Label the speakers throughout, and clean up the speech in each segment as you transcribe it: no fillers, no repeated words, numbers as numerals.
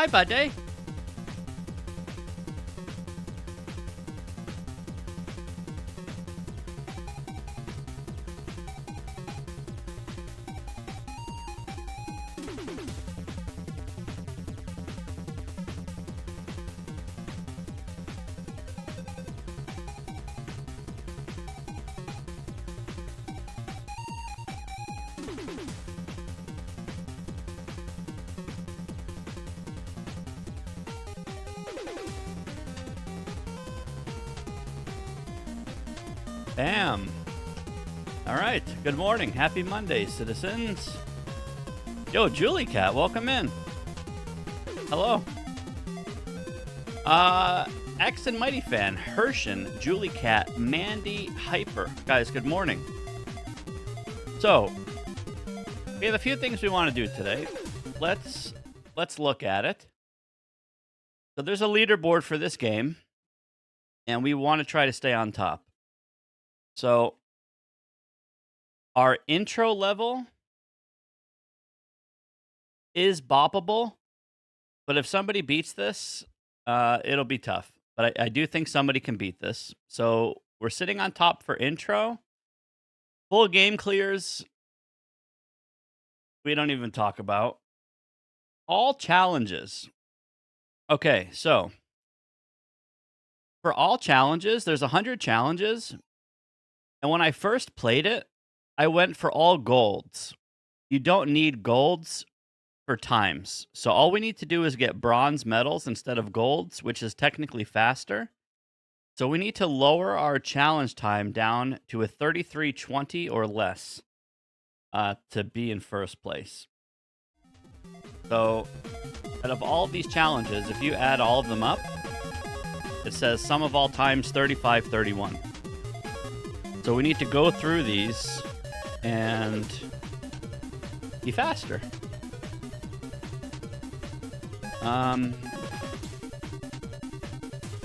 Speaker 1: Hi, buddy. Bam. All right. Good morning. Happy Monday, citizens. Yo, Julie Cat, welcome in. Hello. X and Mighty Fan, Hershin, Julie Cat, Mandy, Hyper. Guys, good morning. So, we have a few things we want to do today. Let's look at it. So there's a leaderboard for this game, and we want to try to stay on top. So, our intro level is boppable, but if somebody beats this, it'll be tough. But I do think somebody can beat this. So, we're sitting on top for intro. Full game clears, we don't even talk about. All challenges. Okay, so for all challenges, there's 100 challenges. And when I first played it, I went for all golds. You don't need golds for times. So all we need to do is get bronze medals instead of golds, which is technically faster. So we need to lower our challenge time down to a 33:20 or less to be in first place. So out of all of these challenges, if you add all of them up, it says sum of all times 35:31. So we need to go through these and be faster.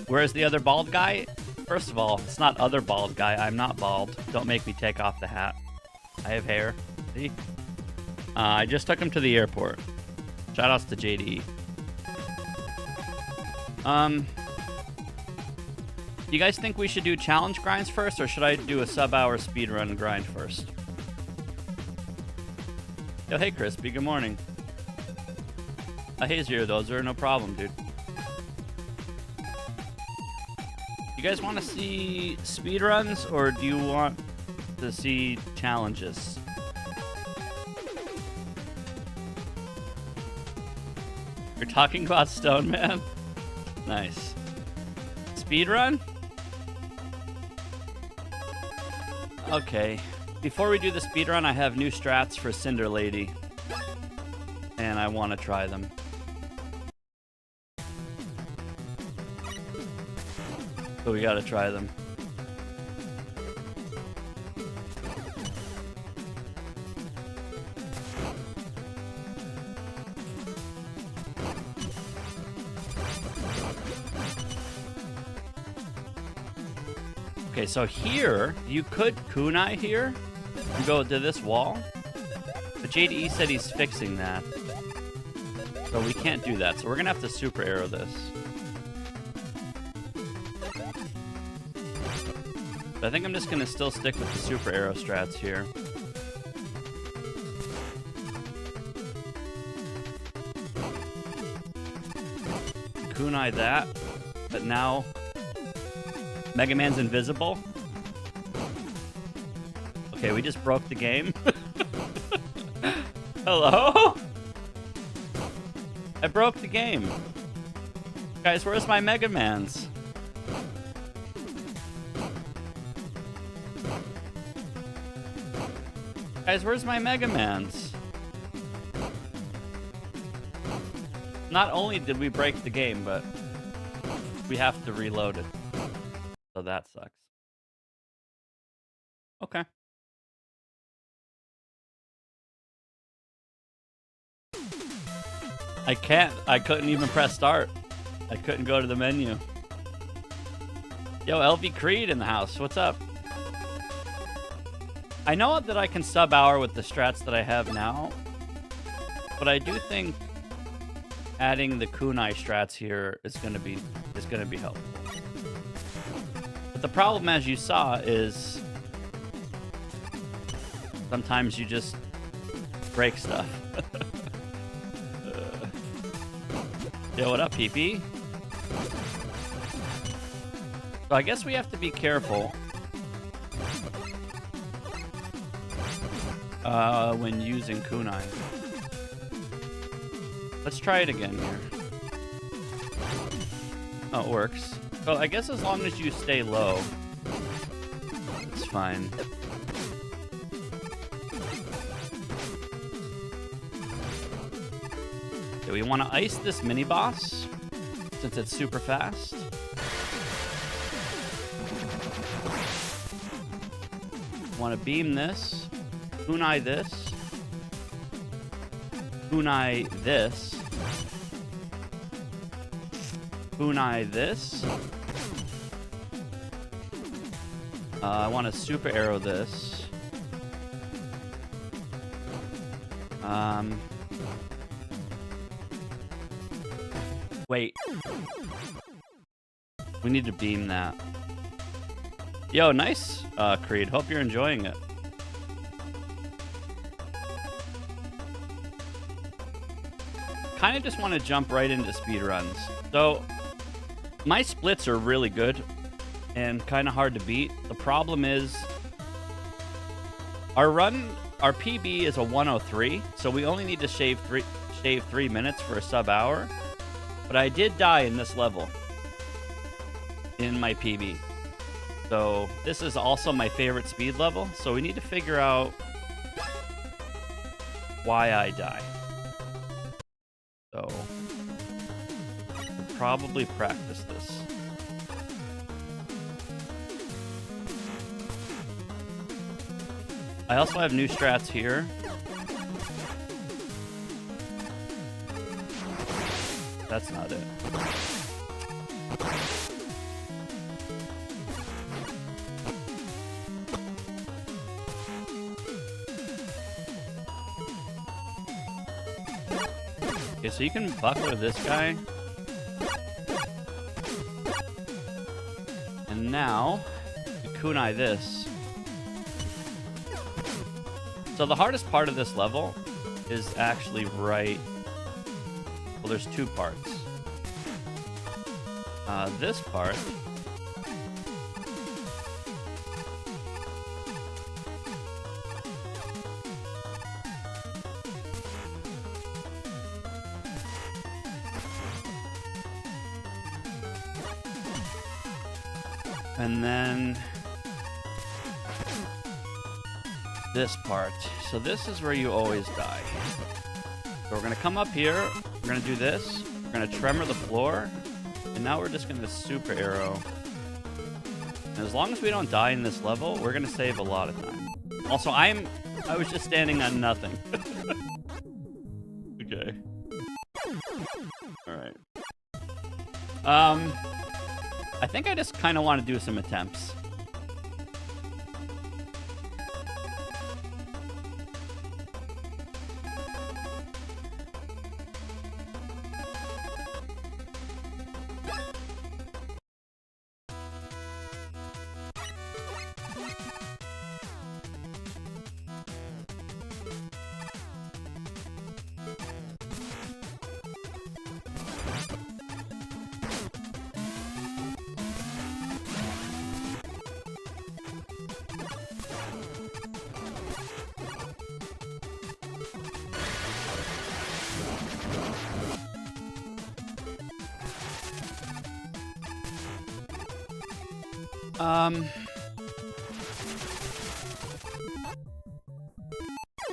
Speaker 1: Where's the other bald guy? First of all, it's not other bald guy. I'm not bald. Don't make me take off the hat. I have hair. See? I just took him to the airport. Shoutouts to JDE. Do you guys think we should do challenge grinds first, or should I do a sub-hour speedrun grind first? Yo, hey, Crispy, good morning. Hey, Zero Dozer, no problem, dude. You guys want to see speedruns, or do you want to see challenges? You're talking about Stone Man? Nice. Speedrun? Okay, before we do the speedrun, I have new strats for Cinder Lady, and I want to try them. So we gotta try them. Okay, so here, you could kunai here and go to this wall, but JDE said he's fixing that. So we can't do that, so we're gonna have to super arrow this. But I think I'm just gonna still stick with the super arrow strats here. Kunai that, but now Mega Man's invisible. Okay, we just broke the game. Hello? I broke the game. Guys, where's my Mega Mans? Guys, where's my Mega Mans? Not only did we break the game, but we have to reload it. So that sucks. Okay. I couldn't even press start. I couldn't go to the menu. Yo, LV Creed in the house. What's up? I know that I can sub-hour with the strats that I have now, but I do think adding the kunai strats here is gonna be helpful. But the problem, as you saw, is sometimes you just break stuff. Yo, what up, PP? So I guess we have to be careful when using kunai. Let's try it again here. Oh, it works. So I guess as long as you stay low, it's fine. Okay, we want to ice this mini boss since it's super fast. Want to beam this, kunai this, kunai this, kunai this. I want to super arrow this. Wait. We need to beam that. Yo, nice, Creed. Hope you're enjoying it. Kind of just want to jump right into speedruns. So, my splits are really good and kind of hard to beat. The problem is, our PB is a 103, so we only need to shave 3 minutes for a sub hour. But I did die in this level in my PB. So this is also my favorite speed level, so we need to figure out why I die. So I'll probably practice this. I also have new strats here. That's not it. Okay, so you can buckler this guy. And now, you kunai this. So the hardest part of this level is actually right... Well, there's two parts. This part... And then this part. So this is where you always die. So we're gonna come up here, we're gonna do this, we're gonna tremor the floor, and now we're just gonna super arrow. And as long as we don't die in this level, we're gonna save a lot of time. Also, I was just standing on nothing. Okay. Alright. I think I just kind of want to do some attempts.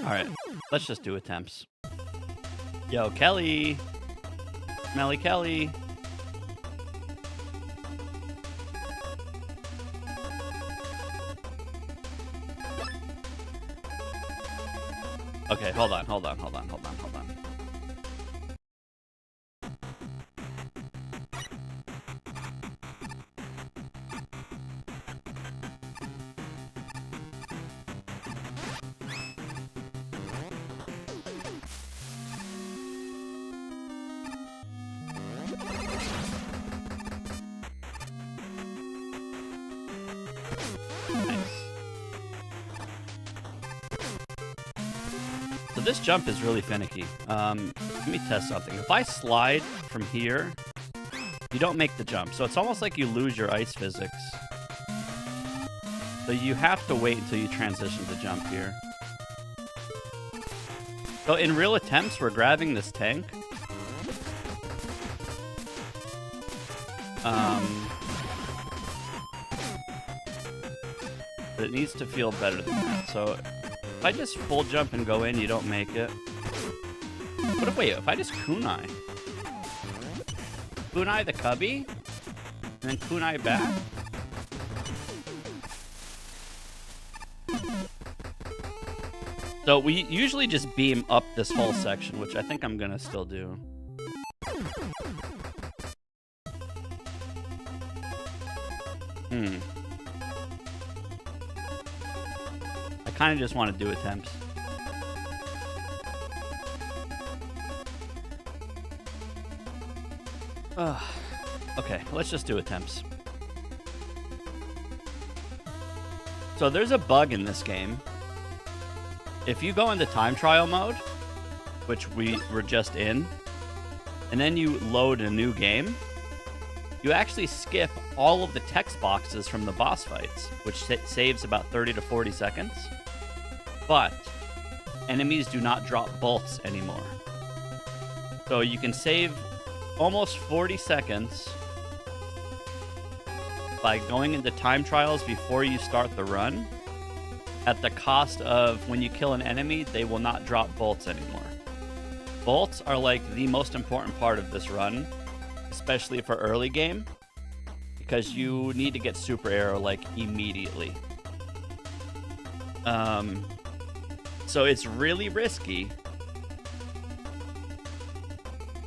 Speaker 1: Alright, let's just do attempts. Yo, Kelly! Smelly Kelly! Okay, hold on. So this jump is really finicky. Let me test something. If I slide from here, you don't make the jump. So it's almost like you lose your ice physics. So you have to wait until you transition to jump here. So in real attempts, we're grabbing this tank. But it needs to feel better than that. So if I just full jump and go in, you don't make it. What if, wait, if I just kunai? Kunai the cubby? And then kunai back? So we usually just beam up this whole section, which I think I'm gonna still do. I kind of just want to do attempts. Okay, let's just do attempts. So there's a bug in this game. If you go into time trial mode, which we were just in, and then you load a new game, you actually skip all of the text boxes from the boss fights, which saves about 30 to 40 seconds. But enemies do not drop bolts anymore. So you can save almost 40 seconds by going into time trials before you start the run, at the cost of when you kill an enemy, they will not drop bolts anymore. Bolts are like the most important part of this run, especially for early game, because you need to get super arrow like immediately. So it's really risky.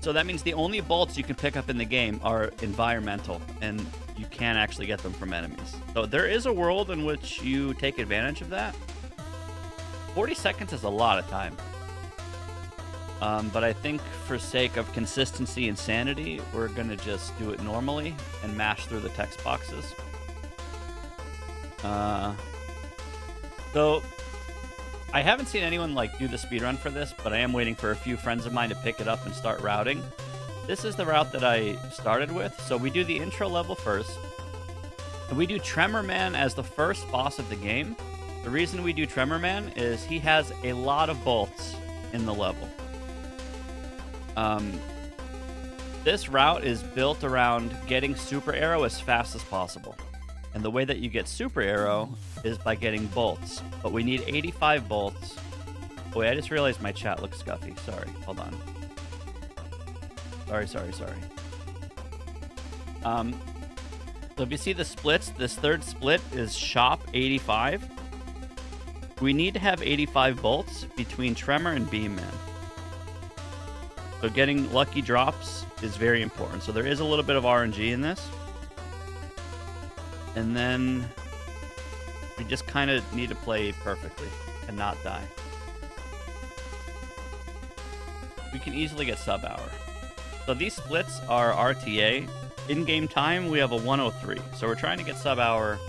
Speaker 1: So that means the only bolts you can pick up in the game are environmental, and you can't actually get them from enemies. So there is a world in which you take advantage of that. 40 seconds is a lot of time. But I think for sake of consistency and sanity, we're going to just do it normally and mash through the text boxes. So I haven't seen anyone like do the speedrun for this, but I am waiting for a few friends of mine to pick it up and start routing. This is the route that I started with. So we do the intro level first. And we do Tremor Man as the first boss of the game. The reason we do Tremor Man is he has a lot of bolts in the level. This route is built around getting Super Arrow as fast as possible. And the way that you get Super Arrow is by getting bolts. But we need 85 bolts. Oh, wait, I just realized my chat looks scuffy. Sorry, hold on. Sorry. So if you see the splits, this third split is shop 85. We need to have 85 bolts between Tremor and Beam Man. So getting lucky drops is very important. So there is a little bit of RNG in this. And then we just kind of need to play perfectly and not die. We can easily get sub hour. So these splits are RTA. In-game time, we have a 103. So we're trying to get sub hour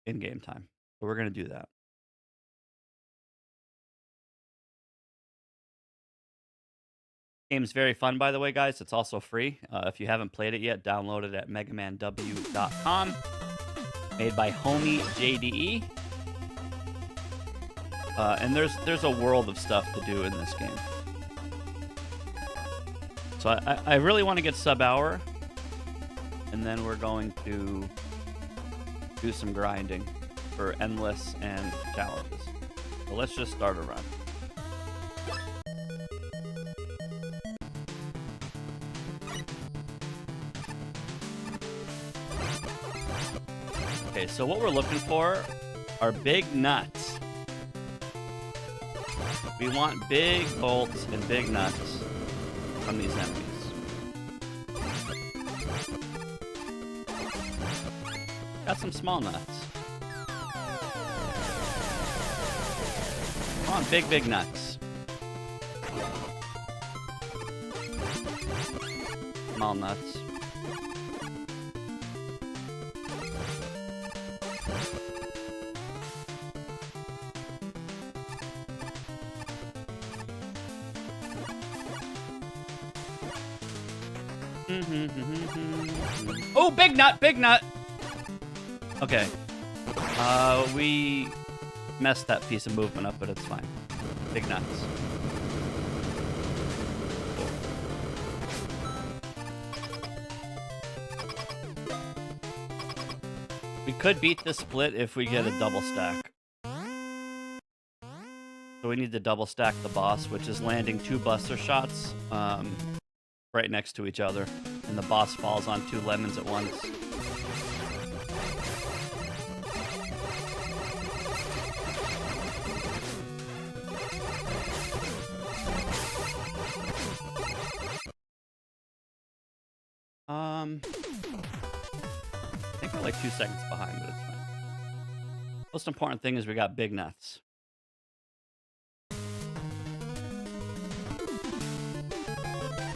Speaker 1: in-game time. So we're going to do that. Game's very fun, by the way, guys. It's also free. If you haven't played it yet, download it at megamanw.com. Made by Homie JDE. And there's a world of stuff to do in this game. So I really want to get sub hour. And then we're going to do some grinding for endless and challenges. So let's just start a run. Okay, so what we're looking for are big nuts. We want big bolts and big nuts from these enemies. Got some small nuts. Come on, big nuts. Small nuts. Oh, big nut, big nut. Okay. We messed that piece of movement up, but it's fine. Big nuts. We could beat this split if we get a double stack. So we need to double stack the boss, which is landing 2 buster shots right next to each other. And the boss falls on 2 lemons at once. I think we're like 2 seconds behind, but it's fine. Most important thing is we got big nuts.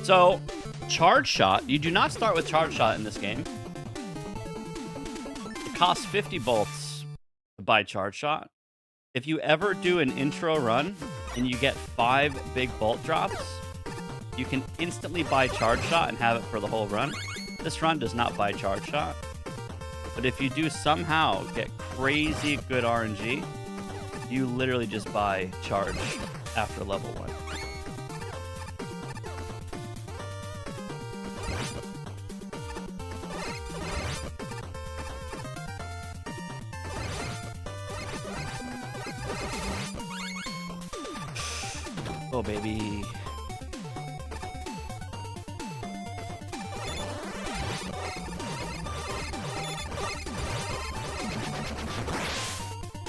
Speaker 1: So, charge shot. You do not start with charge shot in this game. It costs 50 bolts to buy charge shot. If you ever do an intro run and you get 5 big bolt drops, you can instantly buy charge shot and have it for the whole run. This run does not buy charge shot. But if you do somehow get crazy good RNG, you literally just buy charge after level 1. Oh, baby.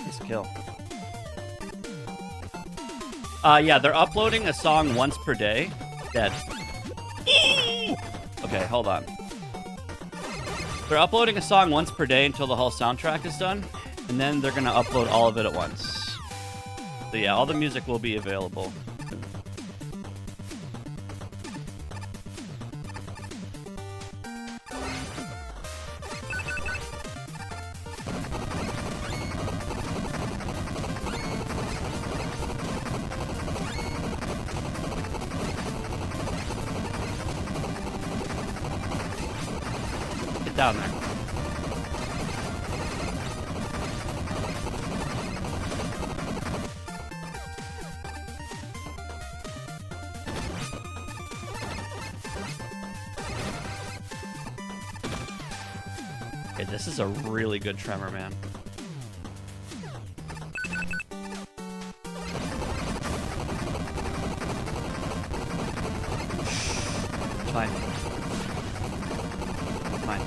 Speaker 1: Nice kill. Yeah, they're uploading a song once per day. Dead. Okay, hold on. They're uploading a song once per day until the whole soundtrack is done, and then they're gonna upload all of it at once. So yeah, all the music will be available. Get down there. Okay, this is a really good tremor, man. Fine. Fine.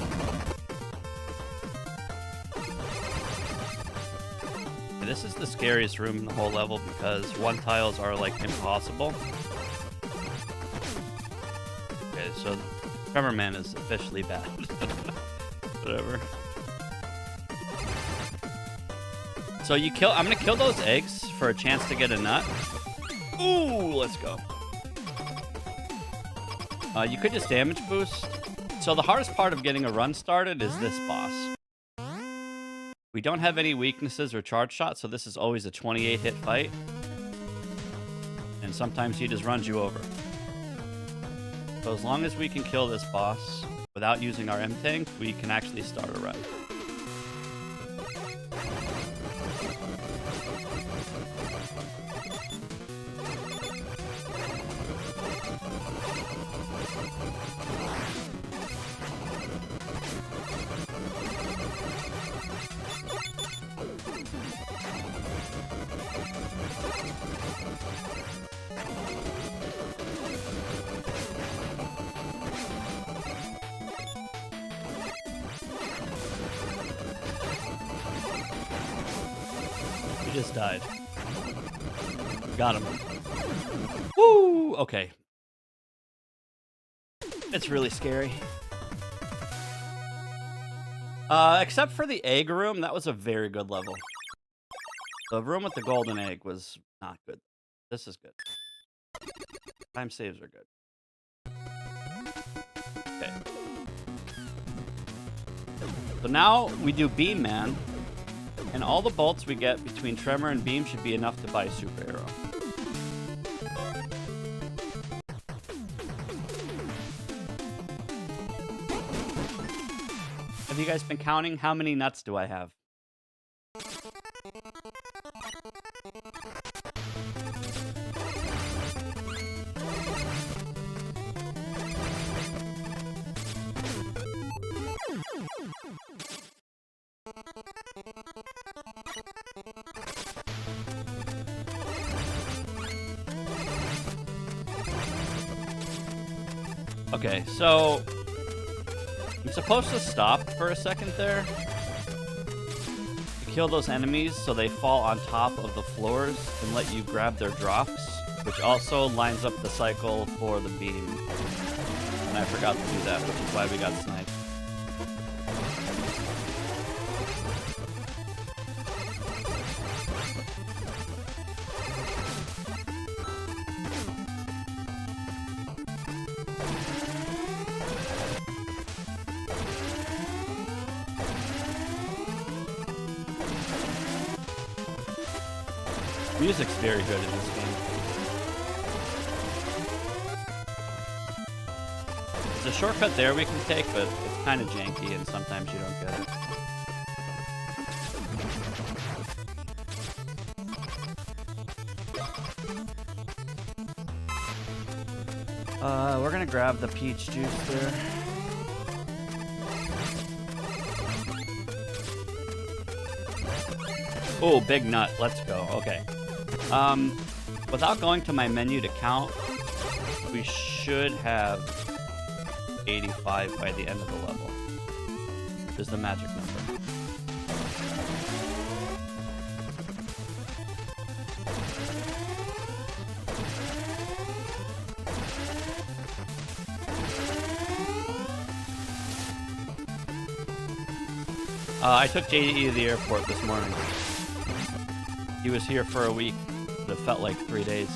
Speaker 1: Okay, this is the scariest room in the whole level because 1 tiles are like impossible. Okay, so Tremor Man is officially bad. Whatever. So you kill. I'm gonna kill those eggs for a chance to get a nut. Ooh, let's go. You could just damage boost. So the hardest part of getting a run started is this boss. We don't have any weaknesses or charge shots, so this is always a 28 hit fight. And sometimes he just runs you over. So as long as we can kill this boss without using our M-Tank, we can actually start a run. Just died. Got him. Woo! Okay. It's really scary. Except for the egg room, that was a very good level. The room with the golden egg was not good. This is good. Time saves are good. Okay. So now we do Beam Man. And all the bolts we get between Tremor and Beam should be enough to buy Super Arrow. Have you guys been counting? How many nuts do I have? Okay, so I'm supposed to stop for a second there to kill those enemies so they fall on top of the floors and let you grab their drops, which also lines up the cycle for the beam. And I forgot to do that, which is why we got sniped. Music's very good in this game. There's a shortcut there we can take, but it's kind of janky and sometimes you don't get it. We're gonna grab the peach juice there. Oh, big nut. Let's go. Okay. Without going to my menu to count, we should have 85 by the end of the level. Which is the magic number. I took JDE to the airport this morning. He was here for a week, but it felt like 3 days.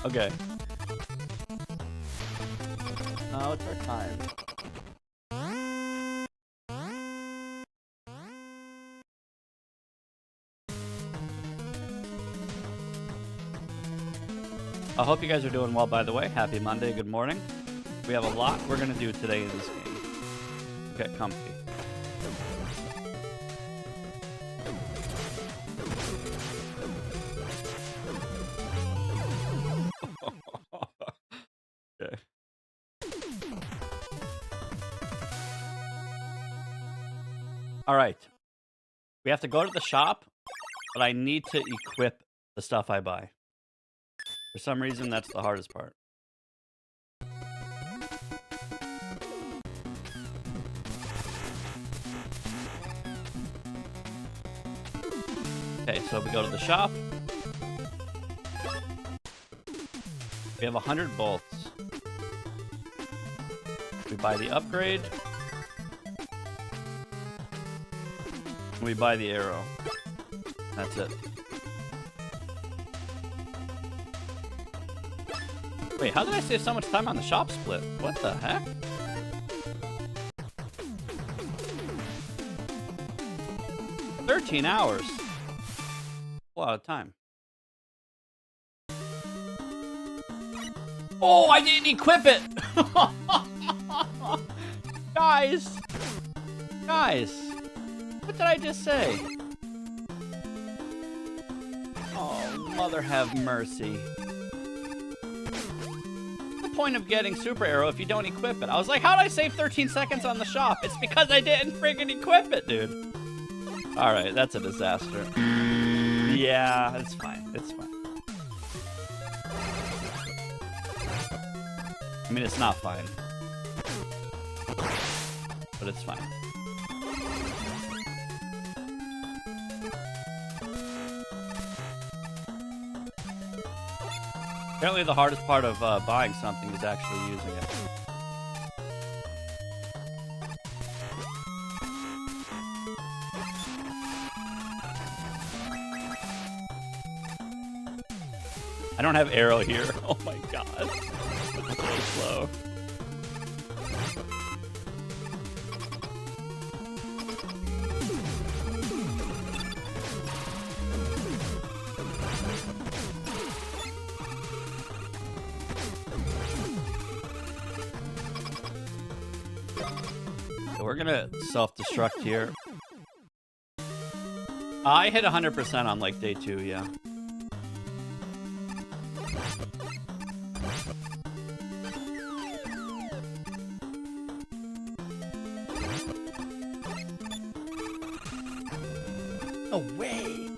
Speaker 1: Okay. What's our time? I hope you guys are doing well, by the way. Happy Monday, good morning. We have a lot we're going to do today in this game. Get comfy. Okay. All right. We have to go to the shop, but I need to equip the stuff I buy. For some reason, that's the hardest part. Okay, so we go to the shop. We have 100 bolts. We buy the upgrade. We buy the arrow. That's it. Wait, how did I save so much time on the shop split? What the heck? $13 hours. A lot of time. Oh, I didn't equip it! Guys! Guys! What did I just say? Oh, mother have mercy. Point of getting super arrow if you don't equip it. I was like, how did I save 13 seconds on the shop? It's because I didn't friggin' equip it, dude. All right, that's a disaster. Yeah, it's fine. It's fine. I mean, it's not fine, but it's fine. Apparently the hardest part of buying something is actually using it. I don't have arrow here. Oh my god. It's so slow. So we're gonna self-destruct here. I hit 100% on like day 2, yeah. No way!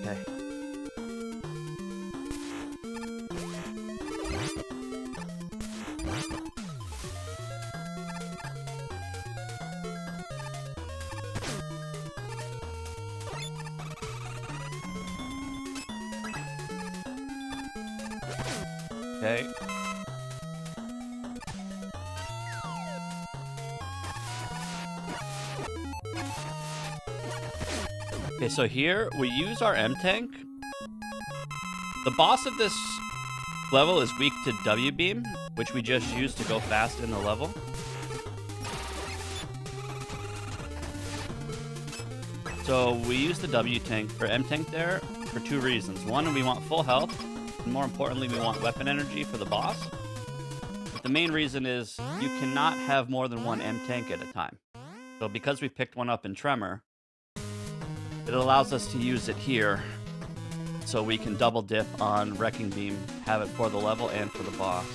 Speaker 1: Okay. Okay. Okay, so here we use our M tank. The boss of this level is weak to W beam, which we just use to go fast in the level. So we use the W tank for M tank there for 2 reasons. One, we want full health, and more importantly, we want weapon energy for the boss. But the main reason is you cannot have more than 1 M tank at a time. So because we picked one up in Tremor, it allows us to use it here so we can double dip on Wrecking Beam, have it for the level and for the boss.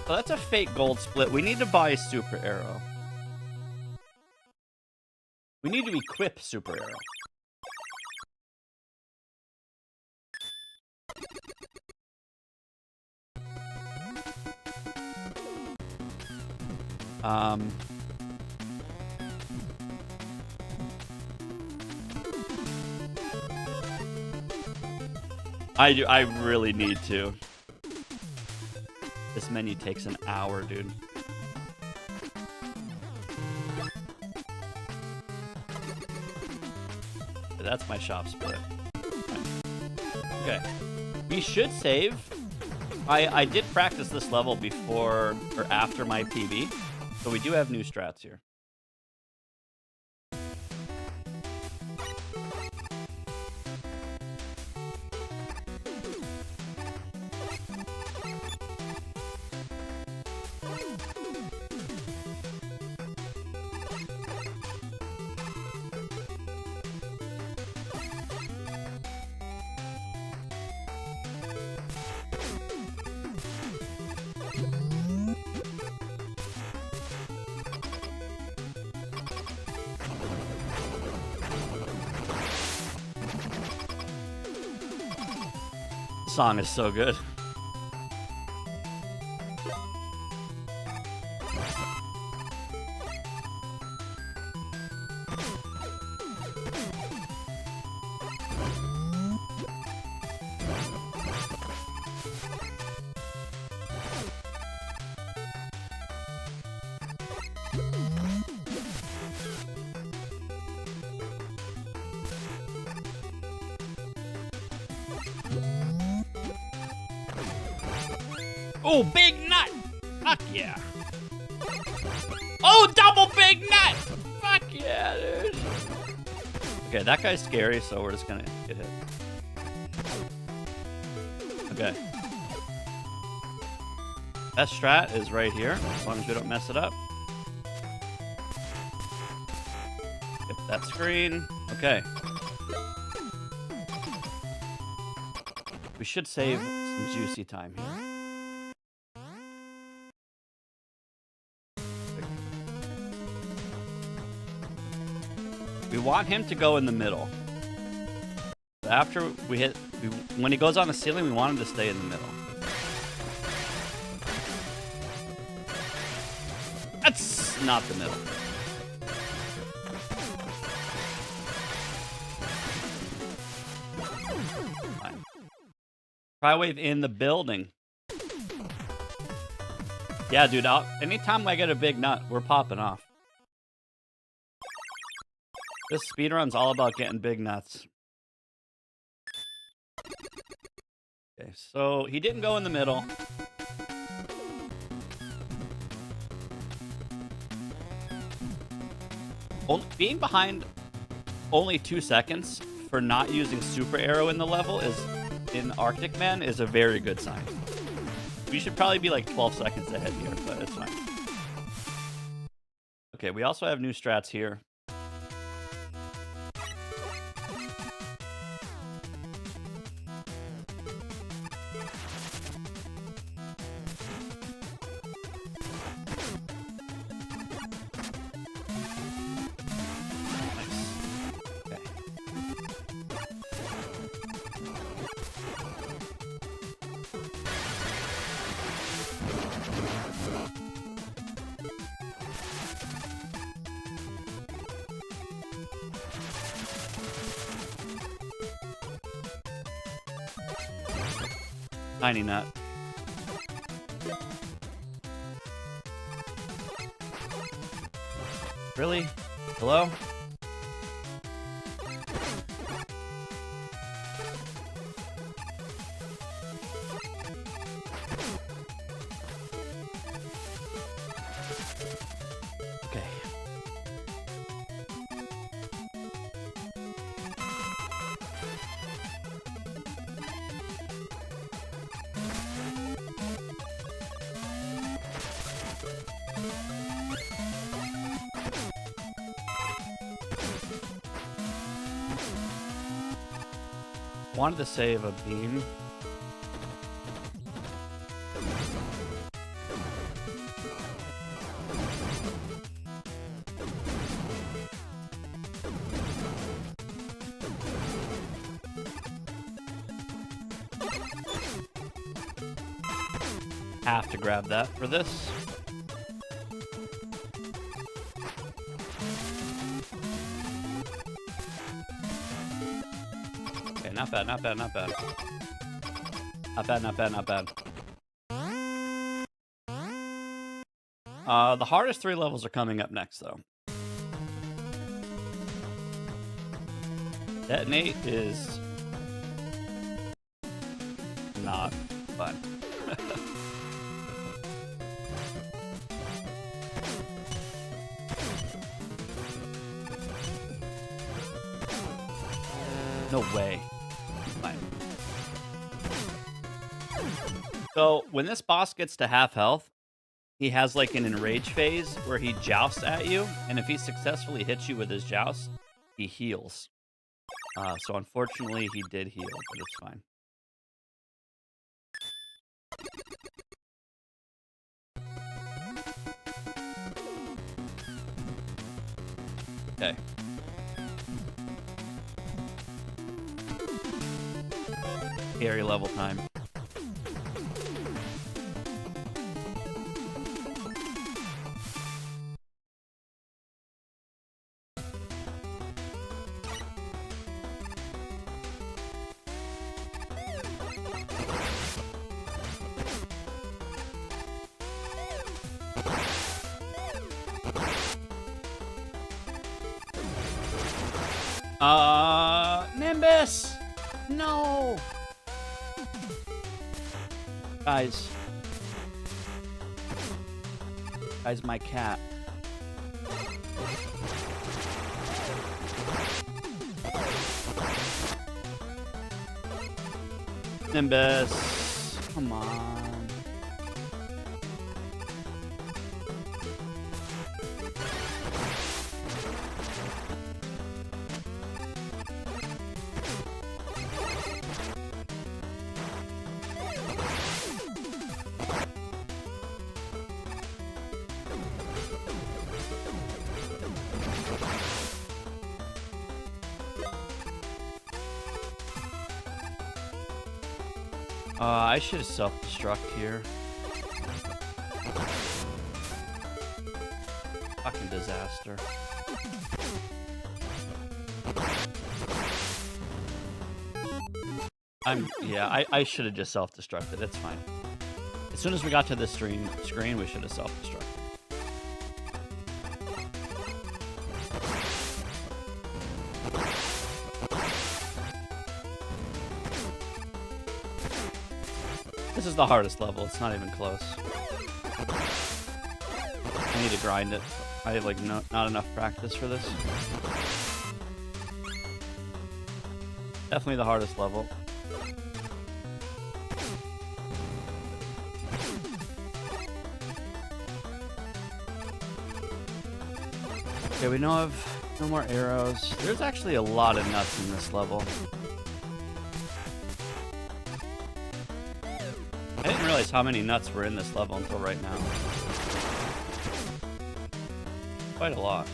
Speaker 1: So that's a fake gold split. We need to buy Super Arrow. We need to equip Super Arrow. I really need to. This menu takes an hour, dude. That's my shop split. Okay. We should save. I did practice this level before or after my PB, so we do have new strats here. Song is so good. Oh, big nut! Fuck yeah! Oh, double big nut! Fuck yeah, dude! Okay, that guy's scary, so we're just gonna get hit. Okay. That strat is right here, as long as we don't mess it up. Skip that screen. Okay. We should save some juicy time here. We want him to go in the middle. After we hit, when he goes on the ceiling, we want him to stay in the middle. That's not the middle. Fine. Crywave in the building. Yeah, dude, anytime I get a big nut, we're popping off. This speedrun's all about getting big nuts. Okay, so he didn't go in the middle. Being behind only 2 seconds for not using super arrow in the level in Arctic Man is a very good sign. We should probably be like 12 seconds ahead here, but it's fine. Okay, we also have new strats here. Tiny nut. Really? Hello? Okay. Wanted to save a beam. Have to grab that for this. Okay, not bad, not bad, not bad. Not bad, not bad, not bad. The hardest 3 levels are coming up next, though. Detonate is not fun. No way. Fine. So when this boss gets to half health, he has like an enrage phase where he jousts at you, and if he successfully hits you with his joust, he heals. So unfortunately, he did heal, but it's fine. Okay. Scary level time. Nimbus! No! Guys, my cat. Nimbus, come on. I should have self-destruct here. Fucking disaster. Yeah, I should have just self-destructed. It's fine. As soon as we got to this screen, we should have self-destructed. This is the hardest level. It's not even close. I need to grind it. I have like not enough practice for this. Definitely the hardest level. Okay, we know of no more arrows. There's actually a lot of nuts in this level. I didn't realize how many nuts were in this level until right now. Quite a lot.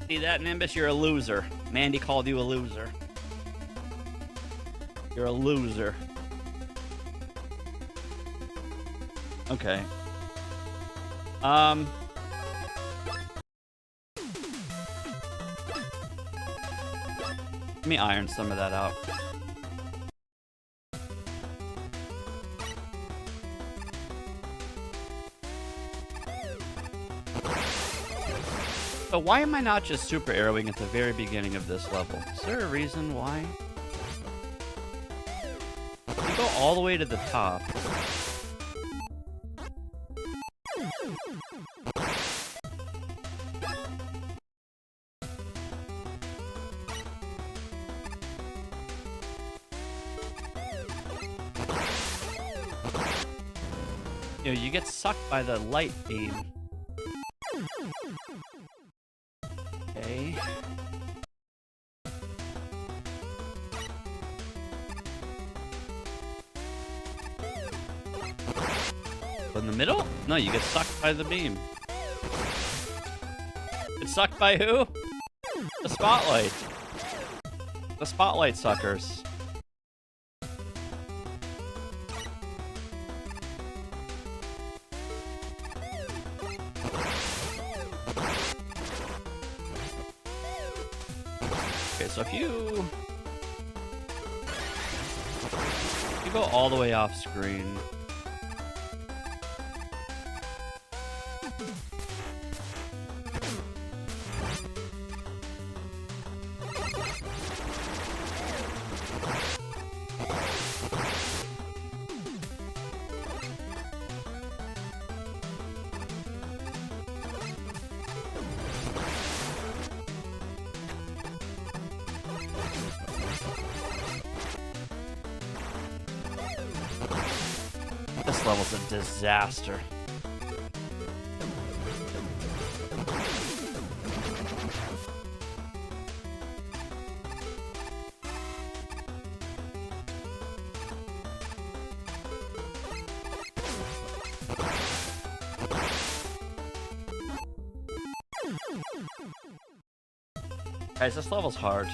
Speaker 1: See that, Nimbus? You're a loser. Mandy called you a loser. You're a loser. Okay. Let me iron some of that out. But why am I not just super arrowing at the very beginning of this level? Is there a reason why? You go all the way to the top. You know, you get sucked by the light beam. Okay. In the middle? No, you get sucked by the beam. It's sucked by who? The spotlight. The spotlight suckers. Okay, so if you go all the way off screen. This level's a disaster. Guys, this level's hard.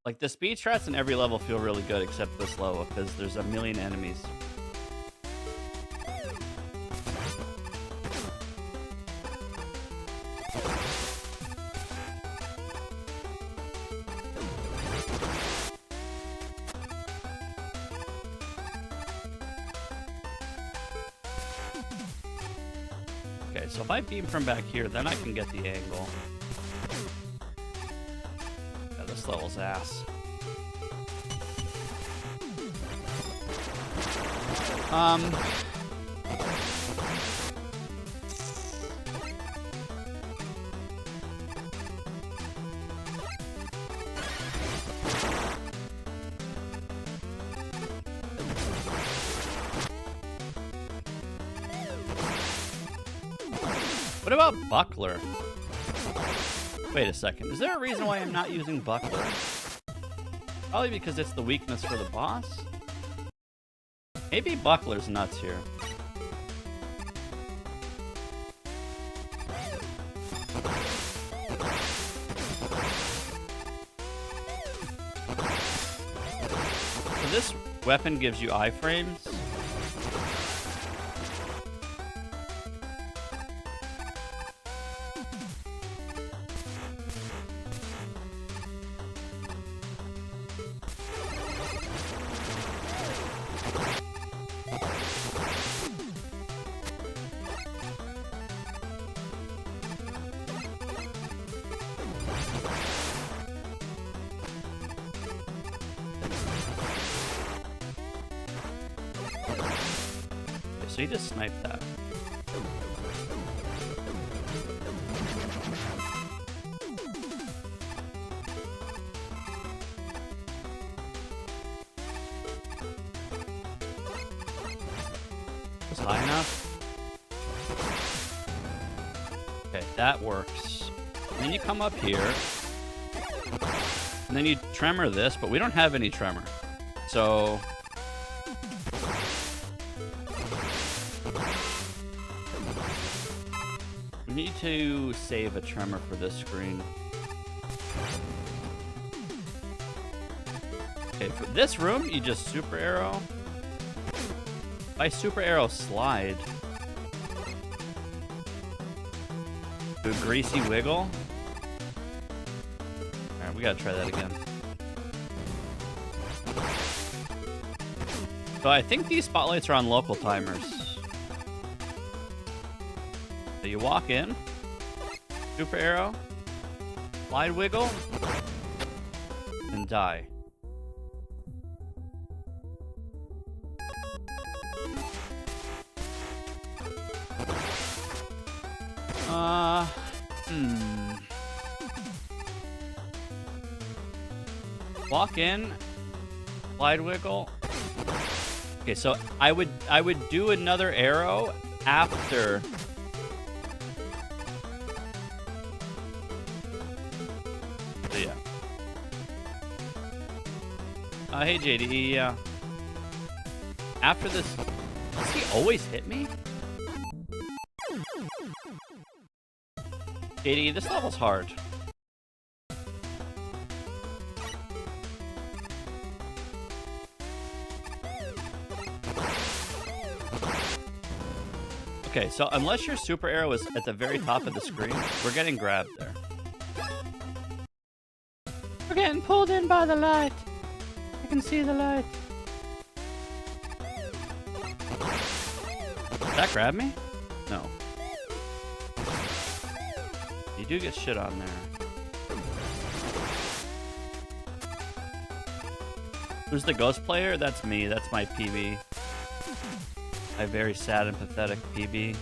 Speaker 1: Like, the speed strats in every level feel really good except this level, because there's a million enemies. Okay, so if I beam from back here, then I can get the angle. Yeah, this level's ass. What about Buckler? Wait a second. Is there a reason why I'm not using Buckler? Probably because it's the weakness for the boss? Maybe Buckler's nuts here. So this weapon gives you iframes. so he just sniped that. Was high enough? Okay, that works. And then you come up here. And then you tremor this, but we don't have any tremor. So... we need to save a tremor for this screen. Okay, for this room, you just super arrow. By super arrow, slide. Do a greasy wiggle. Alright, we gotta try that again. So I think these spotlights are on local timers. So you walk in, super arrow, slide wiggle, and die. Walk in, slide wiggle. Okay, so I would do another arrow after. So yeah. Hey JD, yeah. After this, does he always hit me? JD, this level's hard. Okay, so unless your super arrow is at the very top of the screen, we're getting grabbed there. We're getting pulled in by the light. I can see the light. Did that grab me? No. You do get shit on there. Who's the ghost player? That's me. That's my PB. My very sad and pathetic PB.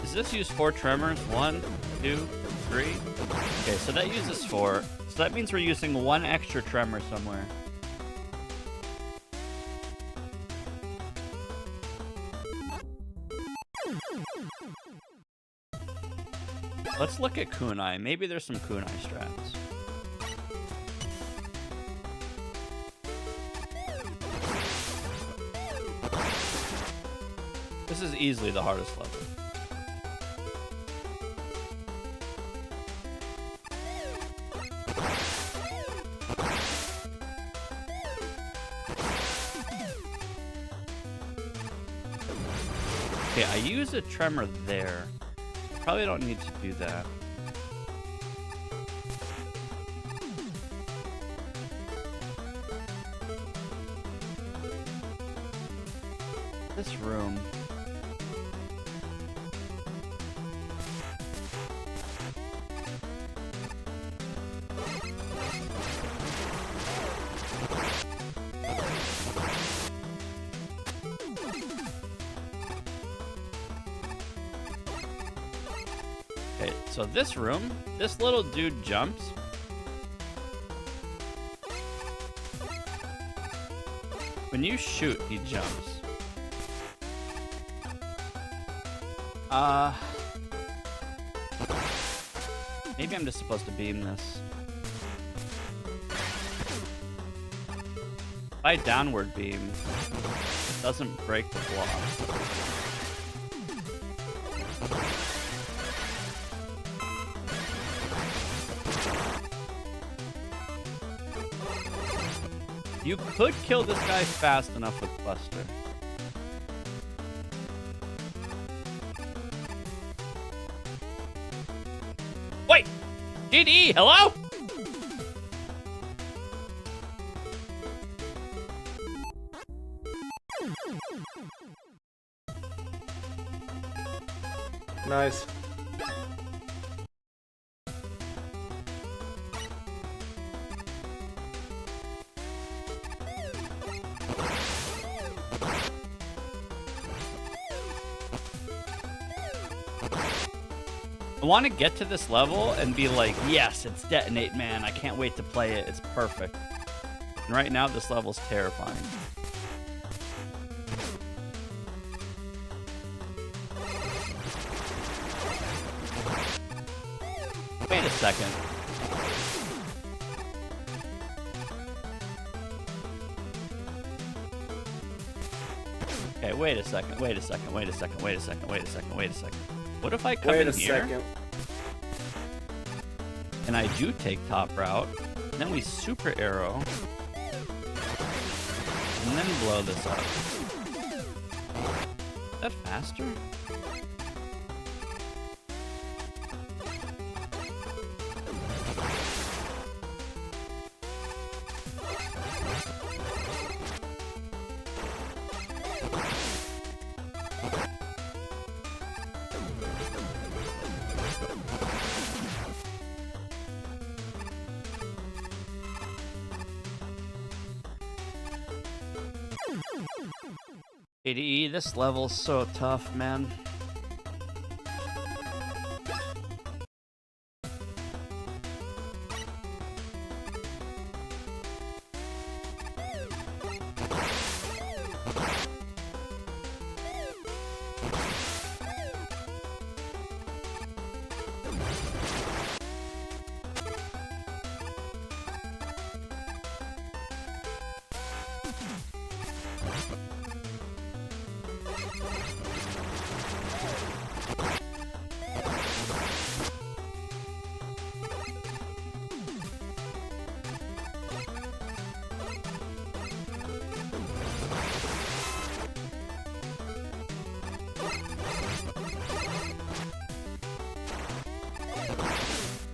Speaker 1: Does this use 4 tremors? 1, 2, 3. Okay, so that uses 4. So that means we're using 1 extra tremor somewhere. Let's look at kunai. Maybe there's some kunai strats. This is easily the hardest level. Okay, I use a tremor there. Probably don't need to do that. This room. Okay, so this room, this little dude jumps. When you shoot, he jumps. Maybe I'm just supposed to beam this. If I downward beam, it doesn't break the block. You could kill this guy fast enough with Buster. Wait! GDE, hello?
Speaker 2: Nice.
Speaker 1: I want to get to this level and be like, yes, it's Detonate Man. I can't wait to play it. It's perfect. And right now, this level's terrifying. Wait a second. Okay, wait a second. Wait a second. Wait a second. Wait a second. Wait a second. Wait a second. What if I come in here and I do take top route, and then we super arrow, and then blow this up? Is that faster? ADE, this level's so tough, man.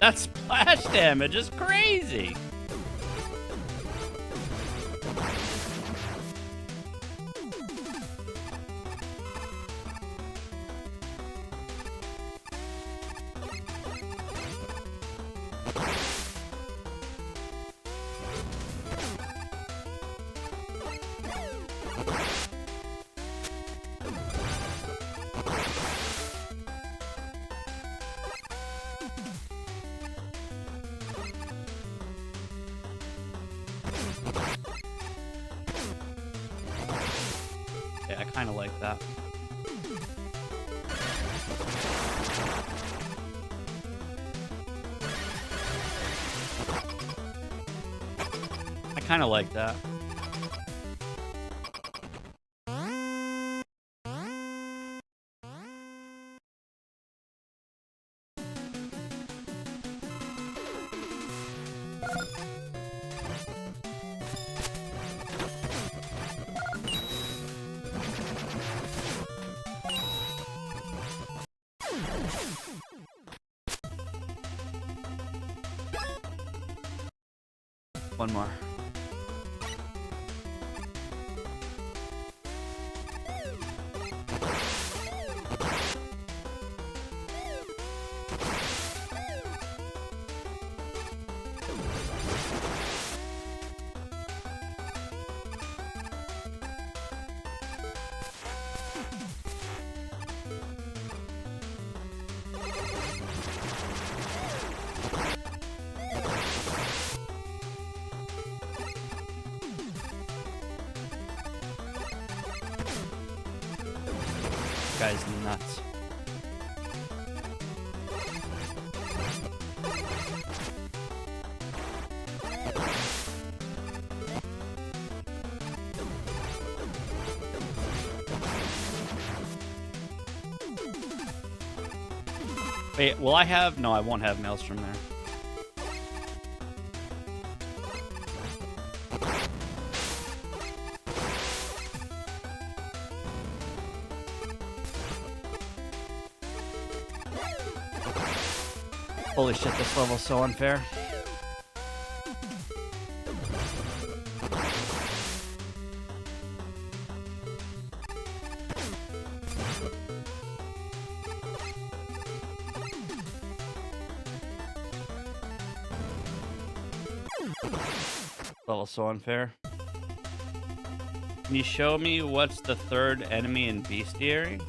Speaker 1: That splash damage is crazy. Yeah, I kind of like that. I kind of like that. One more. Guy's nuts. Wait, will I have? No, I won't have Maelstrom there. Holy shit, this level's so unfair. Level's so unfair. Can you show me what's the third enemy in Bestiary?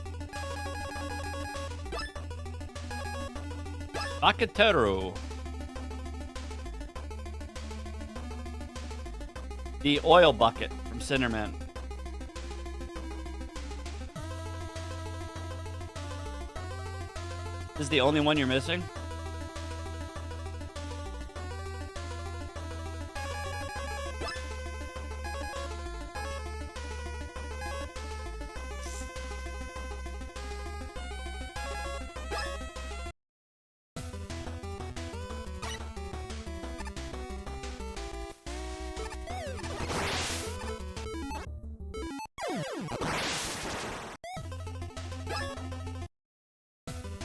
Speaker 1: Bakatero. The oil bucket from Cinderman. This is the only one you're missing?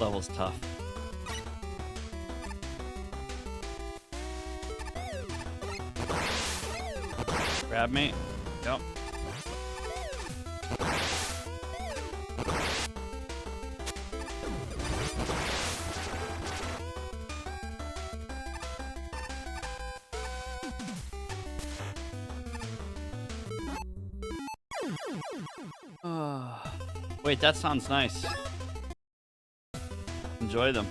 Speaker 1: Level's tough. Grab me. Yep. Wait, that sounds nice. Enjoy them.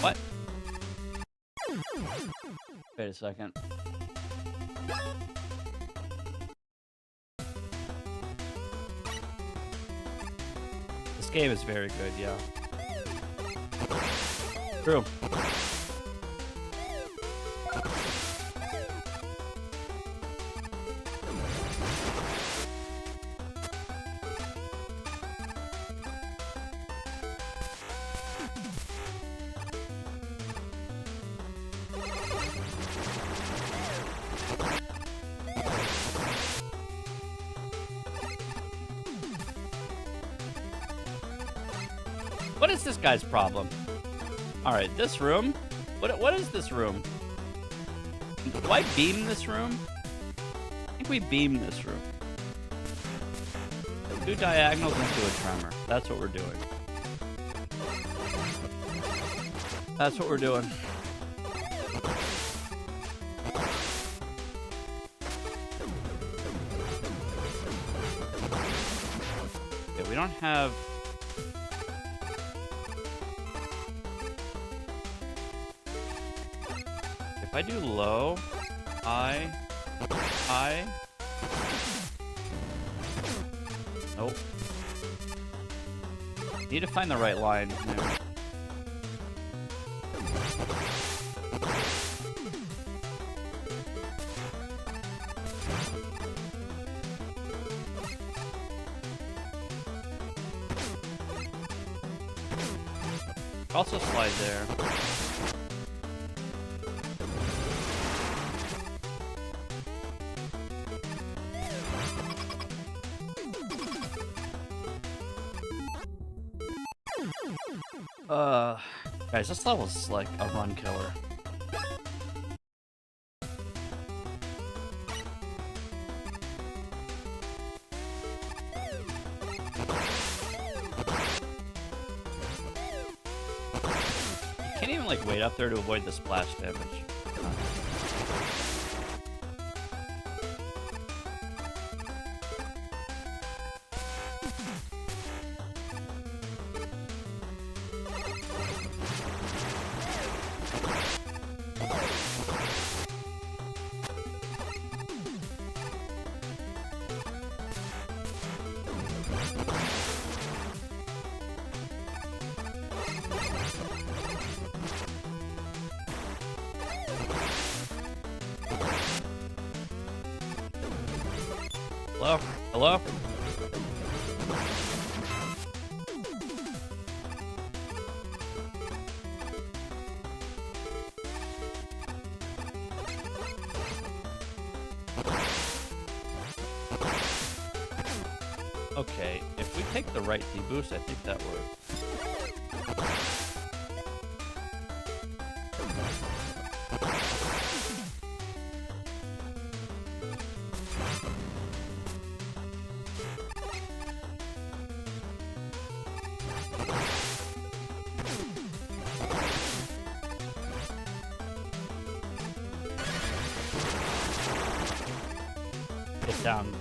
Speaker 1: What? Wait a second. This game is very good, yeah. True. What is this guy's problem? All right, this room. What is this room? Do I beam this room? I think we beam this room. 2 diagonals into a tremor. That's what we're doing. That's what we're doing. Okay, we don't have... If I do low, high, high. Nope. Need to find the right line there. Also slide there. Guys, this level's like a run killer. You can't even like wait up there to avoid the splash damage. Hello? Hello? Okay, if we take the right deboost, I think that works. Get down.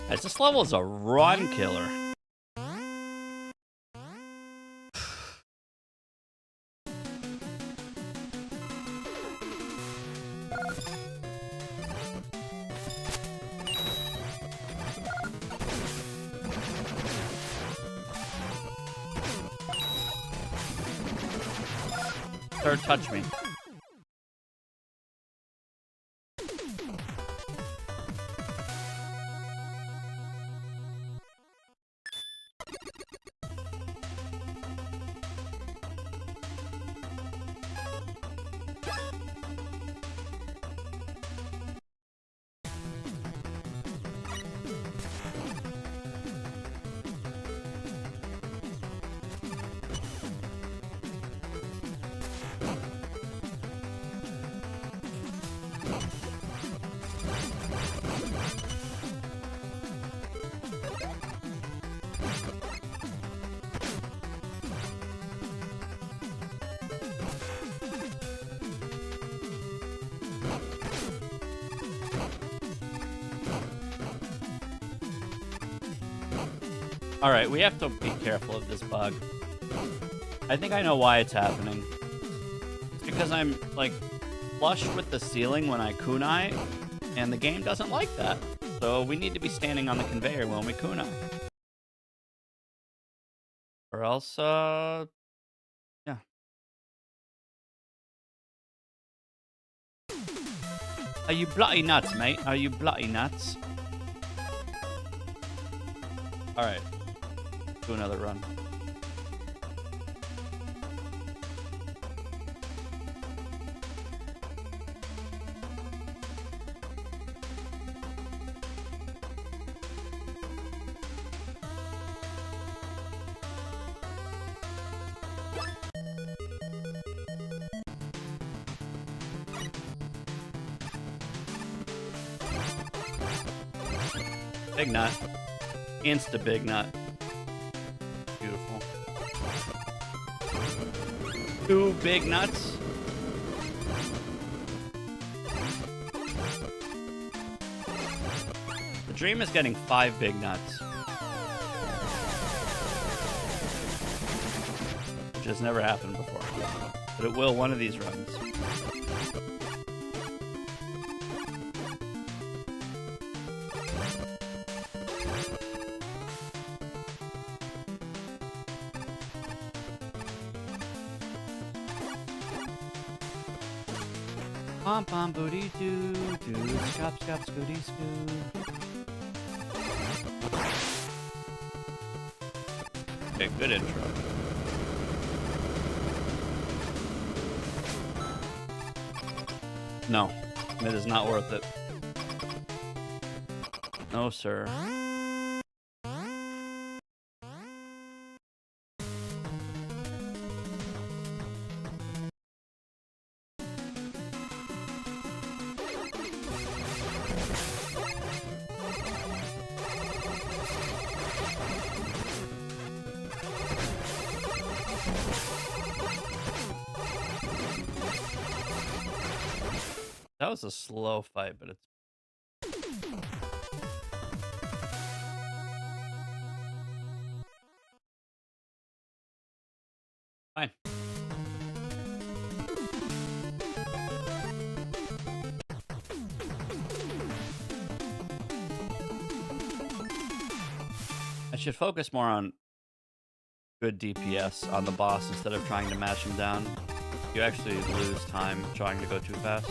Speaker 1: Guys, this level is a run killer. Third, touch me. Alright, we have to be careful of this bug. I think I know why it's happening. It's because I'm, like, flush with the ceiling when I kunai, and the game doesn't like that. So we need to be standing on the conveyor when we kunai. Or else, yeah. Are you bloody nuts, mate? Are you bloody nuts? Alright. Do another run. Big nut. Insta big nut. Beautiful. 2 big nuts. The dream is getting 5 big nuts. Which has never happened before. But it will one of these runs. Pom pom booty doo doo, scop scop scooty scoo. Okay, good intro. No, it is not worth it. No, sir. That was a slow fight, but it's fine. I should focus more on good DPS on the boss instead of trying to mash him down. You actually lose time trying to go too fast.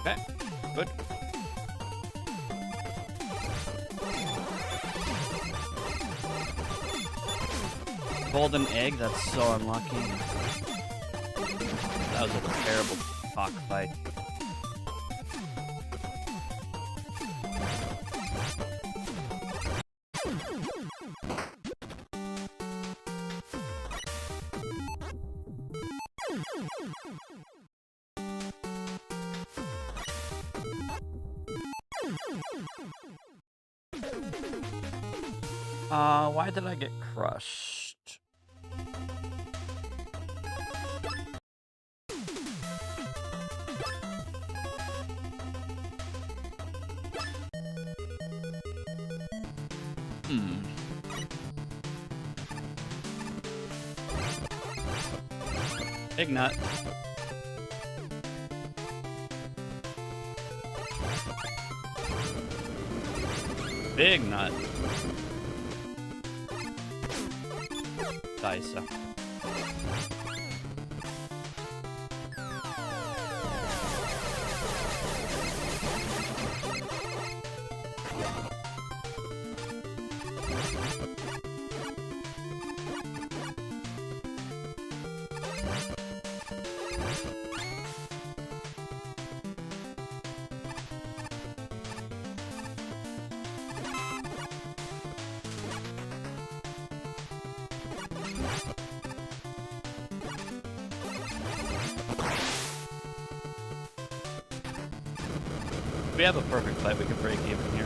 Speaker 1: Okay, good. Golden egg, that's so unlucky. That was a terrible cockfight. Why did I get crushed? Big nut. Big nut. Dice. We have a perfect fight. We can break even here.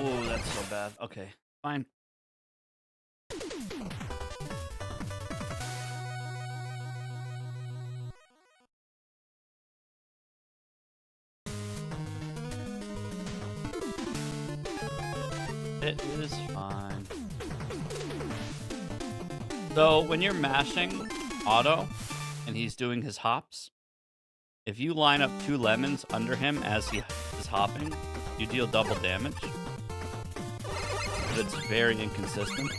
Speaker 1: Oh, that's so bad. Okay, fine. It is fine. So when you're mashing auto and he's doing his hops, if you line up 2 lemons under him as he is hopping, you deal double damage. But it's very inconsistent.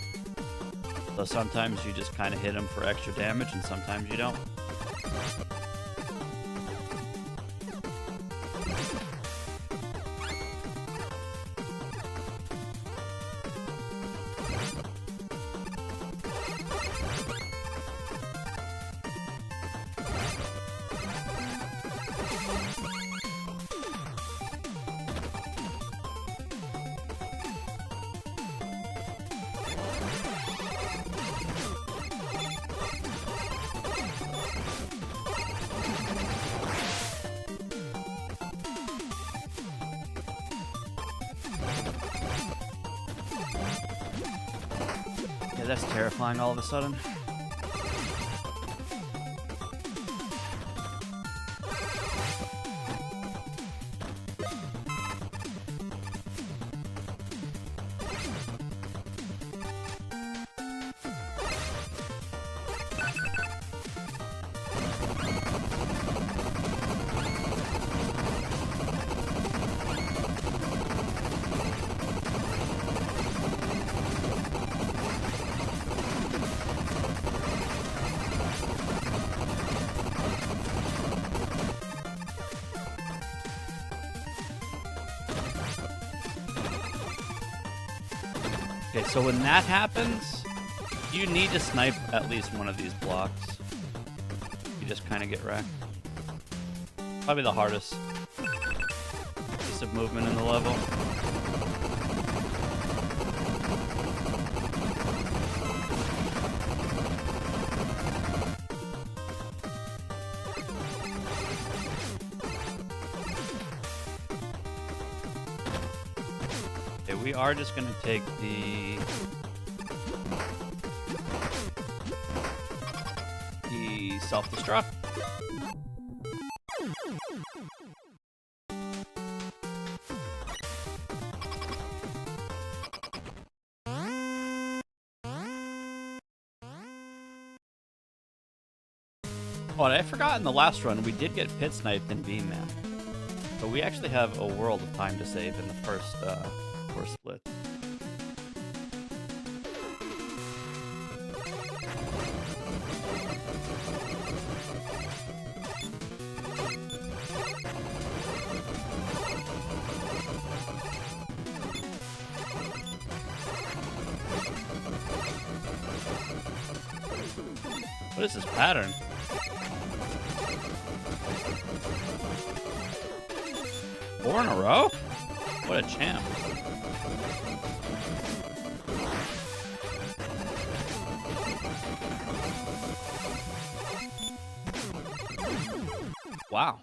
Speaker 1: So sometimes you just kind of hit him for extra damage and sometimes you don't. that's terrifying all of a sudden. Okay, so when that happens, you need to snipe at least one of these blocks. You just kind of get wrecked. Probably the hardest piece of movement in the level. Okay, we are just gonna take the self-destruct. Oh, and I forgot in the last run, we did get pit sniped in Beam Man. But we actually have a world of time to save in the first split. What is this pattern? 4 in a row? What a champ. Wow.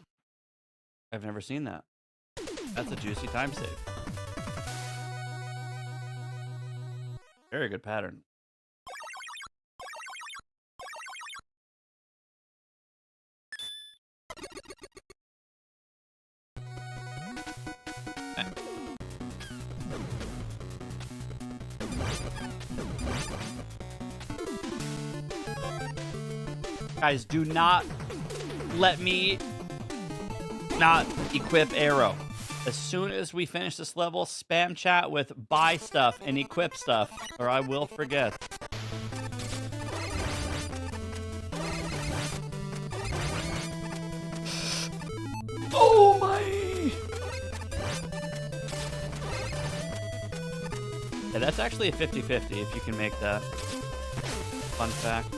Speaker 1: I've never seen that. That's a juicy time save. Very good pattern. Guys, do not let me not equip arrow. As soon as we finish this level, spam chat with buy stuff and equip stuff, or I will forget. Oh my! Yeah, that's actually a 50-50 if you can make that. Fun fact.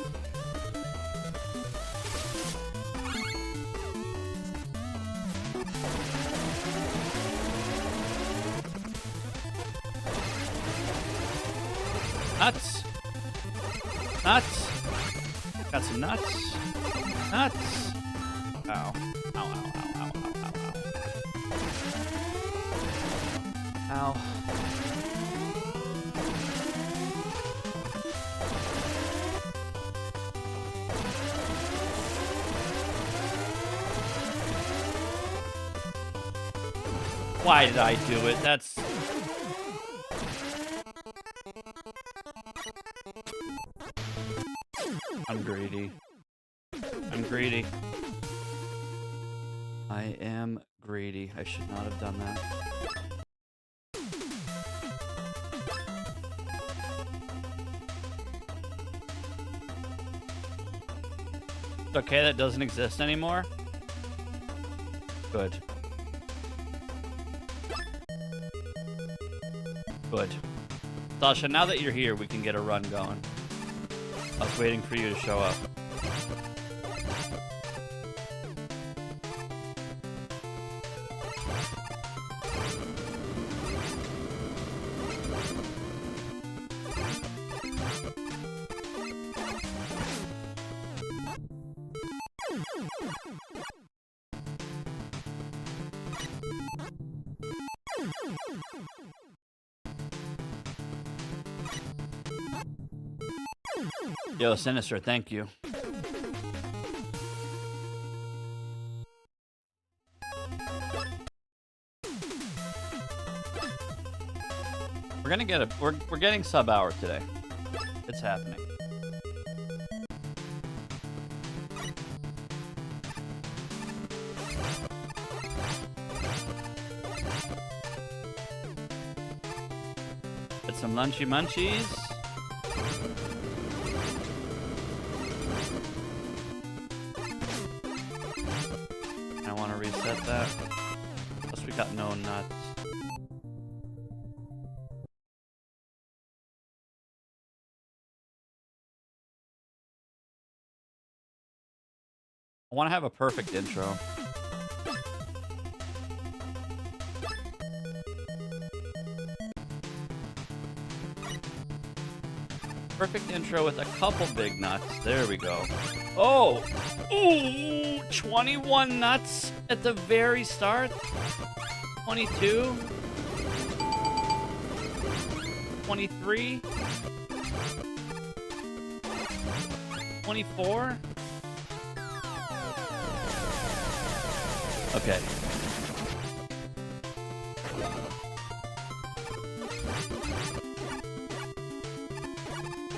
Speaker 1: Nuts. Nuts. Got some nuts. Nuts. Ow. Ow, ow, ow, ow, ow, ow, ow. Ow. Why did I do it? That's... I'm greedy. I'm greedy. I am greedy. I should not have done that. It's okay that doesn't exist anymore. Good. Good. Sasha, now that you're here, we can get a run going. I was waiting for you to show up. Yo, Sinister, thank you. We're gonna get we're getting sub hour today. It's happening. Get some lunchy munchies. I want to reset that. Plus we got no nuts. I want to have a perfect intro. Perfect intro with a couple big nuts. There we go. Oh! Ooh! 21 nuts at the very start. 22. 23. 24. Okay.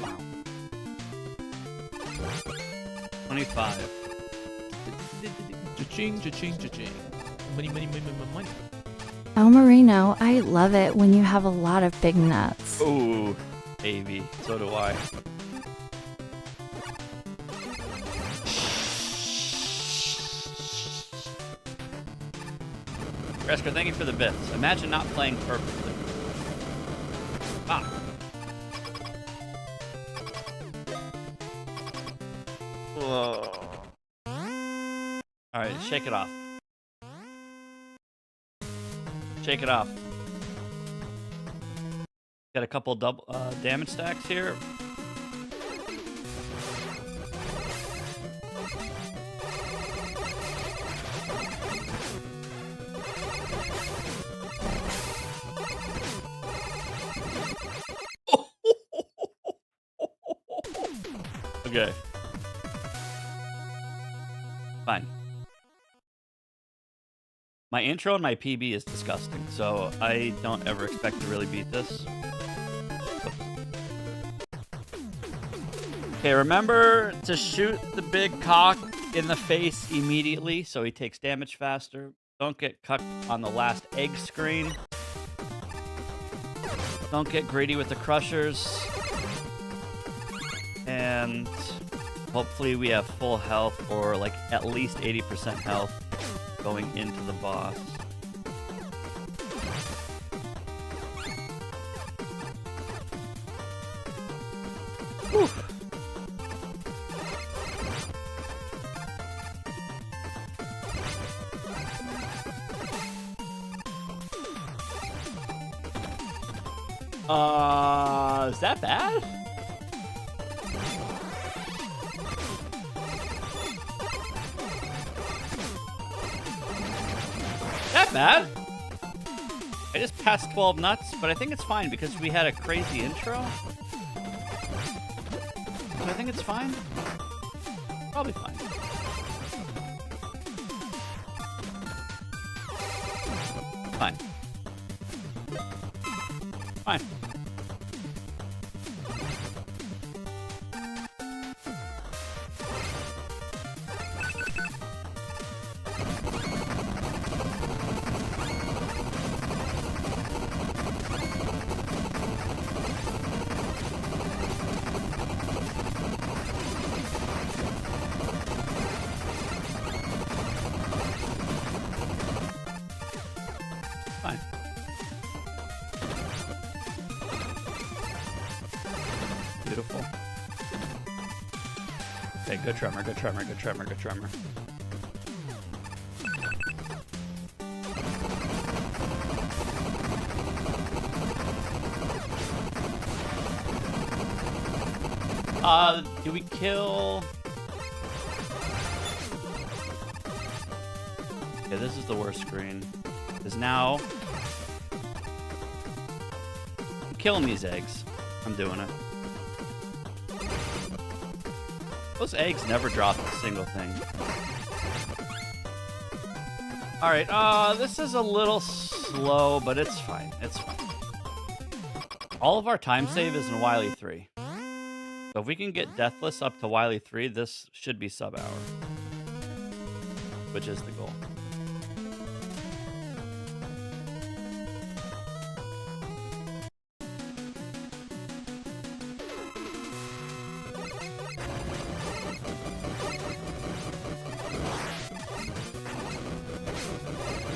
Speaker 1: Wow. 25.
Speaker 2: Cha-ching, cha-ching, cha-ching. Money, money, money, money, money.
Speaker 3: El Marino, I love it when you have a lot of big nuts.
Speaker 1: Ooh, baby. So do I. Resker, thank you for the bits. Imagine not playing perfectly. Ah. Whoa. All right, shake it off. Shake it off. Got a couple double damage stacks here. Okay. Fine. My intro and my PB is disgusting, so I don't ever expect to really beat this. Okay, remember to shoot the big cock in the face immediately so he takes damage faster. Don't get cucked on the last egg screen. Don't get greedy with the crushers. And hopefully we have full health or like at least 80% health going into the boss. Whew. Is that bad? That bad? I just passed 12 nuts, but I think it's fine because we had a crazy intro. So I think it's fine. Probably fine. Fine. Fine. Fine. Beautiful. Okay, good tremor, good tremor, good tremor, good tremor. Do we kill? Okay, this is the worst screen. Because now I'm killing these eggs. I'm doing it. Those eggs never drop a single thing. Alright, this is a little slow, but it's fine. It's fine. All of our time save is in Wily 3. So if we can get Deathless up to Wily 3, this should be sub-hour. Which is the goal.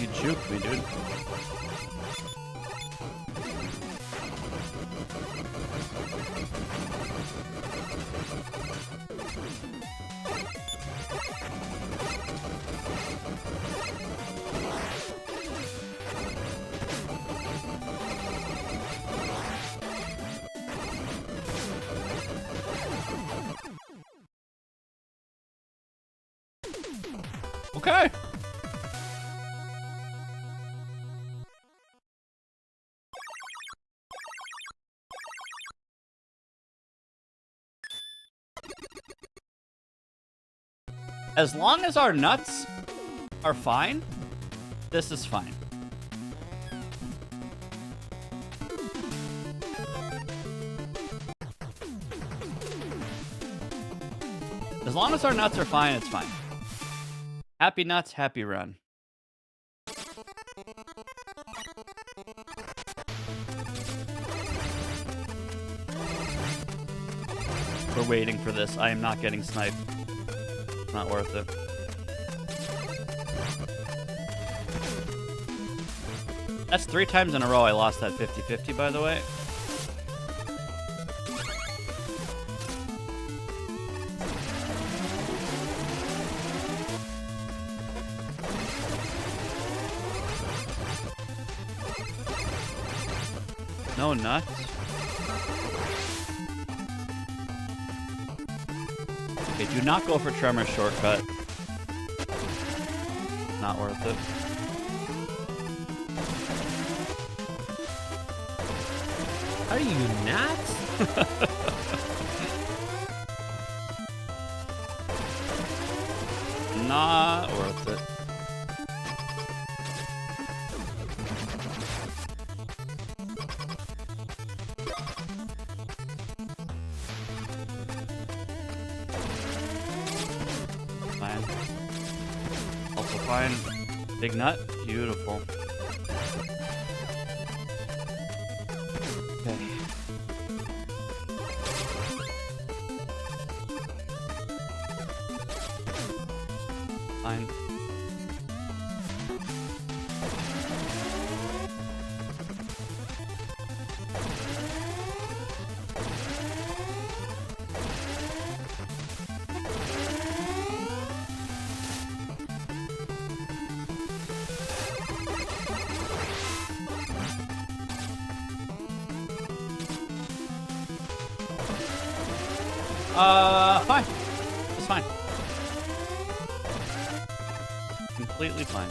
Speaker 1: You juked me, dude. Okay. As long as our nuts are fine, this is fine. As long as our nuts are fine, it's fine. Happy nuts, happy run. We're waiting for this. I am not getting sniped. Not worth it. That's 3 times in a row I lost that 50-50, by the way. No nuts. Okay, do not go for Tremor shortcut. Not worth it.
Speaker 4: Are you nuts?
Speaker 1: Not worth it. Fine. Also fine. Big nut. Beautiful. Okay. Fine. Fine. It's fine. Completely fine.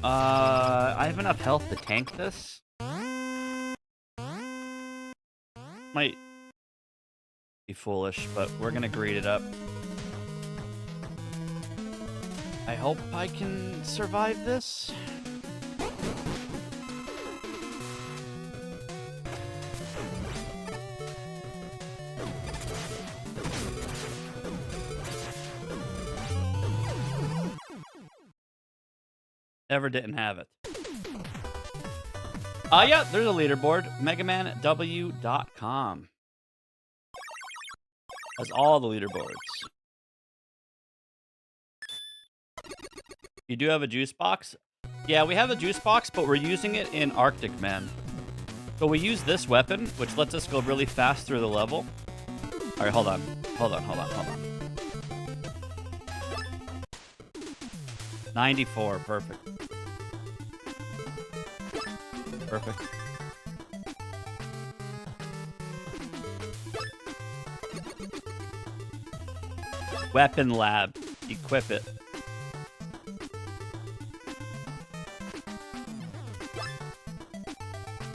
Speaker 1: I have enough health to tank this. Might be foolish, but we're gonna greed it up. I hope I can survive this. Never didn't have it. Yeah, there's a leaderboard. MegamanW.com has all the leaderboards. You do have a juice box? Yeah, we have a juice box, but we're using it in Arctic Man. So we use this weapon, which lets us go really fast through the level. All right, hold on. 94, perfect. Perfect. Weapon lab. Equip it.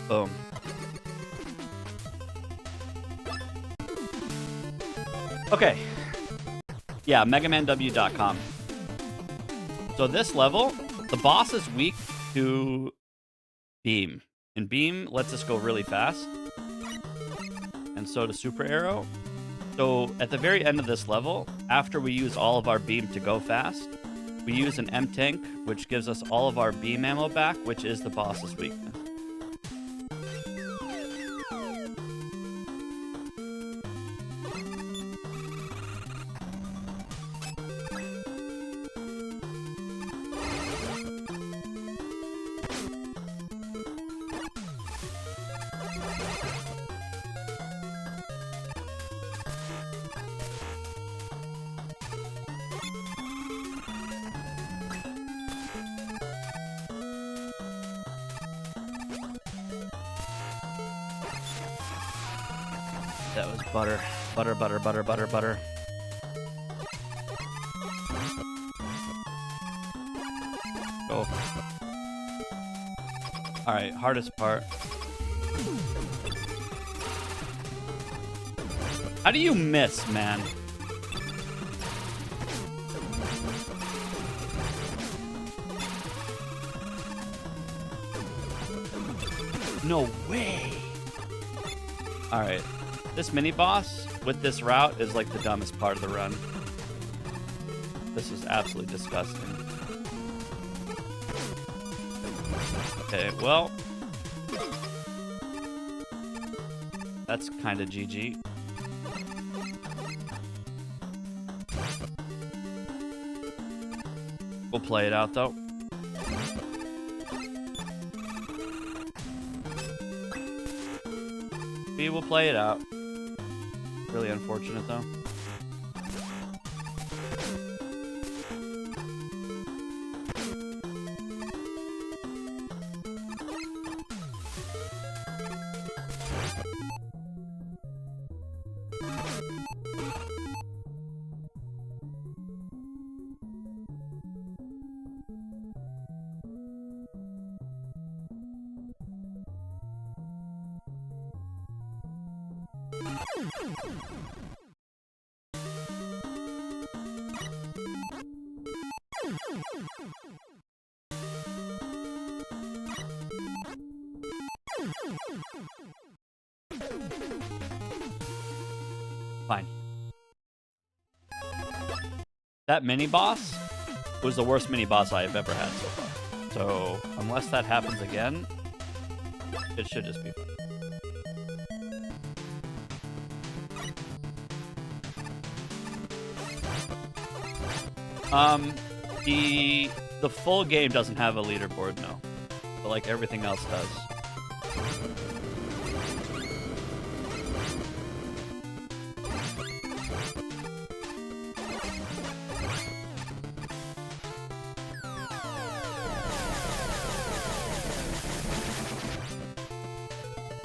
Speaker 1: Boom. Okay. Yeah, MegamanW.com. So this level, the boss is weak to Beam. And Beam lets us go really fast. And so does Super Arrow. So at the very end of this level, after we use all of our Beam to go fast, we use an M-Tank, which gives us all of our Beam ammo back, which is the boss's weakness. That was butter. Butter, butter, butter, butter, butter. Go. Alright, hardest part. How do you miss, man? No way! Alright. This mini-boss with this route is like the dumbest part of the run. This is absolutely disgusting. Okay, well... that's kind of GG. We'll play it out, though. We will play it out. Really unfortunate, though. Fine. That mini-boss was the worst mini-boss I have ever had so far. So, unless that happens again, it should just be fun. The full game doesn't have a leaderboard, no. But like everything else does.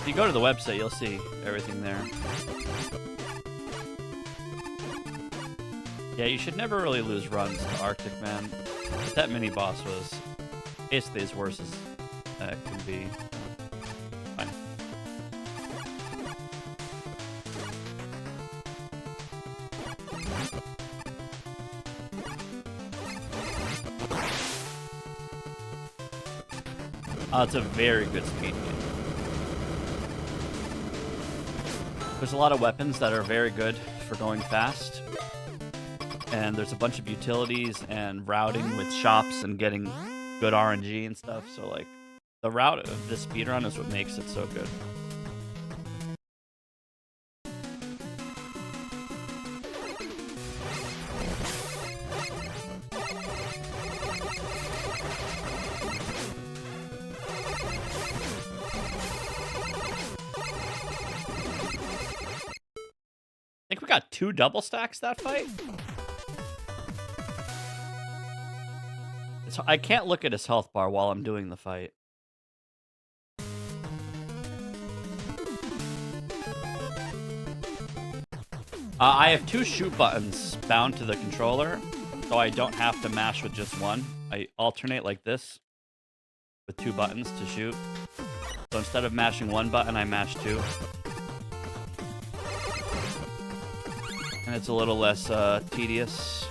Speaker 1: If you go to the website, you'll see everything there. Yeah, you should never really lose runs to Arctic Man. But that mini-boss was basically as worse as it can be. Fine. It's a very good speed game. There's a lot of weapons that are very good for going fast. And there's a bunch of utilities and routing with shops and getting good RNG and stuff. So, like, the route of this speedrun is what makes it so good. I think we got 2 double stacks that fight. So I can't look at his health bar while I'm doing the fight. I have 2 shoot buttons bound to the controller, so I don't have to mash with just one. I alternate like this with 2 buttons to shoot. So instead of mashing one button, I mash two. And it's a little less tedious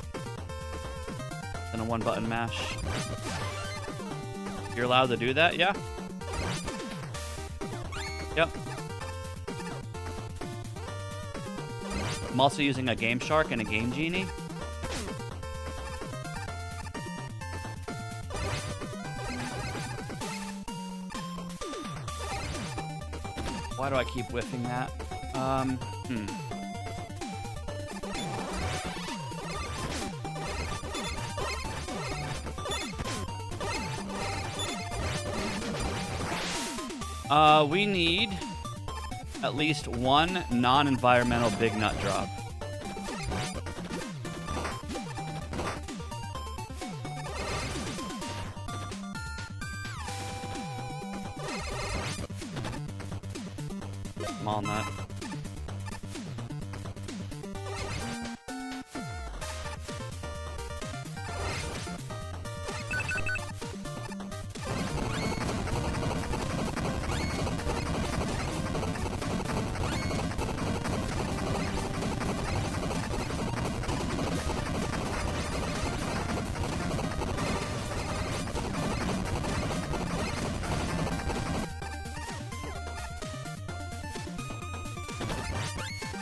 Speaker 1: than a one button mash. You're allowed to do that, yeah? Yep. I'm also using a Game Shark and a Game Genie. Why do I keep whiffing that? We need at least one non-environmental big nut drop. Small nut.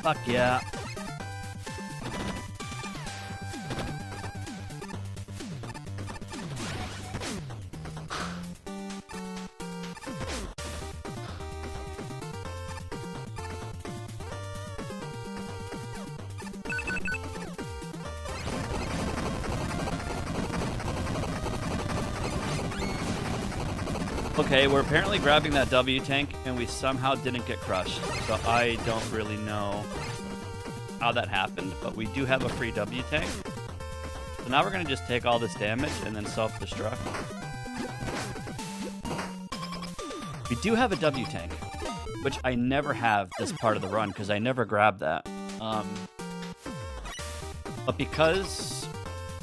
Speaker 1: Fuck yeah. Okay, we're apparently grabbing that W tank, and we somehow didn't get crushed. So I don't really know how that happened, but we do have a free W tank. So now we're going to just take all this damage and then self-destruct. We do have a W tank, which I never have this part of the run because I never grabbed that. But because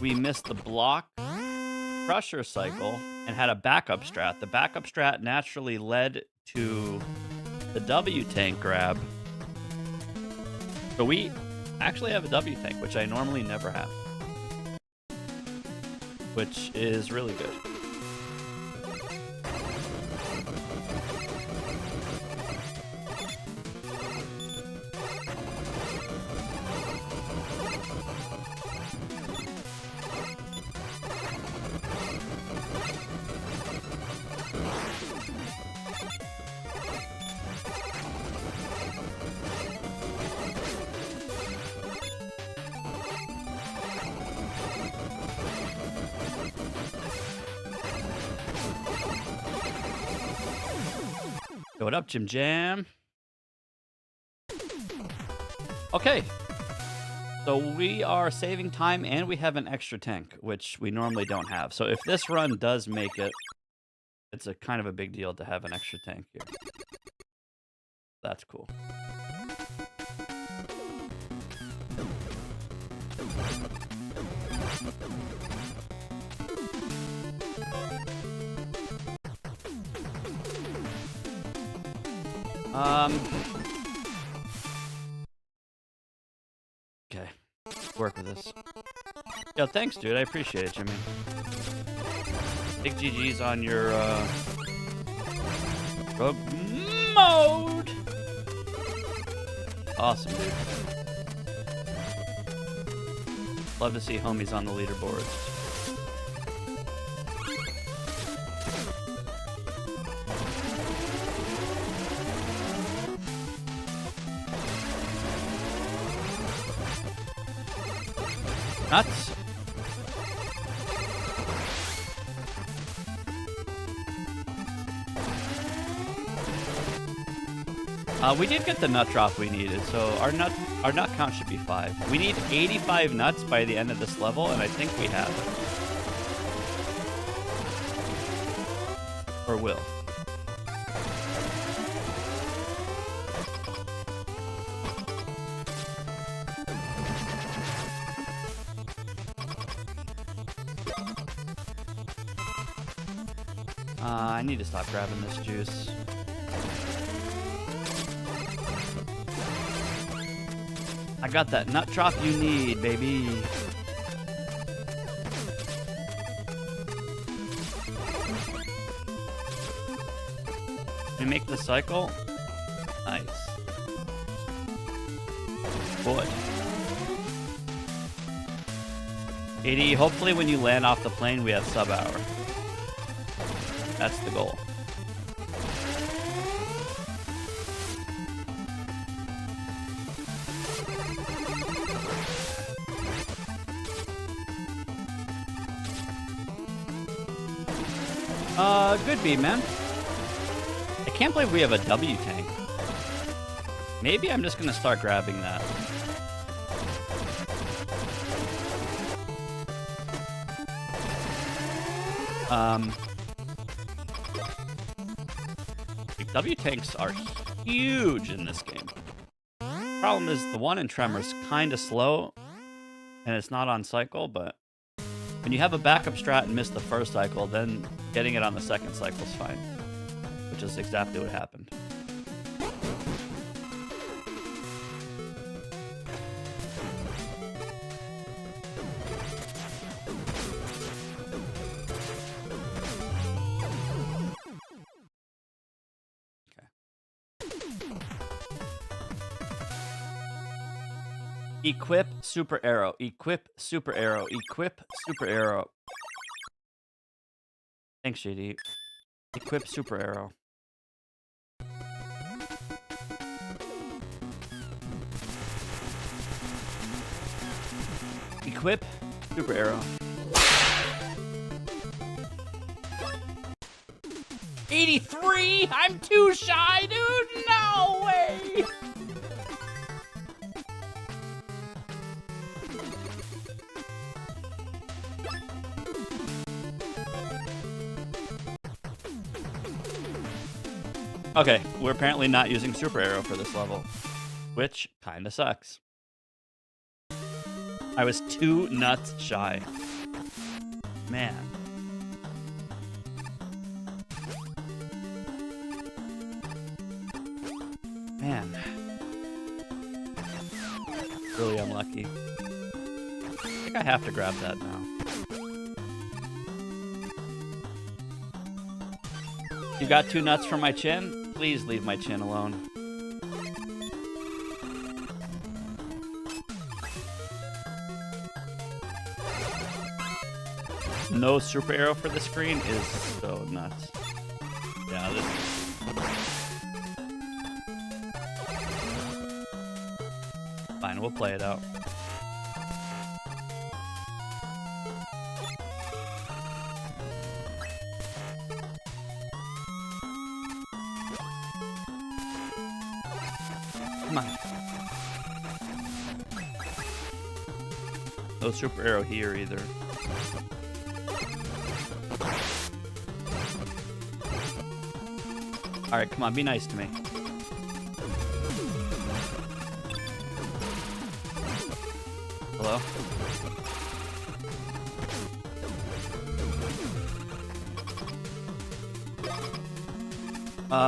Speaker 1: we missed the block crusher cycle and had a backup strat, the backup strat naturally led to the W tank grab. So we actually have a W tank, which I normally never have, which is really good. What up, Jim Jam? Okay. So we are saving time and we have an extra tank, which we normally don't have. So if this run does make it, it's a kind of a big deal to have an extra tank here. That's cool. Okay. Work with this. Yo, thanks, dude. I appreciate it, Jimmy. Big GG's on your, rogue mode! Awesome, dude. Love to see homies on the leaderboards. Nuts. We did get the nut drop we needed, so our nut count should be 5. We need 85 nuts by the end of this level, and I think we have it. Or will. I need to stop grabbing this juice. I got that nut drop you need, baby. We make the cycle. Nice. Good. 80, hopefully when you land off the plane, we have sub-hour. That's the goal. Good beat, man. I can't believe we have a W tank. Maybe I'm just gonna start grabbing that. Like W tanks are huge in this game. Problem is the one in Tremor's kind of slow, and it's not on cycle. But when you have a backup strat and miss the first cycle, then getting it on the second cycle is fine, which is exactly what happened. Equip super arrow. Equip super arrow. Equip super arrow. Thanks, JD. Equip super arrow. Equip super arrow. 83? I'm too shy, dude. No way. Okay, we're apparently not using super arrow for this level, which kind of sucks. I was 2 nuts shy. Man. Man. Really unlucky. I think I have to grab that now. You got 2 nuts from my chin? Please leave my chin alone. No super arrow for the screen is so nuts. Yeah, this is... Fine, we'll play it out. Come on. No super arrow here either. Alright, come on, be nice to me. Hello?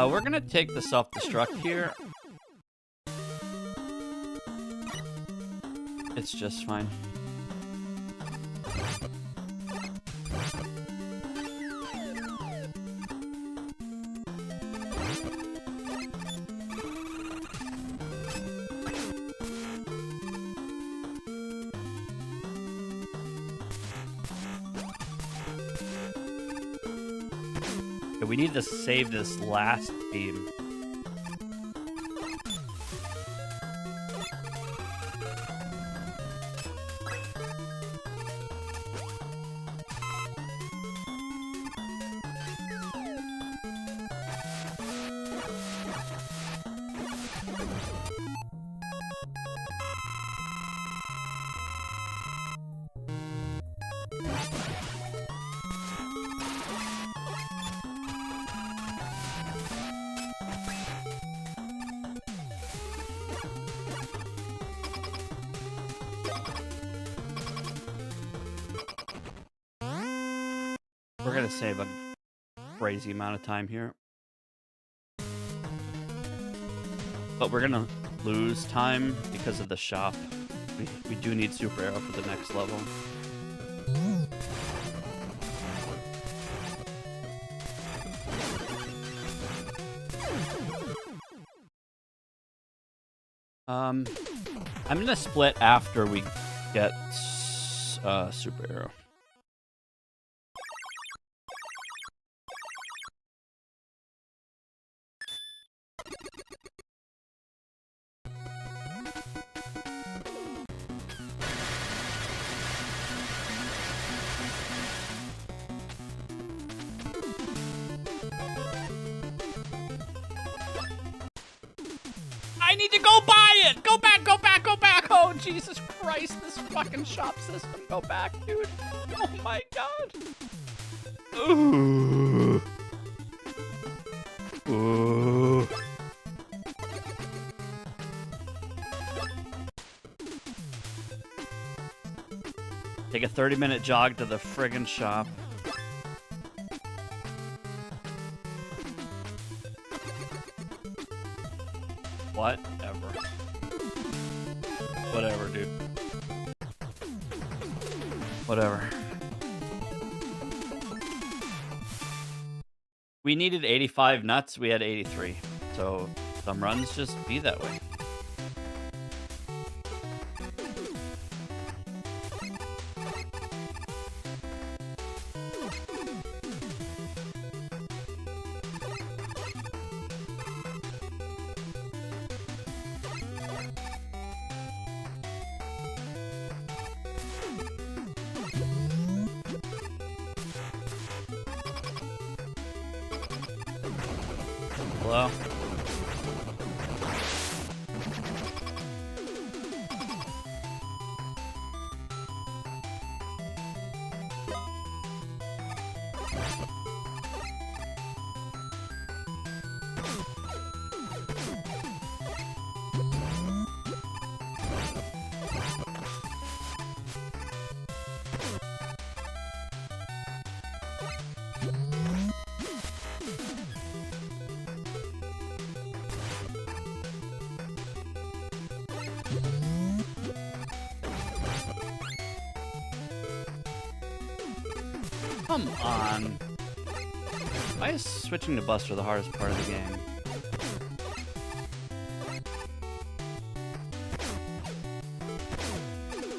Speaker 1: We're gonna take the self-destruct here. It's just fine. Okay, we need to save this last beam. We're gonna save a crazy amount of time here. But we're gonna lose time because of the shop. We do need Super Arrow for the next level. I'm gonna split after we get Super Arrow. I need to go buy it! Go back, go back, go back! Oh, Jesus Christ, this fucking shop system. Go back, dude. Oh my god. Ooh. Ooh. Take a 30-minute jog to the friggin' shop. Whatever. Whatever, dude. Whatever. We needed 85 nuts, we had 83. So some runs just be that way. Hello? Come on. Why is switching to Buster the hardest part of the game?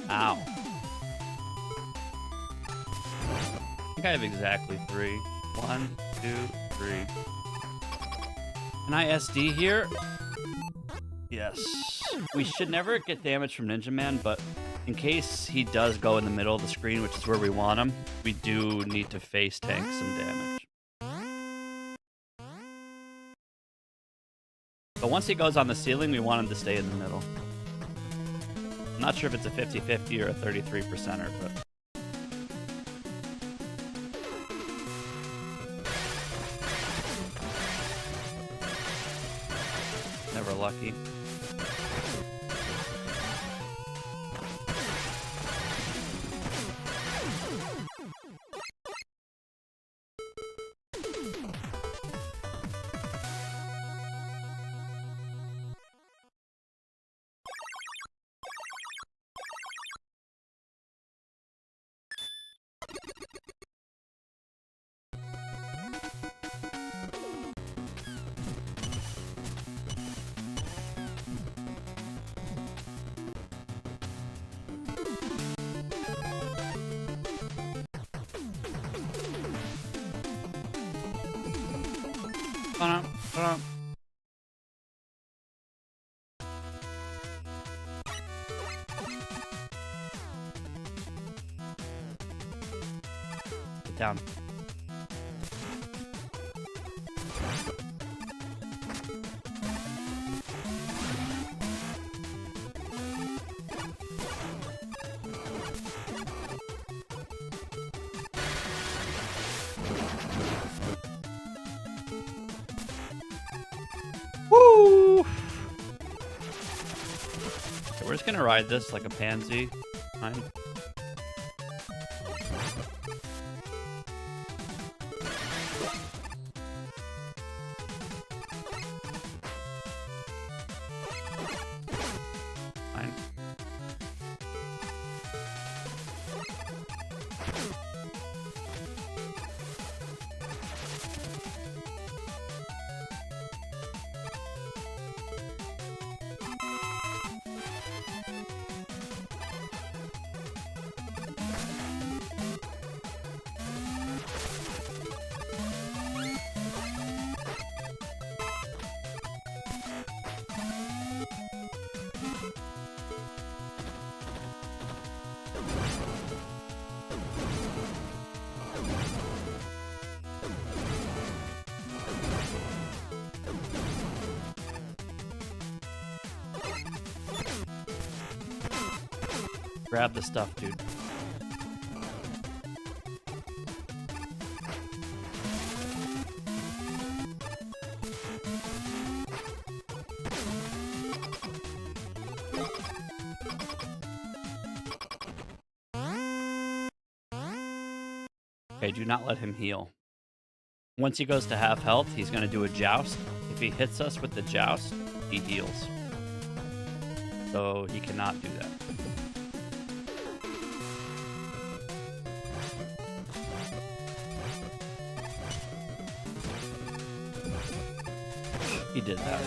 Speaker 1: Ow. I think I have exactly 3. 1, 2, 3. Can I SD here? Yes. We should never get damage from Ninja Man, but in case he does go in the middle of the screen, which is where we want him, we do need to face tank some damage. But once he goes on the ceiling, we want him to stay in the middle. I'm not sure if it's a 50-50 or a 33%er, but... Never lucky. Hold on. Get down. Woo! So we're just gonna ride this like a pansy. Fine. Grab the stuff, dude. Okay, do not let him heal. Once he goes to half health, he's going to do a joust. If he hits us with the joust, he heals. So he cannot do that. He did that.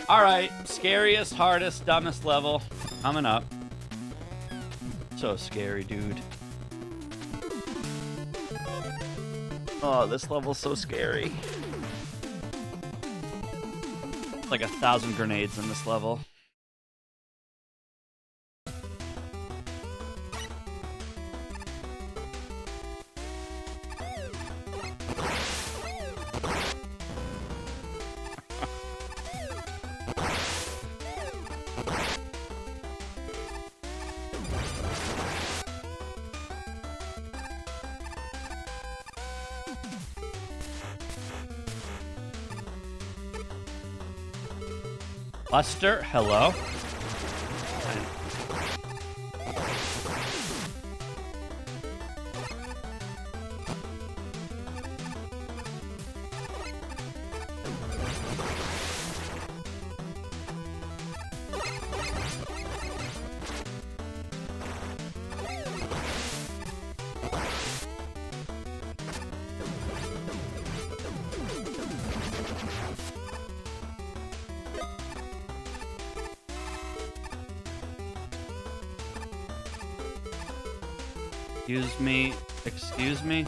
Speaker 1: All right, scariest, hardest, dumbest level coming up. So scary, dude. Oh, this level's so scary. Like 1,000 grenades in this level. Buster, hello. Excuse me. Excuse me.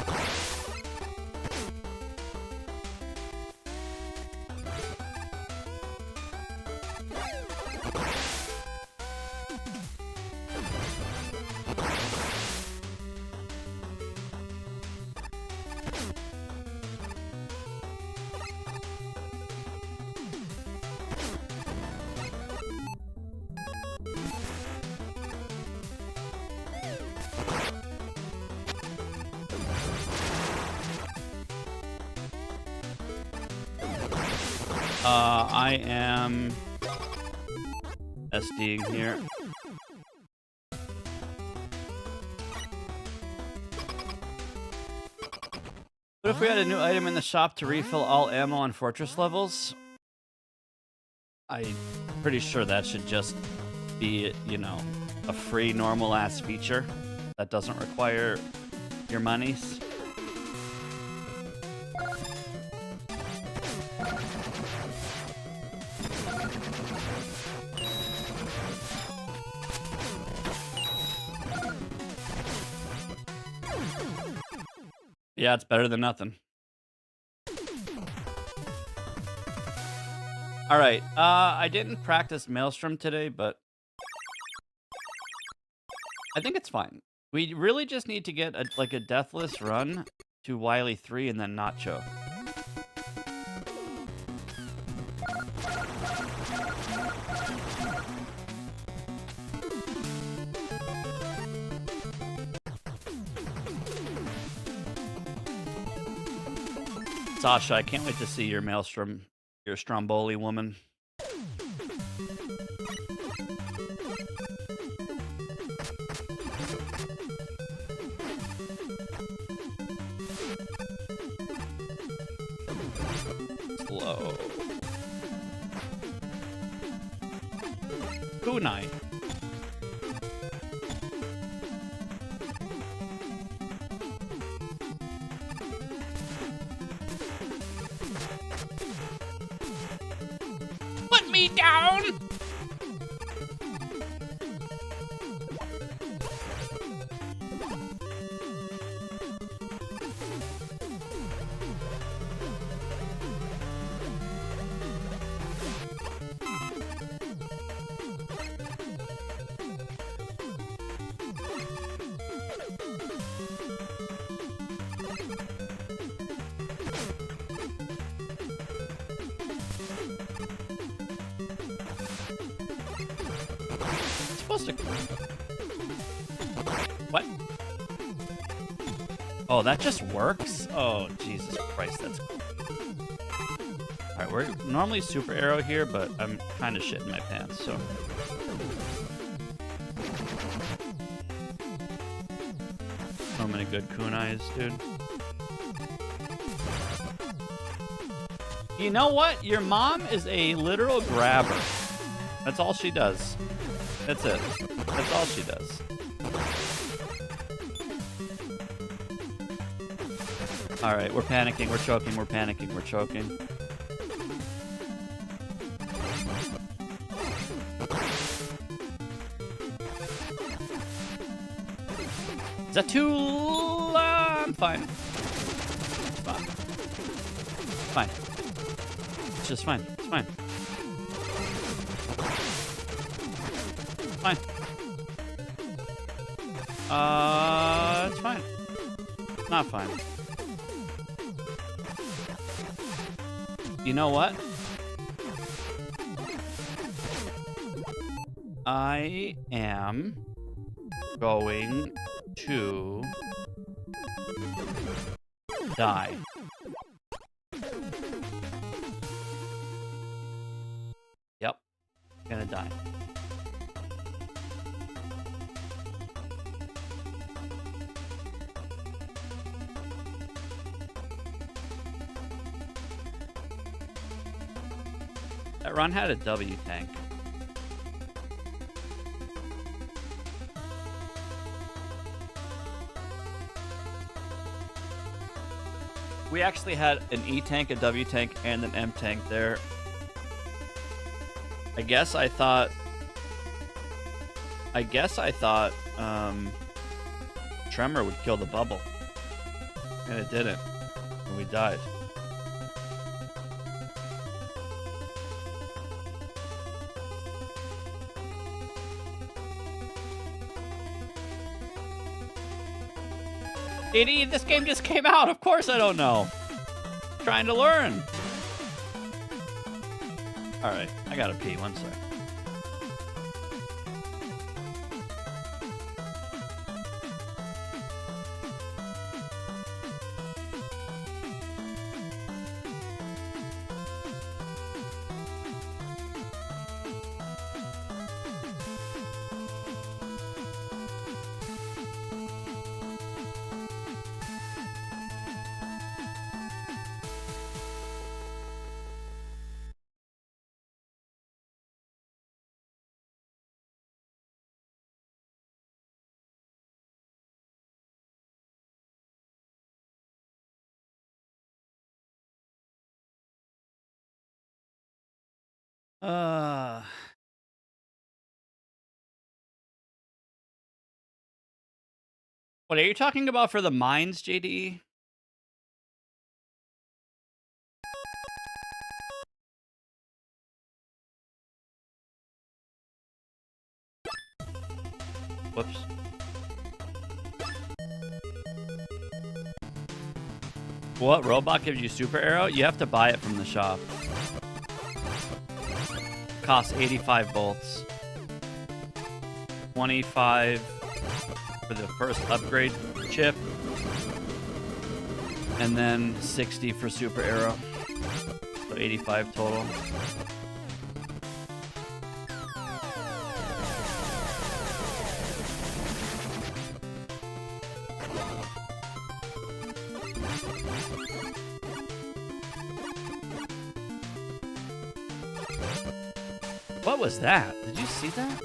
Speaker 1: I am SDing here. What if we had a new item in the shop to refill all ammo on fortress levels? I'm pretty sure that should just be, you know, a free normal ass feature that doesn't require your monies. Yeah, it's better than nothing. All right, I didn't practice Maelstrom today, but I think it's fine. We really just need to get like a deathless run to Wily 3 and then not choke. Sasha, I can't wait to see your Maelstrom, your Stromboli woman. kunai. Put me down! Supposed to. What? Oh, that just works? Oh, Jesus Christ, that's cool. Alright, we're normally super arrow here, but I'm kind of shitting my pants, so. So many good kunais, dude. You know what? Your mom is a literal grabber. That's all she does. That's it. That's all she does. All right, we're panicking, we're choking, we're panicking, we're choking. Is that too... I'm fine. It's fine. It's fine. It's just fine. It's fine. Fine. It's fine. It's not fine. You know what? I am going to die. Yep. Gonna die. That run had a W tank. We actually had an E tank, a W tank, and an M tank there. I guess I thought Tremor would kill the bubble. And it didn't. And we died. Idiot, this game just came out. Of course I don't know. Trying to learn. Alright, I gotta pee. One sec. What are you talking about for the mines, JD? Whoops. What robot gives you super arrow? You have to buy it from the shop. Costs 85 bolts. 25 for the first upgrade chip. And then 60 for super arrow. So 85 total. What was that? Did you see that?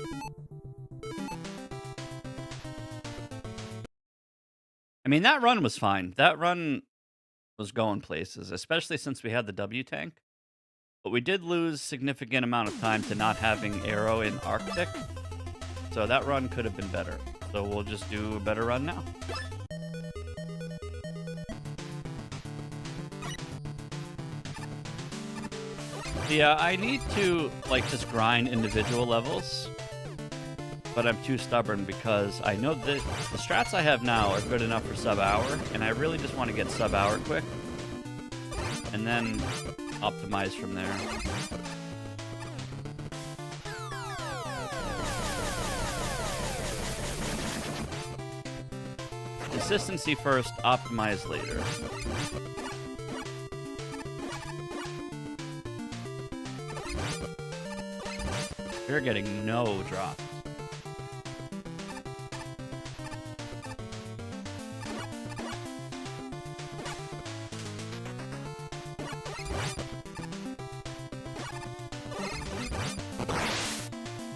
Speaker 1: I mean, that run was fine. That run was going places, especially since we had the W tank. But we did lose significant amount of time to not having Arrow in Arctic. So that run could have been better. So we'll just do a better run now. Yeah, I need to like just grind individual levels. But I'm too stubborn because I know that the strats I have now are good enough for sub-hour, and I really just want to get sub-hour quick. And then optimize from there. Consistency first, optimize later. You're getting no drops.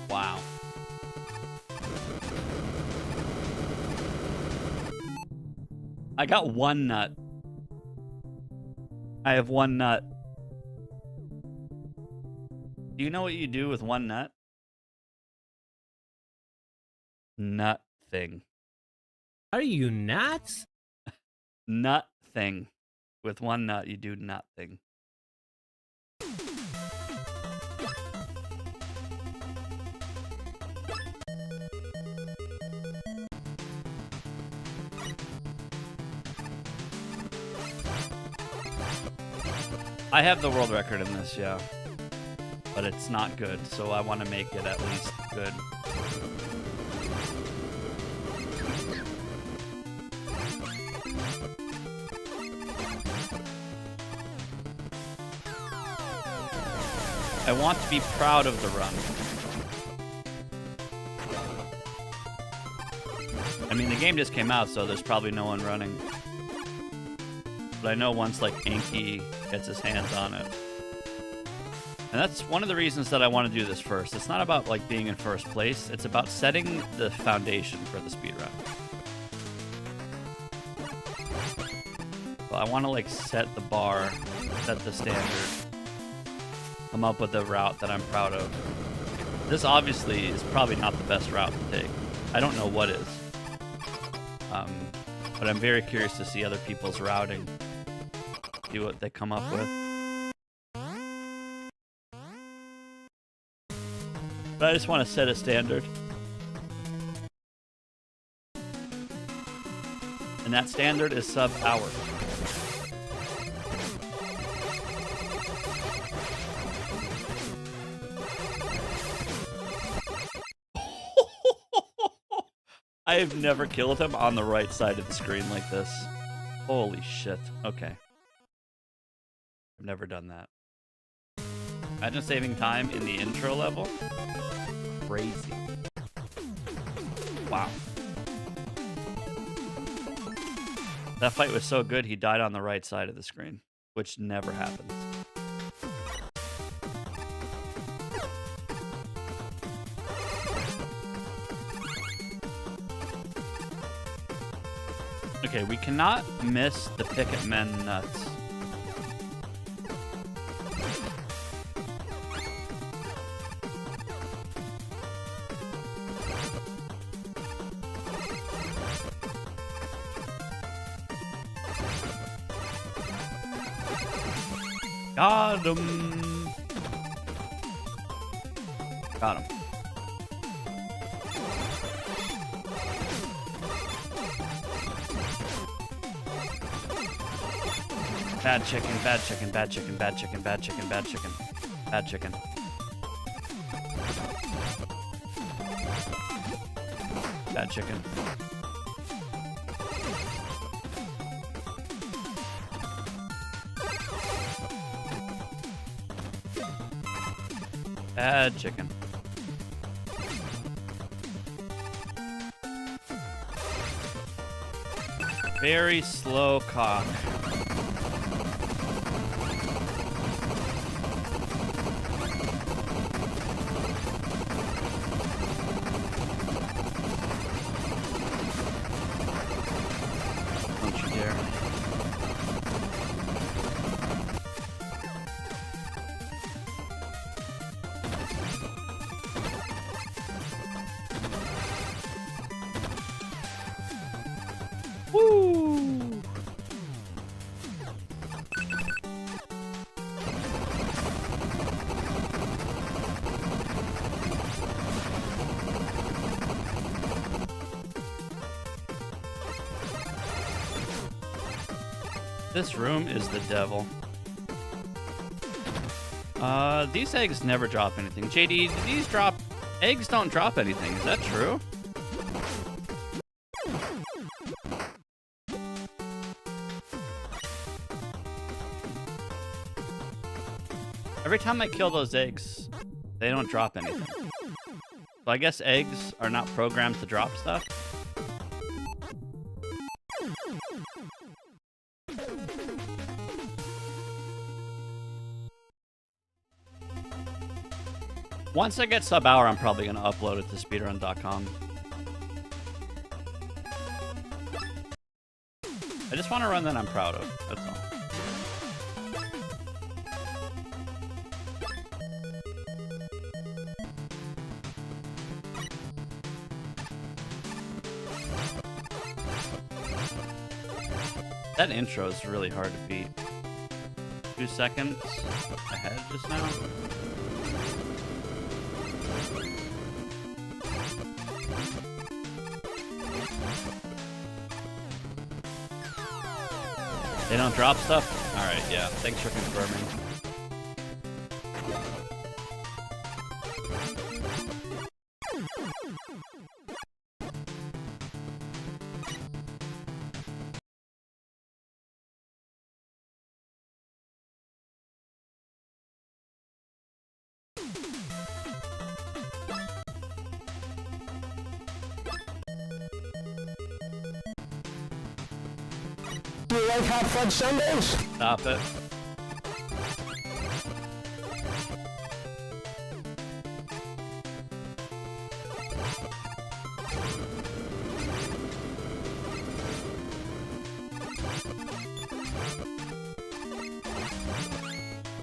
Speaker 1: Wow. I got one nut. I have one nut. Do you know what you do with one nut? Nut thing.
Speaker 4: Are you nuts?
Speaker 1: Nut thing. With one nut, you do nut thing. I have the world record in this, yeah. But it's not good, so I want to make it at least good. I want to be proud of the run. I mean, the game just came out, so there's probably no one running. But I know once, like, Anki gets his hands on it. And that's one of the reasons that I want to do this first. It's not about, like, being in first place. It's about setting the foundation for the speedrun. So I want to, like, set the bar, set the standard. Come up with a route that I'm proud of. This obviously is probably not the best route to take. I don't know what is. But I'm very curious to see other people's routing. See what they come up with. But I just want to set a standard. And that standard is sub-hour. I have never killed him on the right side of the screen like this. Holy shit. Okay. I've never done that. Imagine saving time in the intro level. Crazy. Wow. That fight was so good, he died on the right side of the screen, which never happens. Okay, we cannot miss the picket men nuts. Got him. Got him. Bad chicken, bad chicken, bad chicken, bad chicken, bad chicken, bad chicken, bad chicken. Bad chicken. Bad chicken. Very slow cock. This room is the devil. These eggs never drop anything. JD, do these drop... Eggs don't drop anything. Is that true? Every time I kill those eggs, they don't drop anything. So I guess eggs are not programmed to drop stuff. Once I get sub hour, I'm probably going to upload it to speedrun.com. I just want to run that I'm proud of, that's all. That intro is really hard to beat. 2 seconds ahead just now. They don't drop stuff? Alright, yeah. Thanks for confirming.
Speaker 5: Do you like hot fudge sundaes?
Speaker 1: Stop it.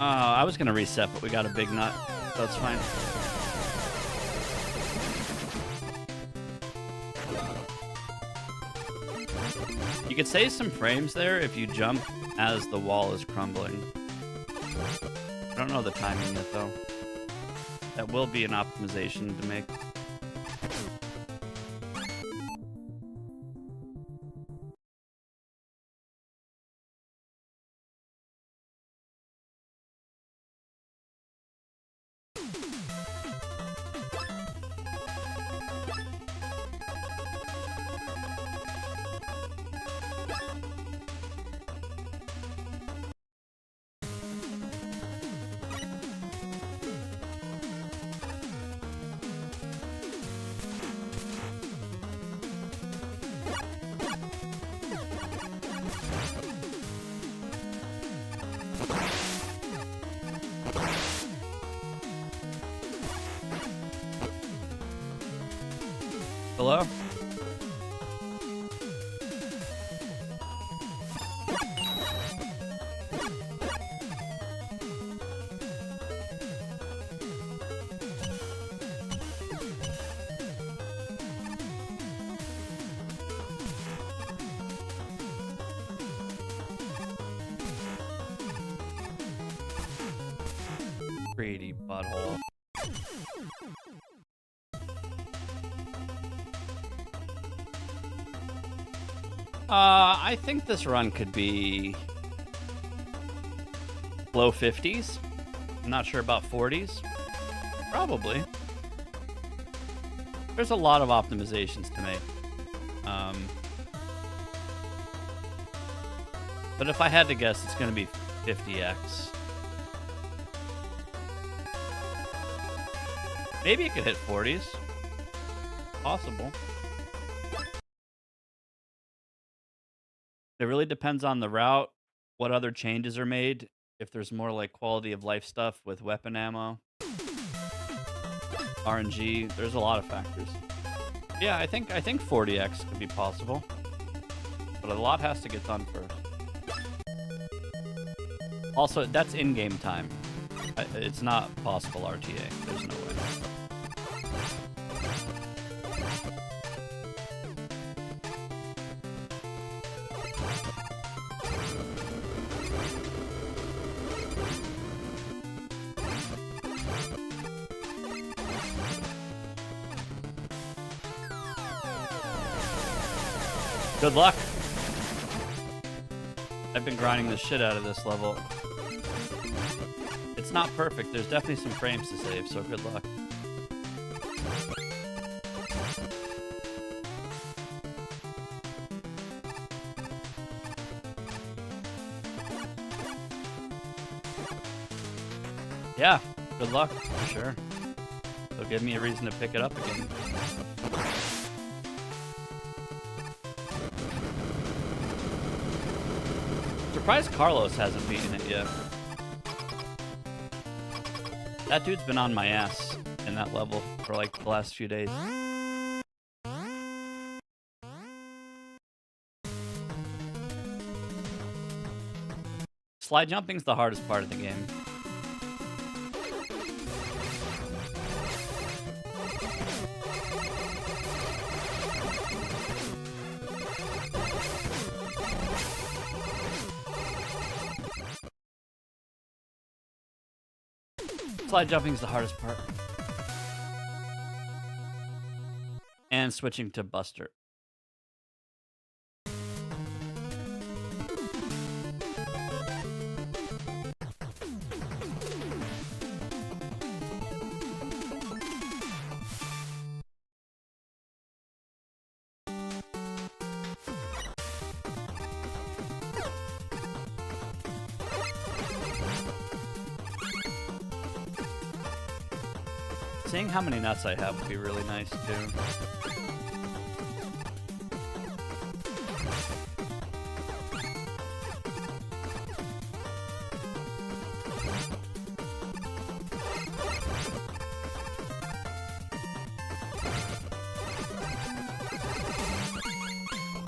Speaker 1: I was gonna reset, but we got a big nut, so it's fine. You could save some frames there if you jump as the wall is crumbling. I don't know the timing yet, though. That will be an optimization to make. Hello? Greedy butthole. I think this run could be low 50s. I'm not sure about 40s. Probably. There's a lot of optimizations to make. But if I had to guess, it's going to be 50x. Maybe it could hit 40s. Possible. It really depends on the route, what other changes are made, if there's more like quality of life stuff with weapon ammo, RNG, there's a lot of factors. Yeah, I think 40x could be possible, but a lot has to get done first. Also, that's in-game time. It's not possible RTA. There's no way. Good luck. I've been grinding the shit out of this level. It's not perfect. There's definitely some frames to save, so good luck. Yeah, good luck, for sure. It'll give me a reason to pick it up again. Surprised Carlos hasn't beaten it yet. That dude's been on my ass in that level for like the last few days. Slide jumping's the hardest part of the game. Slide jumping's the hardest part. And switching to Buster. Seeing how many nuts I have would be really nice too.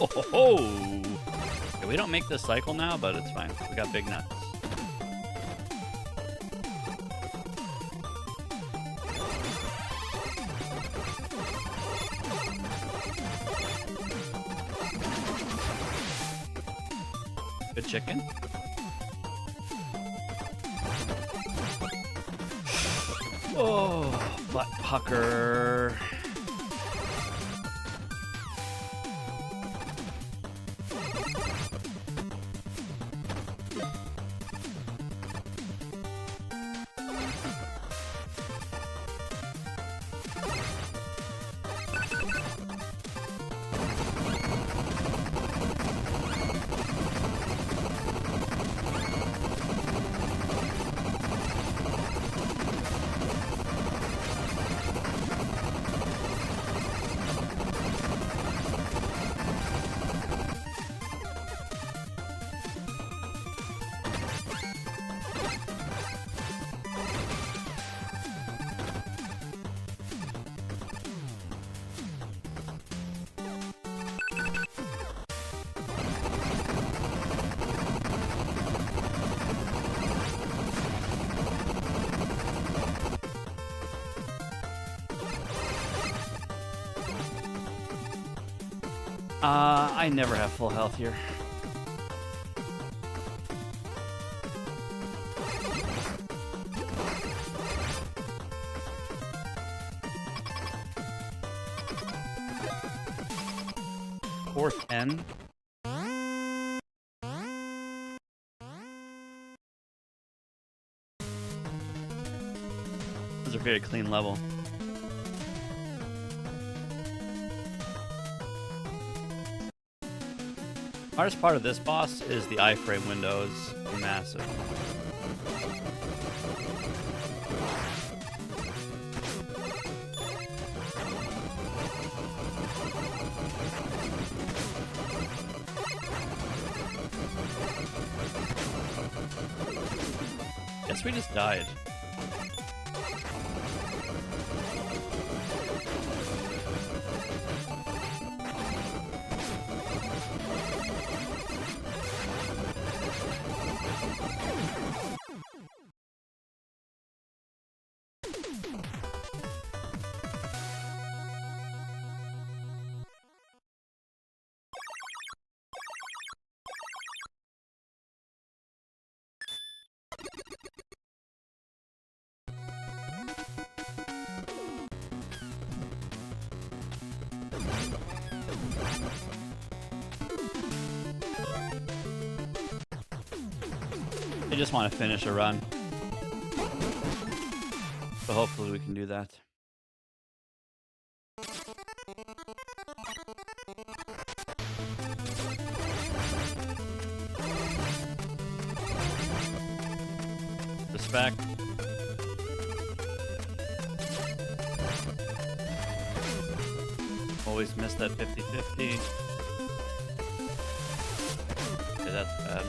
Speaker 1: Oh ho ho! Okay, we don't make this cycle now, but it's fine. We got big nuts. Good chicken. Oh, butt pucker. I never have full health here. Or 10. This is a very clean level. Hardest part of this boss is the iframe window is massive. Guess we just died. just want to finish a run. So hopefully we can do that. Respect. Always miss that 50-50. Okay, that's bad.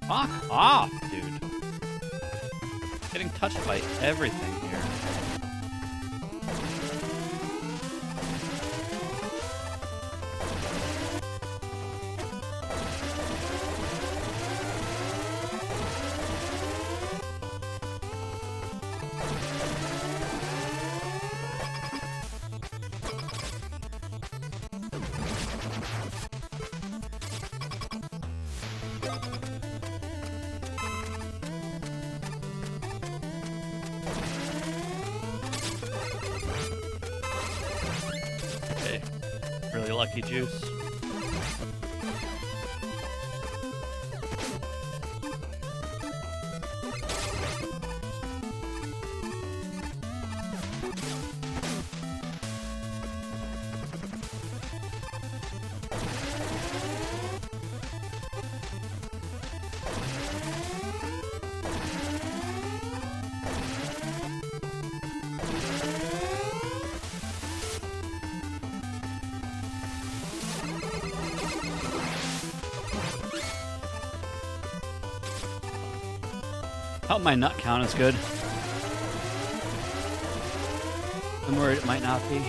Speaker 1: Fuck off, dude. Getting touched by everything here. Okay, really lucky juice. Hope my nut count is good. I'm worried it might not be.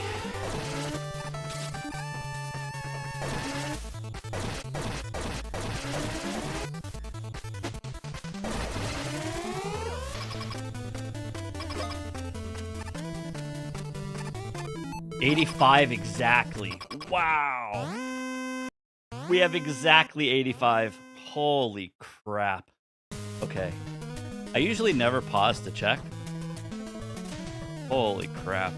Speaker 1: $85 exactly. Wow. We have exactly 85. Holy crap. Okay. I usually never pause to check. Holy crap.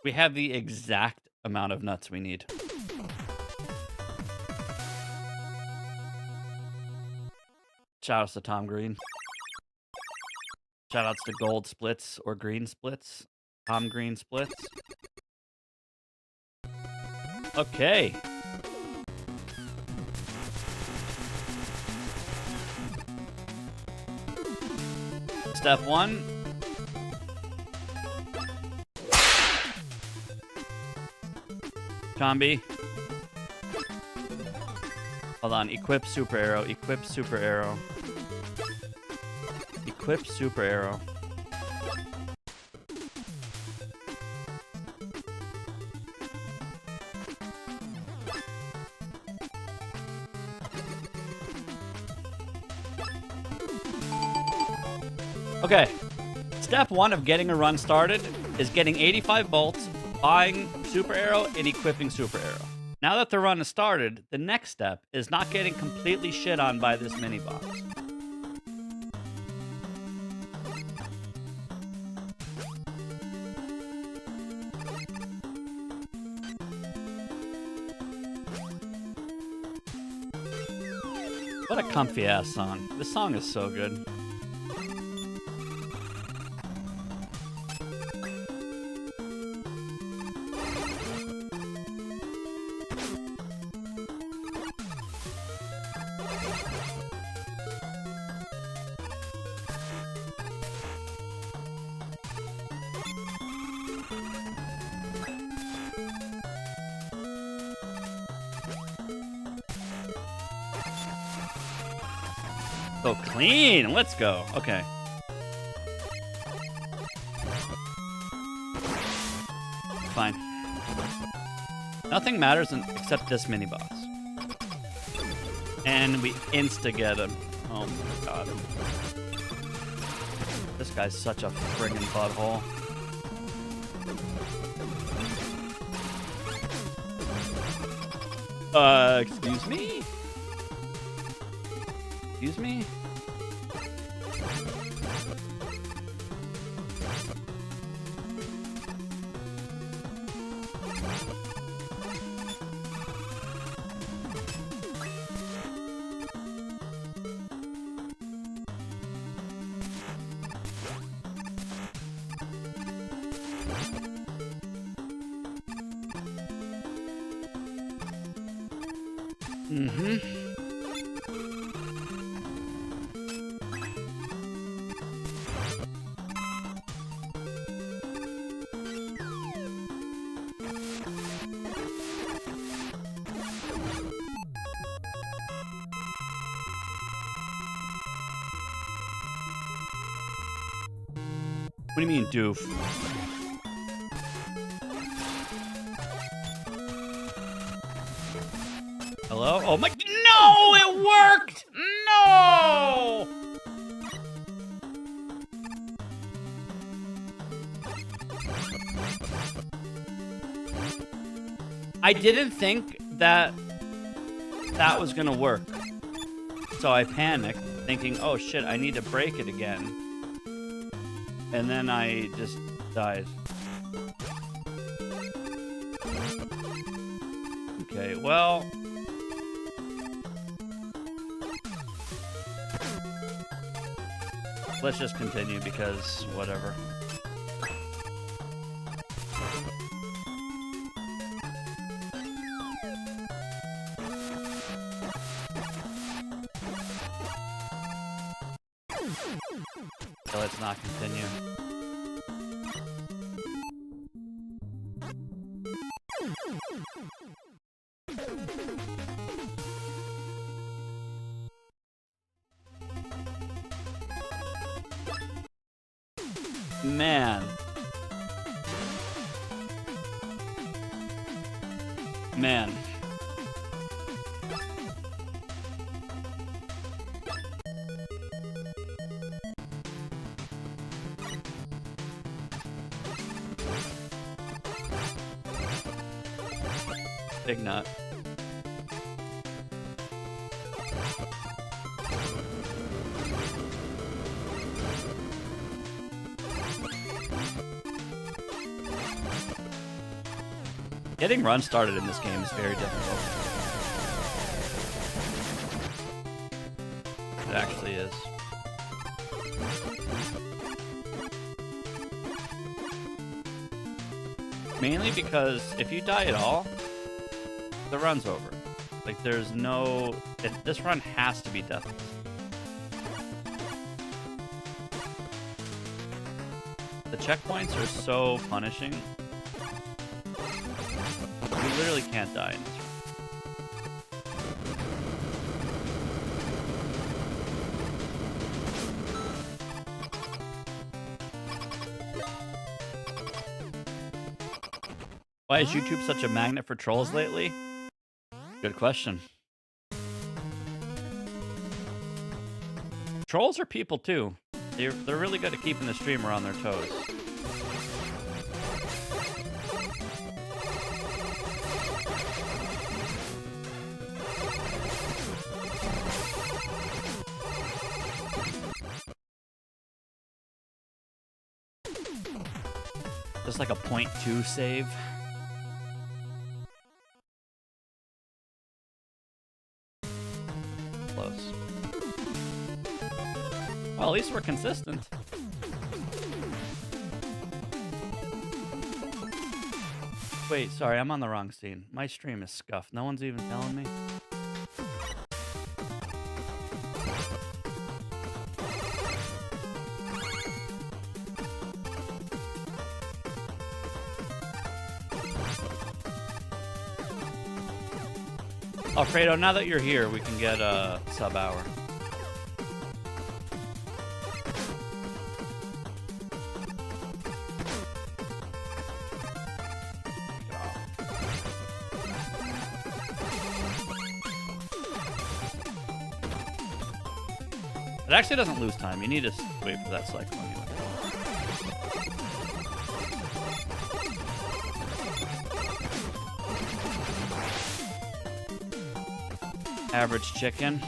Speaker 1: We have the exact amount of nuts we need. Shoutouts to Tom Green. Shoutouts to gold splits or green splits. Tom Green splits. Okay. Step 1. Combi. Hold on. Equip super arrow. Equip super arrow. Equip super arrow. Okay. Step 1 of getting a run started is getting 85 bolts, buying super arrow, and equipping super arrow. Now that the run is started, the next step is not getting completely shit on by this mini boss. What a comfy ass song. This song is so good. So clean. Let's go. Okay. Fine. Nothing matters except this mini boss. And we insta get him. Oh my god. This guy's such a friggin' butthole. Excuse me? Excuse me? Mm-hmm. What do you mean, doof? Hello? Oh my... No! It worked! No! I didn't think that that was gonna work. So I panicked, thinking, oh shit, I need to break it again. And then I just died. Okay, well... let's just continue because whatever. So let's not continue. Man. Man. Big nut. Getting run started in this game is very difficult. It actually is. Mainly because if you die at all, the run's over. Like there's no... this run has to be deathless. The checkpoints are so punishing. You literally can't die in this run. Why is YouTube such a magnet for trolls lately? Good question. Trolls are people too. They're really good at keeping the streamer on their toes. Just like a 0.2 save. Close. Well, at least we're consistent. Wait, sorry, I'm on the wrong scene. My stream is scuffed. No one's even telling me. Alfredo, now that you're here, we can get a sub hour. It actually doesn't lose time. You need to wait for that cycle anyway. Average chicken.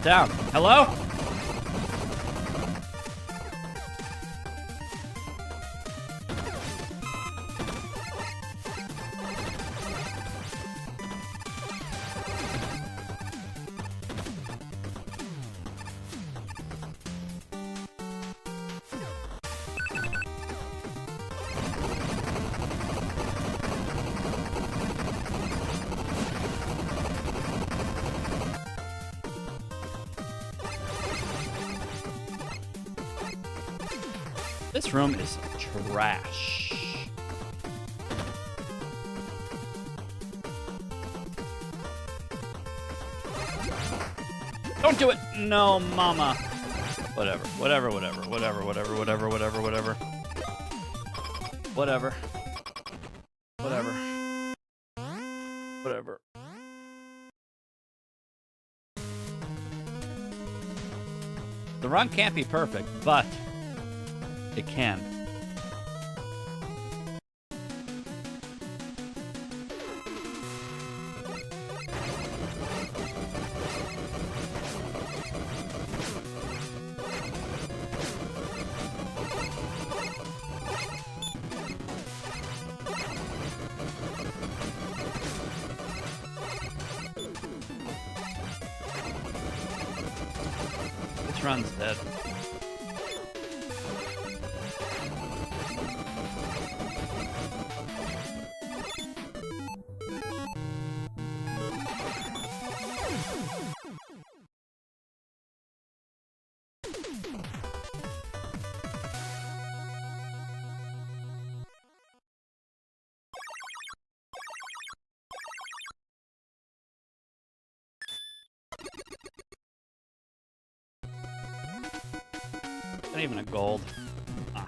Speaker 1: Down. Hello? This room is trash. Don't do it! No, mama. Whatever. Whatever. Whatever. Whatever. Whatever. Whatever. Whatever. Whatever. Whatever. Whatever. Whatever. The run can't be perfect, but it can. This run's dead. Not even a gold. Ah.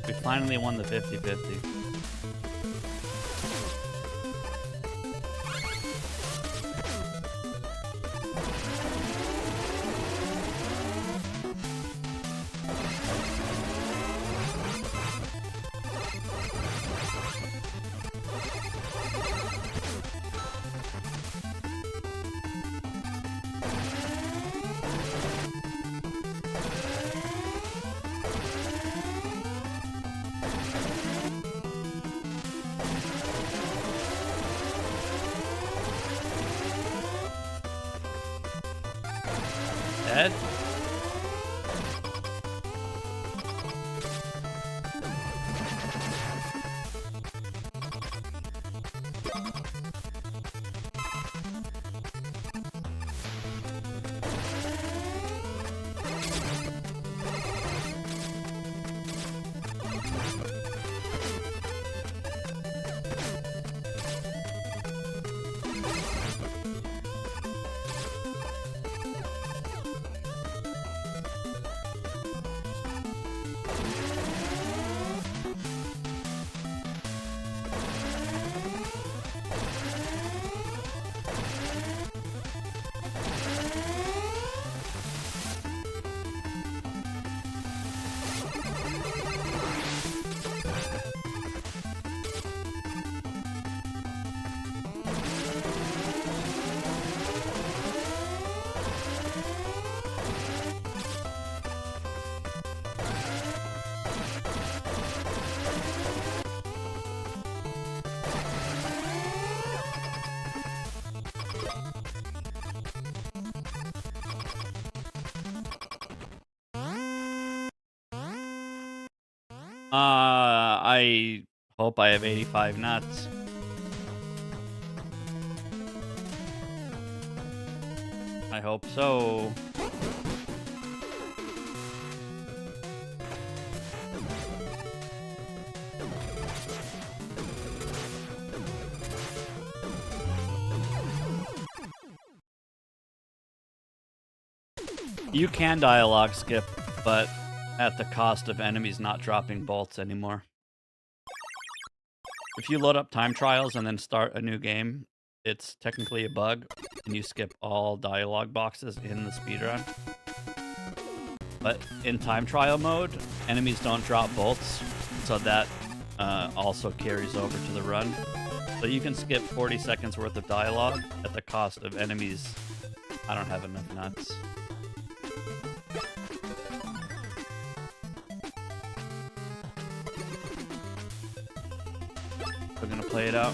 Speaker 1: We finally won the 50-50. Dead? I hope I have 85 nuts. I hope so. You can dialogue skip, but at the cost of enemies not dropping bolts anymore. If you load up time trials and then start a new game, it's technically a bug, and you skip all dialogue boxes in the speedrun. But in time trial mode, enemies don't drop bolts, so that also carries over to the run. So you can skip 40 seconds worth of dialogue at the cost of enemies. I don't have enough nuts. We're gonna play it out.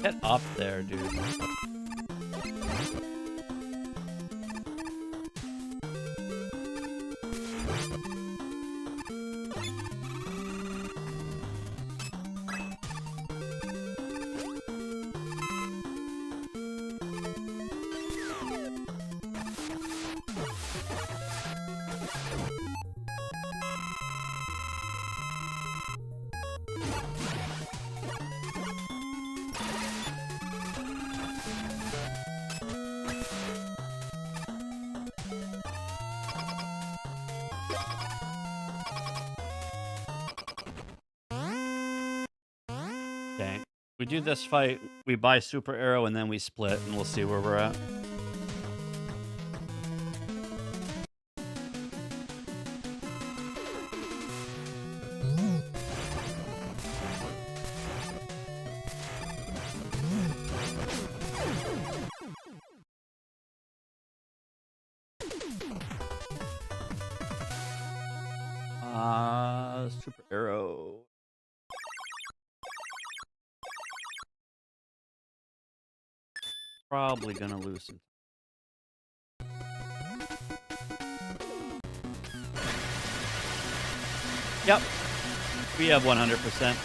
Speaker 1: Get up there, dude. Okay. We do this fight, we buy Super Arrow, and then we split, and we'll see where we're at. Super Arrow. Probably gonna lose some. Yep. We have 100%.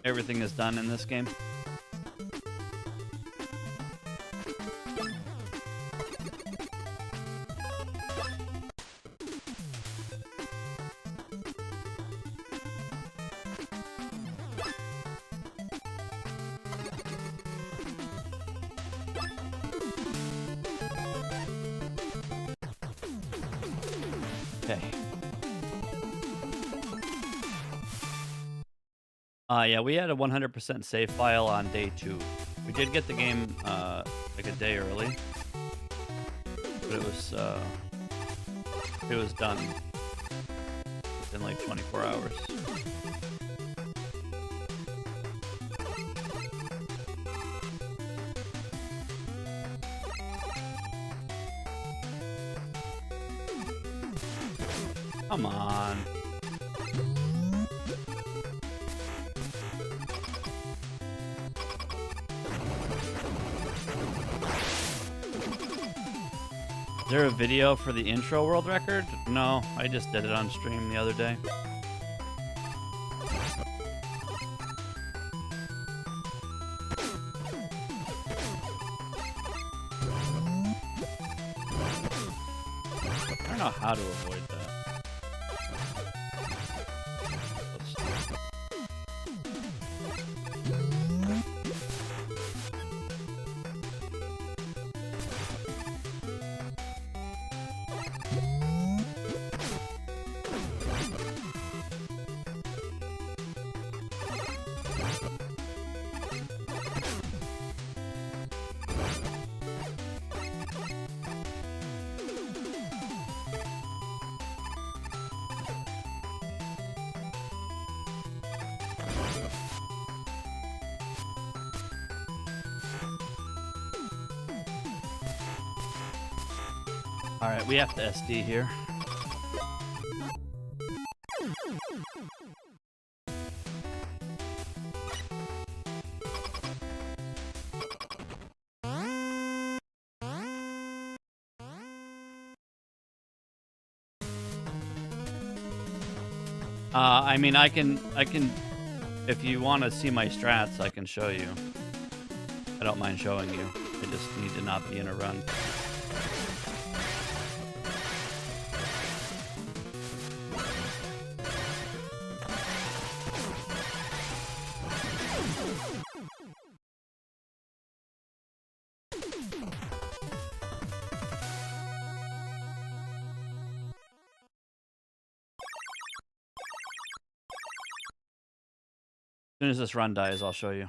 Speaker 1: Everything is done in this game. Okay. Yeah, we had a 100% save file on day 2. We did get the game like a day early, but it was done in like 24 hours. Come on. Is there a video for the intro world record? No, I just did it on stream the other day. I don't know how to avoid that. Alright, we have to SD here. I mean, I can, if you want to see my strats, I can show you. I don't mind showing you. I just need to not be in a run. As soon as this run dies, I'll show you.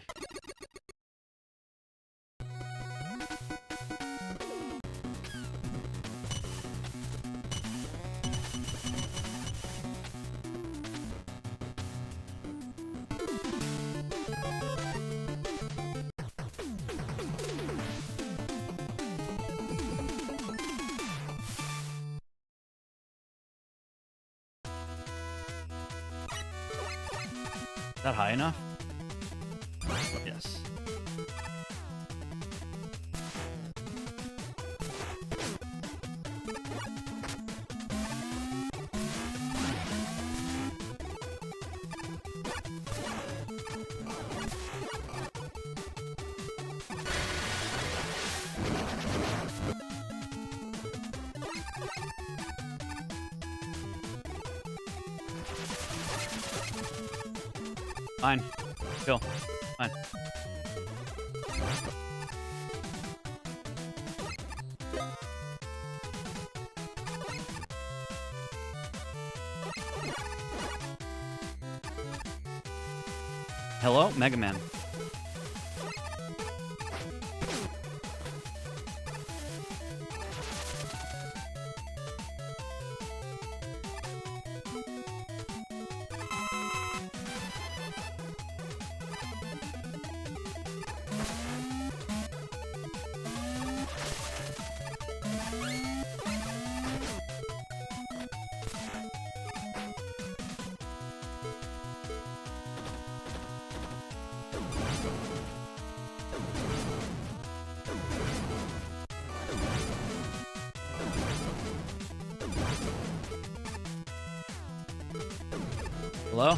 Speaker 1: Is that high enough? Yes. Fine. Chill. Fine. Hello, Mega Man. Hello?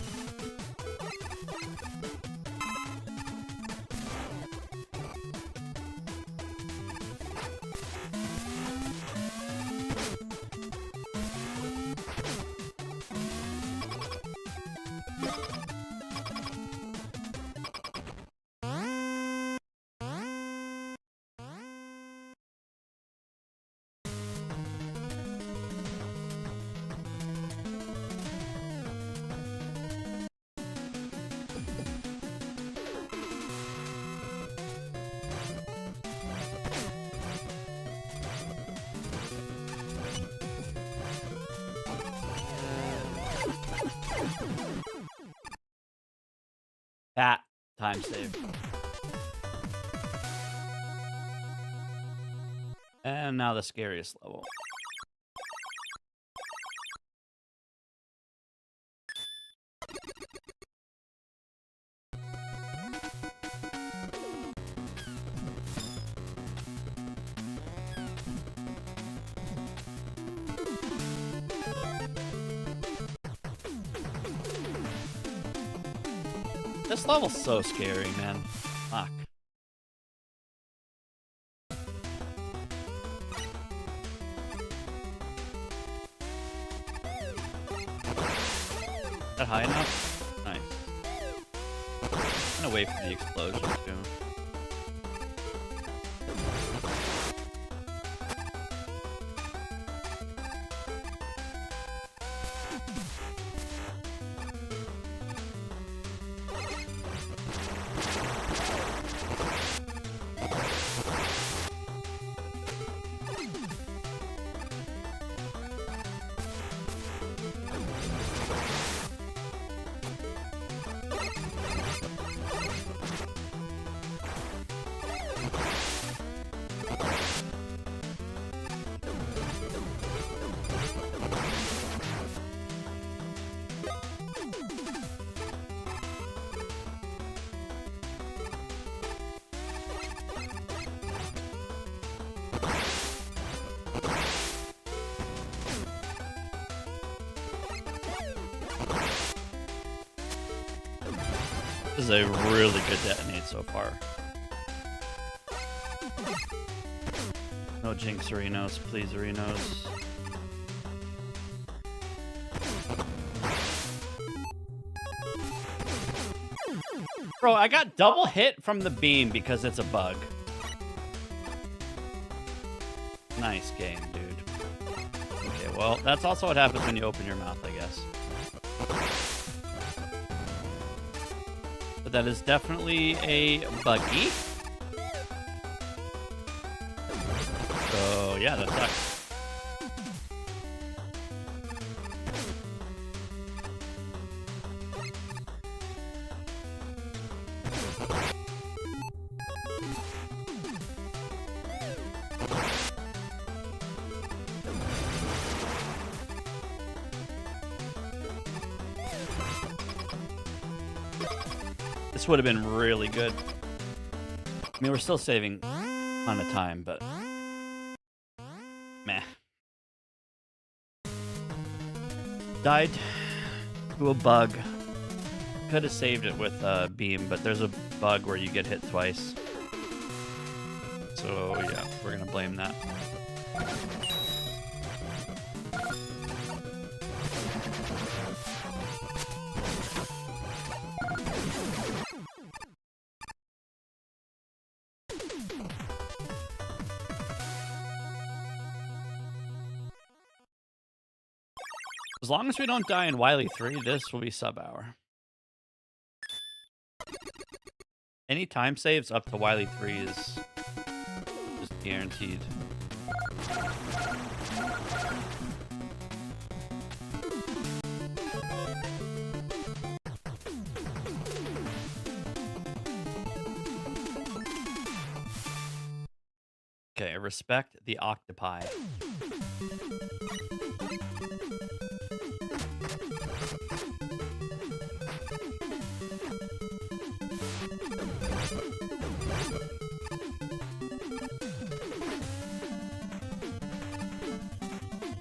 Speaker 1: Fat time save. And now the scariest level. This level's so scary, man. Fuck. Is that high enough? Nice. I'm gonna wait for the explosion too. This is a really good detonate so far. No Jinx Arenos, please Arenos. Bro, I got double hit from the beam because it's a bug. Nice game, dude. Okay, well, that's also what happens when you open your mouth, I guess. But that is definitely a buggy. So, yeah, that sucks. This would have been really good. I mean, we're still saving a ton of time, but meh. Died to a bug. Could have saved it with a beam, but there's a bug where you get hit twice. So yeah, we're gonna blame that. As long as we don't die in Wily 3, this will be sub-hour. Any time saves up to Wily 3 is just guaranteed. Okay, respect the octopi.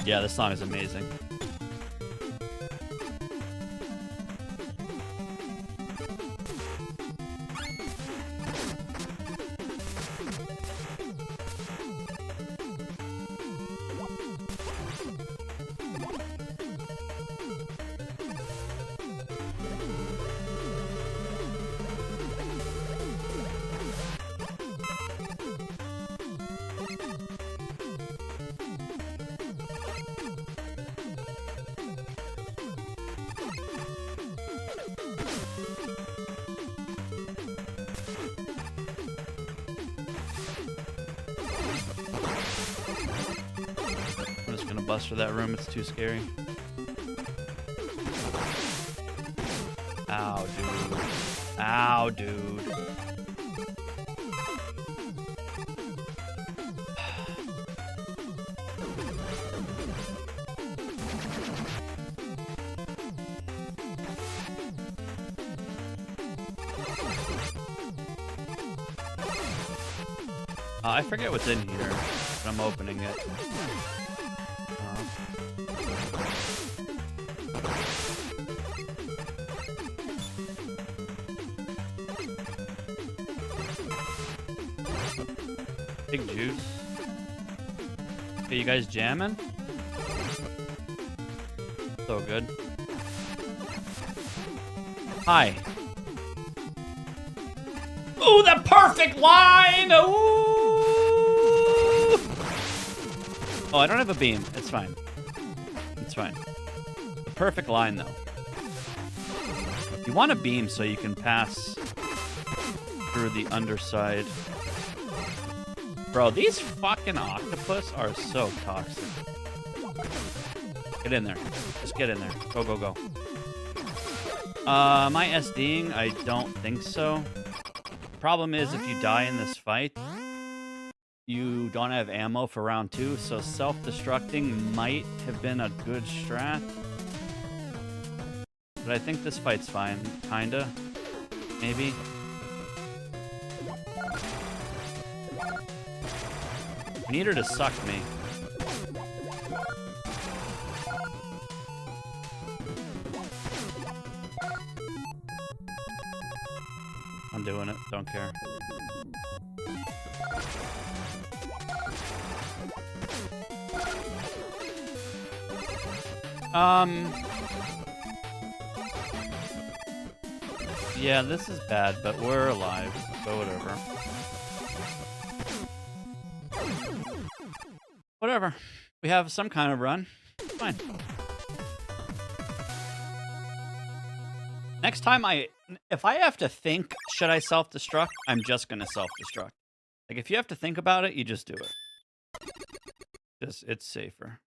Speaker 1: Yeah, this song is amazing. Bust for that room, it's too scary. Ow, dude. Ow, dude. I forget what's in here, but I'm opening it. Big juice. Okay, you guys jamming? So good. Hi. Ooh, the perfect line! Ooh! Oh, I don't have a beam. It's fine. It's fine. The perfect line, though. You want a beam so you can pass through the underside. Bro, these fucking octopus are so toxic. Get in there. Just get in there. Go, go, go. Am I SDing? I don't think so. Problem is, if you die in this fight, you don't have ammo for round 2, so self-destructing might have been a good strat. But I think this fight's fine. Kinda. Maybe. I need her to suck me. I'm doing it. Don't care. Yeah, this is bad, but we're alive, so whatever. Whatever. We have some kind of run. Fine. Next time if I have to think, should I self-destruct? I'm just gonna self-destruct. Like, if you have to think about it, you just do it. It's safer.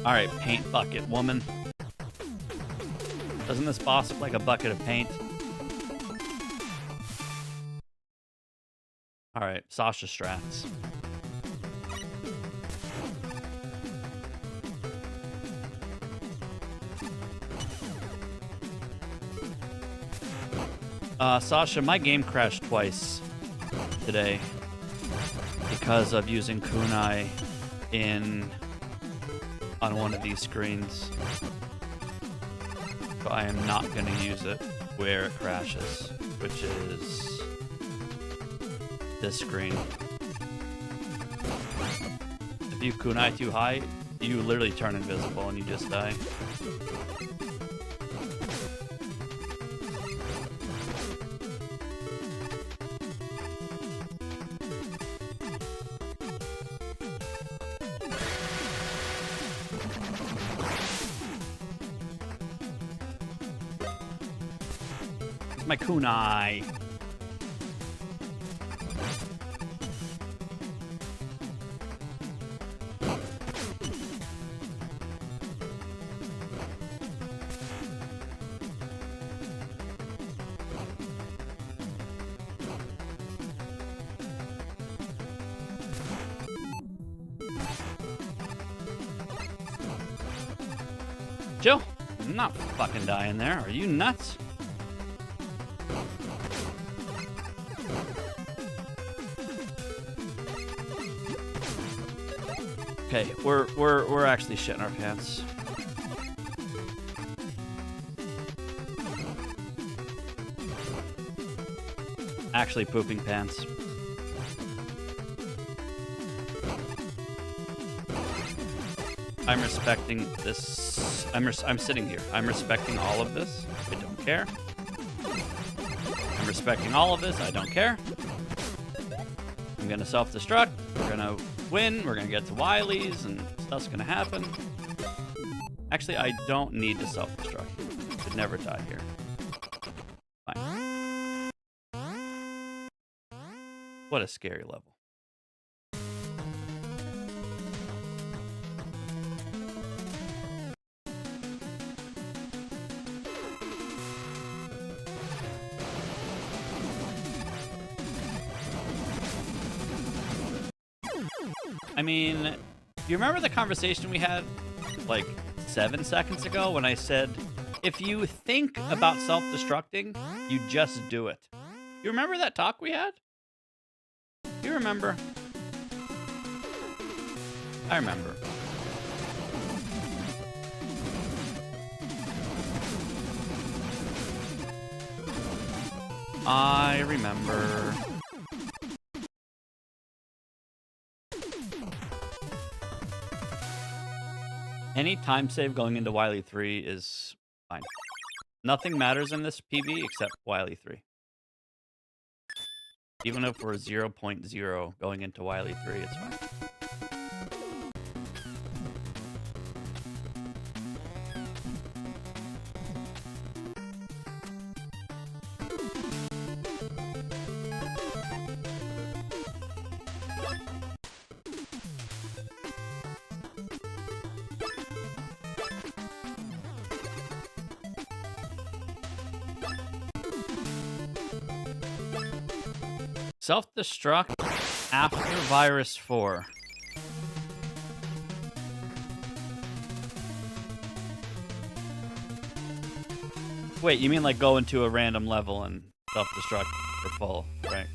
Speaker 1: All right, paint bucket, woman. Doesn't this boss look like a bucket of paint? All right, Sasha strats. Sasha, my game crashed twice today because of using kunai on one of these screens. So I am not going to use it where it crashes, which is this screen. If you kunai too high, you literally turn invisible and you just die. My kunai. Jill, I'm not fucking dying there. Are you nuts? Okay, we're actually shitting our pants. Actually pooping pants. I'm respecting this. I'm sitting here. I'm respecting all of this. I don't care. I'm respecting all of this. I don't care. I'm gonna self-destruct. We're gonna win. We're gonna get to Wily's, and stuff's gonna happen. Actually, I don't need to self-destruct. Could never die here. Fine. What a scary level. I mean, you remember the conversation we had like 7 seconds ago when I said, if you think about self-destructing, you just do it. You remember that talk we had? You remember? I remember. I remember. Any time save going into Wily 3 is fine. Nothing matters in this PB except Wily 3. Even if we're 0.0 going into Wily 3, it's fine. Self-destruct after Virus 4. Wait, you mean like go into a random level and self-destruct for full, right?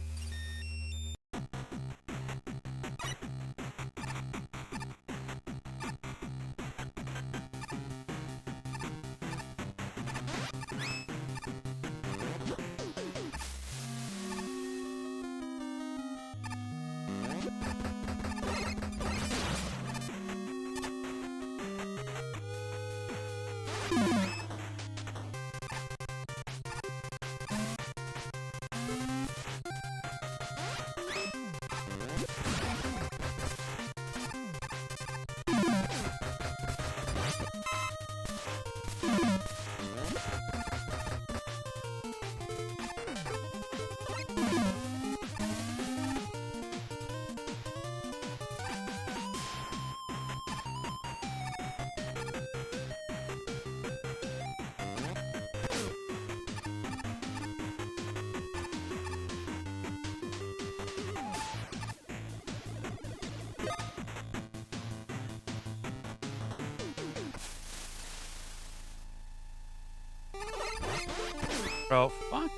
Speaker 1: Bro, fuck.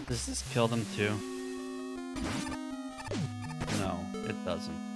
Speaker 1: Does this kill them too? No, it doesn't.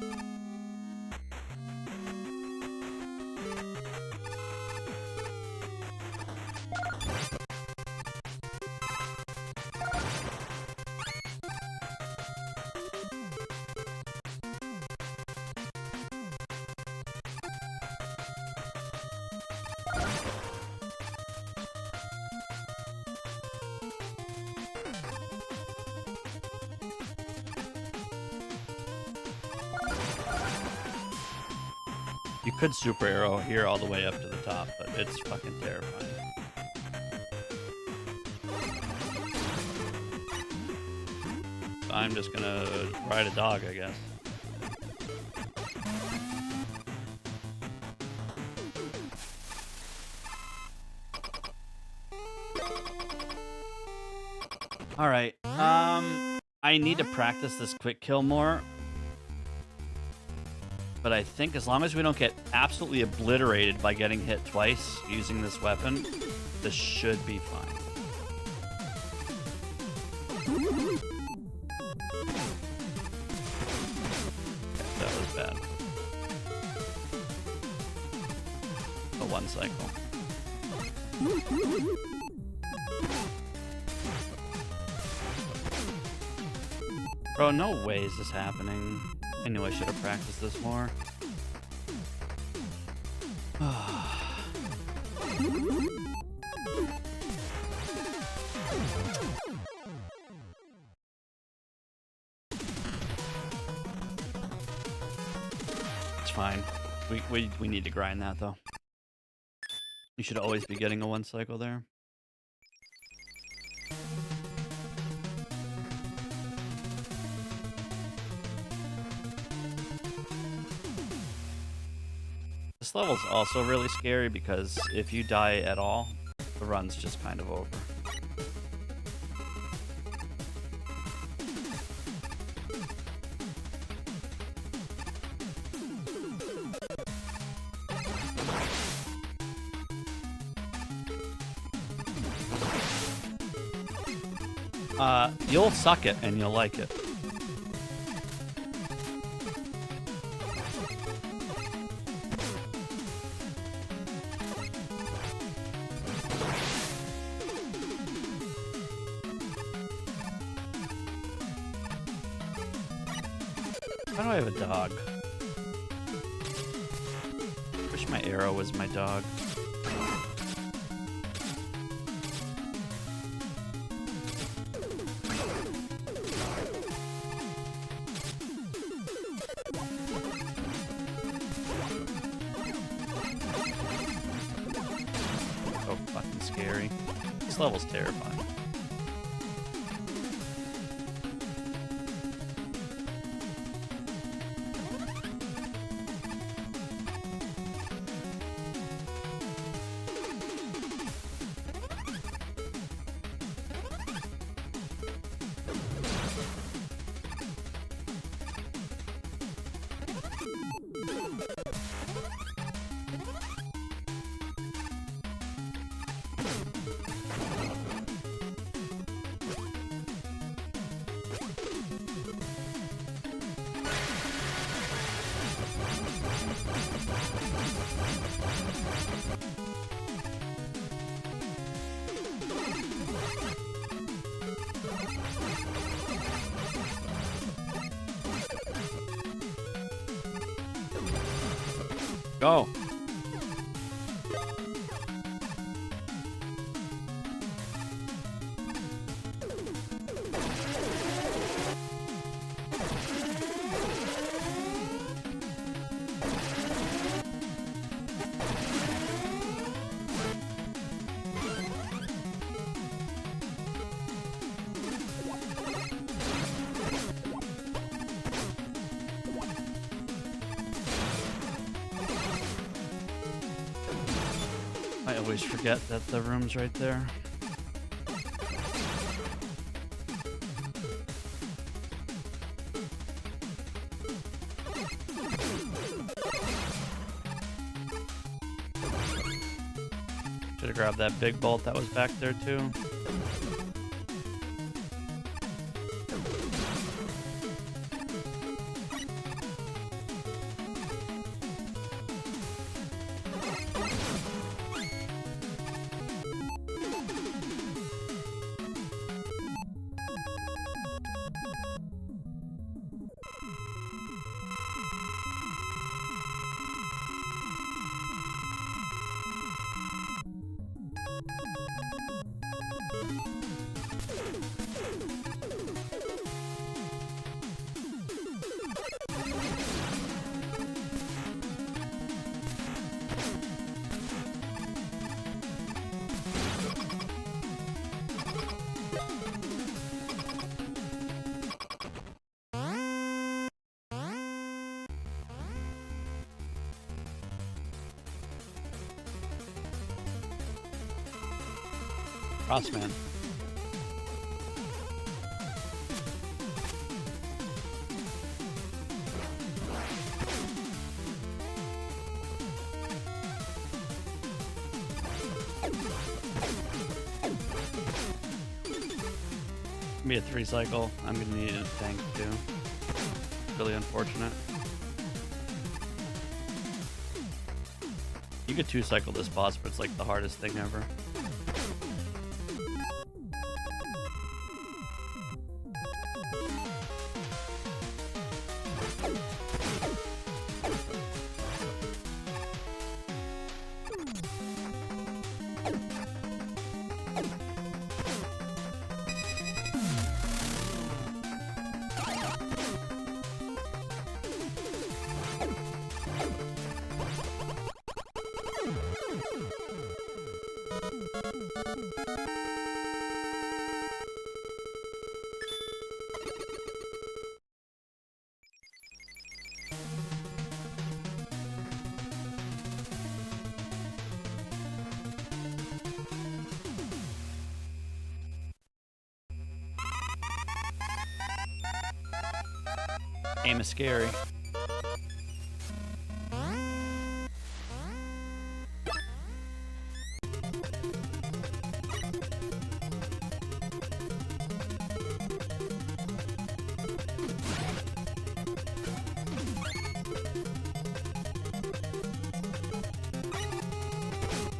Speaker 1: You could super arrow here all the way up to the top, but it's fucking terrifying. I'm just gonna ride a dog, I guess. All right. I need to practice this quick kill more. But I think as long as we don't get absolutely obliterated by getting hit twice using this weapon, this should be fine. That was bad. But one cycle. Bro, no way is this happening. I knew I should have practiced this more. fine. We need to grind that though. You should always be getting a 1 cycle there. This level's also really scary because if you die at all, the run's just kind of over. You'll suck it and you'll like it. Why do I have a dog? Wish my arrow was my dog. So fucking scary. This level's terrifying. Go. I always forget that the room's right there. Should have grabbed that big bolt that was back there too. Crossman. Be a 3 cycle. I'm gonna need a tank too. Really unfortunate. You could 2 cycle this boss, but it's like the hardest thing ever. Game is scary.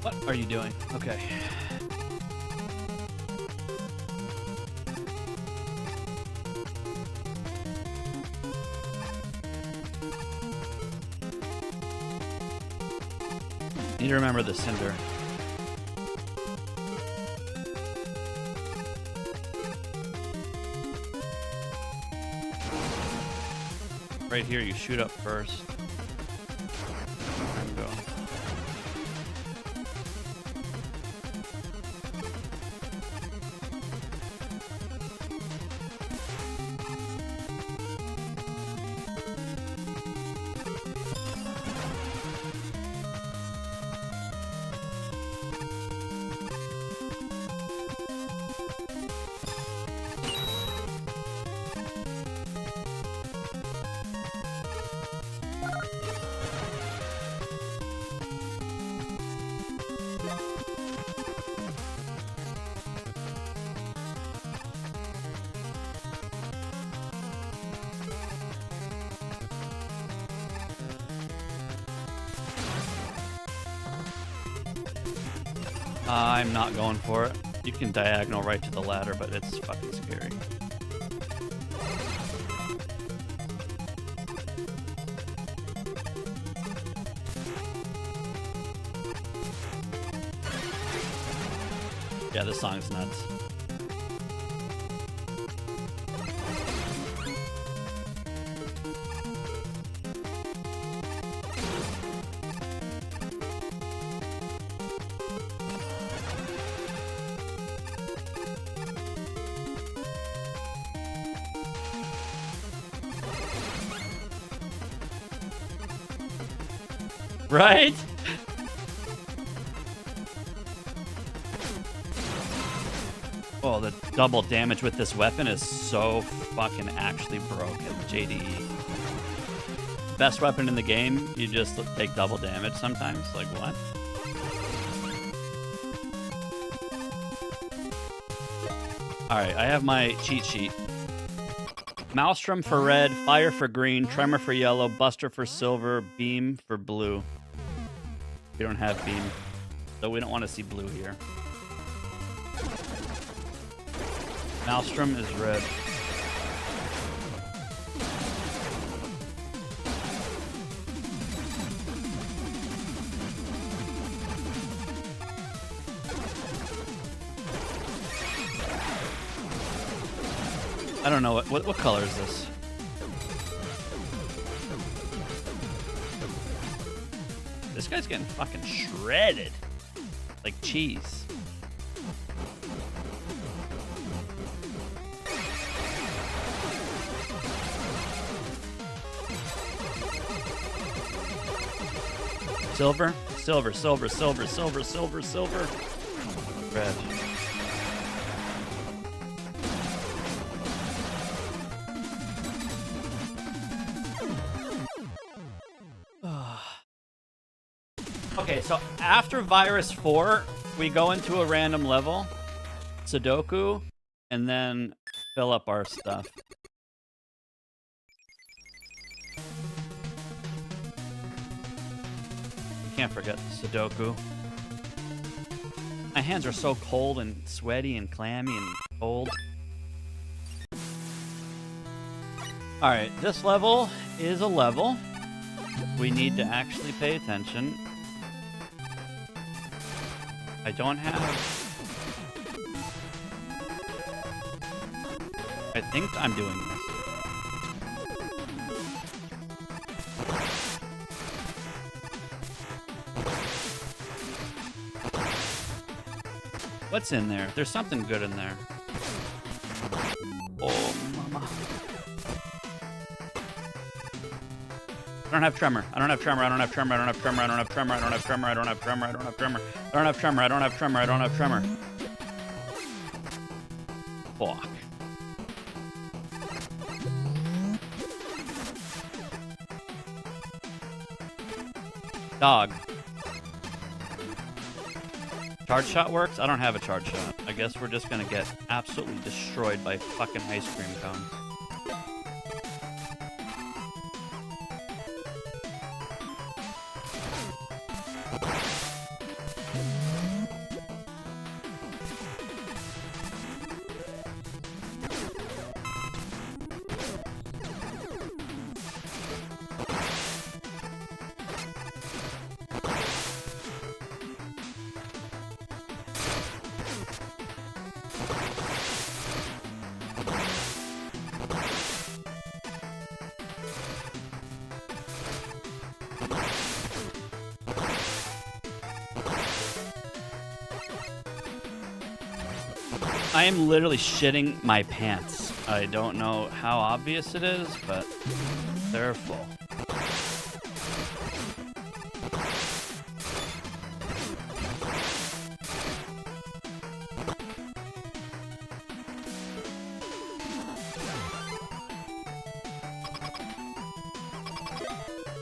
Speaker 1: What are you doing? Okay. Need to remember the cinder. Right here, you shoot up first. And go. I'm not going for it. You can diagonal right to the ladder, but it's fucking scary. Yeah, this song's nuts. Right? Oh, the double damage with this weapon is so fucking actually broken. JDE. Best weapon in the game, you just take double damage sometimes. Like, what? Alright, I have my cheat sheet. Maelstrom for red, fire for green, tremor for yellow, buster for silver, beam for blue. We don't have beam, so we don't want to see blue here. Maelstrom is red. I don't know what color is this? This guy's getting fucking shredded. Like cheese. Silver, silver, silver, silver, silver, silver, silver. Red. Okay, so after Virus 4, we go into a random level, Sudoku, and then fill up our stuff. You can't forget Sudoku. My hands are so cold and sweaty and clammy and cold. Alright, this level is a level. We need to actually pay attention. I don't have... I think I'm doing this. What's in there? There's something good in there. Oh, mama. I don't have tremor. I don't have tremor. I don't have tremor. I don't have tremor. I don't have tremor. I don't have tremor. I don't have tremor. I don't have tremor. I don't have tremor. I don't have tremor. I don't have tremor. Fuck. Dog. Charge shot works? I don't have a charge shot. I guess we're just gonna get absolutely destroyed by fucking ice cream cones. I am literally shitting my pants. I don't know how obvious it is, but they're full.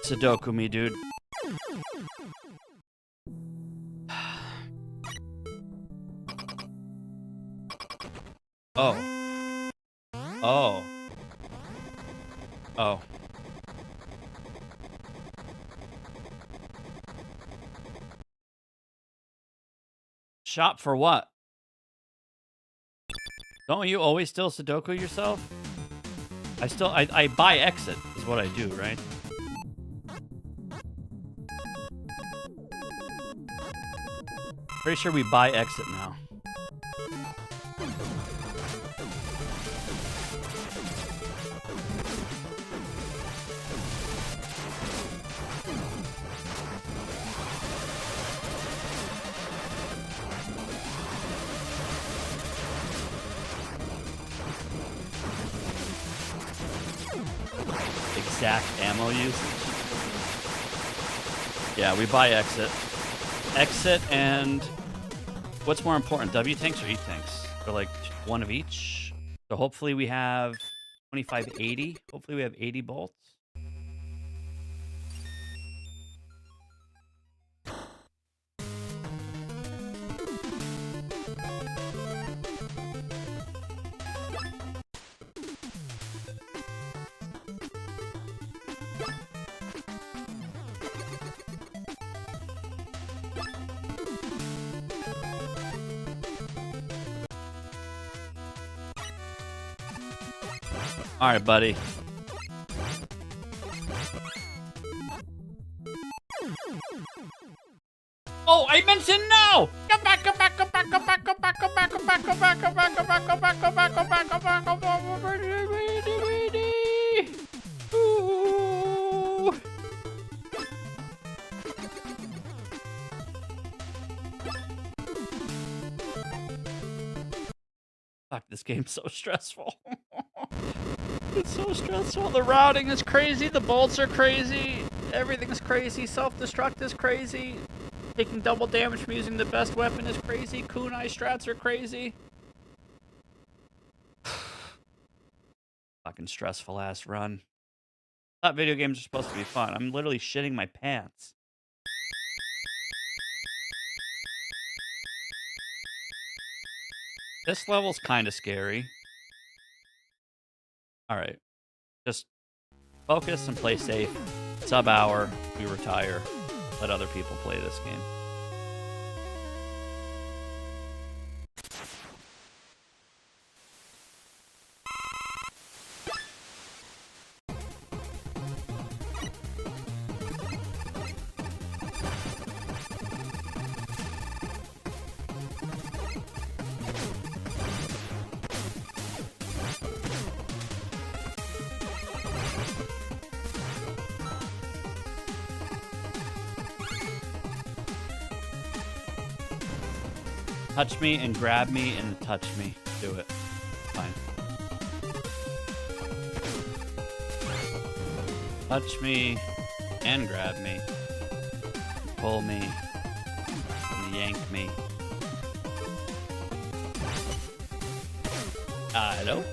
Speaker 1: Sudoku me, dude. Oh. Oh. Oh. Shop for what? Don't you always still Sudoku yourself? I buy exit is what I do, right? Pretty sure we buy exit now. Exact ammo usage. Yeah, we buy exit. Exit and what's more important, W tanks or E tanks? They're like one of each. So hopefully we have 25, 80. Hopefully we have 80 bolts. All right, buddy. Oh, I mentioned no! Come back, come back, come back, come back, come back, come back, come back, come back, come back, come back, come back, come back, come back, come back, come back, Ooh. Fuck, this game's so stressful. It's so stressful. The routing is crazy. The bolts are crazy. Everything's crazy. Self-destruct is crazy. Taking double damage from using the best weapon is crazy. Kunai strats are crazy. Fucking stressful ass run. I thought video games are supposed to be fun. I'm literally shitting my pants. This level's kind of scary. All right, just focus and play safe. Sub-hour, we retire. Let other people play this game. Touch me and grab me and touch me. Do it. Fine. Touch me and grab me. Pull me and yank me. Hello?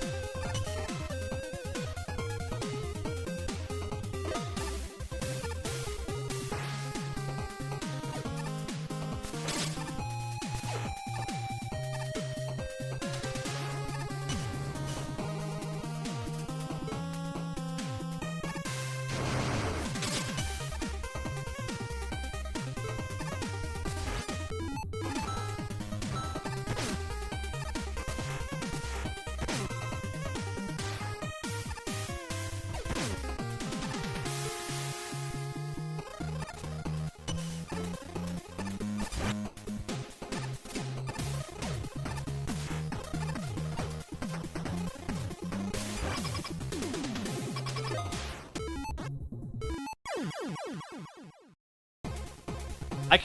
Speaker 1: I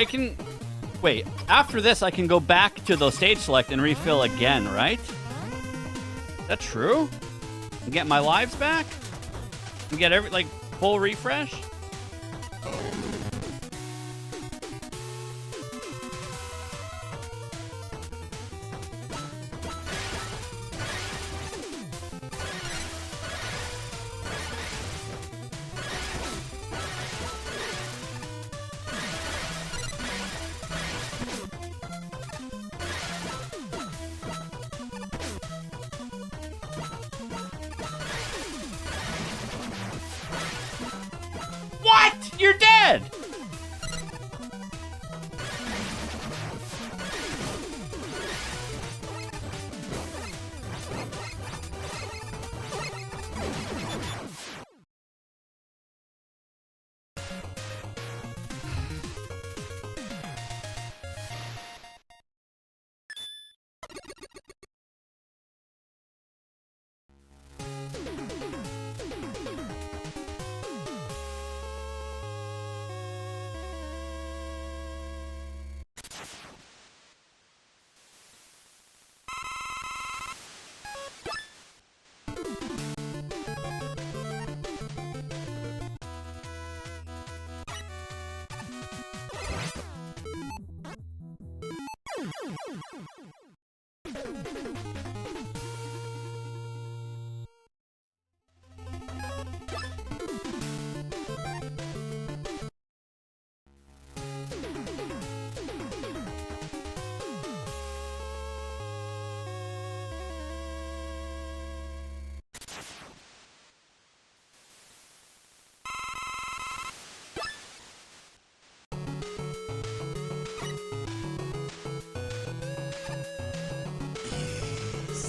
Speaker 1: can wait, after this I can go back to the stage select and refill again, right? Is that true? And get my lives back? And get every, like, full refresh? What? You're dead!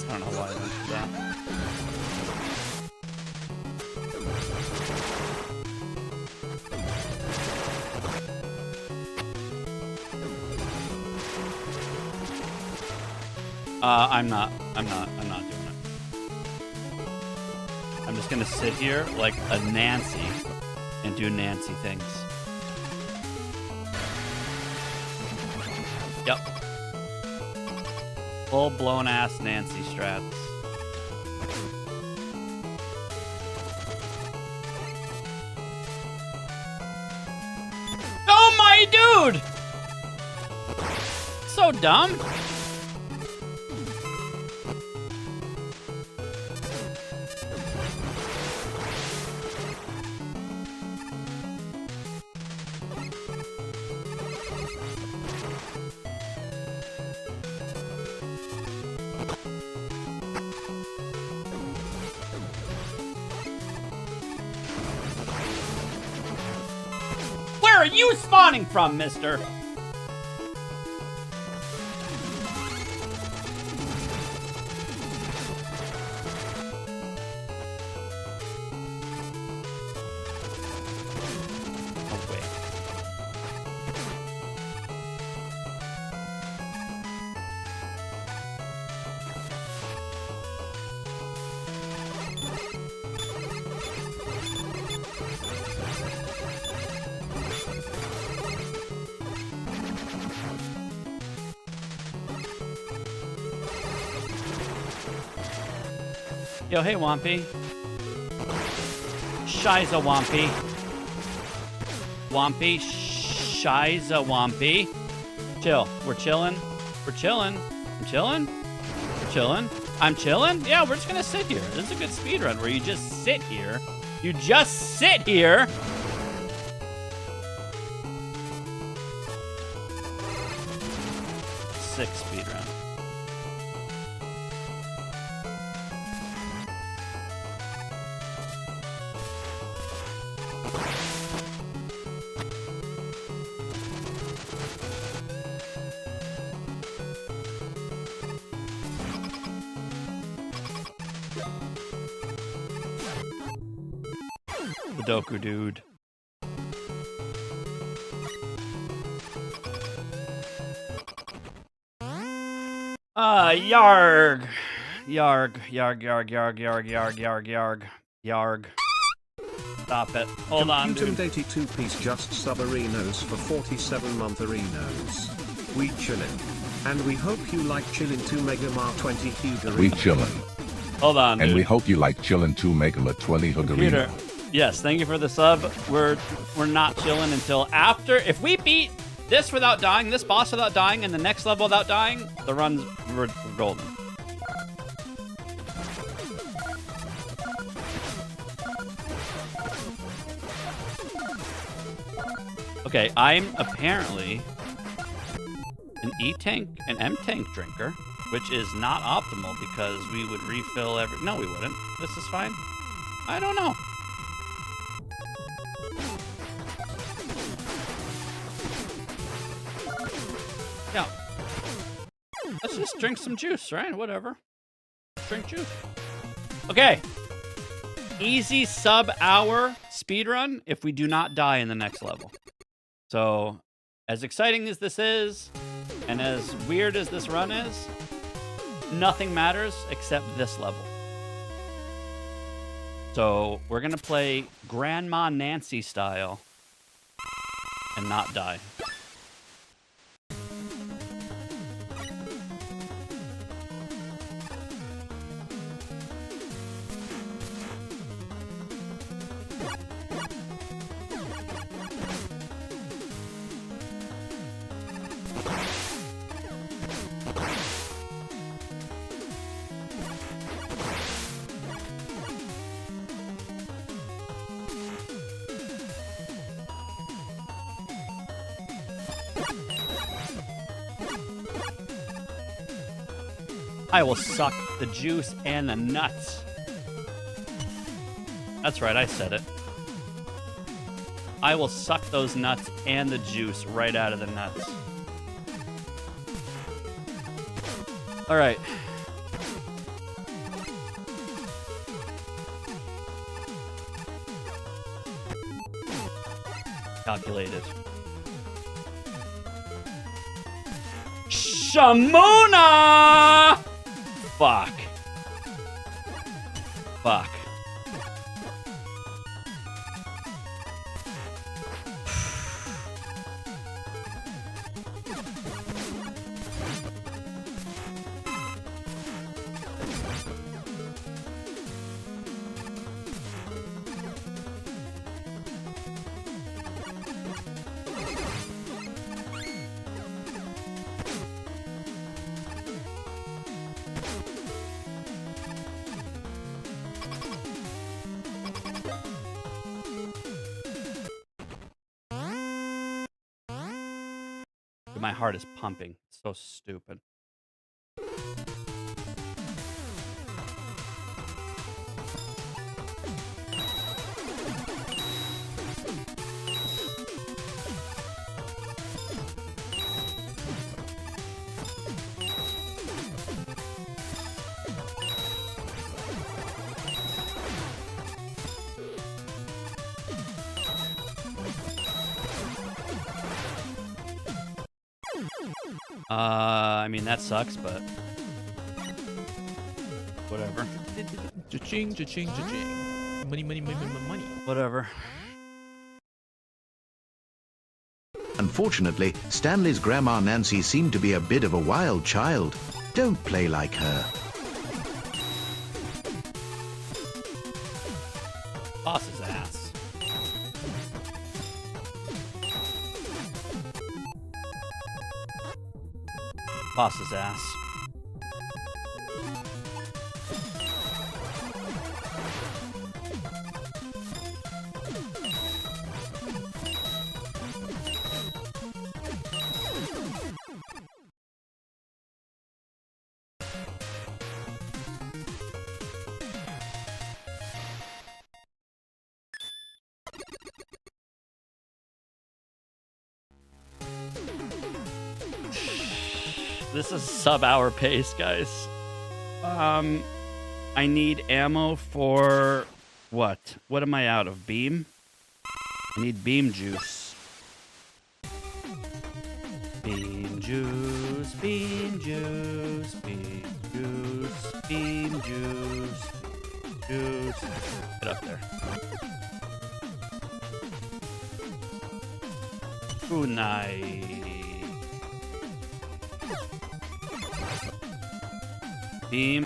Speaker 1: I don't know why I went for that. I'm not doing it. I'm just gonna sit here like a Nancy and do Nancy things. Yep. Full-blown ass Nancy strats. Oh my dude! So dumb. Where are you spawning from, mister? Oh, wait. Yo, hey, Wampy. Shiza, Wampy. Wampy. Shiza, Wampy. Chill. We're chilling. We're chilling. I'm chilling. We're chilling. I'm chilling. Yeah, we're just gonna sit here. This is a good speed run where you just sit here. You just sit here. Sick speed run. Sudoku dude. Yarg. Yarg, yarg, yarg, yarg, yarg, yarg, yarg, yarg, yarg. Stop it. Hold on,
Speaker 6: Computed
Speaker 1: dude.
Speaker 6: 82 piece just subarinos for 47 month arinos. We chillin'. And we hope you like chillin' 2 Megamar 20 Hugarino.
Speaker 7: We chillin'.
Speaker 1: Hold on, dude.
Speaker 7: And we hope you like chillin' 2 Megala 20
Speaker 1: Computer.
Speaker 7: Hugarino.
Speaker 1: Yes, thank you for the sub. We're not chilling until after. If we beat this without dying, this boss without dying, and the next level without dying, the runs we're golden. Okay, I'm apparently an E-Tank and M-Tank drinker, which is not optimal because we would refill every... No, we wouldn't. This is fine. I don't know. Yeah. Let's just drink some juice, right? Whatever. Drink juice. Okay. Easy sub-hour speedrun if we do not die in the next level. So, as exciting as this is, and as weird as this run is, nothing matters except this level. So, we're going to play Grandma Nancy style and not die. I will suck the juice and the nuts. That's right, I said it. I will suck those nuts and the juice right out of the nuts. All right. Calculated. Shamona! Fuck. Fuck. My heart is pumping. It's so stupid. I mean, that sucks, but whatever.
Speaker 2: Cha-ching, cha-ching, cha-ching. Money, money, money, money, money.
Speaker 1: Whatever.
Speaker 8: Unfortunately, Stanley's Grandma Nancy seemed to be a bit of a wild child. Don't play like her.
Speaker 1: Boss's ass. Boss's ass. This is sub-hour pace, guys. I need ammo for what? What am I out of? Beam? I need beam juice. Beam juice, beam juice, beam juice, beam juice, juice. Get up there. Kunai. Beam.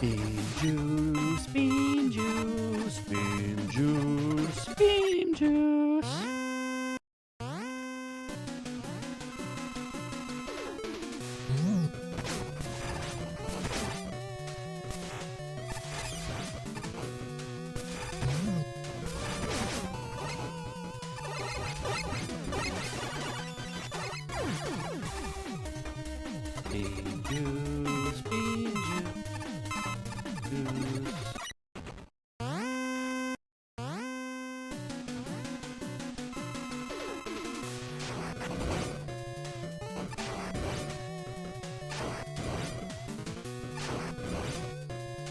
Speaker 1: Beam juice, beam juice, beam juice, beam juice. Beam juice, beam juice.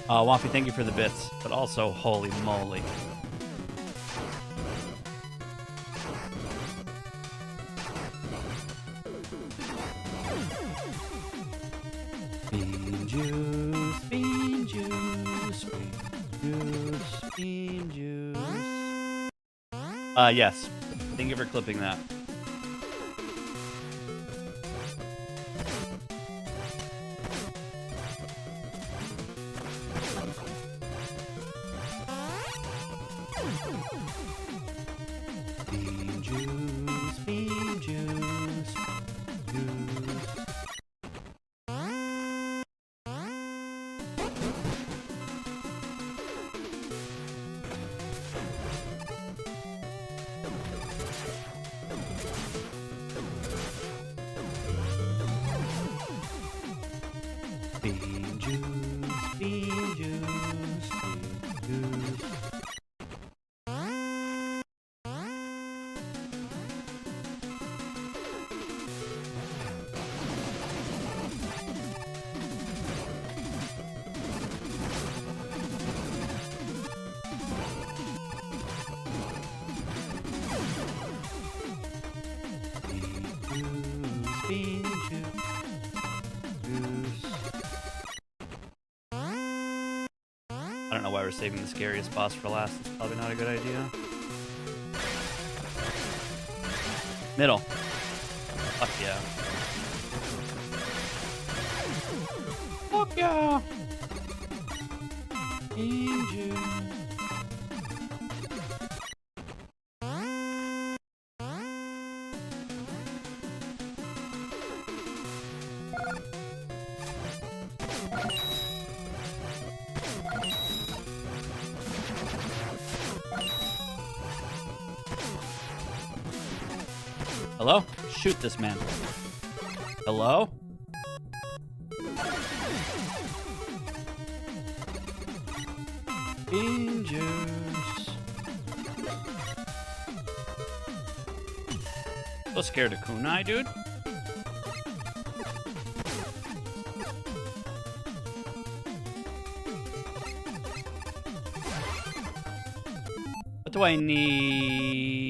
Speaker 1: Wampy, thank you for the bits, but also, holy moly. Bean juice, bean juice, bean juice, bean juice. Yes. Thank you for clipping that. Bean juice, bean juice, juice. Bean juice, bean juice, bean juice. Bean juice, juice. I don't know why we're saving the scariest boss for last. It's probably not a good idea. Middle. Fuck yeah. Fuck yeah. Bean juice. Hello? Shoot this man. Hello? Bean juice. So scared of kunai, dude. What do I need?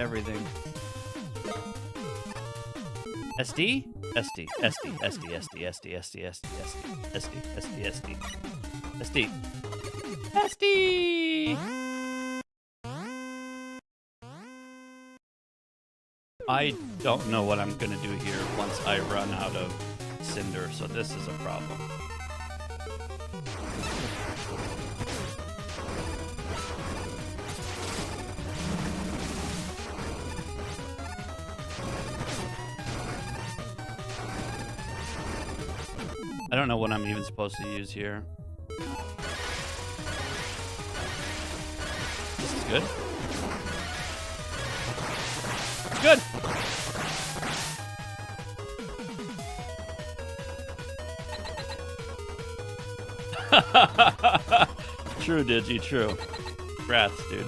Speaker 1: Everything. SD? SD, SD, SD, SD, SD, SD, SD, SD, SD, SD, SD, SD, SD. I don't know what I'm gonna do here once I run out of Cinder, so this is a problem. I don't know what I'm even supposed to use here. This is good. Good! True, Digi, true. Rats, dude.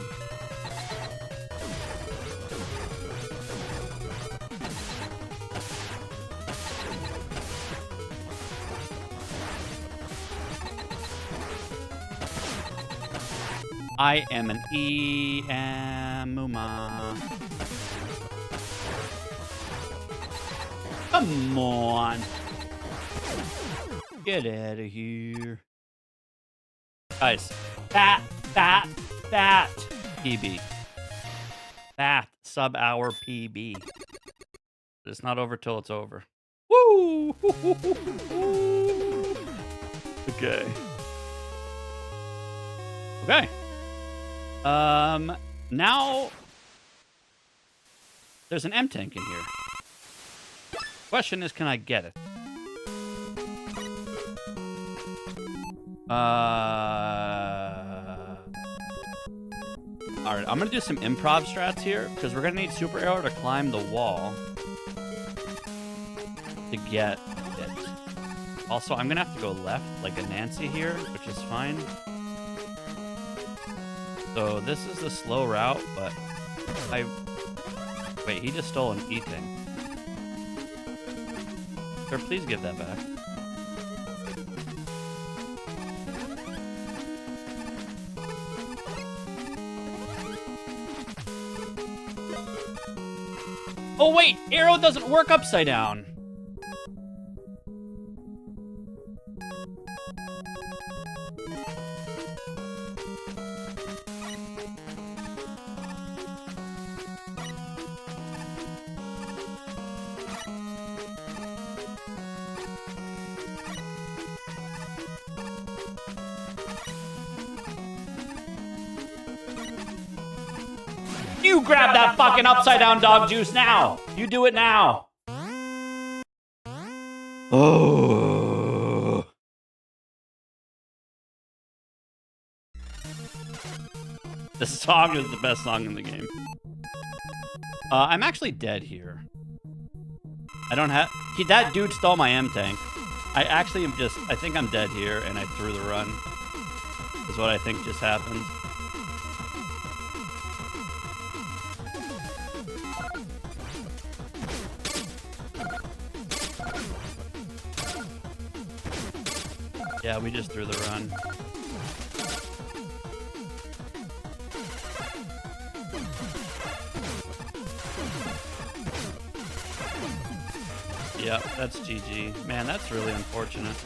Speaker 1: I am an Amuma. Come on. Get out of here. Guys, that PB. That sub-hour PB. It's not over till it's over. Woo! Okay. Okay. Now there's an M tank in here. Question is, can I get it? Alright, I'm gonna do some improv strats here, because we're gonna need Super Arrow to climb the wall to get it. Also, I'm gonna have to go left, like a Nancy here, which is fine. So this is the slow route, but wait, he just stole an E-Tank. Sir, please give that back. Oh wait, arrow doesn't work upside down. You grab that fucking upside down dog juice now. You do it now. Oh. This song is the best song in the game. I'm actually dead here. I don't have... that dude stole my M-Tank. I actually am just... I think I'm dead here, and I threw the run. Is what I think just happened. Yeah, we just threw the run. Yep, that's GG. Man, that's really unfortunate.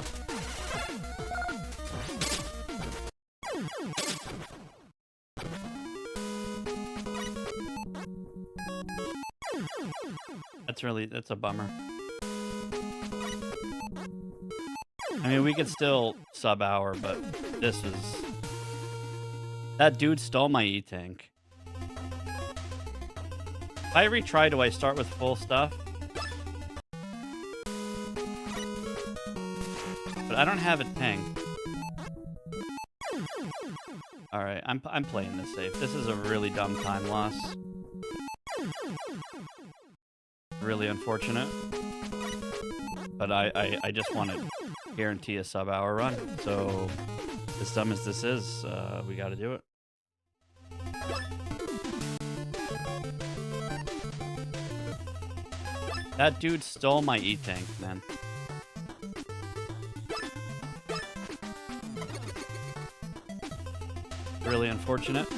Speaker 1: That's a bummer. I mean, we could still sub-hour, but this is... That dude stole my E-Tank. If I retry, do I start with full stuff? But I don't have a tank. Alright, I'm playing this safe. This is a really dumb time loss. Really unfortunate. But I just want to guarantee a sub-hour run. So, as dumb as this is, we got to do it. That dude stole my E-Tank, man. Really unfortunate.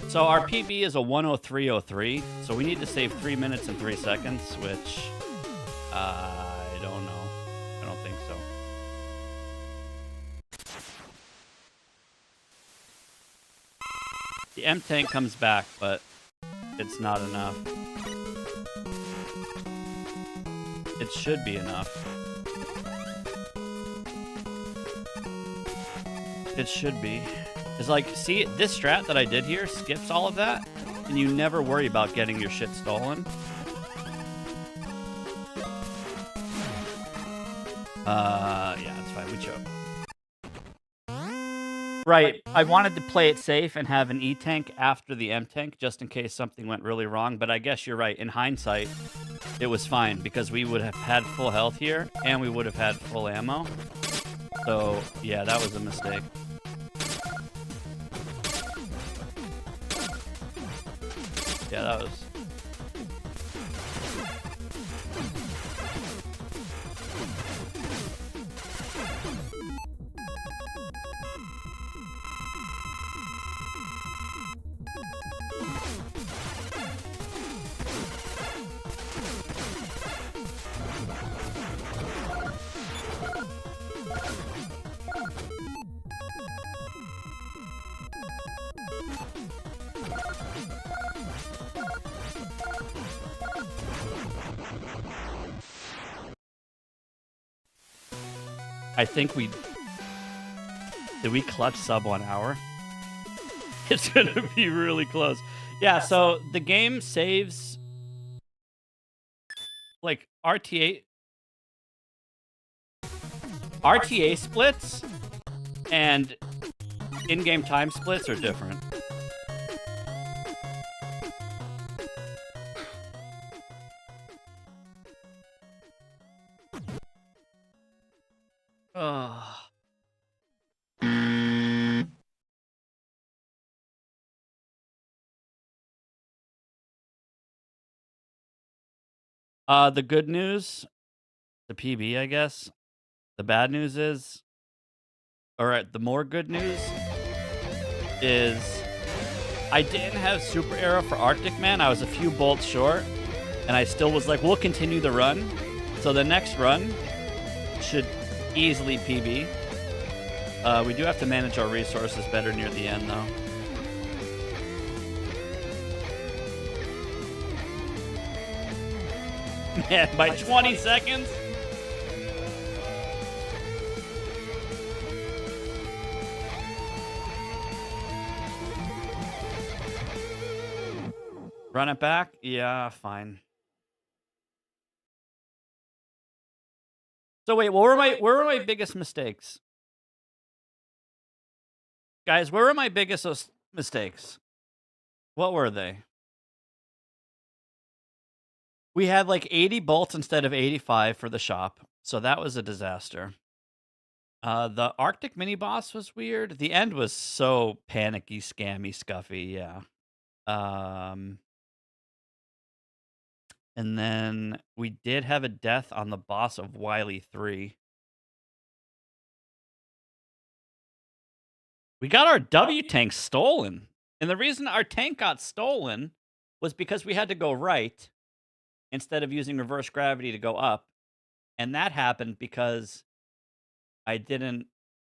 Speaker 1: So our PB is a 1:03:03, so we need to save 3 minutes and 3 seconds, which I don't know. I don't think so. The M-Tank comes back, but it's not enough. It should be enough. It should be. It's like, see, this strat that I did here skips all of that, and you never worry about getting your shit stolen. Yeah, it's fine. We choke. Right. I wanted to play it safe and have an E-Tank after the M-Tank, just in case something went really wrong, but I guess you're right. In hindsight, it was fine, because we would have had full health here, and we would have had full ammo. So, yeah, that was a mistake. Yeah, that was... I think did we clutch sub 1 hour? It's gonna be really close. Yeah, so the game saves like RTA splits and in-game time splits are different. Ugh. The good news, the PB, I guess. The bad news is, all right, the more good news is I didn't have super arrow for Arctic Man. I was a few bolts short, and I still was like, we'll continue the run. So the next run should easily PB. We do have to manage our resources better near the end, though. Man, by 20 seconds? Run it back? Yeah, fine. So wait, where were my biggest mistakes? Guys, where were my biggest mistakes? What were they? We had like 80 bolts instead of 85 for the shop, so that was a disaster. The Arctic mini boss was weird. The end was so panicky, scammy, scuffy, yeah. And then we did have a death on the boss of Wily 3. We got our W tank stolen. And the reason our tank got stolen was because we had to go right instead of using reverse gravity to go up. And that happened because I didn't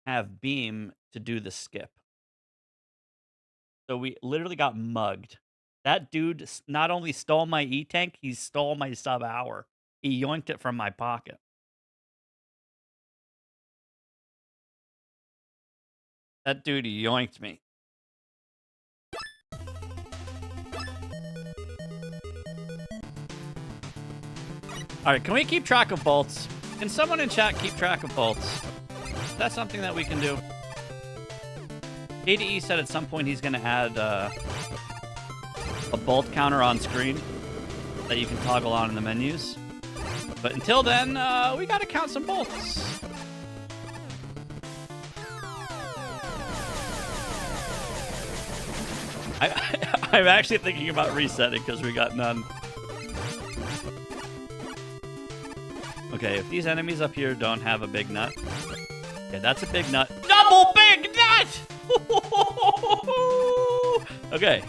Speaker 1: have beam to do the skip. So we literally got mugged. That dude not only stole my E-tank, he stole my sub-hour. He yoinked it from my pocket. That dude yoinked me. Alright, can we keep track of bolts? Can someone in chat keep track of bolts? Is that something that we can do? ADE said at some point he's going to add a bolt counter on screen that you can toggle on in the menus. But until then, we got to count some bolts. I'm actually thinking about resetting because we got none. Okay, if these enemies up here don't have a big nut. Okay, that's a big nut. Double big nut! Okay.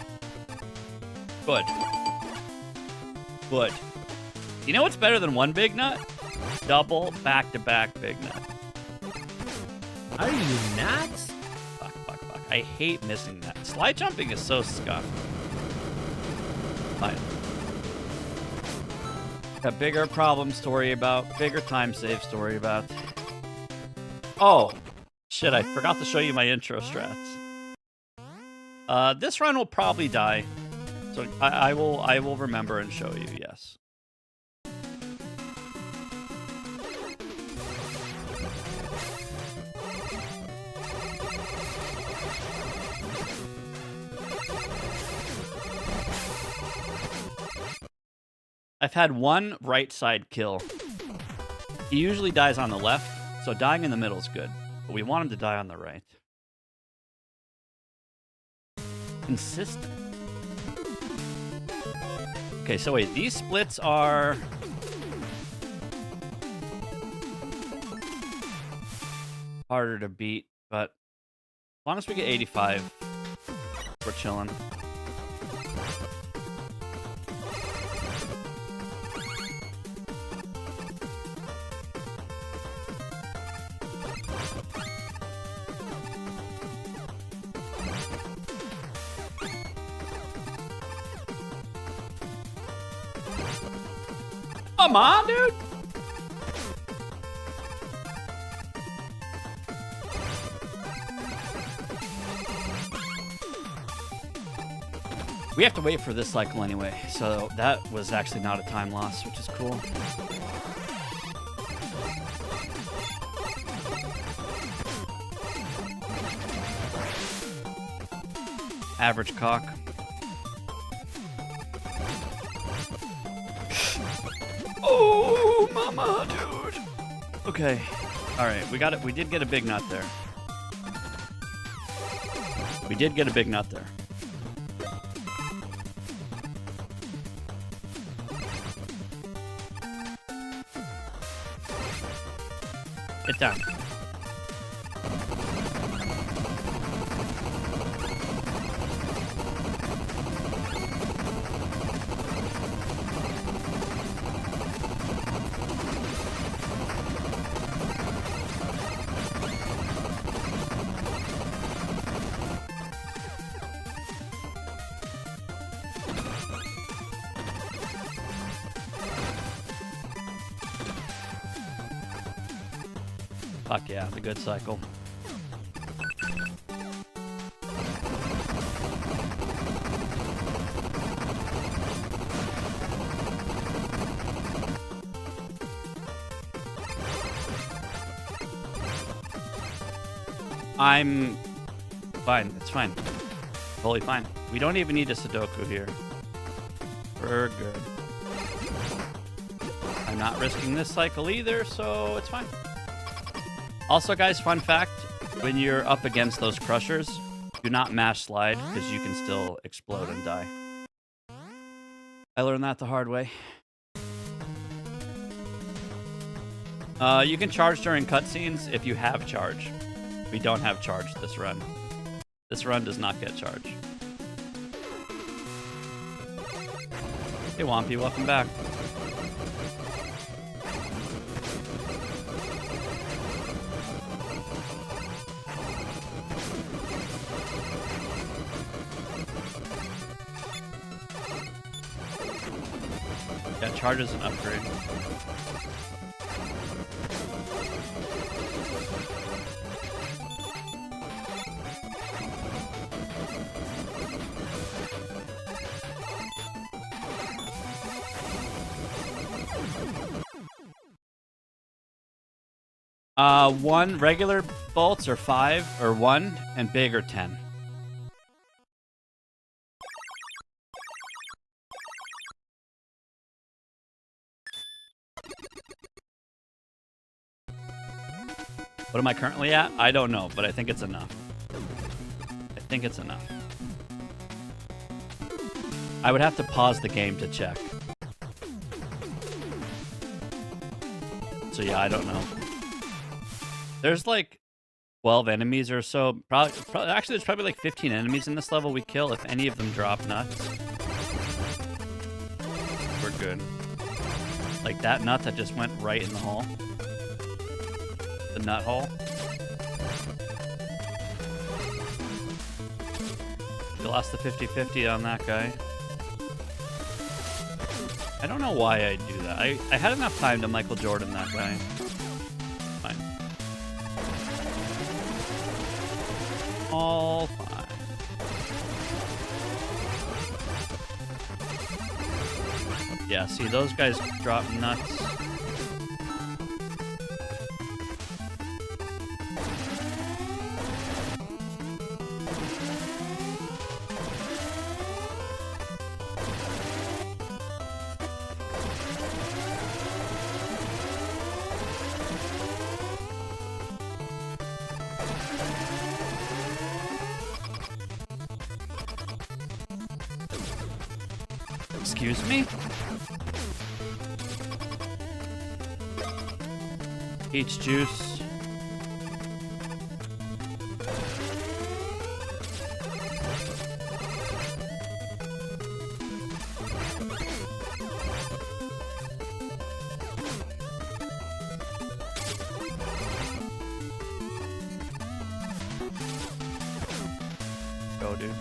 Speaker 1: Good. Good. You know what's better than one big nut? Double back-to-back big nut.
Speaker 4: Are you nuts?
Speaker 1: Fuck. I hate missing that. Slide jumping is so scuffed. Fine. Got bigger problems to worry about. Bigger time save to worry about. Oh, shit, I forgot to show you my intro strats. This run will probably die. So I will remember and show you, yes. I've had one right side kill. He usually dies on the left, so dying in the middle is good. But we want him to die on the right. Consistent. Okay, so wait, these splits are... harder to beat, but as long as we get 85, we're chilling. Come on, dude! We have to wait for this cycle anyway, so that was actually not a time loss, which is cool. Average cock. Oh, mama, dude. Okay. All right, we got it. We did get a big nut there. We did get a big nut there. Get down. Fuck yeah, the good cycle. I'm fine. It's fine. Totally fine. We don't even need a Sudoku here. We're good. I'm not risking this cycle either, so it's fine. Also, guys, fun fact, when you're up against those crushers, do not mash slide, because you can still explode and die. I learned that the hard way. You can charge during cutscenes if you have charge. We don't have charge this run. This run does not get charge. Hey, Wampy, welcome back. Yeah, charge is an upgrade. One regular bolts are 5 or 1, and big are 10. What am I currently at? I don't know, but I think it's enough. I think it's enough. I would have to pause the game to check. So yeah, I don't know. There's like 12 enemies or so. Actually, there's probably like 15 enemies in this level we kill. If any of them drop nuts, we're good. Like that nut that just went right in the hole. The nut hole. We lost the 50-50 on that guy. I don't know why I do that. I had enough time to Michael Jordan that guy. Fine. All fine. Yeah, see, those guys drop nuts. Excuse me? Peach juice. Go, dude.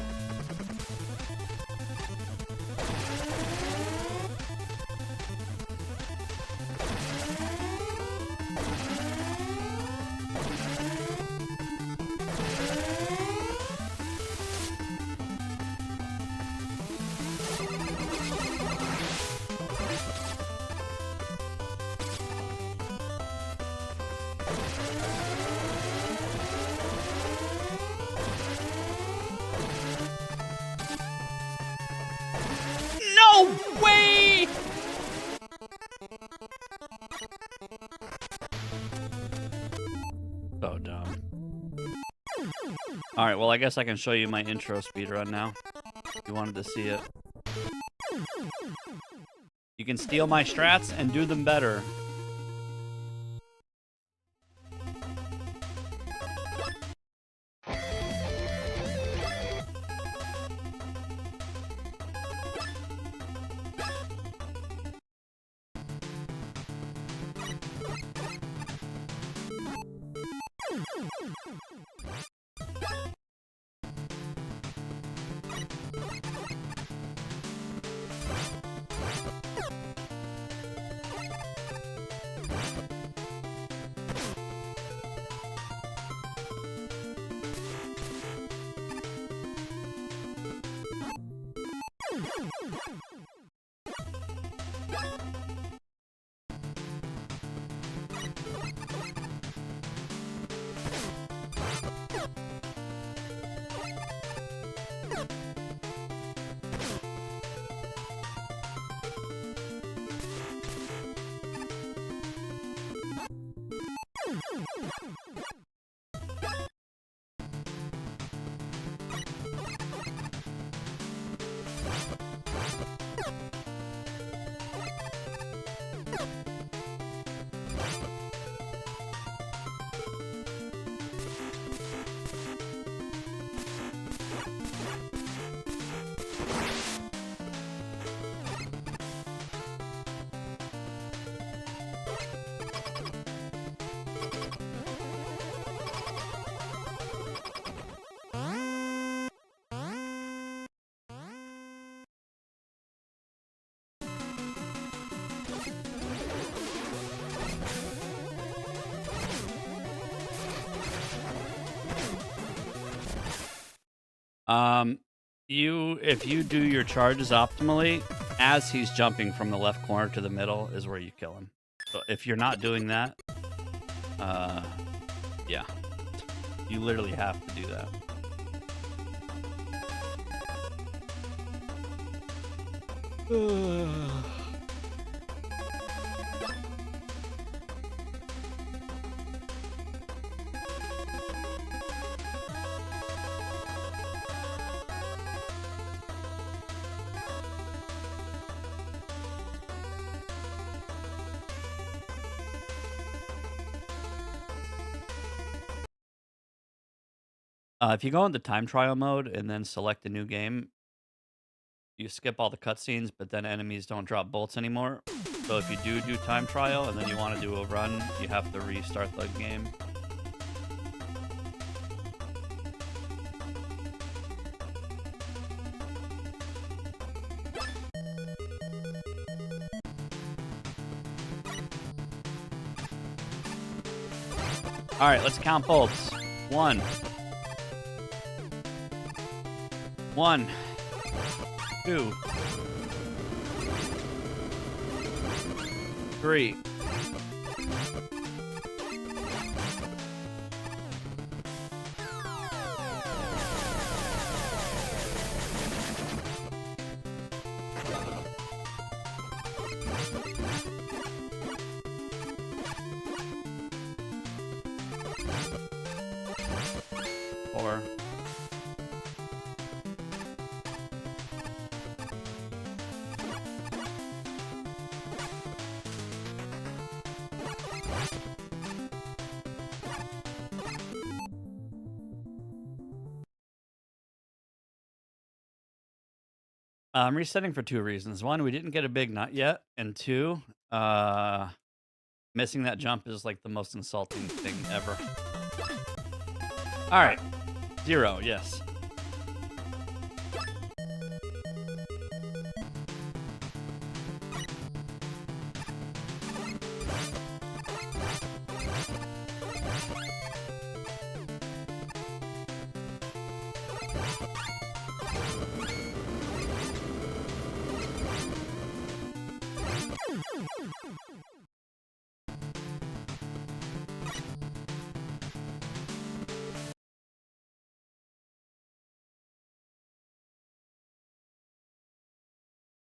Speaker 1: No way! So dumb. Alright, well, I guess I can show you my intro speedrun now. If you wanted to see it. You can steal my strats and do them better. If you do your charges optimally, as he's jumping from the left corner to the middle is where you kill him. So if you're not doing that, yeah, you literally have to do that. If you go into time trial mode and then select a new game, you skip all the cutscenes, but then enemies don't drop bolts anymore. So if you do time trial and then you want to do a run, you have to restart the game. All right, let's count bolts. 1, 2, 3. I'm resetting for 2 reasons. 1, we didn't get a big nut yet, and 2, missing that jump is like the most insulting thing ever. All right, 0, yes.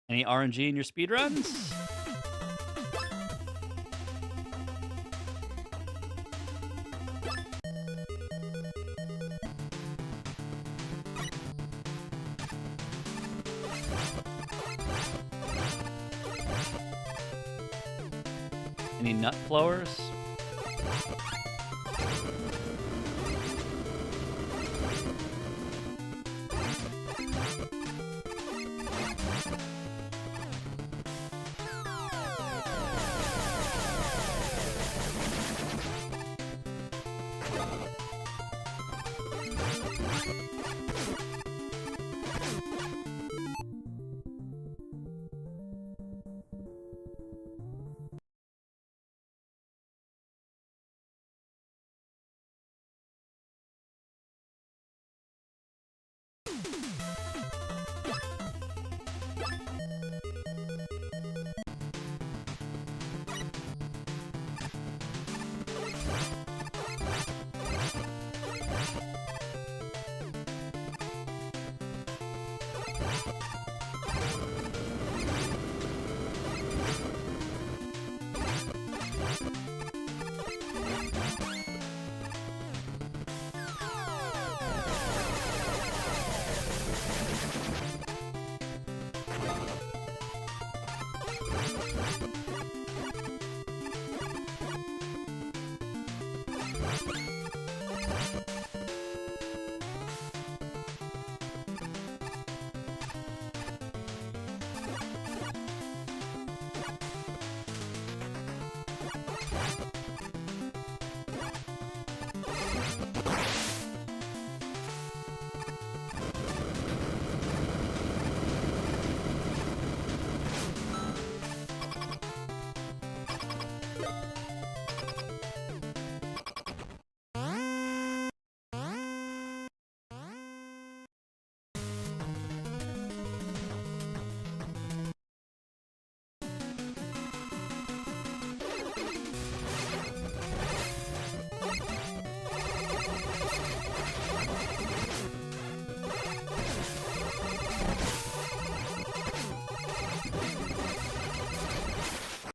Speaker 1: Any RNG in your speedruns? Any nut flowers?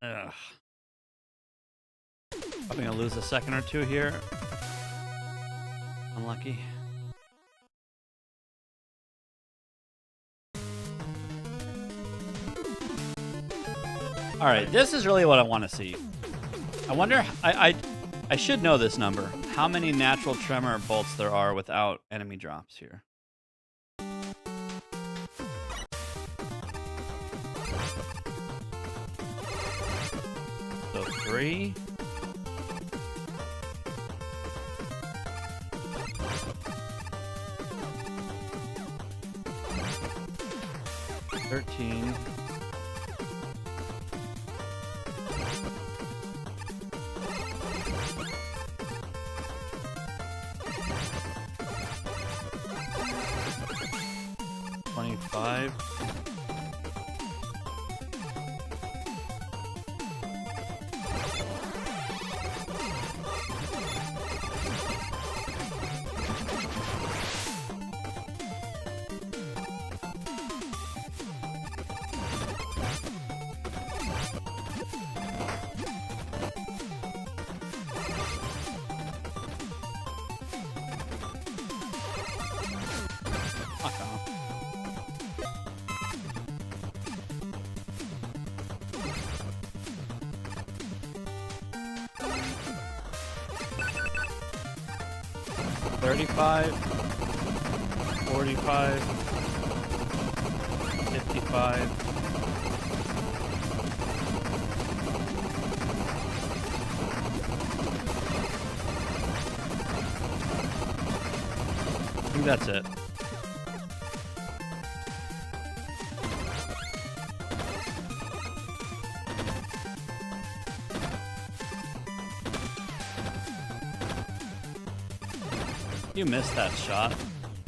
Speaker 1: Ugh. Probably gonna lose a second or two here. Unlucky. All right, this is really what I want to see. I wonder. I should know this number. How many natural tremor bolts there are without enemy drops here? So 3. $13. $25. Fuck off. $35, $45, $55. I think that's it. You missed that shot.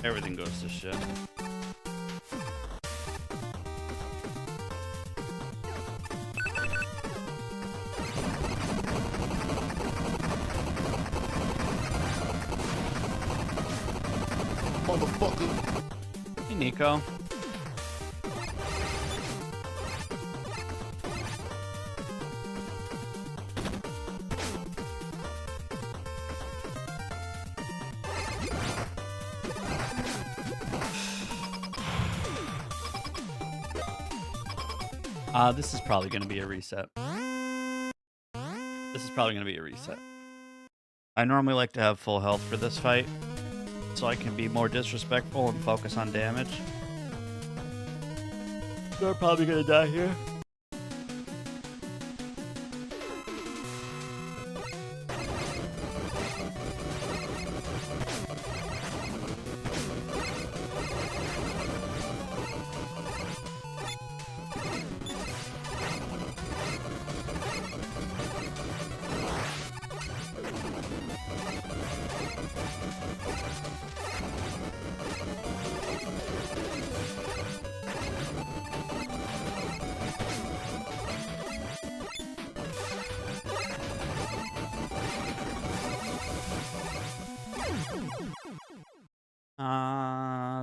Speaker 1: Everything goes to shit.
Speaker 9: Motherfucker.
Speaker 1: Hey, Nico. This is probably going to be a reset. I normally like to have full health for this fight, so I can be more disrespectful and focus on damage. They're probably going to die here.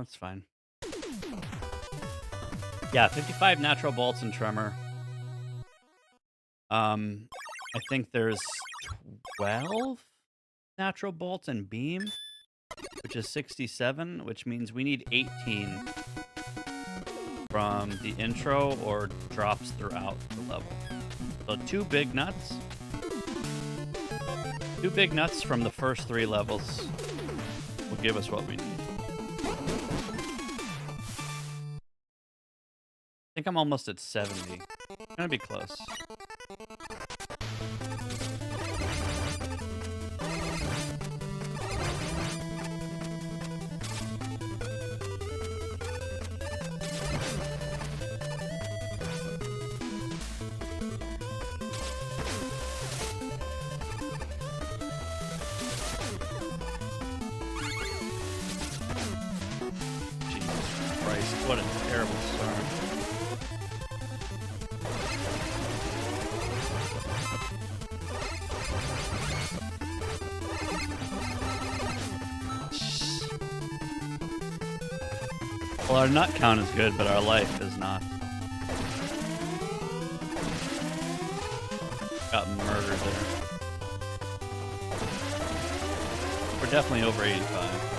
Speaker 1: That's fine. Yeah, 55 natural bolts and tremor. I think there's 12 natural bolts and beam, which is 67, which means we need 18 from the intro or drops throughout the level. So 2 big nuts. 2 big nuts from the first 3 levels will give us what we need. I think I'm almost at 70. I'm gonna be close. Jesus Christ, what a terrible start. Well, our nut count is good, but our life is not. Got murdered there. We're definitely over 85.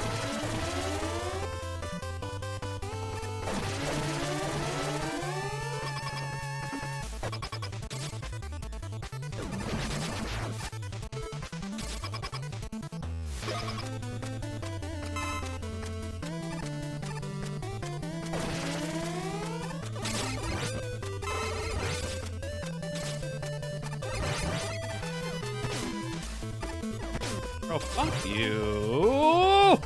Speaker 1: Oh, fuck you!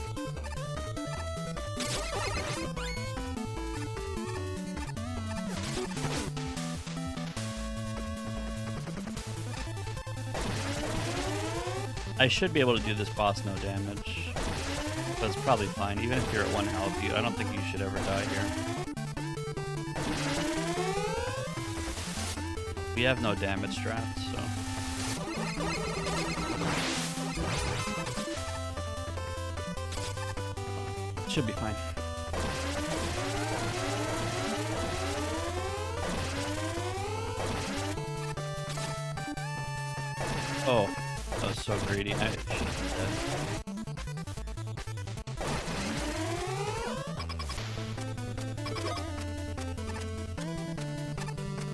Speaker 1: I should be able to do this boss no damage. That's probably fine. Even if you're at 1 health, I don't think you should ever die here. We have no damage strats, so... Should be fine. Oh, that was so greedy. I should have been dead.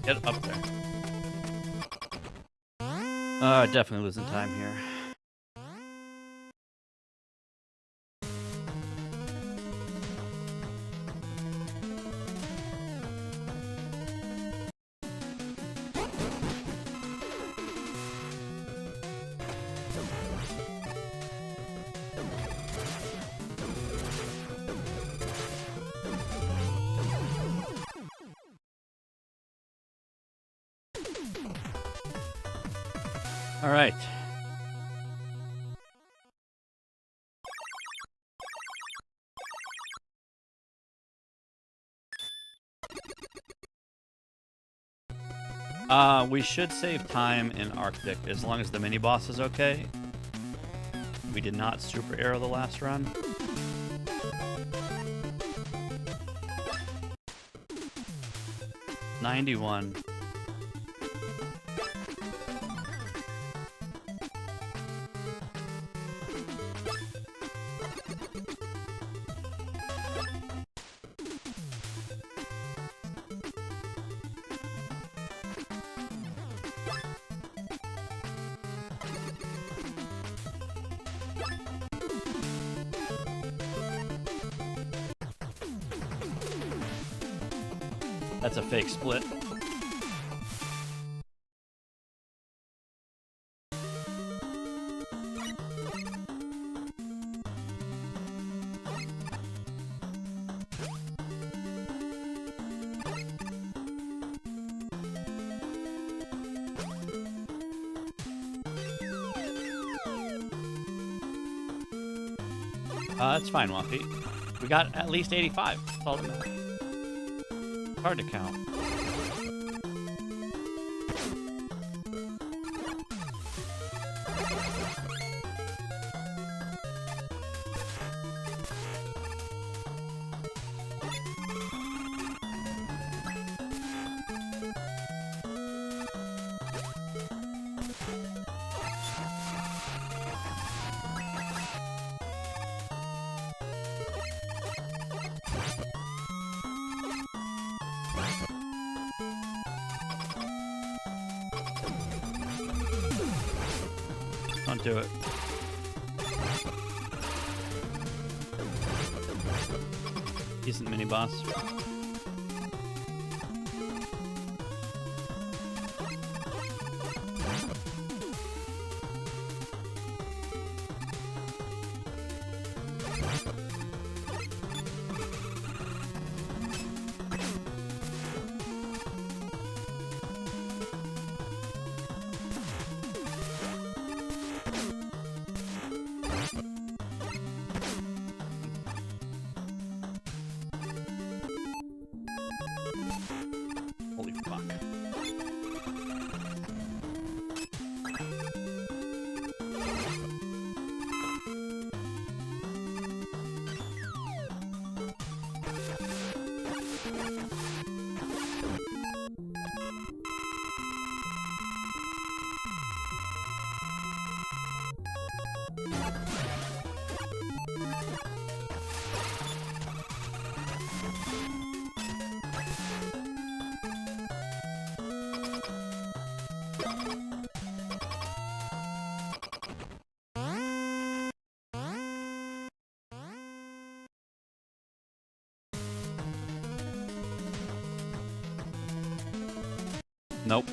Speaker 1: Get up there. Definitely losing time here. All right. We should save time in Arctic as long as the mini boss is okay. We did not super arrow the last run. $91. That's a fake split. That's fine, Waffy. We got at least 85. That's all that matters. Hard to count. Don't do it. Decent mini boss. Holy fuck. Nope.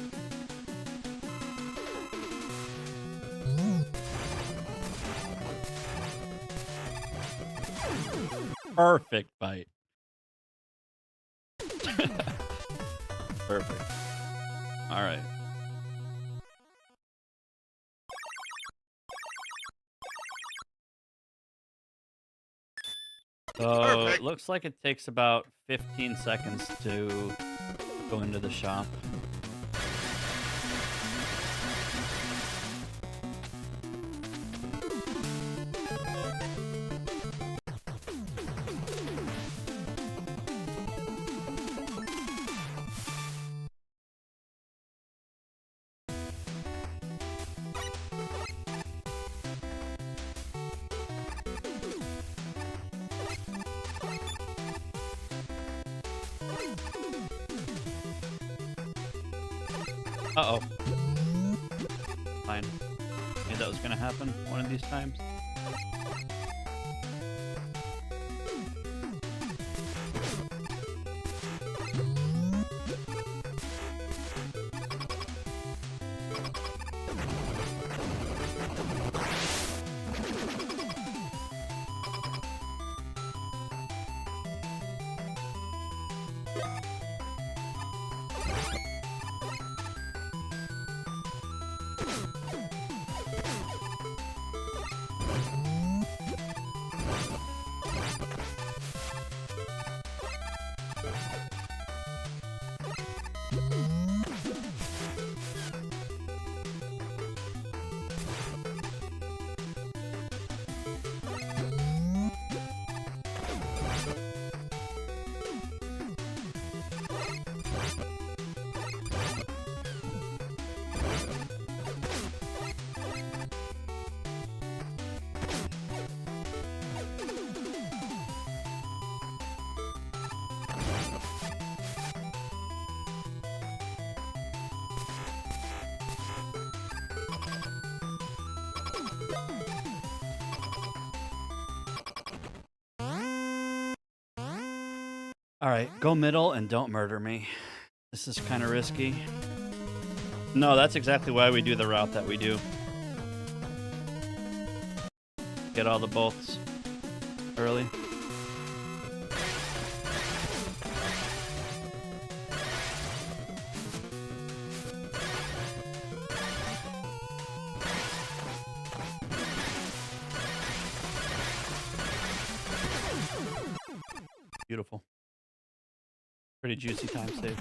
Speaker 1: Perfect bite. Perfect. All right. So it looks like it takes about 15 seconds to go into the shop. Uh-oh. Fine. Knew that was gonna happen one of these times. All right, go middle and don't murder me. This is kind of risky. No, that's exactly why we do the route that we do. Get all the bolts early. Beautiful. Pretty juicy time save.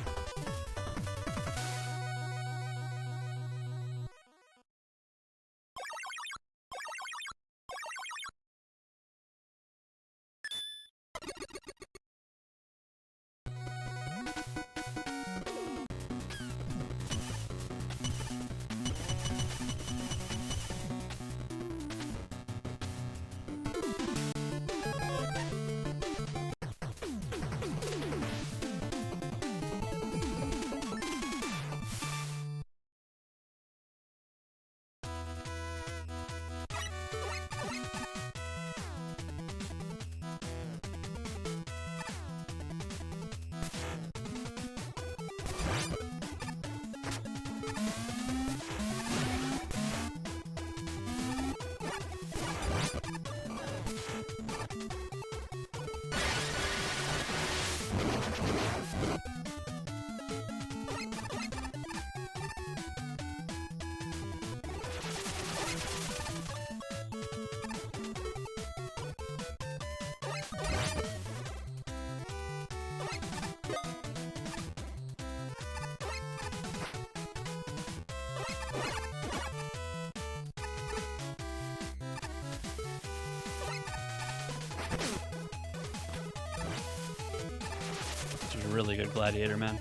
Speaker 1: This is a really good gladiator, man.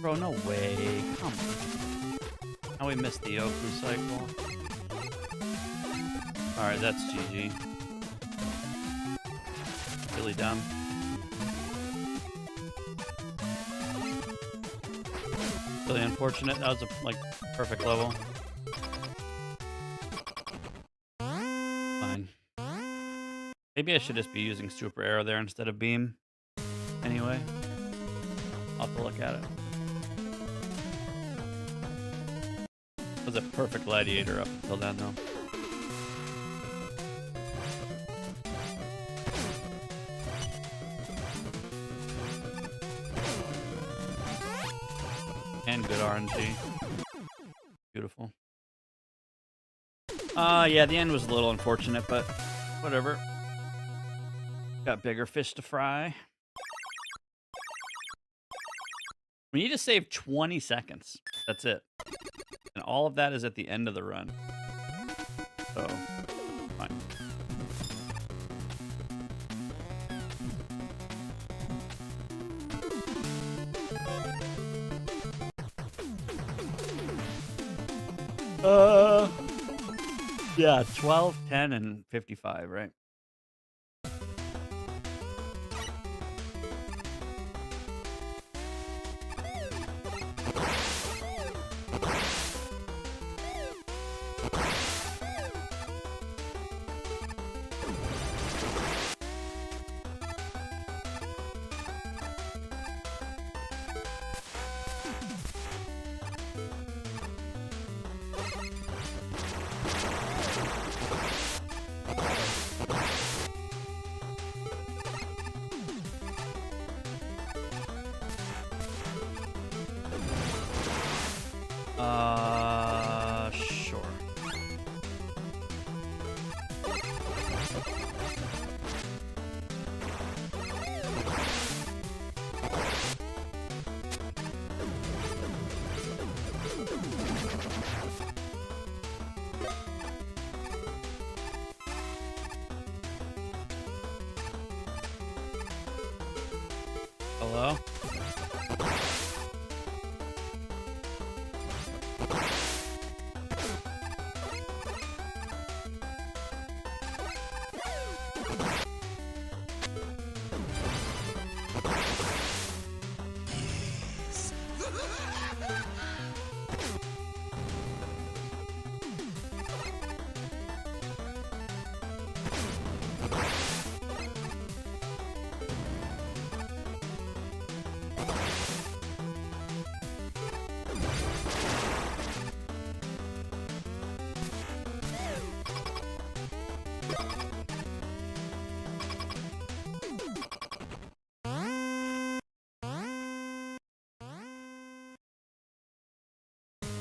Speaker 1: Bro, no way. Come on. Now we missed the Oku cycle. Alright, that's GG. Really dumb. Really unfortunate. That was a perfect level. Fine. Maybe I should just be using Super Arrow there instead of Beam. Anyway. I'll have to look at it. Was a perfect gladiator up until then, though. And good RNG. Beautiful. Yeah, the end was a little unfortunate, but whatever. Got bigger fish to fry. We need to save 20 seconds. That's it. And all of that is at the end of the run. So, fine. Yeah, 12, 10, and 55, right? Hello?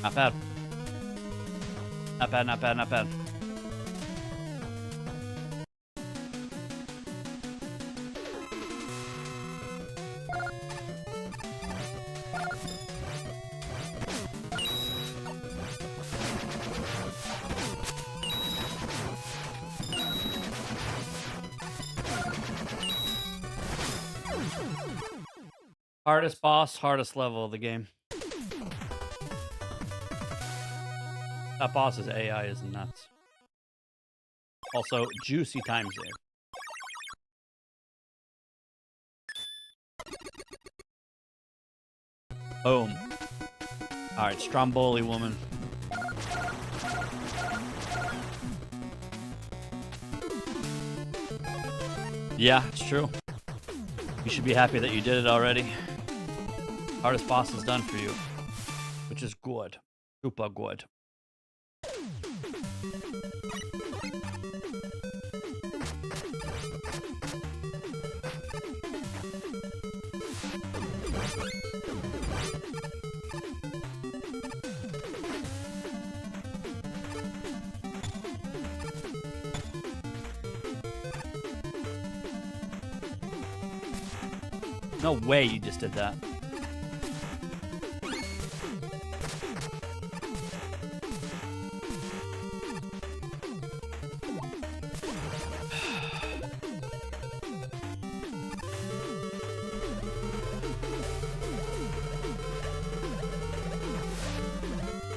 Speaker 1: Not bad. Not bad, not bad, not bad. Hardest boss, hardest level of the game. That boss's AI is nuts. Also, juicy time save. Boom. Alright, Stromboli woman. Yeah, it's true. You should be happy that you did it already. Hardest boss is done for you. Which is good. Super good. No way you just did that.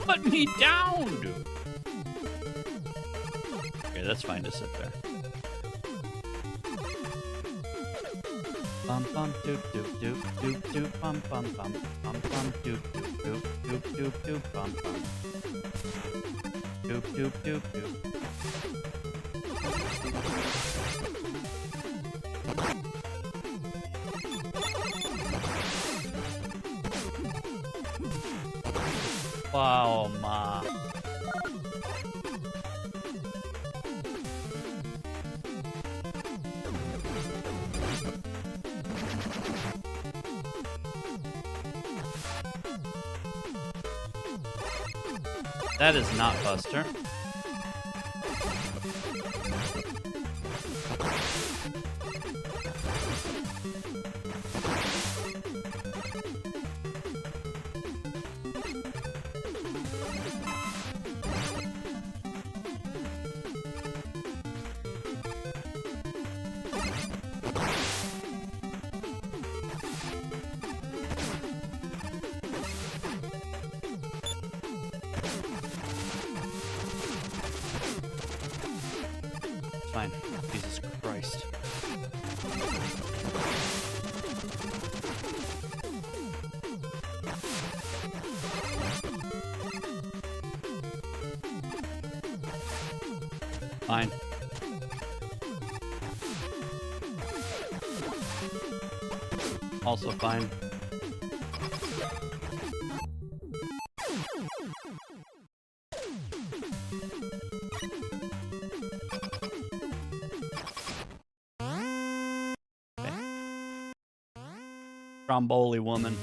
Speaker 1: Put me down, dude. Okay, that's fine to sit there. Bum bum doop doop doop doop doop bum bum bum bum bum doop doop doop doop doop doop bum bum doop doop doop doop. Wow, ma. That is not Buster. Fine. Jesus Christ. Fine. Also fine. Stromboli woman.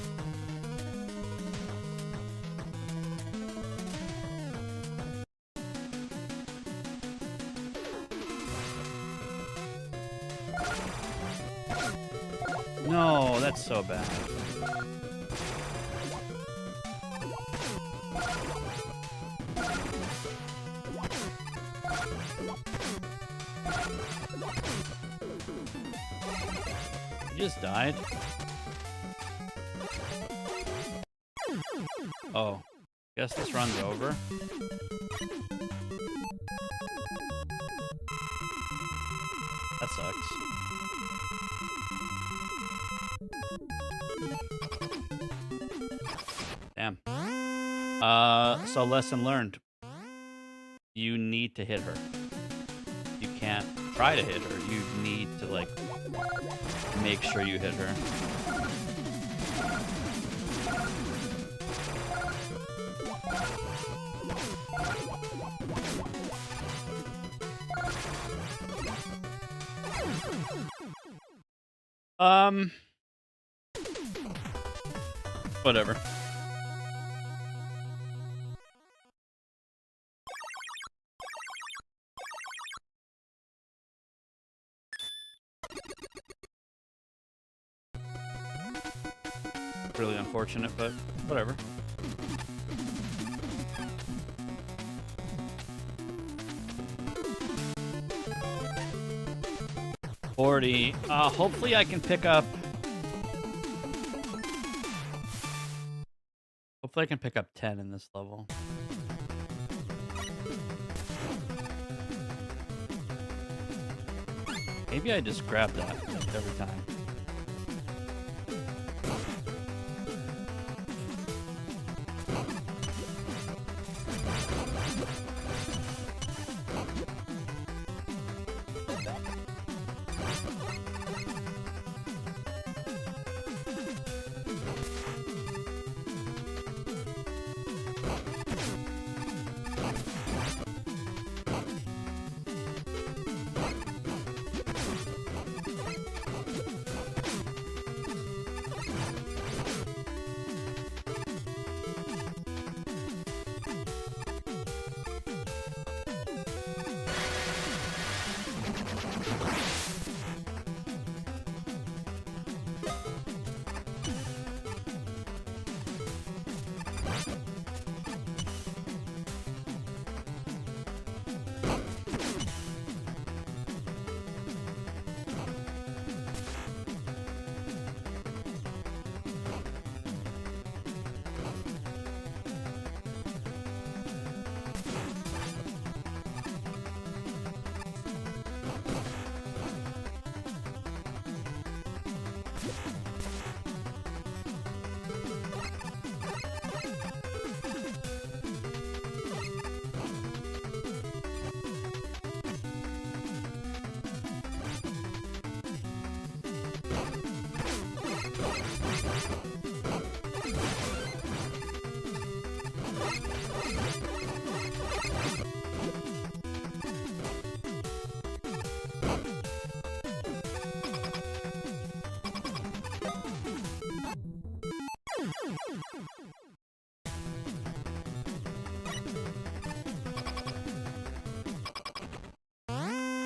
Speaker 1: No, that's so bad. You just died. Oh, guess this run's over. That sucks. Damn. So lesson learned. You need to hit her. You can't try to hit her. You need to, like, make sure you hit her. Whatever. Really unfortunate, but whatever. $40. Hopefully I can pick up... Hopefully I can pick up 10 in this level. Maybe I just grab that every time.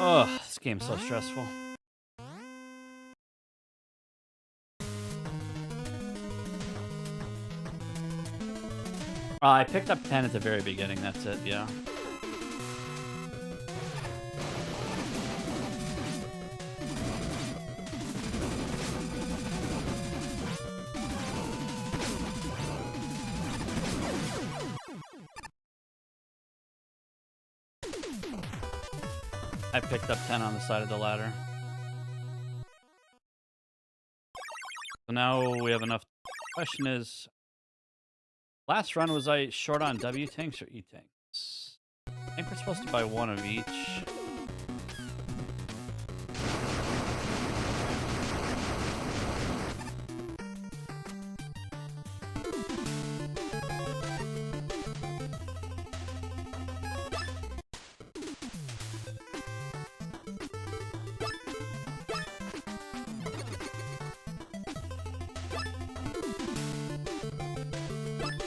Speaker 1: Oh, this game's so stressful. I picked up 10 at the very beginning, that's it, yeah. I picked up 10 on the side of the ladder. So now we have enough. Question is, last run, was I short on W tanks or E tanks? I think we're supposed to buy one of each.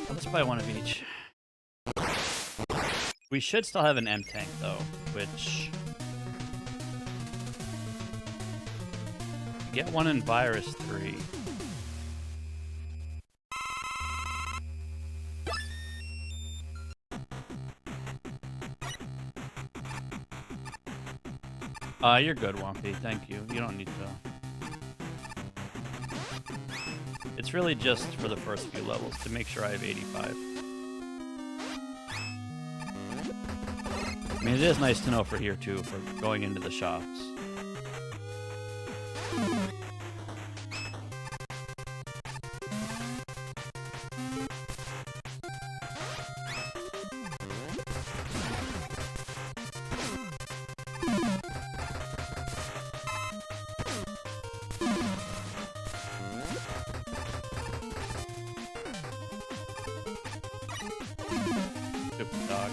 Speaker 1: Let's buy one of each. We should still have an M tank though, which get one in Virus 3. You're good, Wumpy. Thank you. You don't need to. It's really just for the first few levels to make sure I have 85. I mean, it is nice to know for here too, for going into the shops. Stupid dog.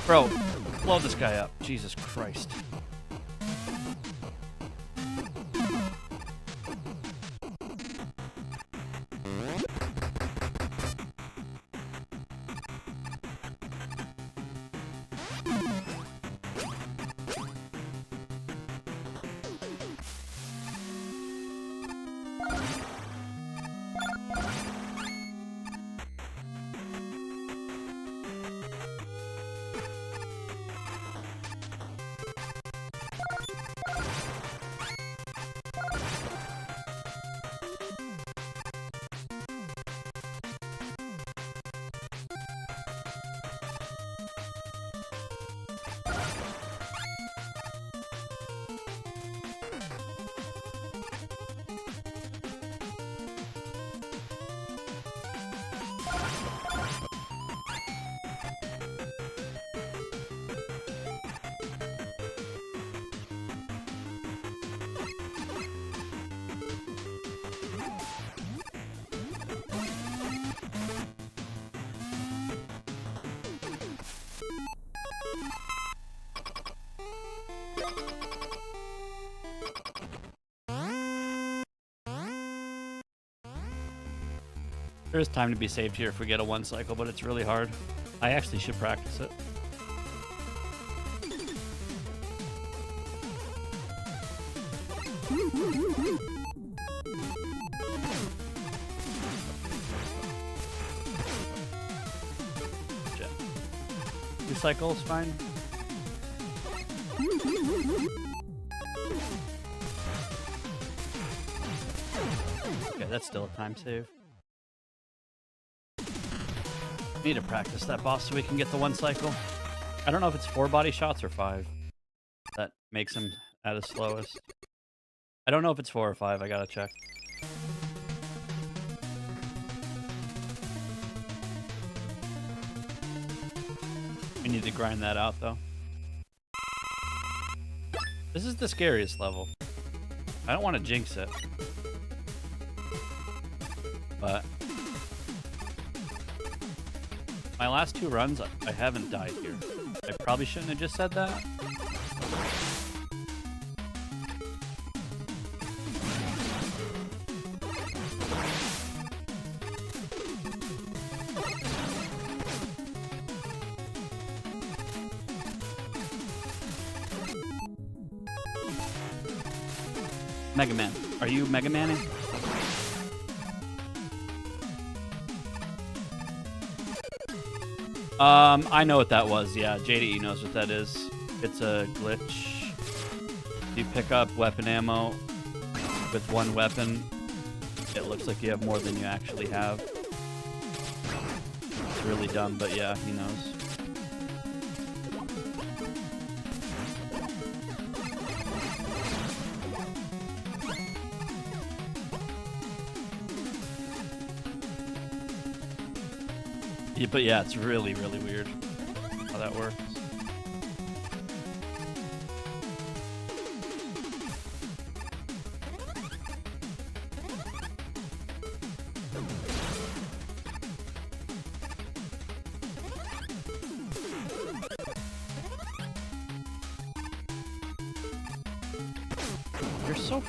Speaker 1: Bro, blow this guy up. Jesus Christ. There is time to be saved here if we get a 1 cycle, but it's really hard. I actually should practice it. Shit. 2 cycles, fine. Okay, that's still a time save. Need to practice that boss so we can get the 1 cycle. I don't know if it's 4 body shots or 5 that makes him at his slowest. I don't know if it's 4 or 5. I gotta check. We need to grind that out though. This is the scariest level. I don't want to jinx it, but my last 2 runs, I haven't died here. I probably shouldn't have just said that. Mega Man. Are you Mega Manning? I know what that was. Yeah, JDE knows what that is. It's a glitch. You pick up weapon ammo with 1 weapon. It looks like you have more than you actually have. It's really dumb, but yeah, he knows. Yeah, but yeah, it's really, really weird how that works. You're so...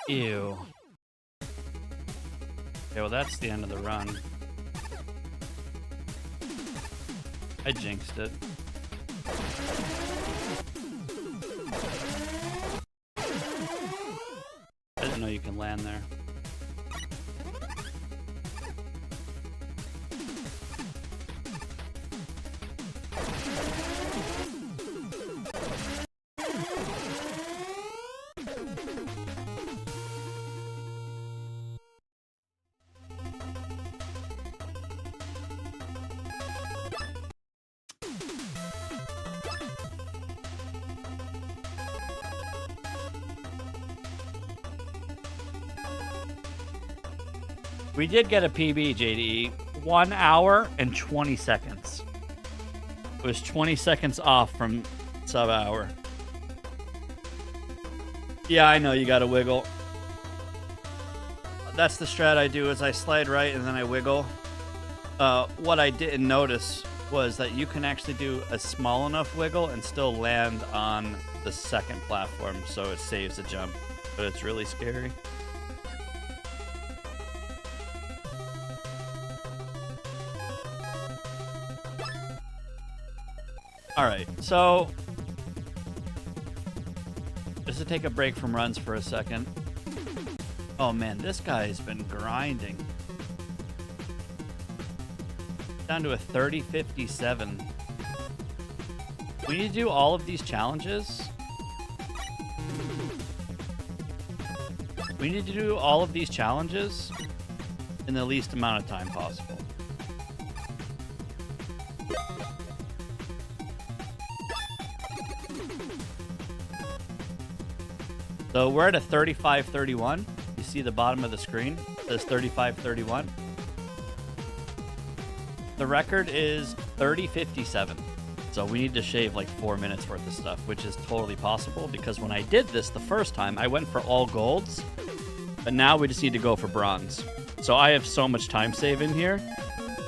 Speaker 1: Ew. Okay, well that's the end of the run. I jinxed it. I didn't know you can land there. We did get a PB, JDE. 1 hour and 20 seconds. It was 20 seconds off from sub-hour. Yeah, I know, you gotta wiggle. That's the strat I do, is I slide right and then I wiggle. What I didn't notice was that you can actually do a small enough wiggle and still land on the second platform, so it saves a jump. But it's really scary. Alright, so just to take a break from runs for a second. Oh man, this guy's been grinding. Down to a 30-57. We need to do all of these challenges. We need to do all of these challenges in the least amount of time possible. So we're at a 35-31. You see the bottom of the screen? It says 35-31. The record is 30-57. So we need to shave like 4 minutes worth of stuff, which is totally possible because when I did this the first time, I went for all golds, but now we just need to go for bronze. So I have so much time save in here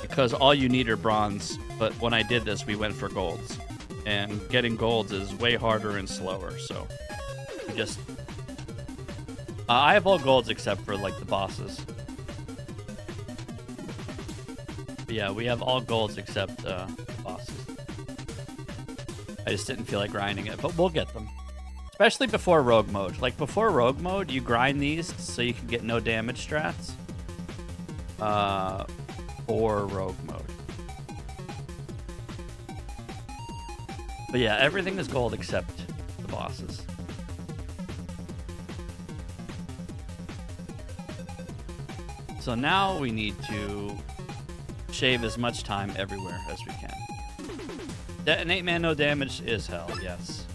Speaker 1: because all you need are bronze, but when I did this, we went for golds. And getting golds is way harder and slower, so we just... I have all golds except for, like, the bosses. But yeah, we have all golds except bosses. I just didn't feel like grinding it, but we'll get them. Especially before rogue mode. Like, before rogue mode, you grind these so you can get no damage strats. For rogue mode. But yeah, everything is gold except the bosses. So now we need to shave as much time everywhere as we can. Detonate man, no damage is hell, yes.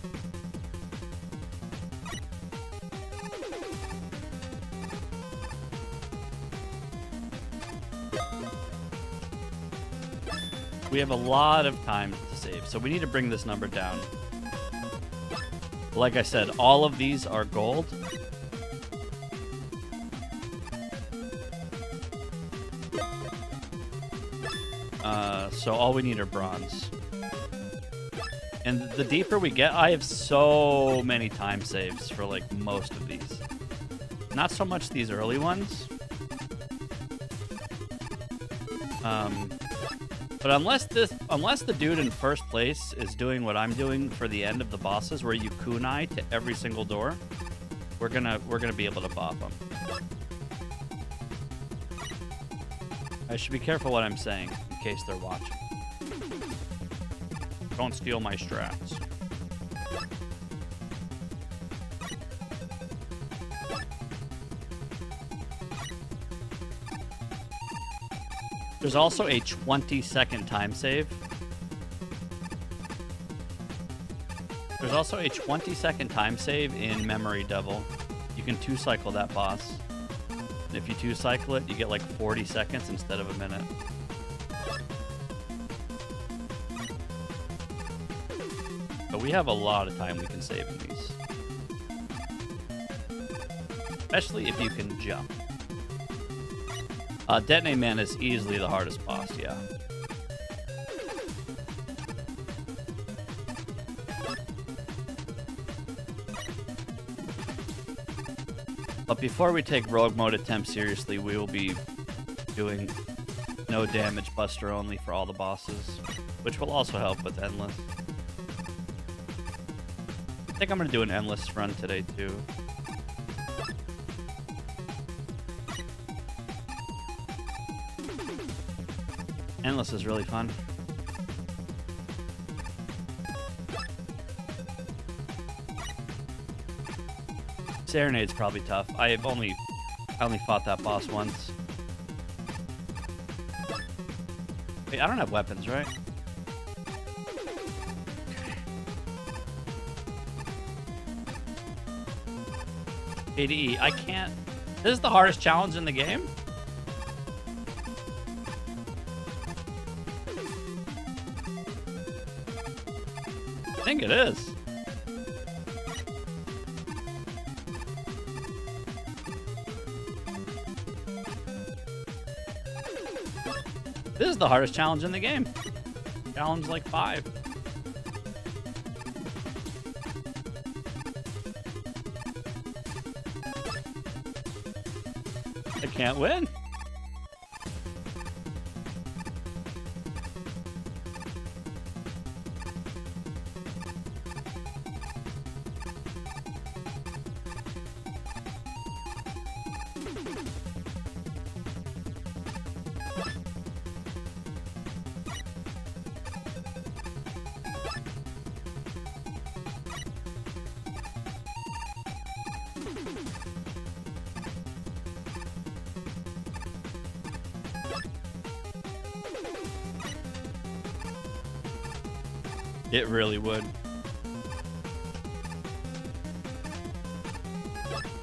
Speaker 1: We have a lot of time to save, so we need to bring this number down. Like I said, all of these are gold. So all we need are bronze. And the deeper we get, I have so many time saves for like most of these. Not so much these early ones. But unless the dude in first place is doing what I'm doing for the end of the bosses, where you kunai to every single door, we're gonna be able to bop them. I should be careful what I'm saying in case they're watching. Don't steal my strats. There's also a 20-second time save. There's also a 20-second time save in Memory Devil. You can 2-cycle that boss. And if you 2-cycle it, you get like 40 seconds instead of a minute. But we have a lot of time we can save in these. Especially if you can jump. Detonate Man is easily the hardest boss, yeah. But before we take Rogue Mode attempt seriously, we will be doing no damage buster only for all the bosses, which will also help with Endless. I think I'm going to do an Endless run today, too. Endless is really fun. Serenade's probably tough. I only fought that boss once. Wait, I don't have weapons, right? ADE, I can't. This is the hardest challenge in the game? I think it is. This is the hardest challenge in the game. Challenge like 5. I can't win. It really would.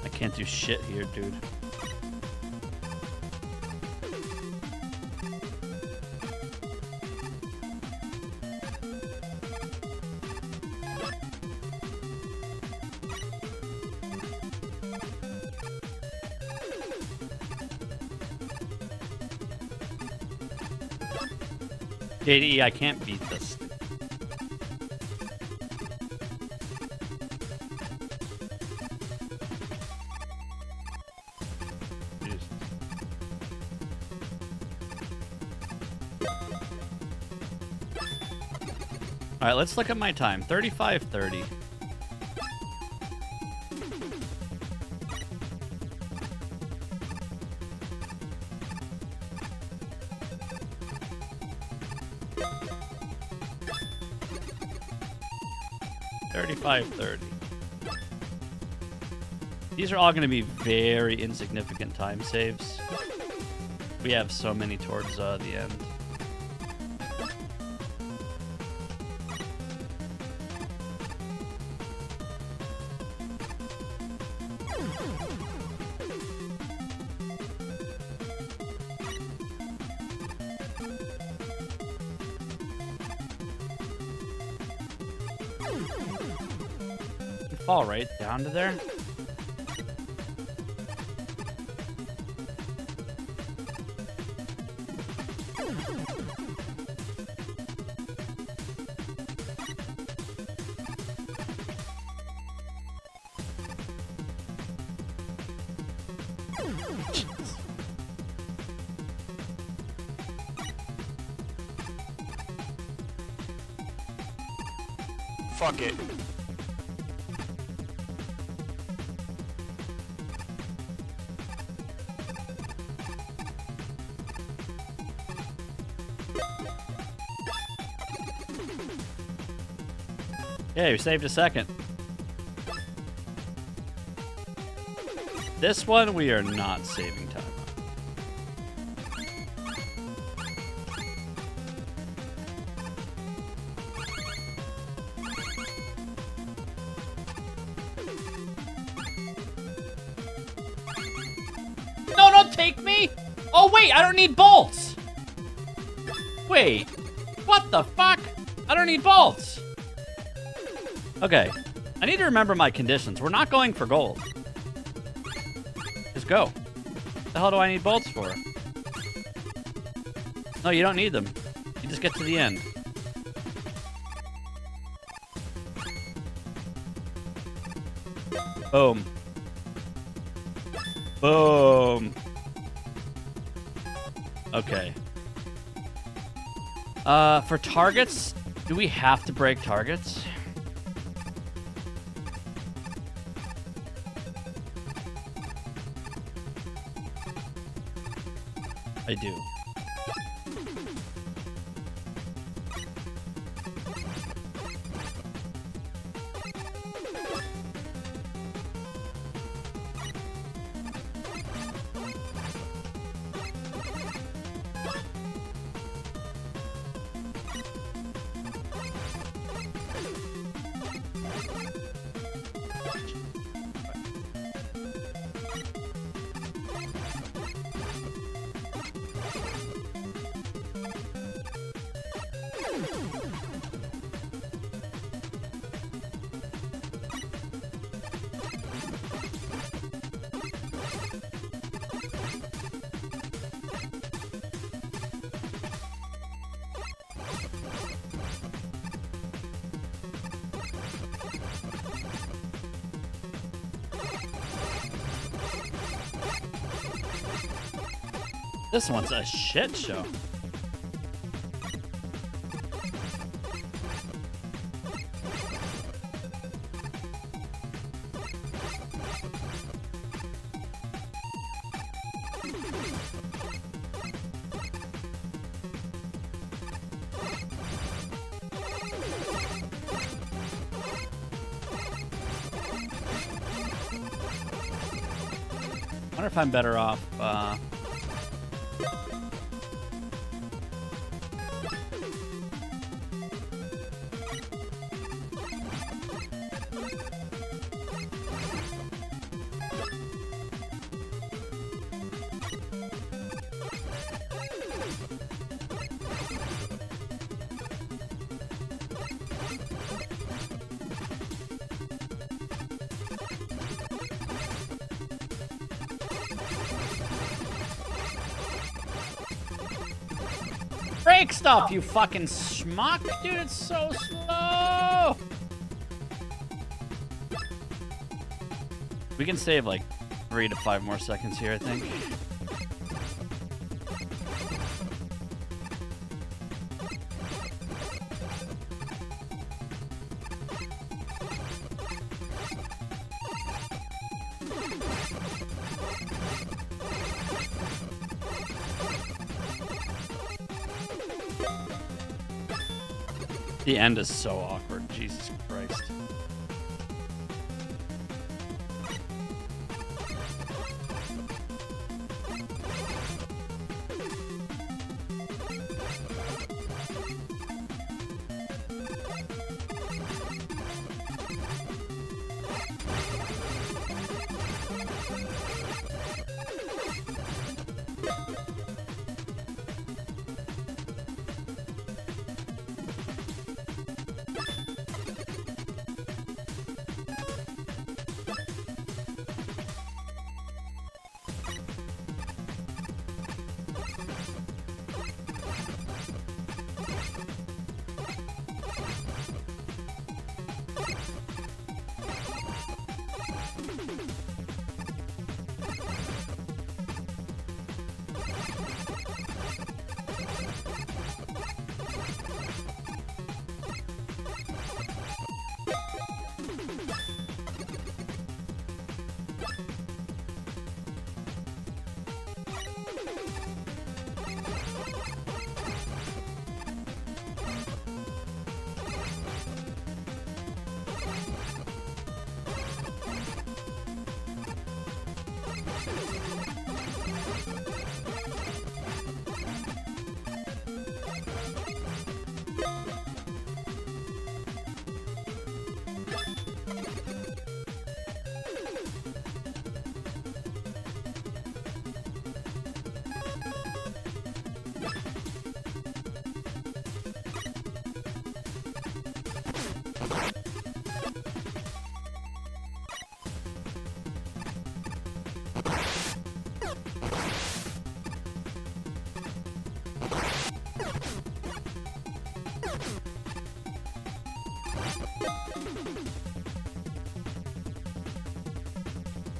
Speaker 1: I can't do shit here, dude. JDE, I can't beat this. All right, let's look at my time. 35:30. These are all going to be very insignificant time saves. We have so many towards the end. You fall right down to there.
Speaker 9: Fuck it.
Speaker 1: Yeah, you saved a second. This one we are not saving time on. No, don't take me! Oh wait, I don't need bolts! Wait, what the fuck? I don't need bolts! Okay, I need to remember my conditions. We're not going for gold. Just go. What the hell do I need bolts for? No, you don't need them. You just get to the end. Boom. Boom. Okay. For targets, do we have to break targets? I do. This one's a shit show. I wonder if I'm better off, break stuff, you fucking schmuck. Dude, it's so slow. We can save like 3 to 5 more seconds here, I think. The end is so awkward. Jesus Christ.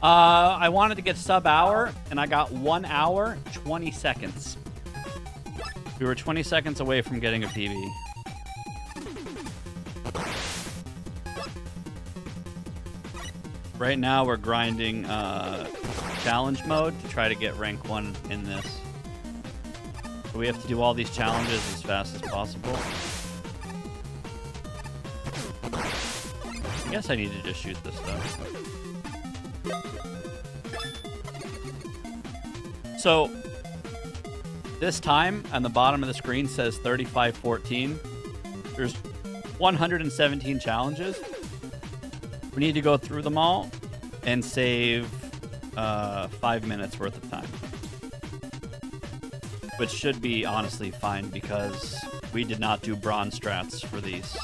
Speaker 1: I wanted to get sub hour, and I got 1 hour, 20 seconds. We were 20 seconds away from getting a PB. Right now, we're grinding challenge mode to try to get rank 1 in this. So we have to do all these challenges as fast as possible. I guess I need to just shoot this stuff. So, this time on the bottom of the screen says 35:14. There's 117 challenges. We need to go through them all and save 5 minutes worth of time. Which should be honestly fine because we did not do bronze strats for these.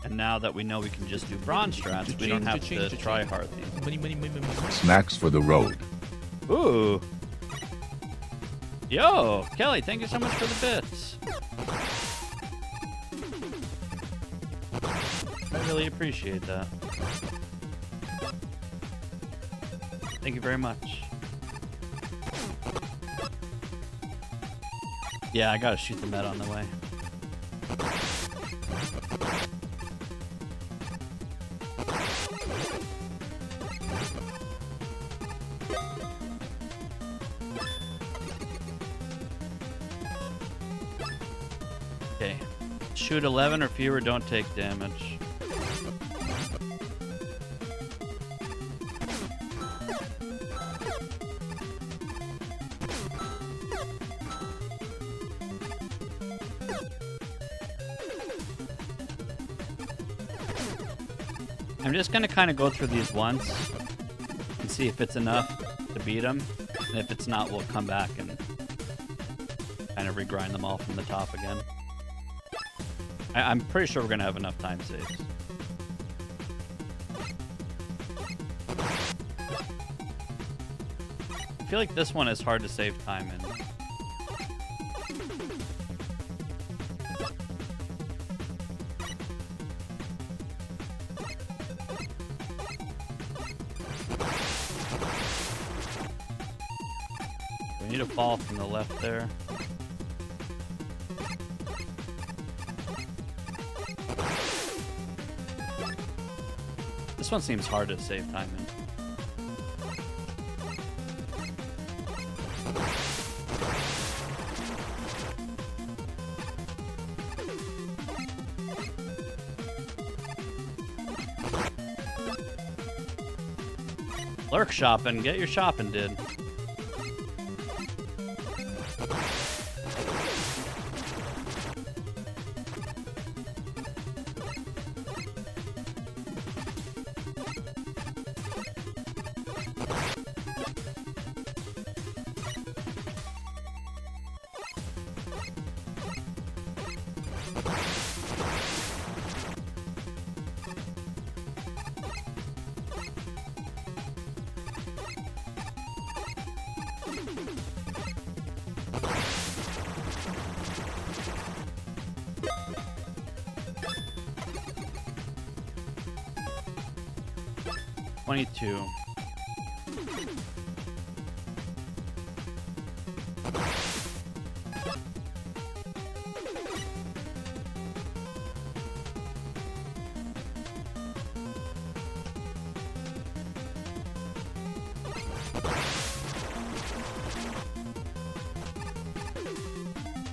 Speaker 1: And now that we know we can just do bronze strats, we don't have to try hard these.
Speaker 2: Money, money, money, money, money.
Speaker 7: Snacks for the road.
Speaker 1: Ooh. Yo, Kelly, thank you so much for the bits. I really appreciate that. Thank you very much. Yeah, I gotta shoot the med on the way. Okay. Shoot 11 or fewer, don't take damage. I'm just gonna kind of go through these once and see if it's enough to beat them, and if it's not, we'll come back and kind of regrind them all from the top again. I'm pretty sure we're gonna have enough time saves. I feel like this one is hard to save time in. We need a fall from the left there. This one seems hard to save time in. Lurk shopping, get your shopping did. $22.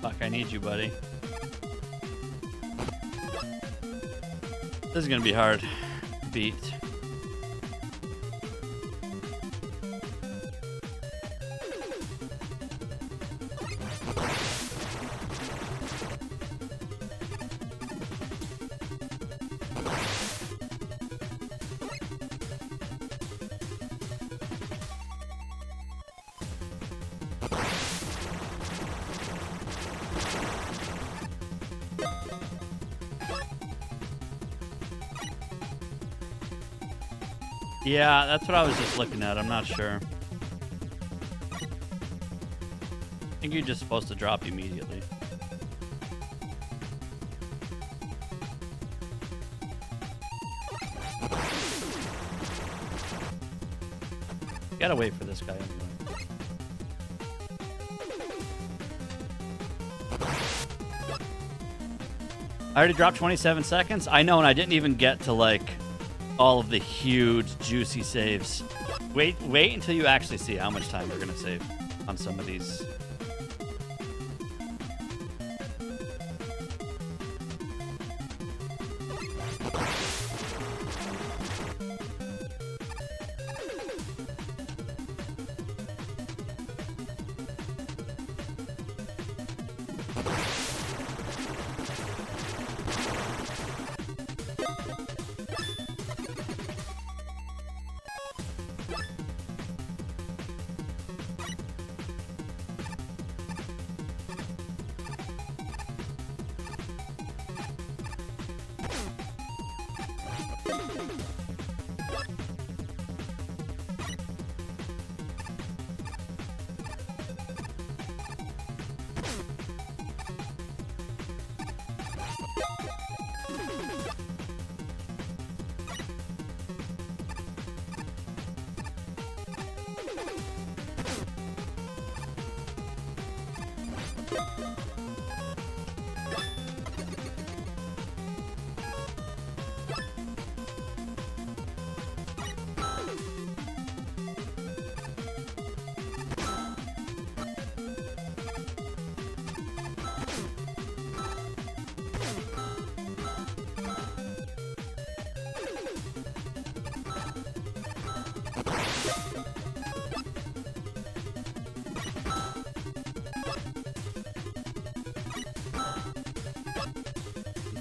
Speaker 1: Fuck, I need you, buddy. This is gonna be hard to beat. Yeah, that's what I was just looking at. I'm not sure. I think you're just supposed to drop immediately. Gotta wait for this guy anyway. I already dropped 27 seconds. I know, and I didn't even get to like all of the huge juicy saves. Wait until you actually see how much time we're gonna save on some of these.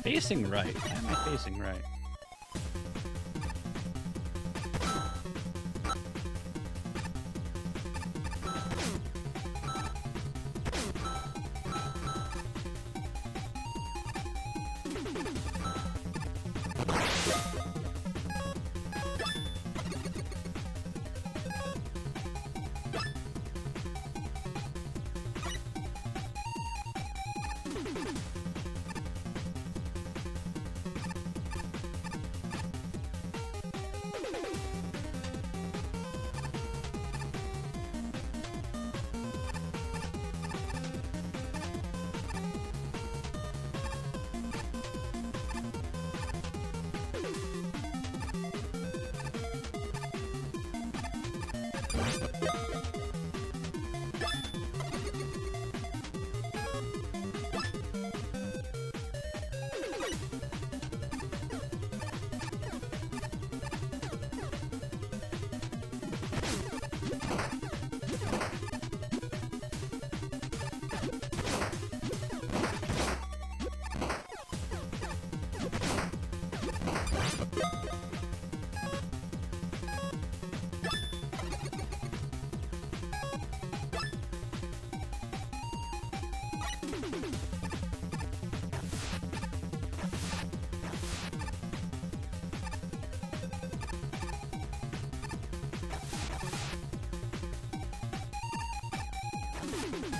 Speaker 1: Facing right. Why am I facing right?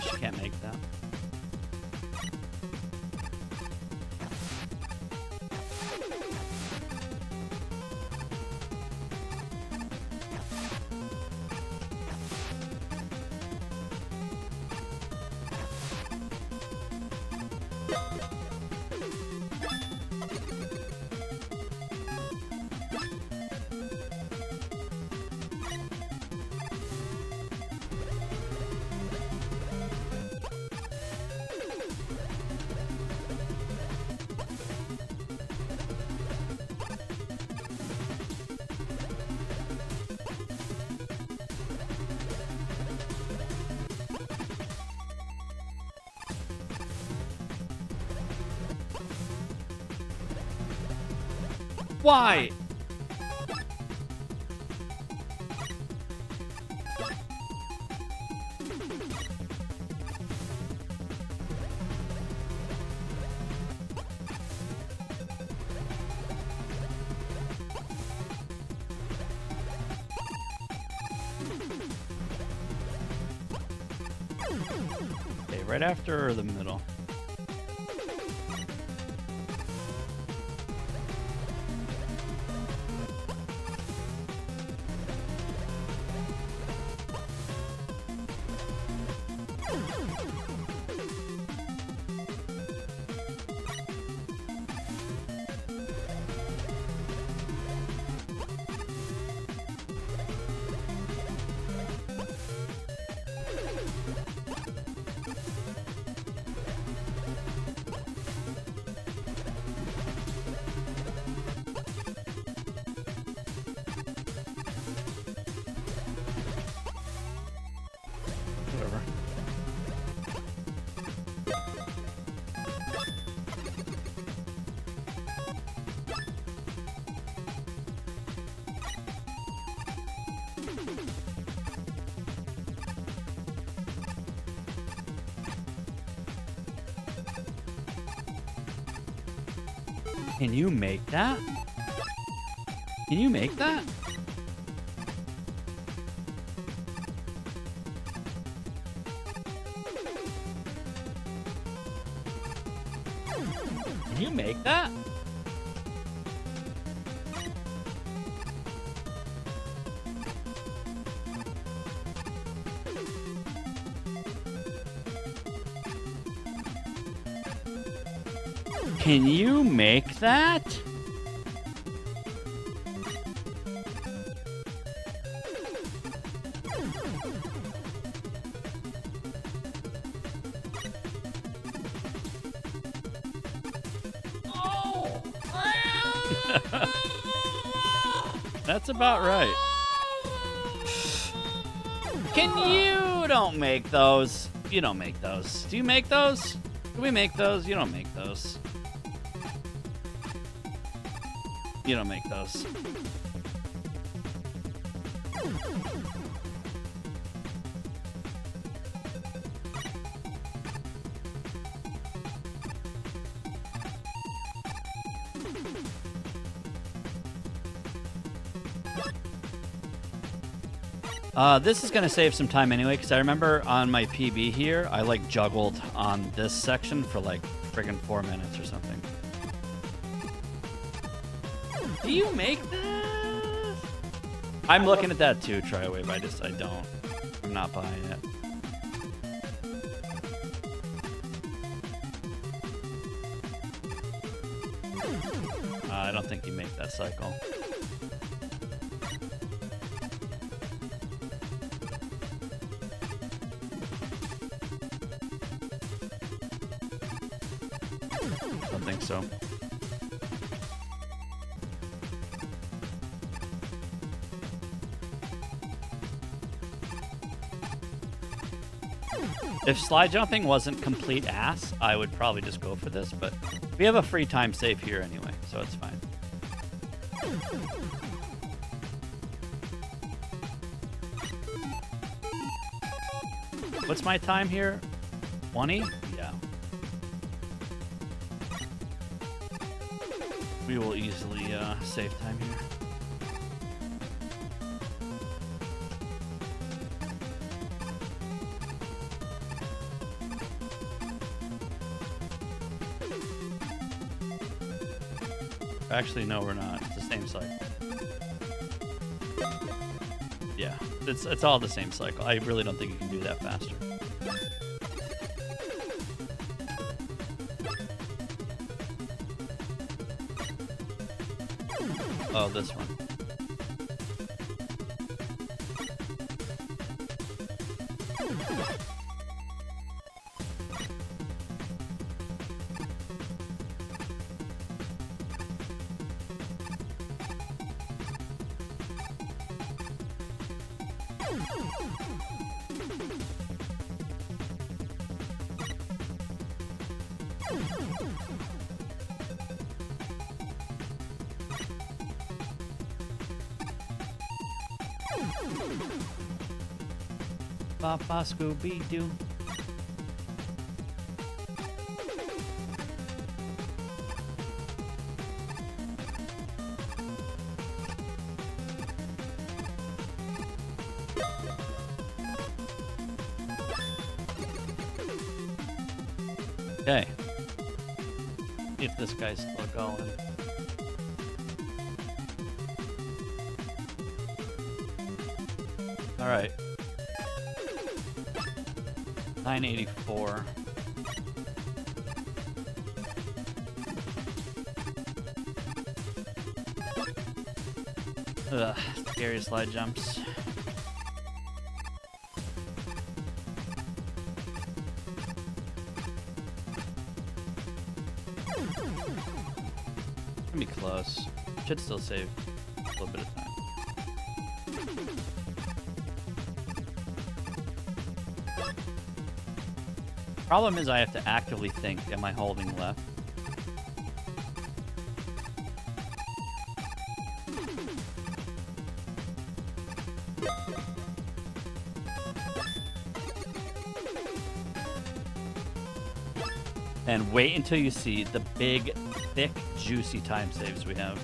Speaker 1: She can't make that. Why? Okay, right after or the middle? Can you make that? Can you make that? Can you make that? Can you make that? That's about right. Can you don't make those? You don't make those. Do you make those? Do we make those? You don't make those. You don't make those. This is gonna save some time anyway, because I remember on my PB here, I like juggled on this section for like friggin' 4 minutes or something. Do you make this? I'm looking at that too, Triwave. I don't. I'm not buying it. I don't think you make that cycle. Don't think so. If slide jumping wasn't complete ass, I would probably just go for this, but we have a free time save here anyway, so it's fine. What's my time here? 20? Yeah. We will easily save time here. Actually, no, we're not. It's the same cycle. Yeah, it's all the same cycle. I really don't think you can do that faster. Oh, this one. Papa Scooby-Doo. Okay. See if this guy's still going. All right. 984. Ugh, scary slide jumps. Gonna be close. Should still save a little bit of time. Problem is I have to actively think, am I holding left? And wait until you see the big thick, juicy time saves we have.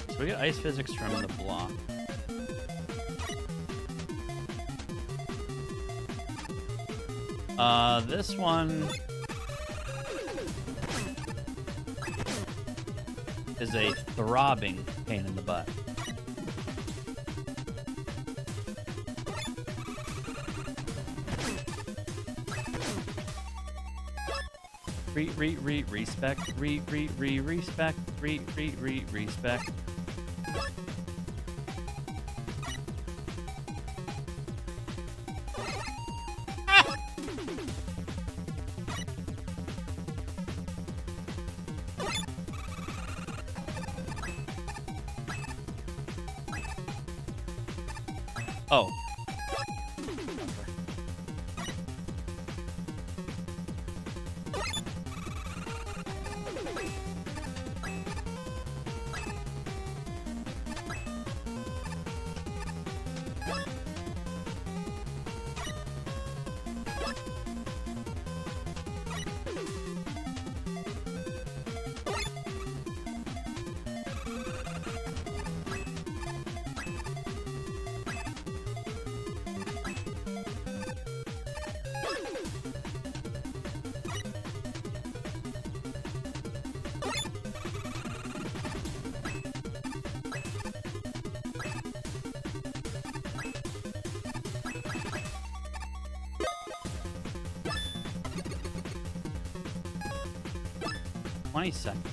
Speaker 1: So we get ice physics from the block. This one is a throbbing pain in the butt. Respect, respect. Oh. Seconds.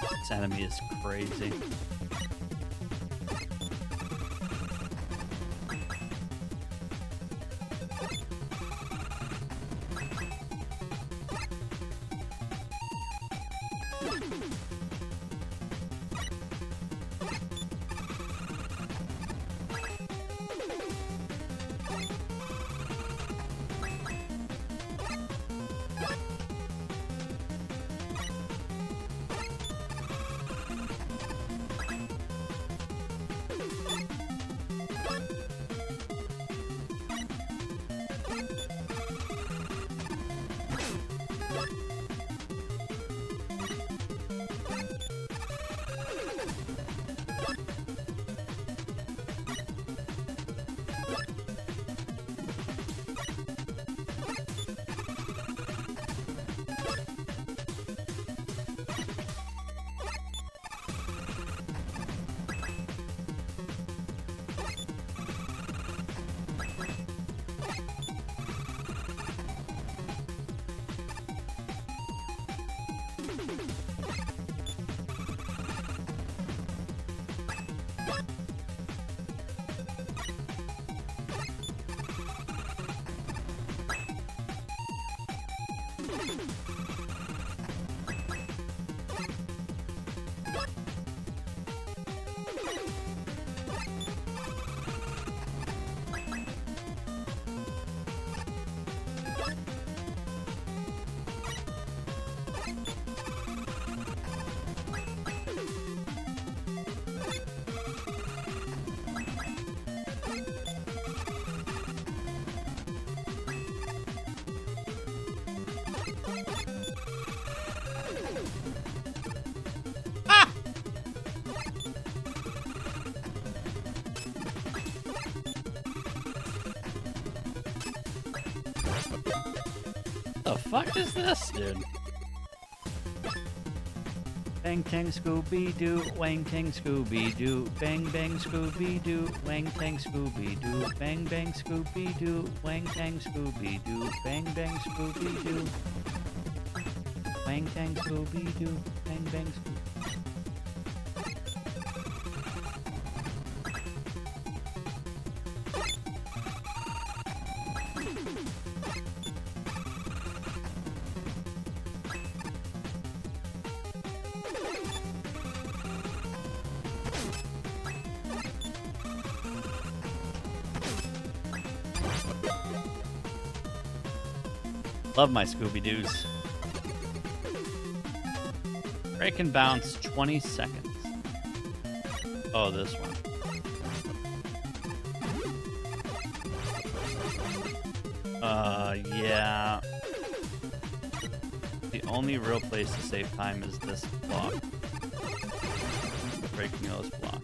Speaker 1: This enemy is crazy. The fuck is this, dude? Bang tang Scooby Doo, wang tang Scooby Doo, bang bang Scooby Doo, wang tang Scooby Doo, bang bang Scooby Doo, wang tang Scooby Doo, bang bang Scooby Doo, wang tang Scooby Doo, bang bang Scooby. Love my Scooby-Doos. Break and bounce, 20 seconds. Oh, this one. Yeah. The only real place to save time is this block. Breaking those block.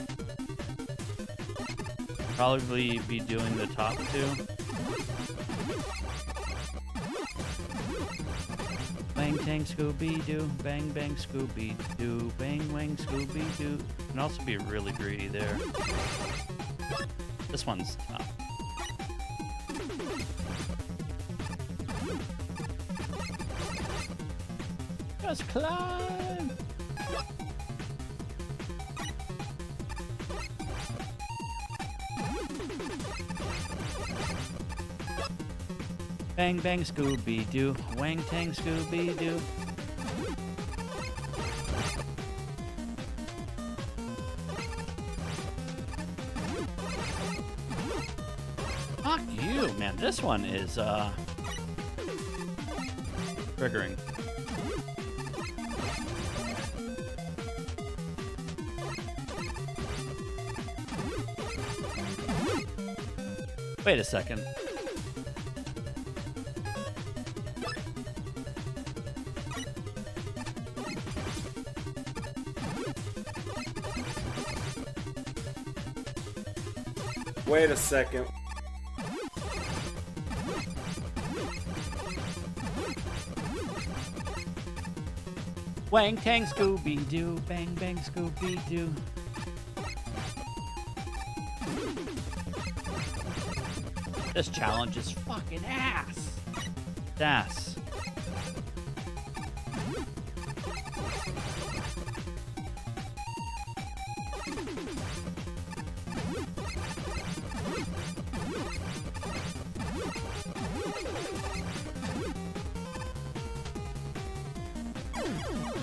Speaker 1: Probably be doing the top two. Bang tang Scooby Doo, bang bang Scooby Doo, bang wang Scooby Doo. Can also be really greedy there. This one's tough. Just climb. Bang bang Scooby Doo, wang tang Scooby Doo. Fuck you, man. This one is triggering. Wait a second.
Speaker 9: Wait a second.
Speaker 1: Wang tang Scooby Doo, bang bang Scooby Doo. This challenge is fucking ass. Ass.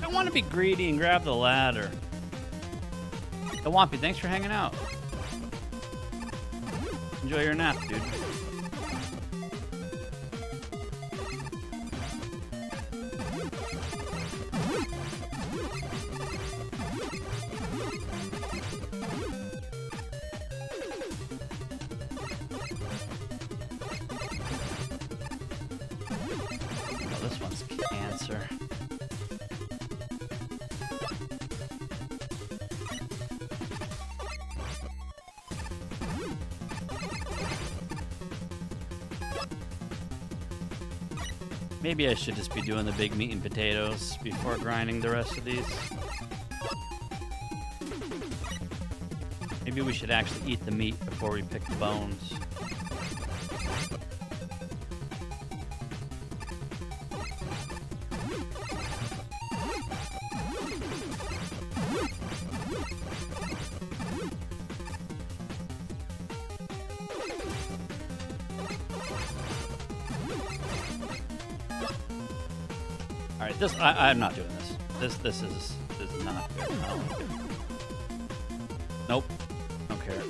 Speaker 1: I want to be greedy and grab the ladder. The Wampy, thanks for hanging out. Enjoy your nap, dude. Oh, this one's cancer. Maybe I should just be doing the big meat and potatoes before grinding the rest of these. Maybe we should actually eat the meat before we pick the bones. All right, this I'm not doing this. This is not good. I don't like it. Nope. Don't care.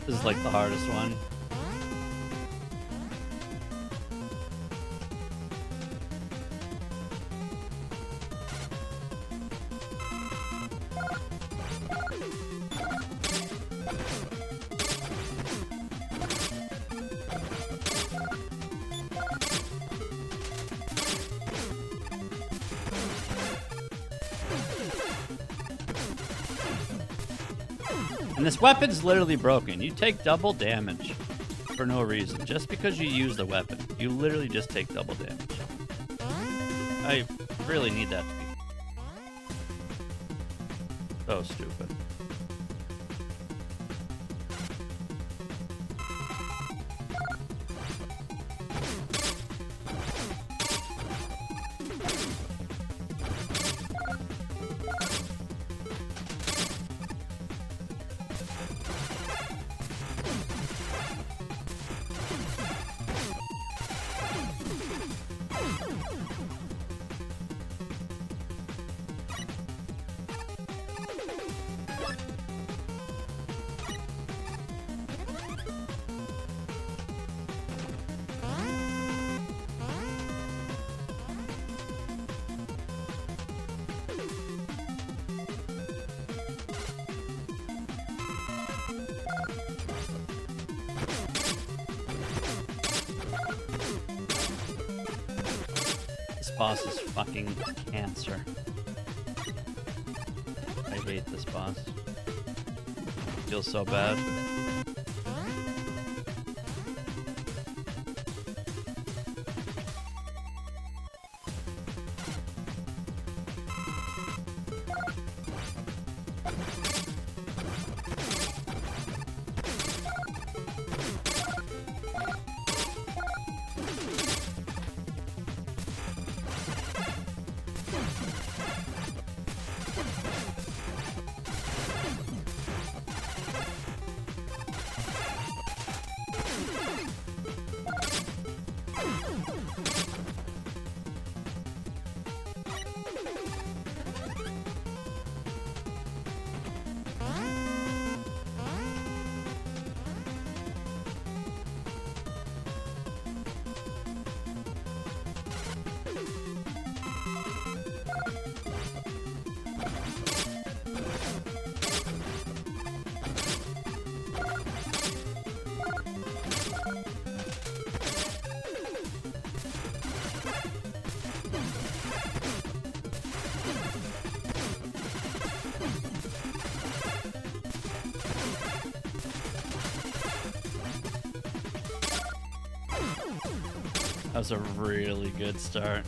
Speaker 1: This is like the hardest one. And this weapon's literally broken. You take double damage for no reason. Just because you use the weapon. You literally just take double damage. I really need that to be so stupid. This boss is fucking cancer. I hate this boss. Feels so bad. That was a really good start.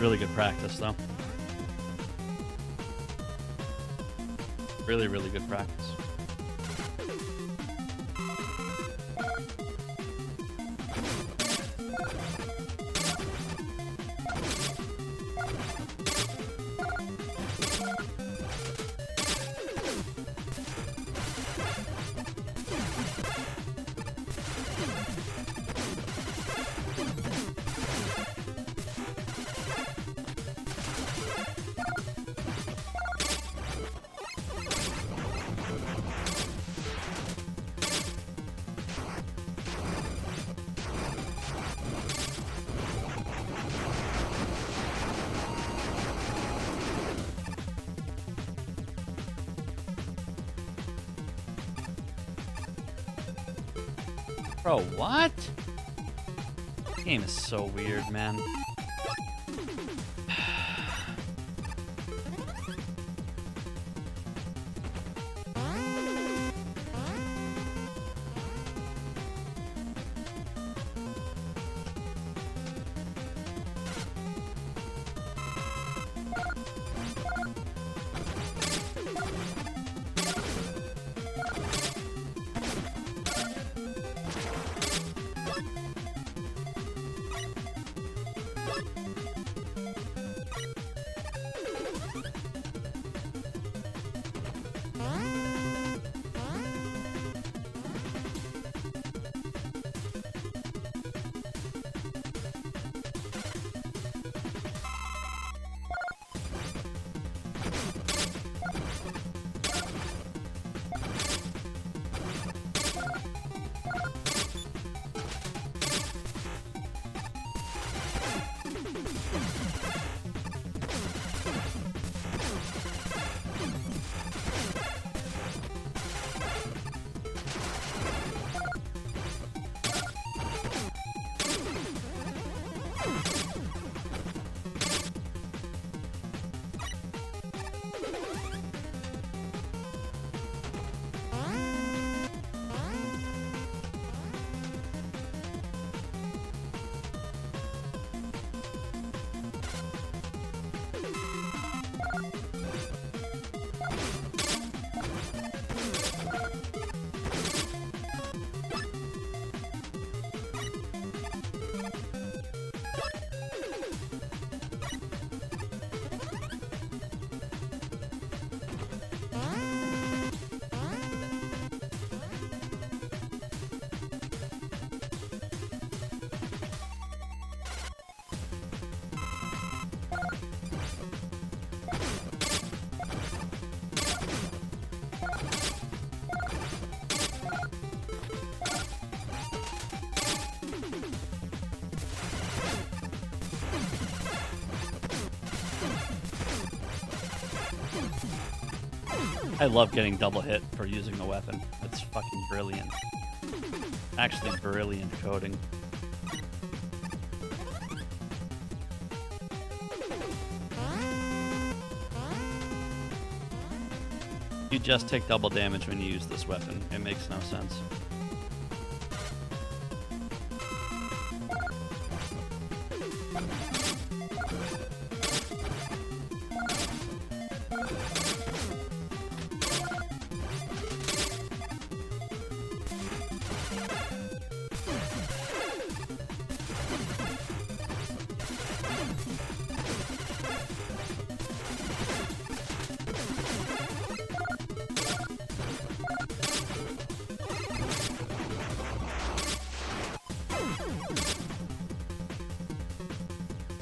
Speaker 1: Really good practice, though. Really, really good practice. Bro, what? This game is so weird, man. I love getting double hit for using the weapon. It's fucking brilliant. Actually brilliant coding. You just take double damage when you use this weapon. It makes no sense.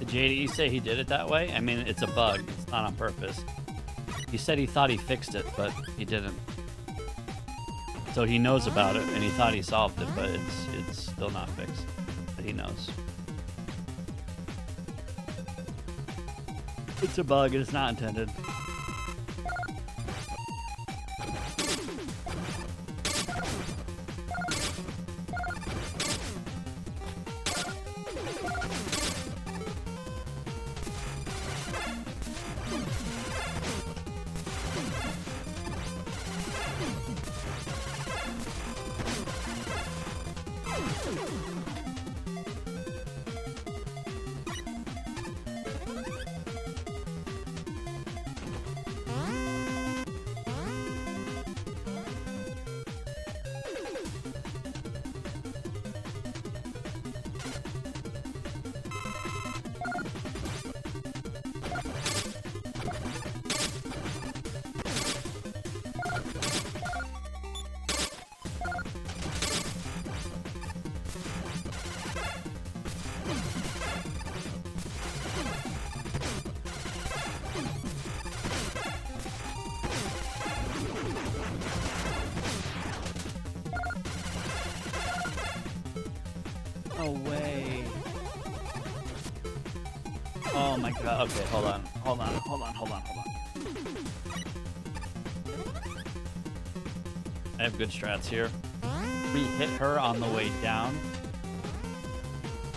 Speaker 1: Did JDE say he did it that way? I mean, it's a bug. It's not on purpose. He said he thought he fixed it, but he didn't. So he knows about it, and he thought he solved it, but it's still not fixed. But he knows. It's a bug. It's not intended. No way. Oh my god. Okay, hold on. I have good strats here. re-hit her on the way down,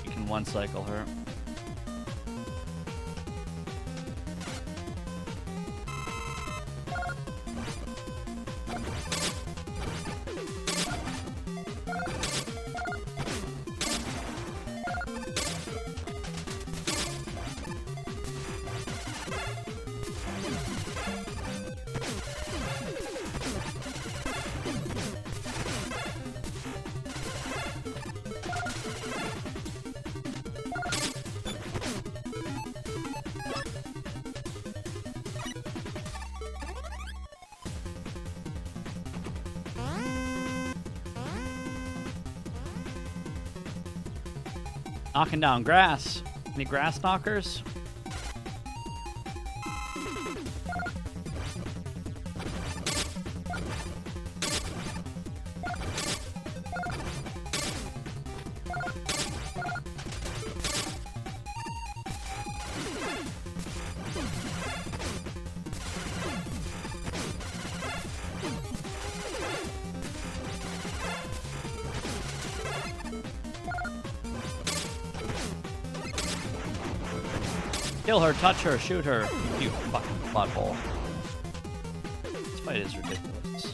Speaker 1: you can one cycle her. Knocking down grass. Any grass knockers? Kill her, touch her, shoot her, you fucking butthole. This fight is ridiculous.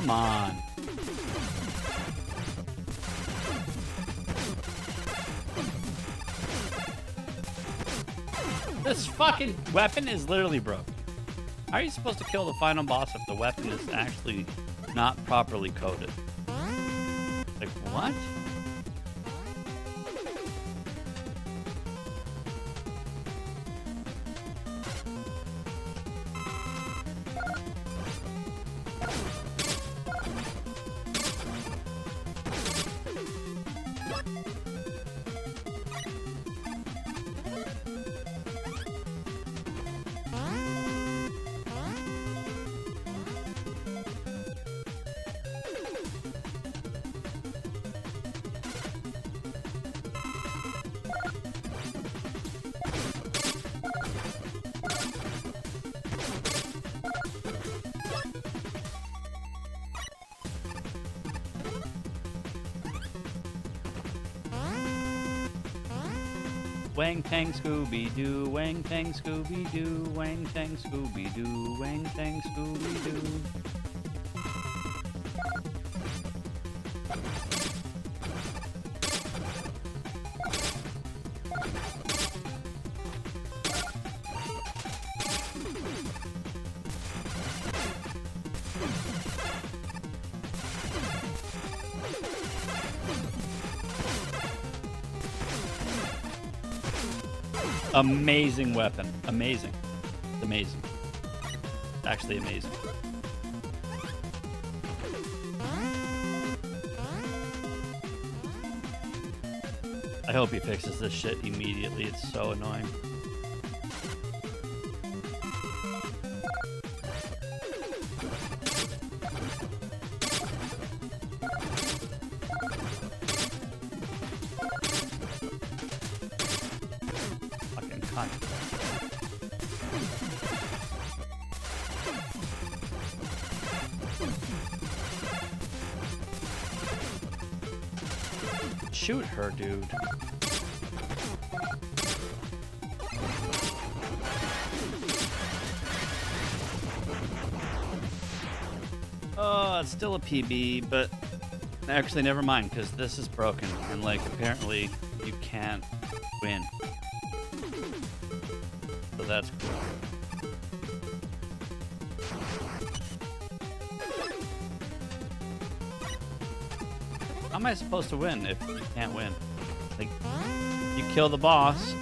Speaker 1: Come on. This fucking weapon is literally broke. How are you supposed to kill the final boss if the weapon is actually not properly coded? Like, what? Wang Tang Scooby Doo, Wang Tang Scooby Doo, Wang Tang Scooby Doo, Wang Tang Scooby Doo. Amazing weapon. Amazing. It's amazing. It's actually amazing. I hope he fixes this shit immediately. It's so annoying. Fucking cunt. Shoot her, dude. Oh, it's still a PB, but actually, never mind, because this is broken, and like apparently you can't win. So that's cool. How am I supposed to win if you can't win? Like, you kill the boss.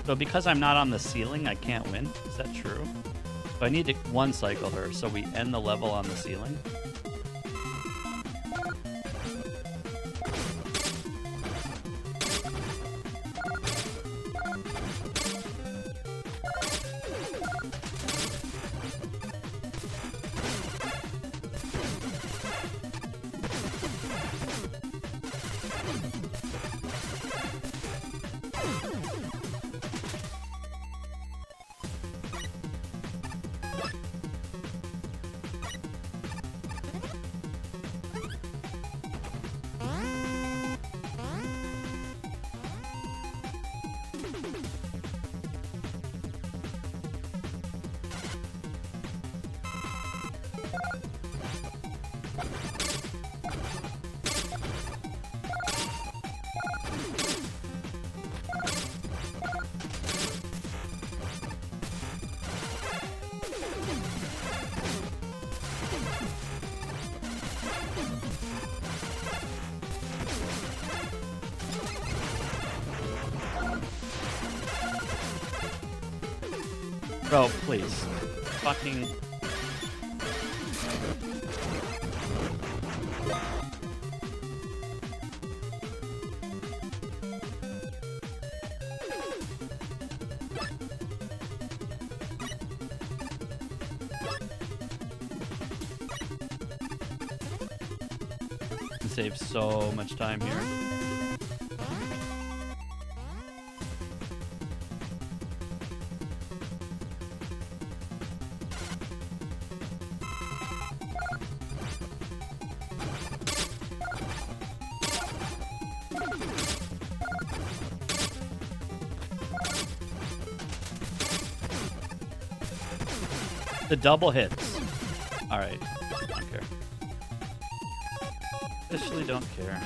Speaker 1: So because I'm not on the ceiling, I can't win? Is that true? So I need to one cycle her so we end the level on the ceiling. Bro, please. Fucking... Save so much time here. The double hits. All right. I don't care. Officially don't care.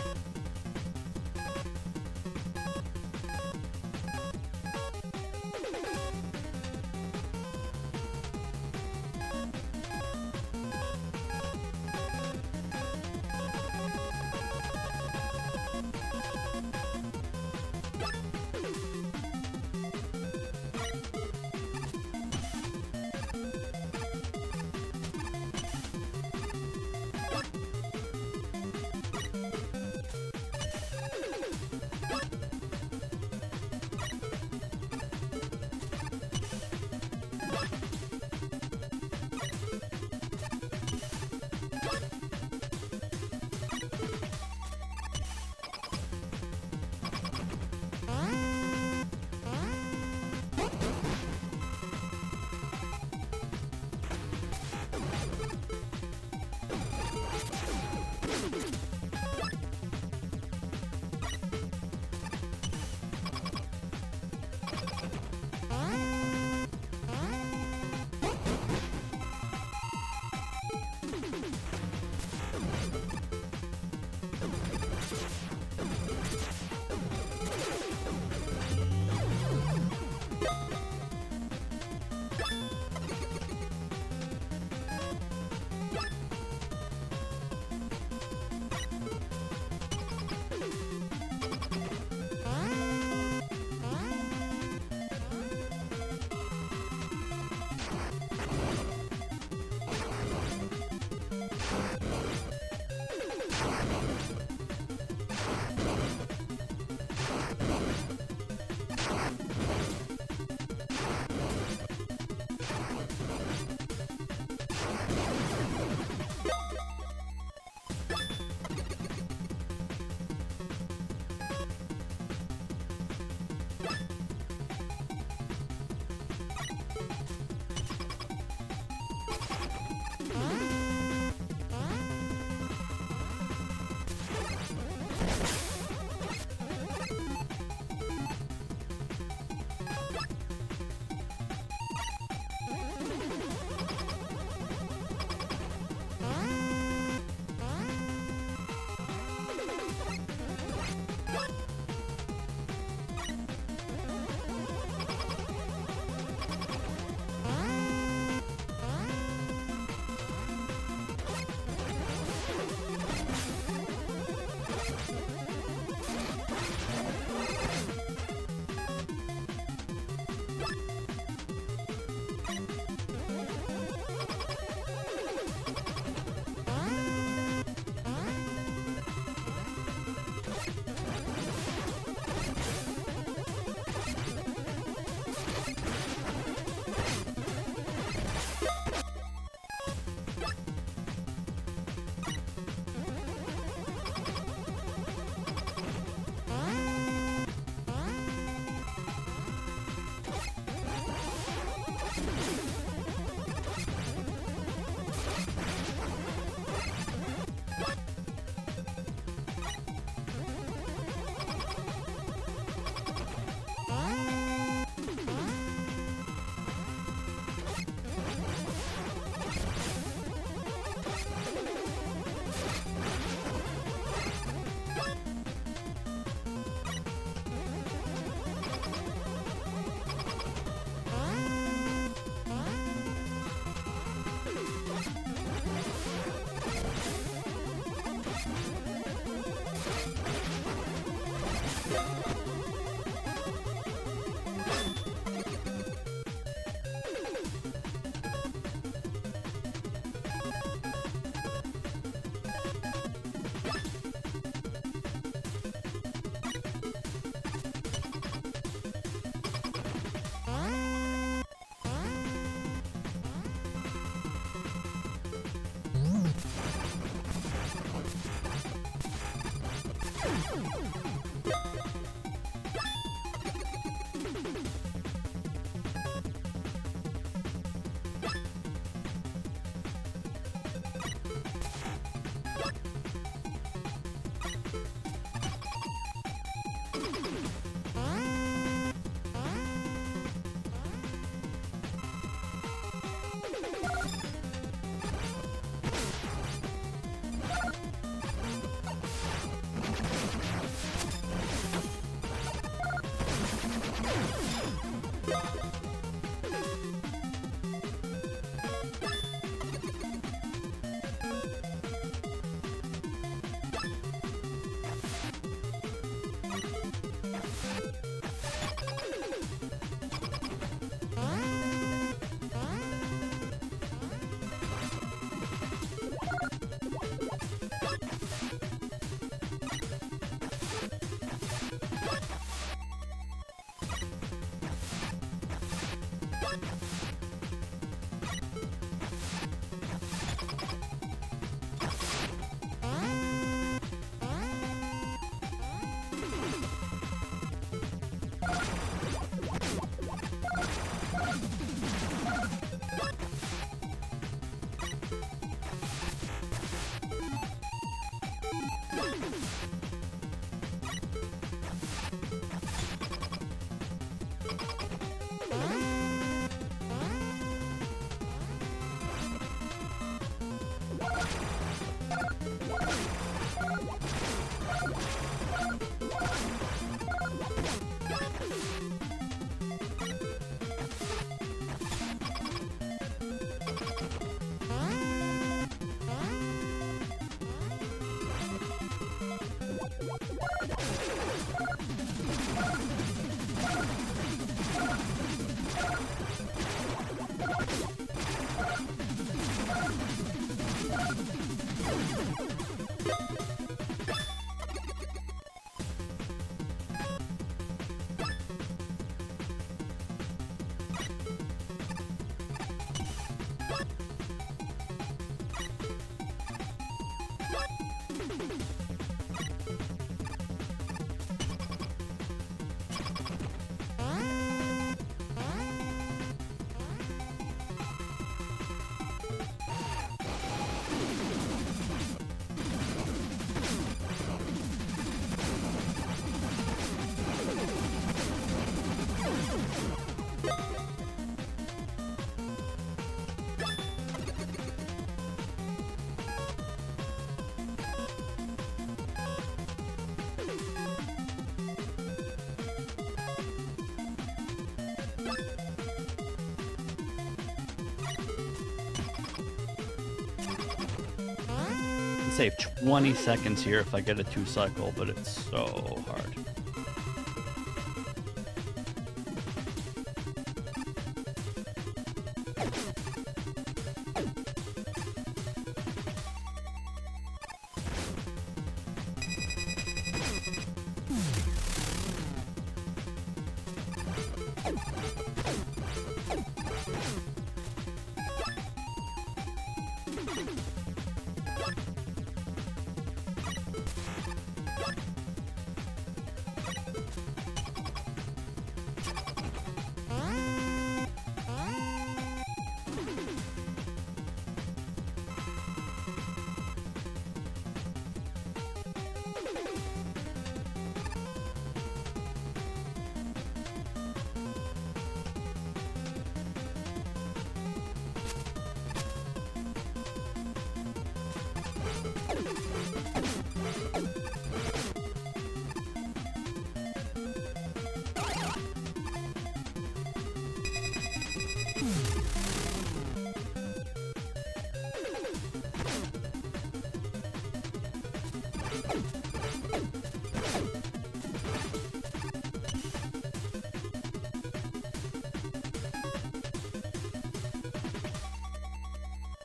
Speaker 1: Save 20 seconds here if I get a 2-cycle, but it's so hard.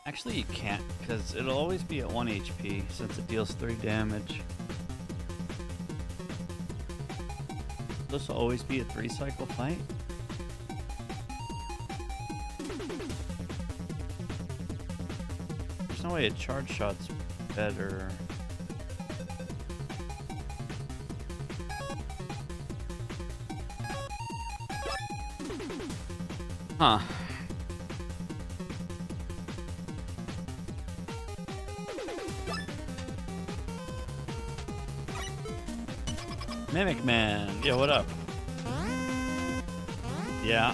Speaker 1: Actually, you can't, because it'll always be at 1 HP since it deals 3 damage. This will always be a 3-cycle fight. There's no way a charge shot's better. Huh. Mimic Man, yeah, what up? Yeah,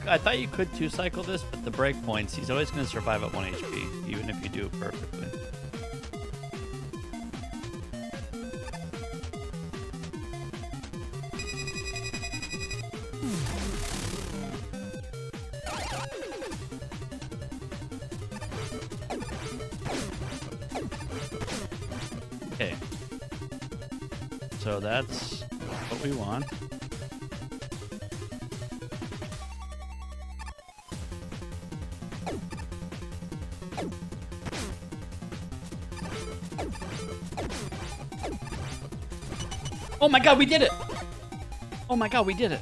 Speaker 1: I thought you could 2-cycle this, but the breakpoints, he's always going to survive at 1 HP, even if you do it perfectly. Okay. So that's what we want. Oh my god, we did it! Oh my god, we did it!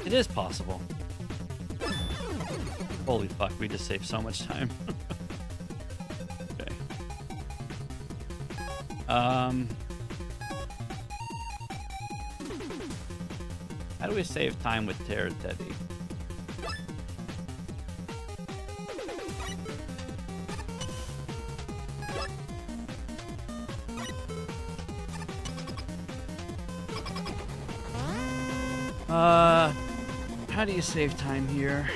Speaker 1: It is possible. Holy fuck, we just saved so much time. Okay. How do we save time with Terra Teddy? How do you save time here?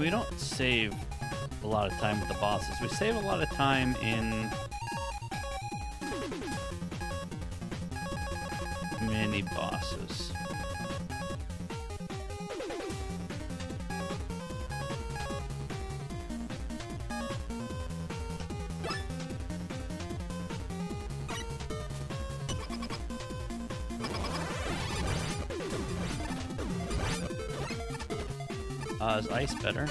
Speaker 1: we don't save a lot of time with the bosses. We save a lot of time in mini bosses. Is ice better?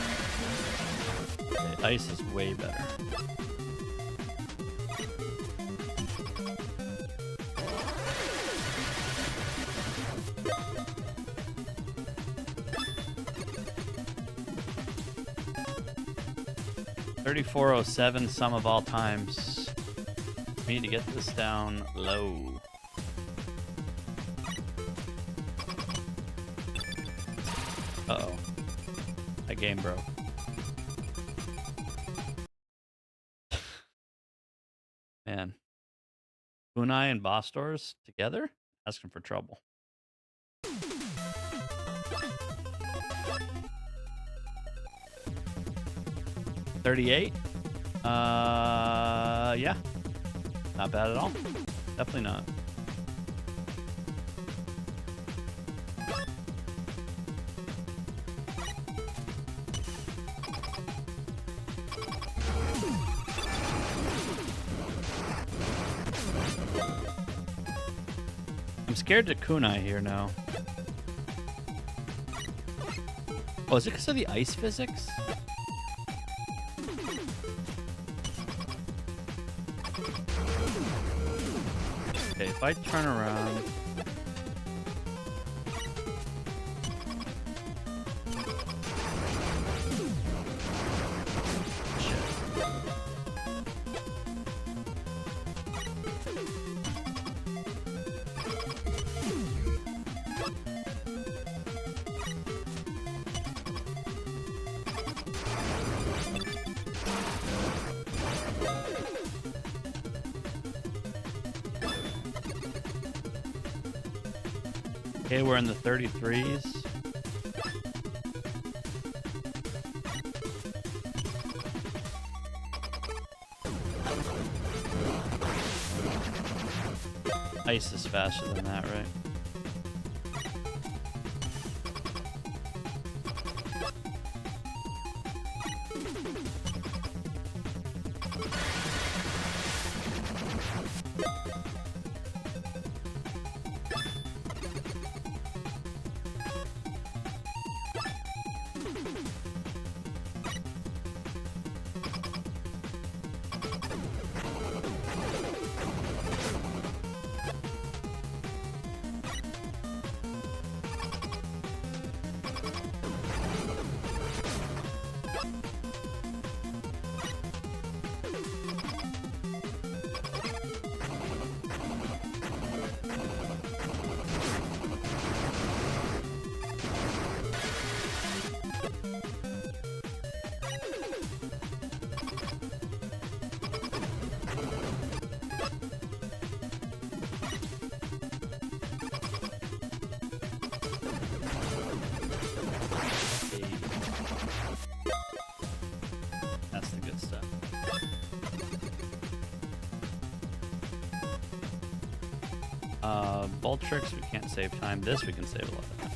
Speaker 1: Okay, ice is way better. $34.07 sum of all times. We need to get this down low. Uh-oh. That game broke. Man. Kunai and Boss Stores together? Asking for trouble. $38? Yeah. Not bad at all. Definitely not. I'm scared to kunai here now. Oh, is it because of the ice physics? Okay, if I turn around... Okay, we're in the 33s. Ice is faster than that, right? That's the good stuff. Bolt tricks, we can't save time. This we can save a lot of time.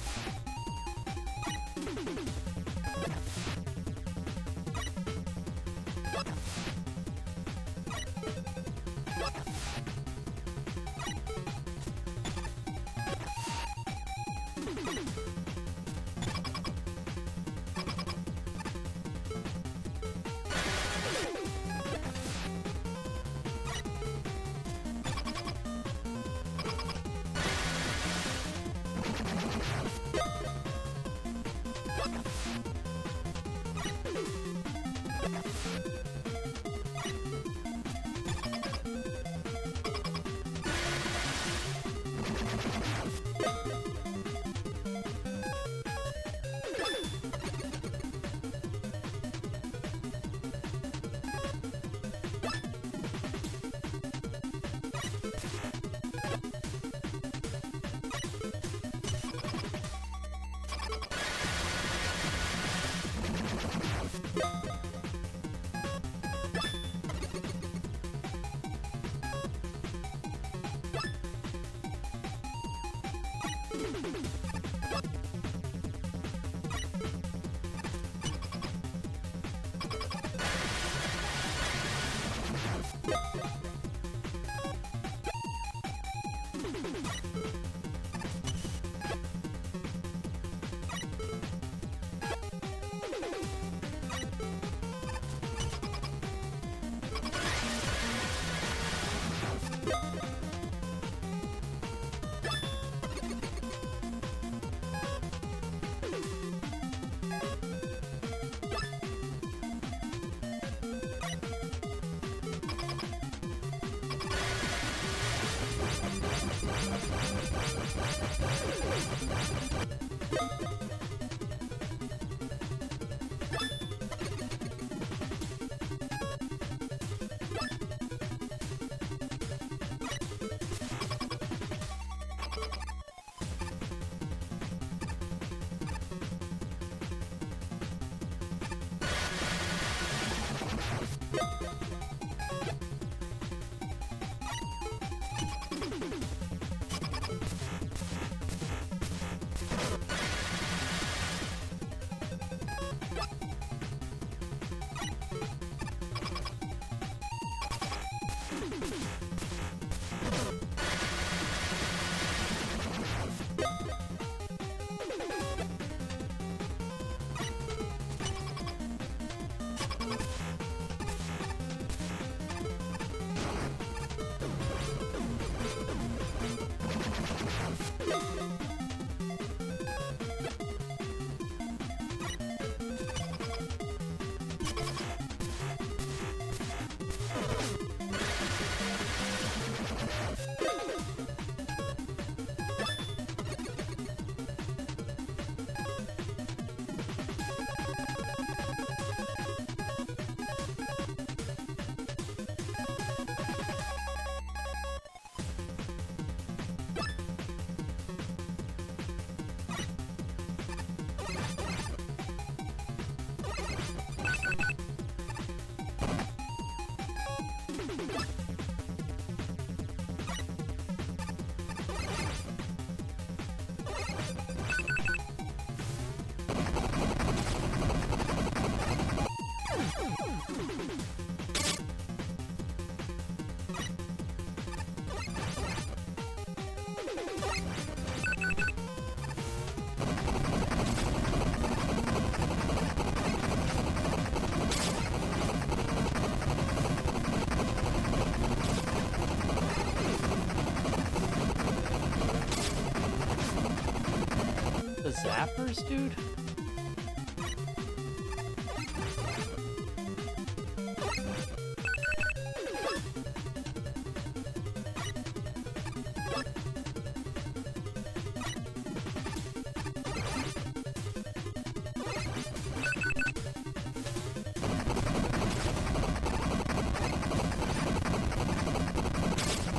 Speaker 1: The zappers, dude?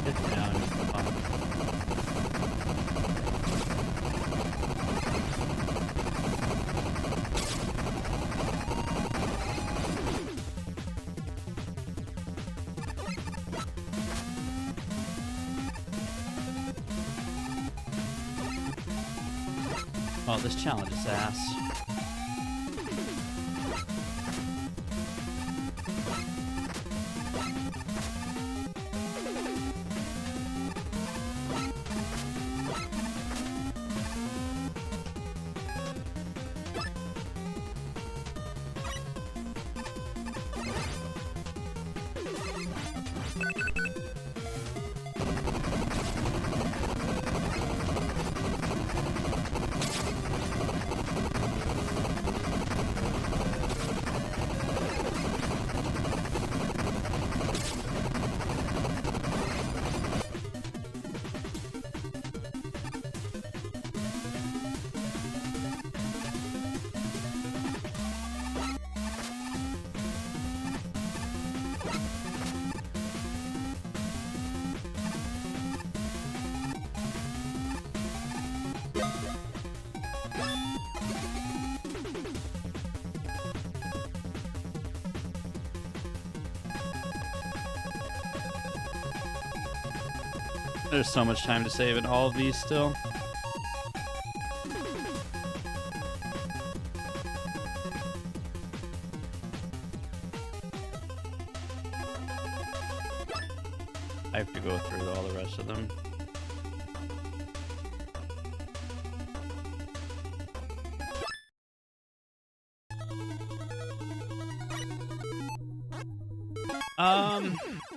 Speaker 1: Get down, you fuck. Oh, this challenge is ass. There's so much time to save in all of these still. I have to go through all the rest of them.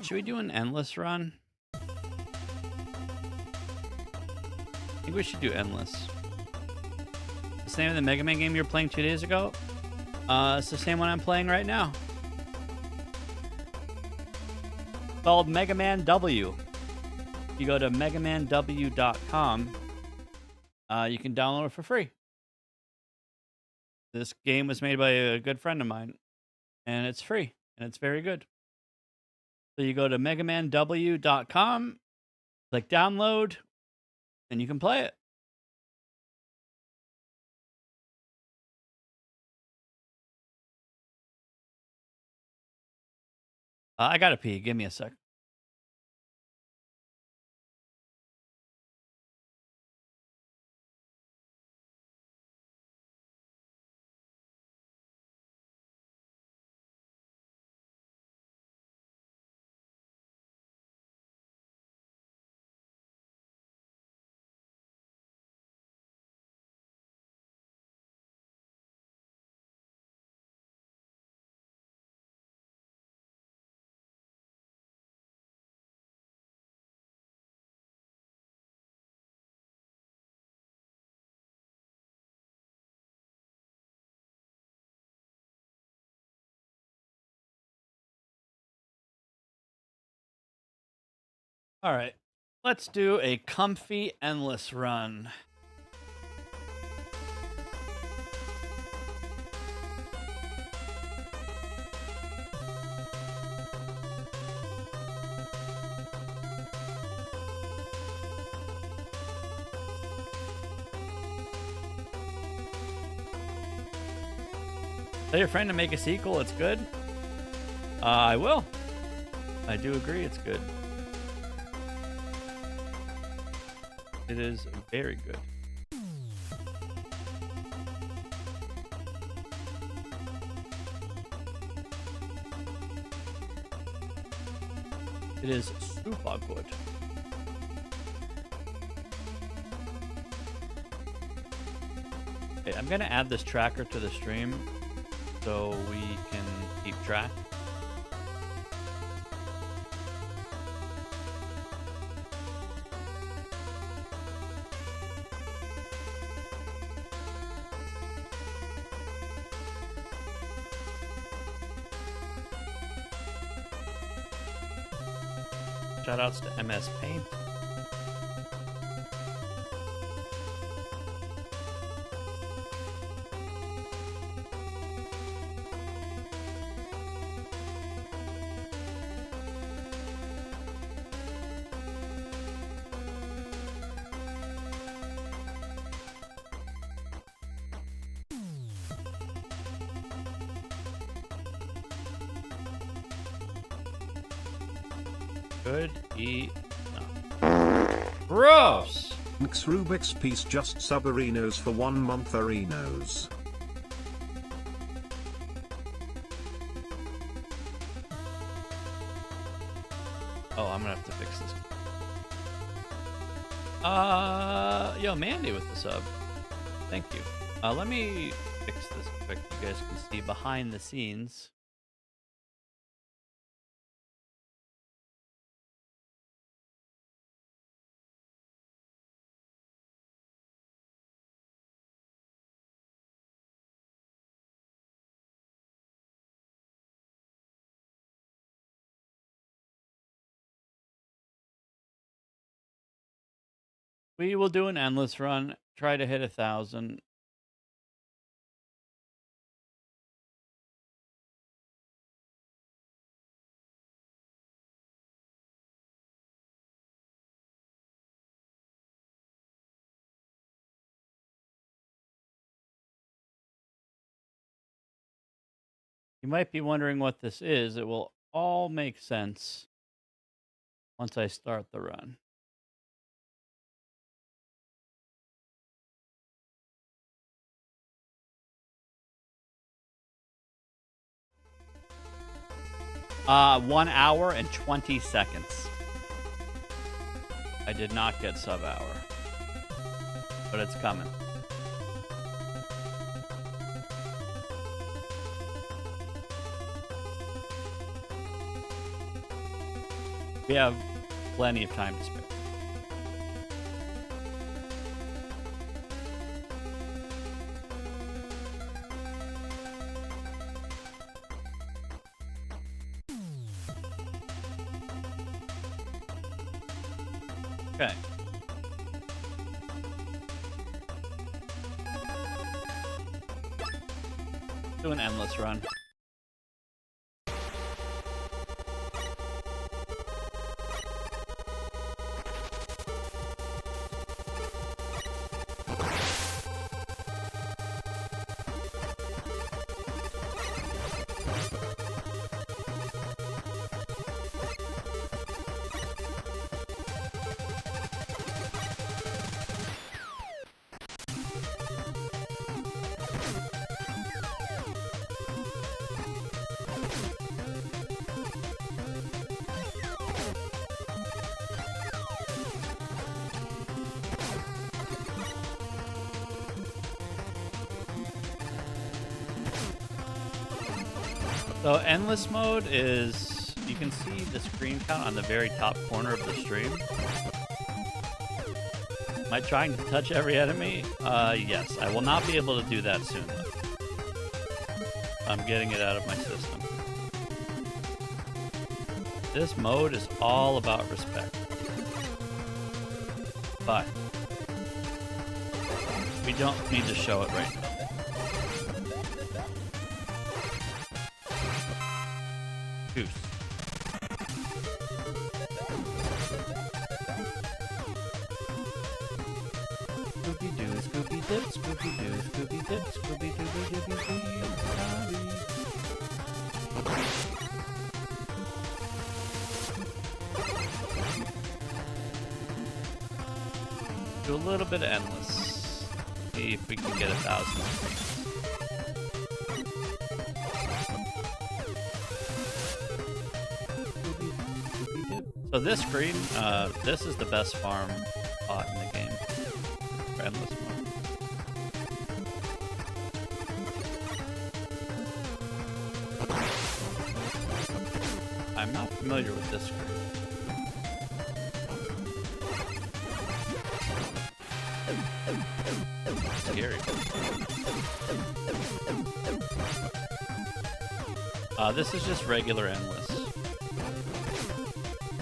Speaker 1: Should we do an endless run? I think we should do endless. The same in the Mega Man game you were playing 2 days ago? It's the same one I'm playing right now. Called Mega Man W. If you go to megamanw.com, you can download it for free. This game was made by a good friend of mine, and it's free, and it's very good. So you go to megamanw.com, click download, and you can play it. I gotta pee. Give me a sec. All right. Let's do a comfy endless run. Tell your friend to make a sequel. It's good. I will. I do agree. It's good. It is very good. It is super good. Okay, I'm gonna add this tracker to the stream so we can keep track. Shoutouts to MS Paint. Good Gross!
Speaker 6: Max Rubik's Piece just sub Arenos for 1 month Arenos.
Speaker 1: Oh, I'm gonna have to fix this. Yo, Mandy with the sub. Thank you. Let me fix this quick. You guys can see behind the scenes. We will do an endless run. Try to hit 1,000. You might be wondering what this is. It will all make sense once I start the run. Uh, 1 hour and 20 seconds. I did not get sub hour, but it's coming. We have plenty of time to spare. Okay. Do an endless run. So endless mode is, you can see the screen count on the very top corner of the stream. Am I trying to touch every enemy? Yes. I will not be able to do that soon, though. I'm getting it out of my system. This mode is all about respect. But we don't need to show it right now. Goose. Scooby-Doo, Scooby-Dip, Scooby-Doo, Scooby-Dip, Scooby-Doo, Scooby-Doo, do a little bit of endless. See if we can get 1,000 screens. So this screen, this is the best farm spot in the game for endless mode. I'm not familiar with this screen. Scary. This is just regular endless.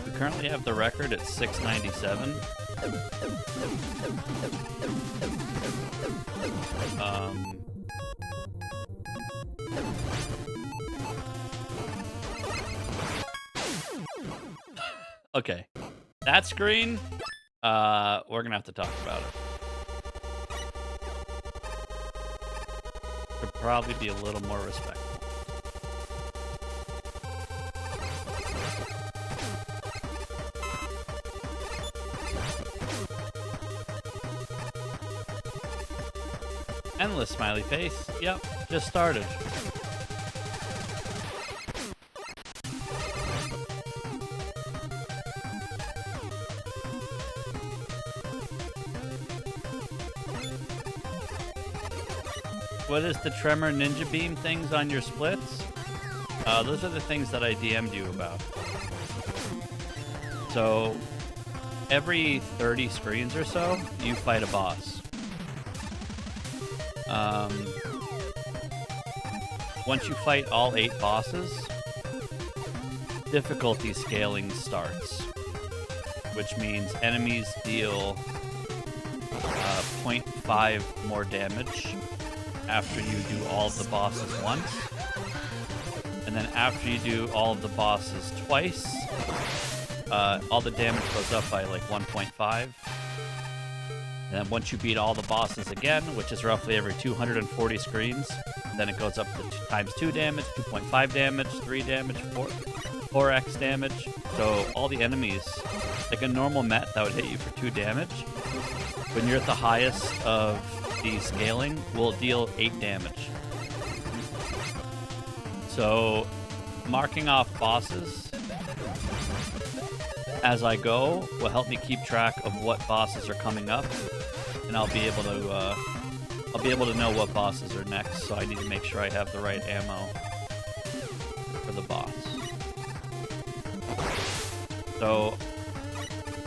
Speaker 1: We currently have the record at 697. Okay, that screen, we're gonna have to talk about it. Could probably be a little more respectful. Endless smiley face. Yep, just started. What is the Tremor Ninja Beam things on your splits? Those are the things that I DM'd you about. So, every 30 screens or so, you fight a boss. Once you fight all 8 bosses, difficulty scaling starts, which means enemies deal 0.5 more damage after you do all of the bosses once. And then after you do all of the bosses twice, all the damage goes up by like 1.5. And then once you beat all the bosses again, which is roughly every 240 screens, then it goes up to times 2 damage, 2.5 damage, 3 damage, 4x damage. So all the enemies, like a normal met that would hit you for 2 damage, when you're at the highest of the scaling, will deal 8 damage. So marking off bosses as I go will help me keep track of what bosses are coming up, and I'll be able to know what bosses are next. So I need to make sure I have the right ammo for the boss. So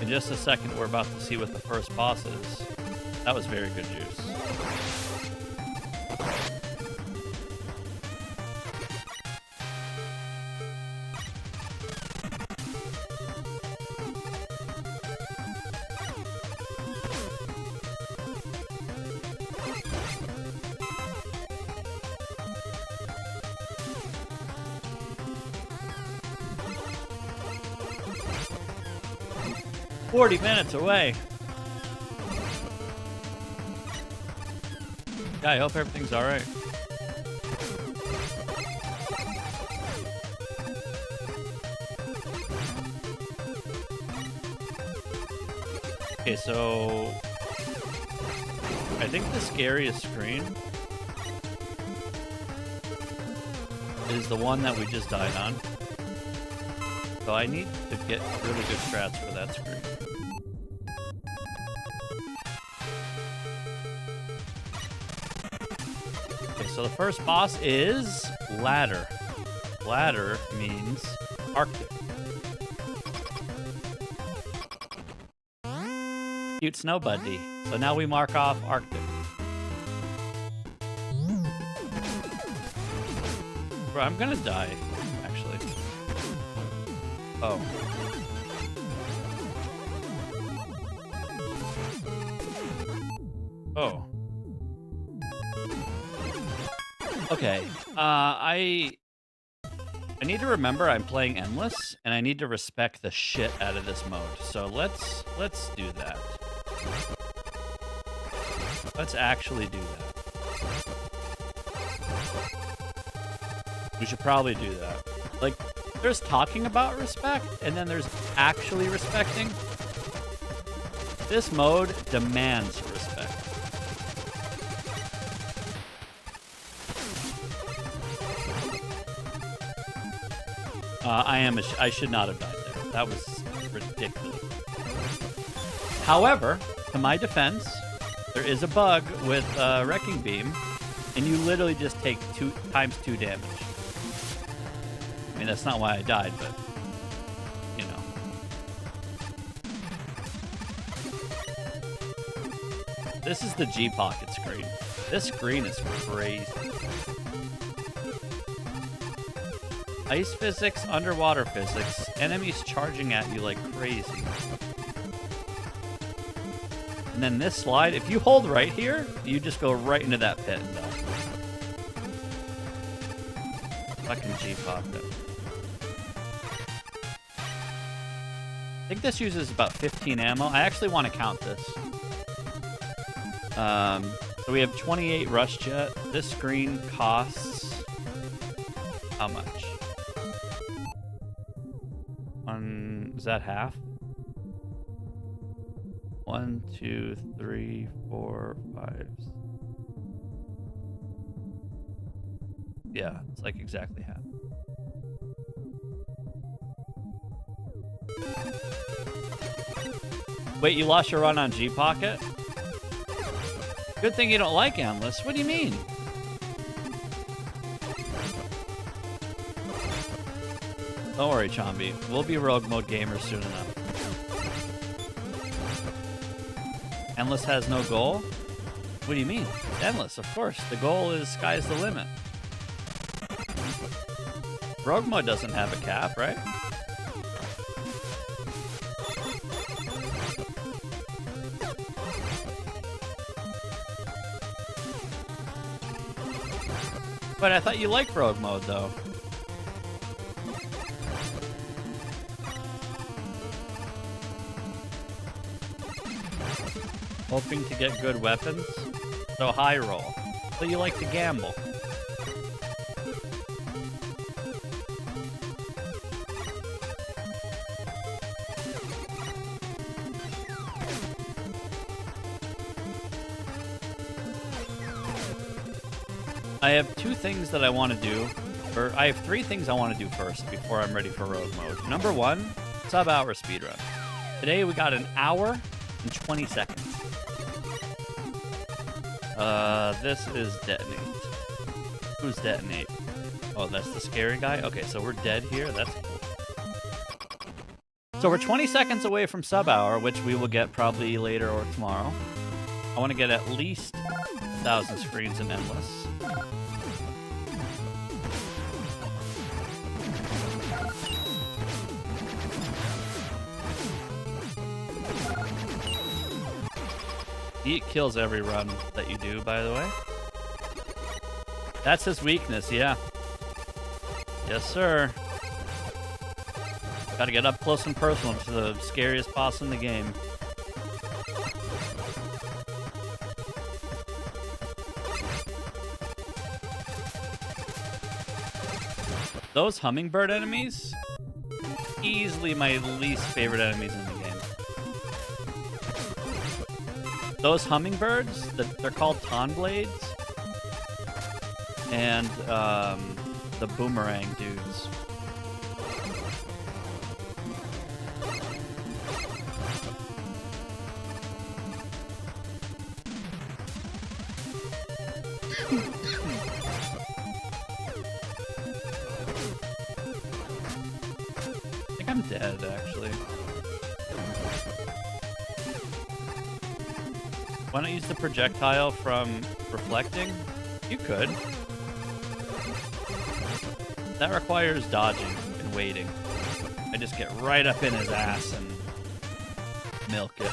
Speaker 1: in just a second, we're about to see what the first boss is. That was very good juice. "40 minutes away." Yeah, I hope everything's alright. Okay, so I think the scariest screen is the one that we just died on. So I need to get really good strats for that screen. Okay, so the first boss is Ladder. ladder means Arctic. Cute snow buddy. So now we mark off Arctic. Bro, I'm gonna die, actually. Oh. Oh. Okay. I need to remember I'm playing Endless, and I need to respect the shit out of this mode. So let's do that. Let's actually do that. We should probably do that. Like, there's talking about respect, and then there's actually respecting. This mode demands respect. I should not have died there. That was ridiculous. However, to my defense, there is a bug with Wrecking Beam, and you literally just take 2 times 2 damage. I mean, that's not why I died, but, you know. This is the G-Pocket screen. This screen is crazy. Ice physics, underwater physics, enemies charging at you like crazy. And then this slide, if you hold right here, you just go right into that pit and die. Fucking G-Pocket. I think this uses about 15 ammo. I actually want to count this. So we have 28 Rush Jet. This screen costs how much? Is that half? 1, 2, 3, 4, 5. Yeah, it's like exactly half. Wait, you lost your run on G-Pocket? Good thing you don't like Endless. What do you mean? Don't worry, Chombi. We'll be Rogue Mode gamers soon enough. Endless has no goal? What do you mean? Endless, of course. The goal is sky's the limit. Rogue Mode doesn't have a cap, right? But I thought you liked Rogue Mode, though. Hoping to get good weapons? So high roll. So you like to gamble. I have 2 things that I want to do. Or I have 3 things I want to do first before I'm ready for Rogue Mode. Number 1, sub-hour speedrun. Today we got 1 hour and 20 seconds. This is Detonate. Who's Detonate? Oh, that's the scary guy? Okay, so we're dead here. That's cool. So we're 20 seconds away from sub-hour, which we will get probably later or tomorrow. I want to get at least 1,000 screens in Endless. He kills every run that you do, by the way. That's his weakness, yeah. Yes, sir. Gotta get up close and personal to the scariest boss in the game. Those hummingbird enemies, easily my least favorite enemies in the game. Those hummingbirds, they're called Tonblades, and the boomerang dudes. think I'm dead, actually. Why not use the projectile from reflecting? You could. That requires dodging and waiting. I just get right up in his ass and milk it.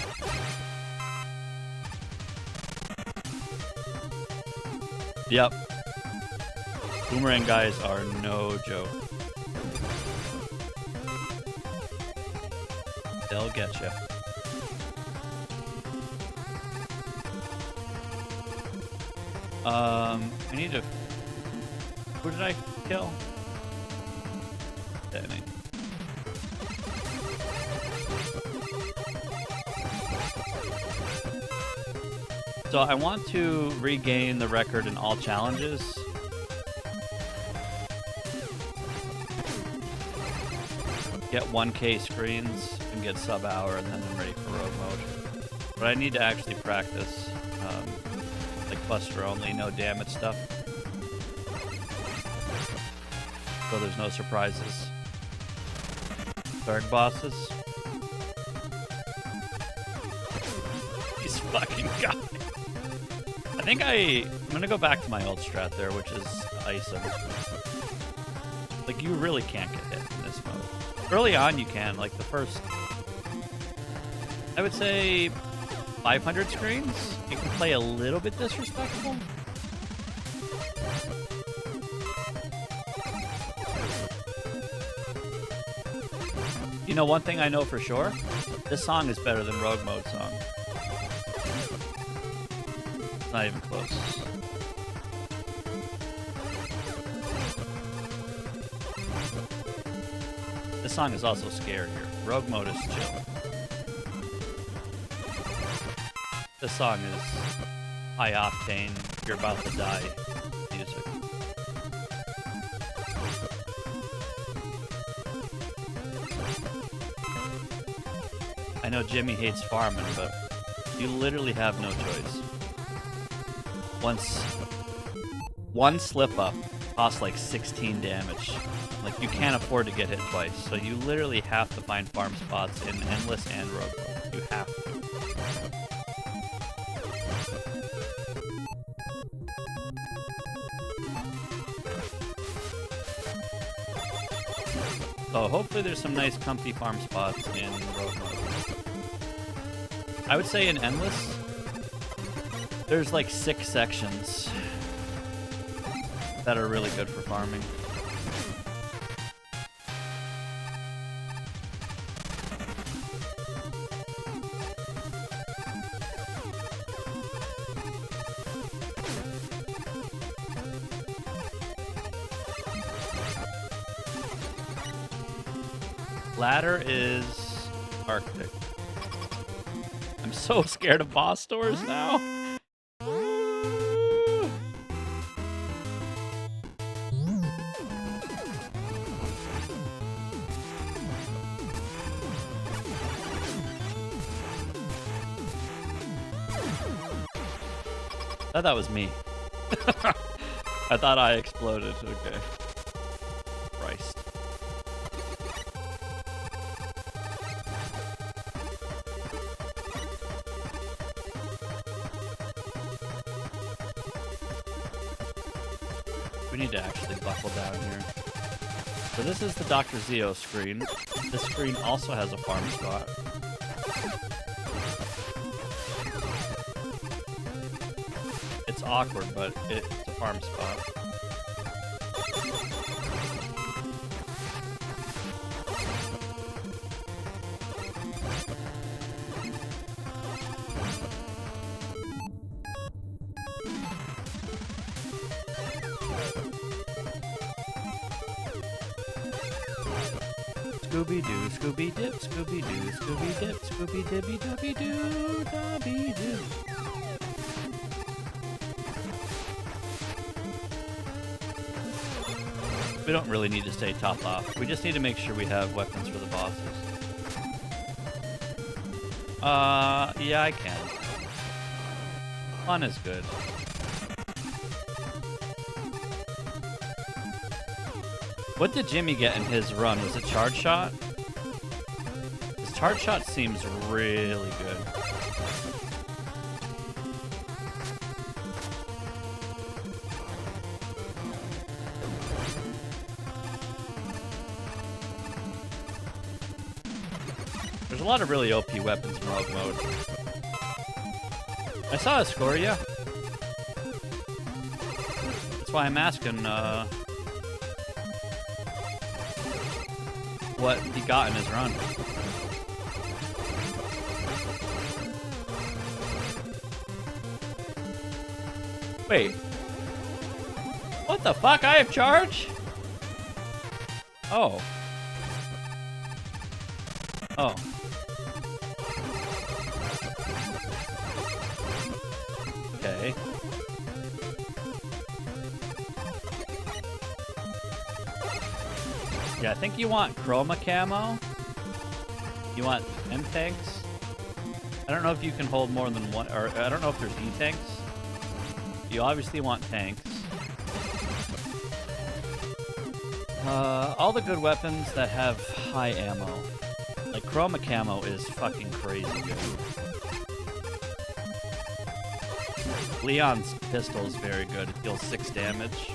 Speaker 1: Yep. Boomerang guys are no joke. They'll get you. I need to... Who did I kill? Danny. So I want to regain the record in all challenges. Get 1K screens and get sub-hour, and then I'm ready for rogue mode. But I need to actually practice, like Buster only, no damage stuff. So there's no surprises. Third bosses. These fucking guys. I think I'm gonna go back to my old strat there, which is ice him. Like, you really can't get hit in this mode. Early on you can, like the first, I would say 500 screens, you can play a little bit disrespectful. You know, one thing I know for sure, this song is better than Rogue Mode song. It's not even close. This song is also scarier. Rogue Mode is chill. This song is high octane, you're about to die music. I know Jimmy hates farming, but you literally have no choice. One slip up costs like 16 damage. Like, you can't afford to get hit twice, so you literally have to find farm spots in Endless and Rogue Mode. You have to. So hopefully there's some nice comfy farm spots in Rogue Mode. I would say in Endless, there's like 6 sections that are really good for farming. Ladder is Arctic. I'm so scared of boss doors now. I thought that was me. I thought I exploded. Okay. Christ. We need to actually buckle down here. So this is the Dr. Zeo screen. This screen also has a farm spot. It's awkward, but it's a farm spot. Scooby-Doo, Scooby-Dip, Scooby-Doo, Scooby-Dip, Scooby-Dibby-Dubby-Doo, Dobby-Doo. We don't really need to stay top off. We just need to make sure we have weapons for the bosses. Yeah, I can. Fun is good. What did Jimmy get in his run? Was it Charge Shot? Charge Shot seems really good. There's a lot of really OP weapons in Rogue Mode. I saw Escoria. That's why I'm asking what he got in his run. Wait. What the fuck? I have charge? Oh. Oh. Okay. Yeah, I think you want Chroma Camo. You want M-Tanks. I don't know if you can hold more than one, or I don't know if there's E-Tanks. You obviously want tanks. All the good weapons that have high ammo. Like Chroma Camo is fucking crazy good. Leon's pistol is very good. It deals 6 damage.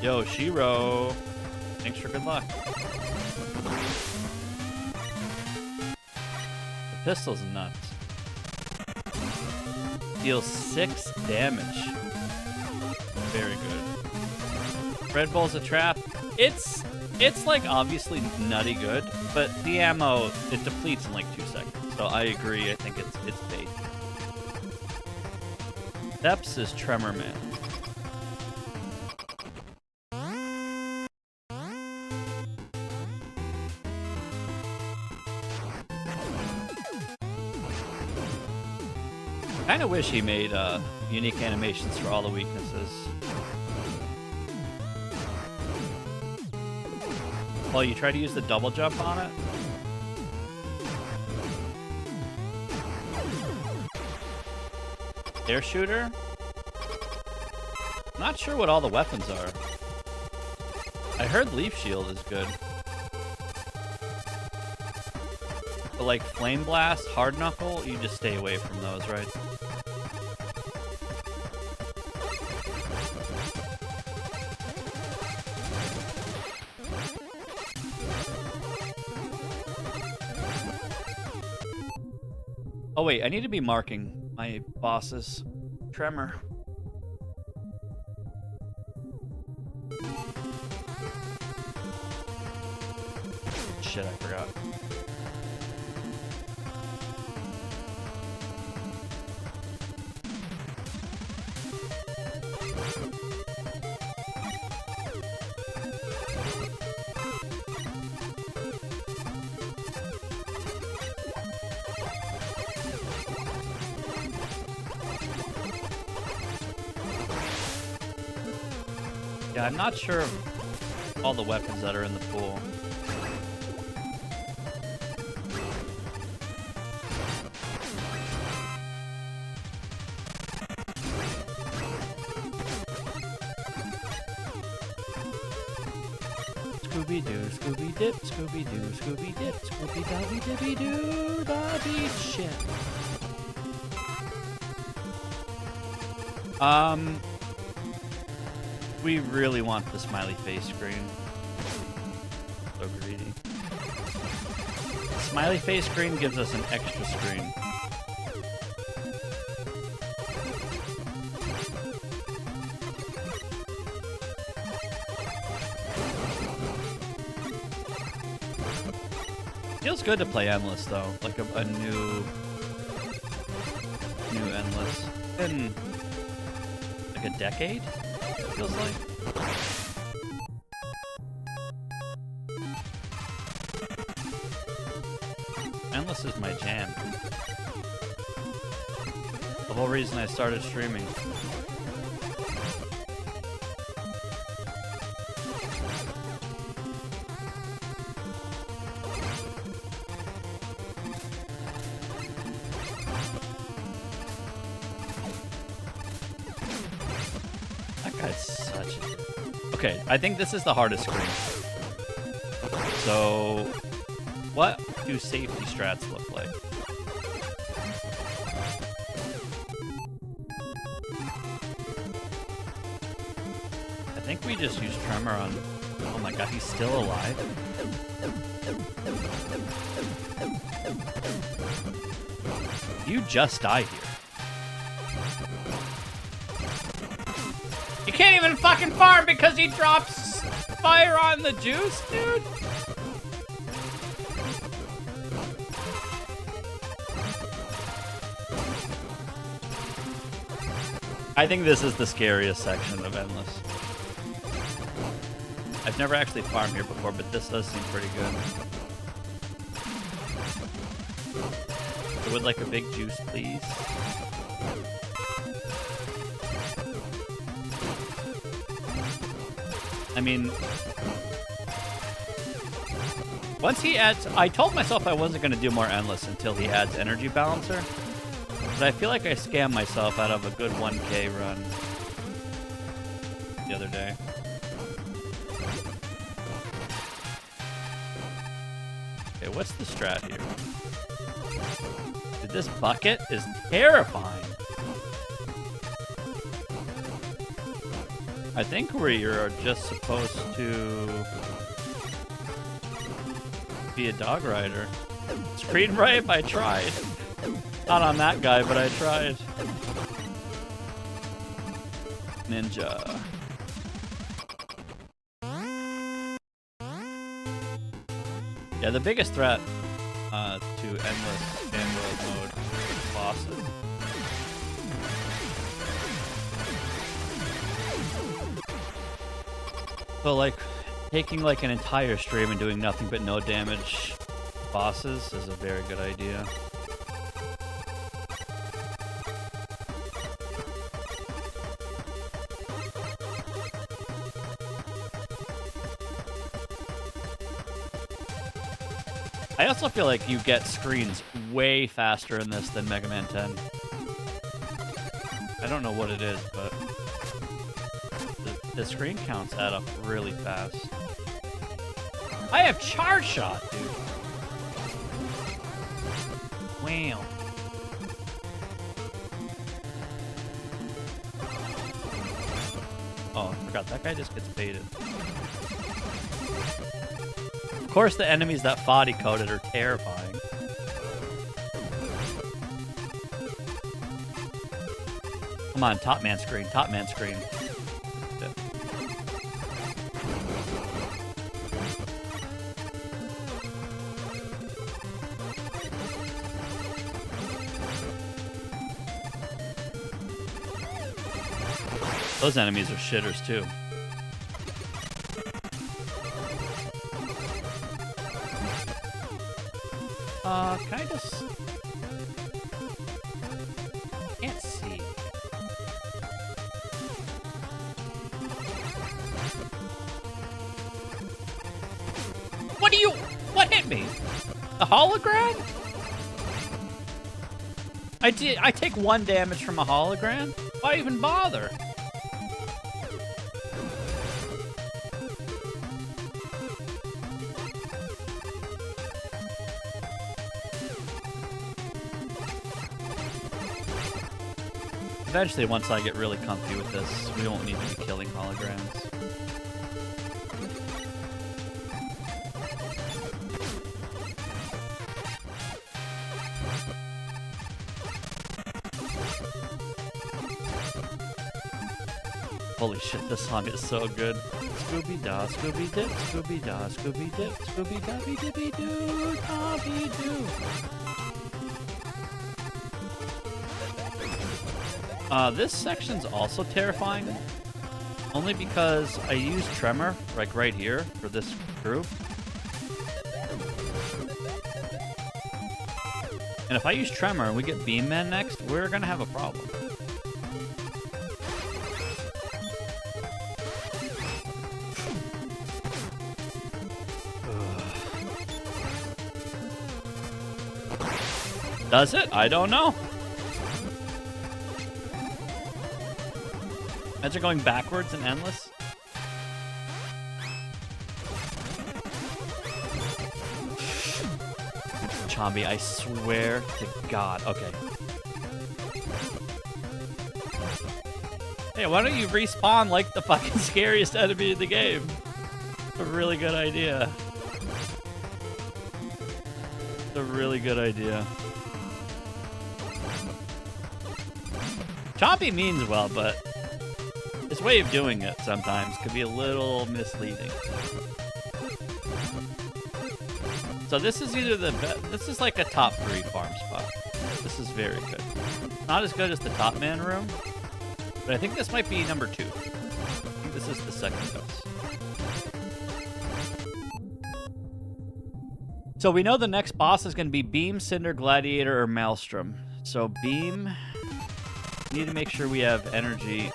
Speaker 1: Yo, Shiro. Thanks for good luck. The pistol's nuts. Deals 6 damage. Very good. Red Bull's a trap. It's like obviously nutty good, but the ammo, it depletes in like 2 seconds. So I agree. I think it's bait. Steps is Tremor Man. I kind of wish he made unique animations for all the weaknesses. Well, you try to use the double jump on it. Air shooter? Not sure what all the weapons are. I heard Leaf Shield is good. But like Flame Blast, Hard Knuckle, you just stay away from those, right? Oh wait, I need to be marking my bosses. Tremor. Shit, I forgot. Yeah, I'm not sure of all the weapons that are in the pool. Scooby-Doo, Scooby-Dip, Scooby-Doo, Scooby-Dip, Scooby-Dobby-Dibby-Doo, the beach ship. We really want the smiley face screen. So greedy. Smiley face screen gives us an extra screen. Feels good to play Endless though, like a new Endless. Been like a decade, feels like. Endless is my jam. The whole reason I started streaming. That guy's such a... Okay, I think this is the hardest screen. So, what do safety strats look like? I think we just use Tremor on... Oh my god, he's still alive? You just died here. You can't even fucking farm because he drops fire on the juice, dude? I think this is the scariest section of Endless. I've never actually farmed here before, but this does seem pretty good. I would like a big juice, please. I mean, once he adds... I told myself I wasn't going to do more Endless until he adds Energy Balancer. But I feel like I scammed myself out of a good 1K run the other day. Okay, what's the strat here? Dude, this bucket is terrifying. I think we are just supposed to be a dog rider. Screen rape, I tried. Not on that guy, but I tried. Ninja. Yeah, the biggest threat to Endless Fanboy mode is bosses. So, like, taking like an entire stream and doing nothing but no damage bosses is a very good idea. I also feel like you get screens way faster in this than Mega Man 10. I don't know what it is, but the screen counts add up really fast. I have Charge Shot, dude. Wow. Oh, I forgot. That guy just gets baited. Of course, the enemies that Foddy coded are terrifying. Come on, top man screen, top man screen. Those enemies are shitters too. Can I just... Can't see. What do you... What hit me? A hologram? I take 1 damage from a hologram? Why even bother? Eventually, once I get really comfy with this, we won't need to be killing holograms. Holy shit, this song is so good. Scooby-Dah, Scooby-Dip, Scooby-Dah, Scooby-Dip, Scooby-Dabby-Dibby-Doo, Dabby-Doo. This section's also terrifying, only because I use Tremor, like right here, for this group. And if I use Tremor and we get Beam Man next, we're gonna have a problem. Does it? I don't know. Imagine going backwards in Endless. Tombi. I swear to God. Okay. Hey, why don't you respawn like the fucking scariest enemy in the game? It's a really good idea. It's a really good idea. Chompy means well, but his way of doing it sometimes could be a little misleading. So this is either the best. This is like a top 3 farm spot. This is very good. Not as good as the Top Man room, but I think this might be number 2. I think this is the second best. So we know the next boss is going to be Beam, Cinder, Gladiator, or Maelstrom. So Beam, we need to make sure we have energy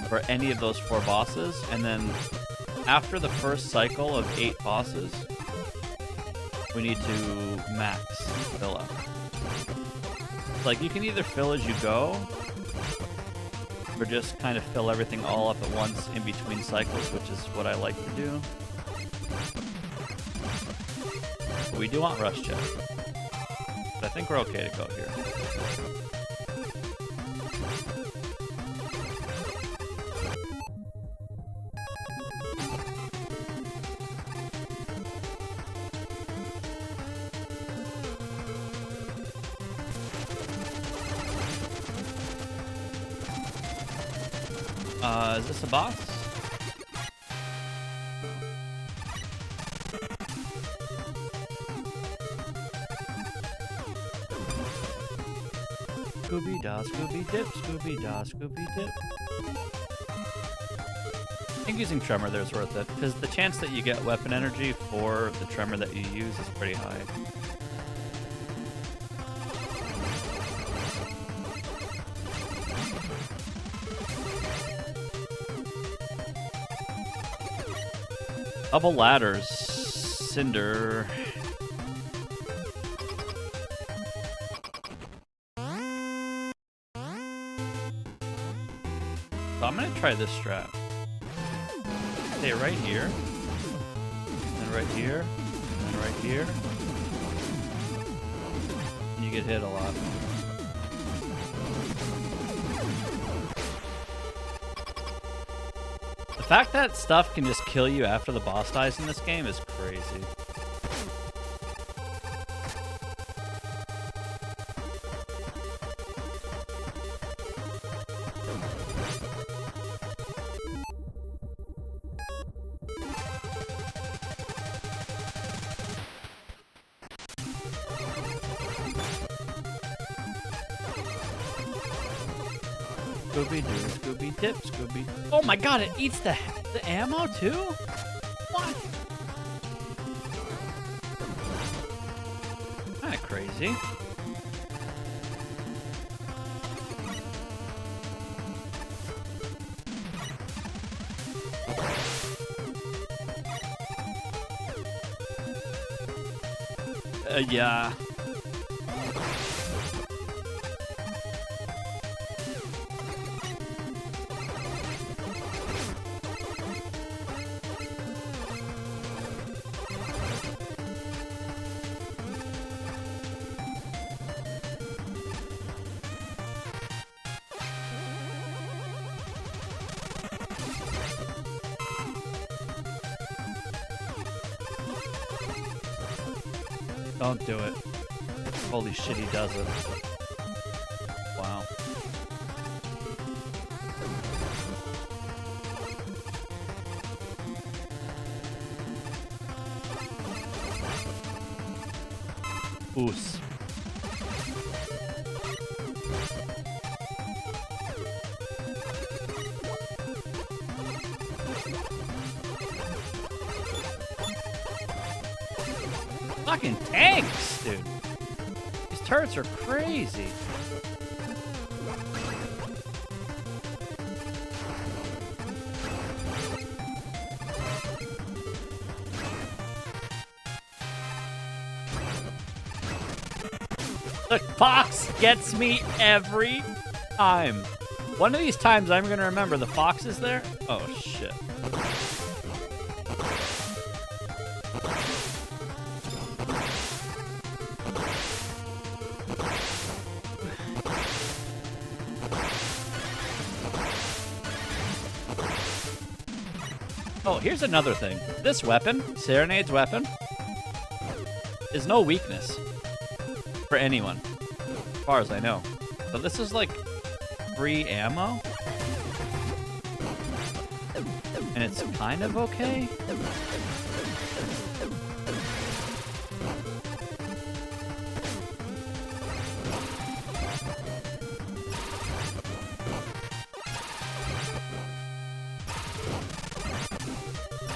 Speaker 1: for any of those 4 bosses, and then after the first cycle of 8 bosses, we need to max fill up. Like, you can either fill as you go, or just kind of fill everything all up at once in between cycles, which is what I like to do. But we do want Rush Check. But I think we're okay to go here. Is this a boss? Scooby-Dah, Scooby-Dip, Scooby-Dah, Scooby-Dip. I think using Tremor there is worth it, because the chance that you get weapon energy for the Tremor that you use is pretty high. Double ladders. Cinder. So I'm gonna try this strat. Stay right here. And right here. And right here. And you get hit a lot. The fact that stuff can just kill you after the boss dies in this game is crazy. Scooby-Doo, Scooby-Dip, Scooby... Oh my god, it eats the ammo too? What? Kinda crazy. Yeah. Don't do it. Holy shit, he does it. Wow. Oos. Fucking tanks, dude. These turrets are crazy. The fox gets me every time. One of these times I'm gonna remember the fox is there. Oh shit. Oh, here's another thing. This weapon, Serenade's weapon, is no weakness for anyone, as far as I know. So this is like free ammo. And it's kind of okay.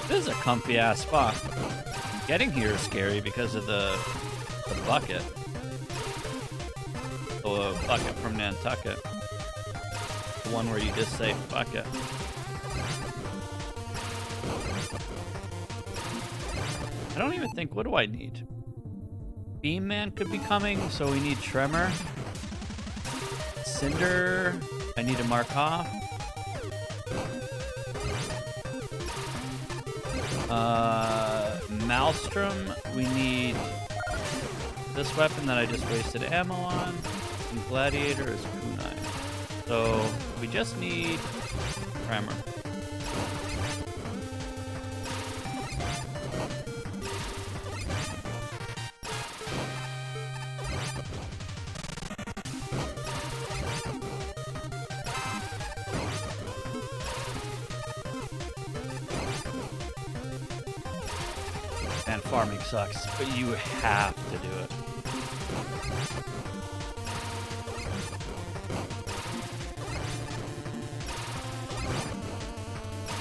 Speaker 1: This is a comfy ass spot. Getting here is scary because of the bucket. The bucket from Nantucket. The one where you just say fuck it. I don't even think, what do I need? Beam Man could be coming, so we need Tremor. Cinder, I need to mark off. Maelstrom, we need this weapon that I just wasted ammo on. And Gladiator is kunai. So we just need Tremor. And farming sucks, but you have to do it.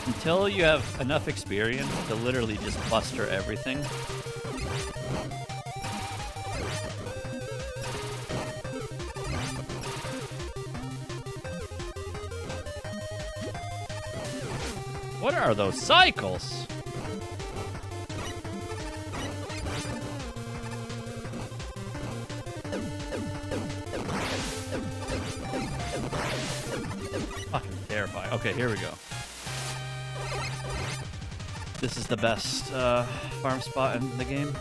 Speaker 1: Until you have enough experience to literally just buster everything. What are those cycles? Fucking terrifying. Okay, here we go. This is the best farm spot in the game.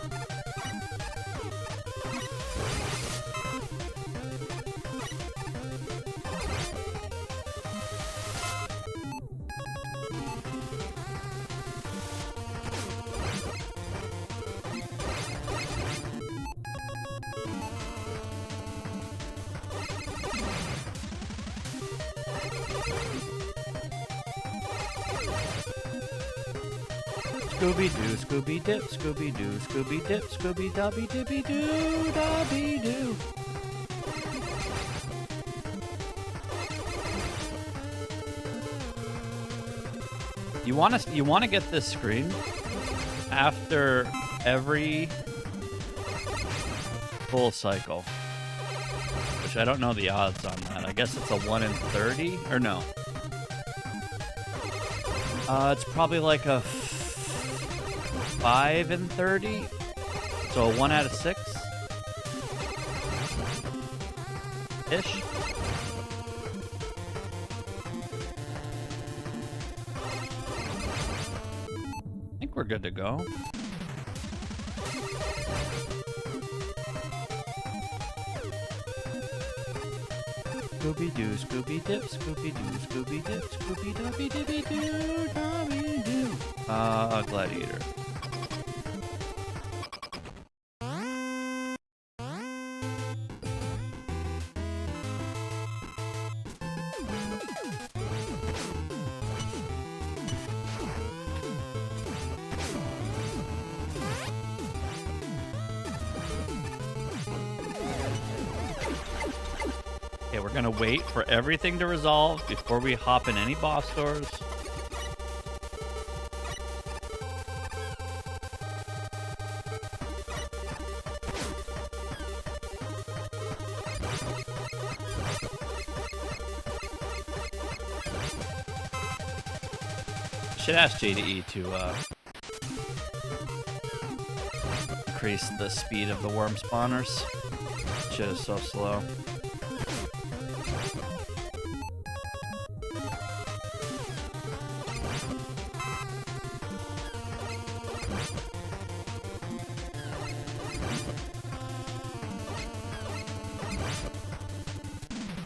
Speaker 1: Scooby-Doo, Scooby-Dip, Scooby-Doo, Scooby-Dip, Scooby-Dobby-Dippy-Doo, Dobby-Doo. You wanna get this screen after every full cycle. Which I don't know the odds on that. I guess it's a 1 in 30, or no. It's probably like a 5 in 30, so a 1 out of 6 ish. I think we're good to go. Scooby-Doo, Scooby-Dip, Scooby-Doo, Scooby-Dip, Scooby-Dobby-Dippy-Doo, Dobby-Doo. Gladiator. Okay, we're gonna wait for everything to resolve before we hop in any boss doors. Should ask JDE to increase the speed of the worm spawners. Shit is so slow.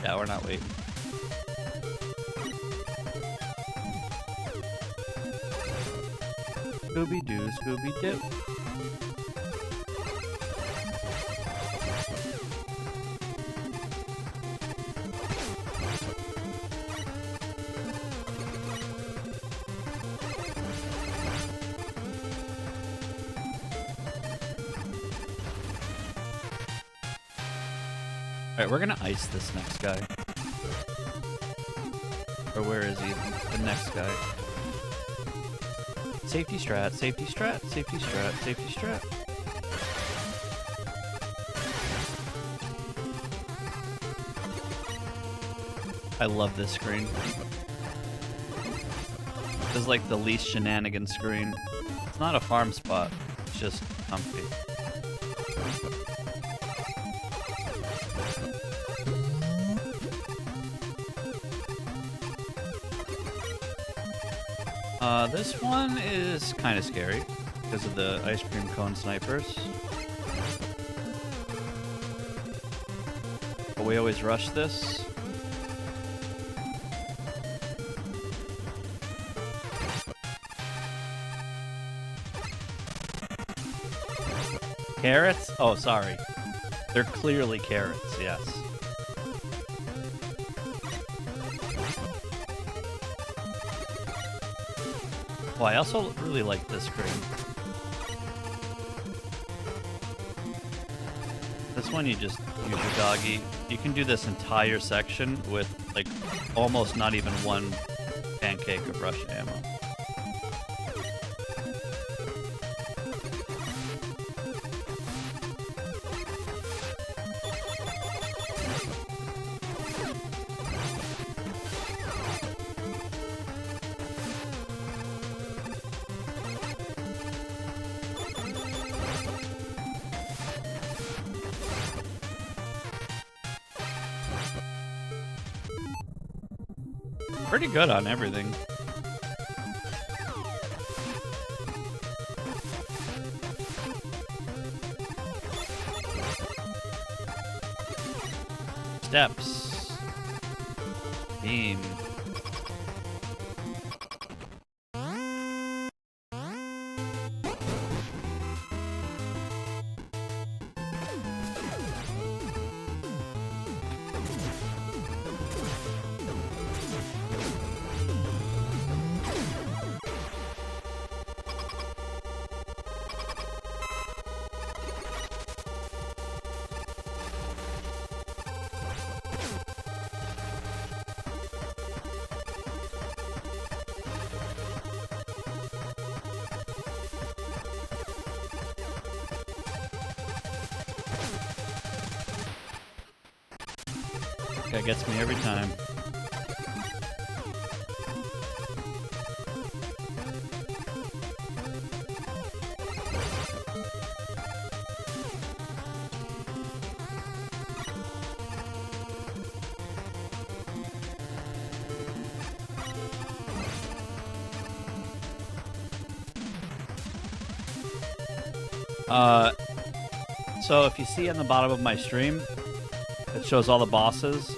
Speaker 1: Yeah, we're not waiting. Scooby-Doo, Scooby-Doo. Alright, we're gonna ice this next guy. Or where is he? The next guy. Safety strat, safety strat, safety strat, safety strat. I love this screen. This is like the least shenanigan screen. It's not a farm spot, it's just comfy. This one is kind of scary because of the ice cream cone snipers. But we always rush this. Carrots? Oh, sorry. They're clearly carrots, yes. Oh, I also really like this screen. This one you just use your doggy. You can do this entire section with like almost not even one pancake of rush ammo. Pretty good on everything. Steps. Beam. That gets me every time. So if you see on the bottom of my stream, it shows all the bosses.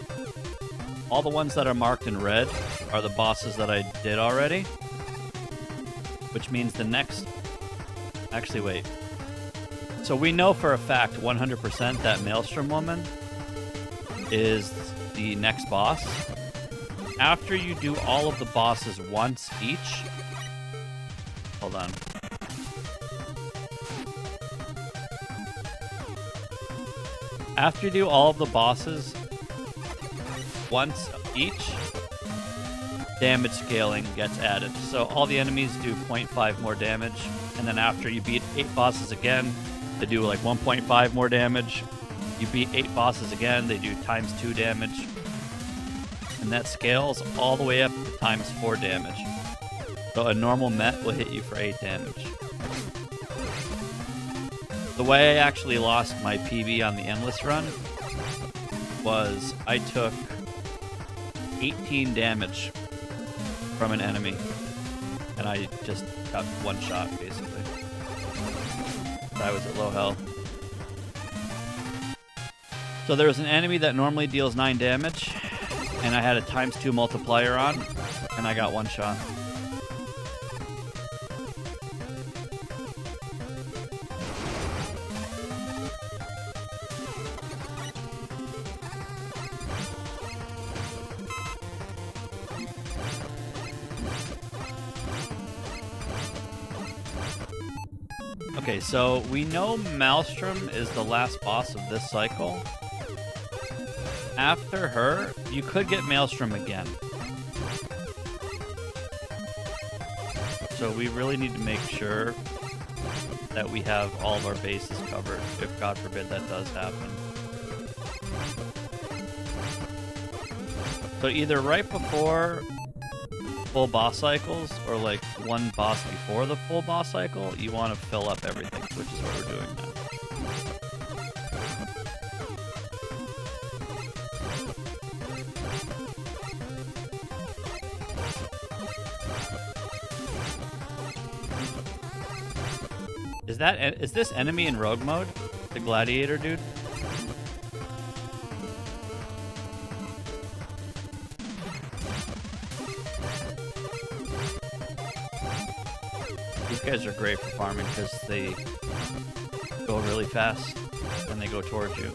Speaker 1: All the ones that are marked in red are the bosses that I did already. Which means the next... Actually, wait. So we know for a fact 100% that Maelstrom Woman is the next boss. After you do all of the bosses once each... Hold on. After you do all of the bosses once each, damage scaling gets added. So all the enemies do 0.5 more damage, and then after you beat 8 bosses again, they do like 1.5 more damage. You beat 8 bosses again, they do ×2 damage. And that scales all the way up to ×4 damage. So a normal Met will hit you for 8 damage. The way I actually lost my PB on the Endless run was I took 18 damage from an enemy, and I just got one shot, basically. I was at low health. So there was an enemy that normally deals 9 damage, and I had a ×2 multiplier on, and I got one shot. Okay, so we know Maelstrom is the last boss of this cycle. After her, you could get Maelstrom again. So we really need to make sure that we have all of our bases covered, if God forbid that does happen. So either right before full boss cycles, or like one boss before the full boss cycle, you want to fill up everything, which is what we're doing now. Is this enemy in rogue mode? The gladiator dude? These guys are great for farming because they go really fast when they go towards you.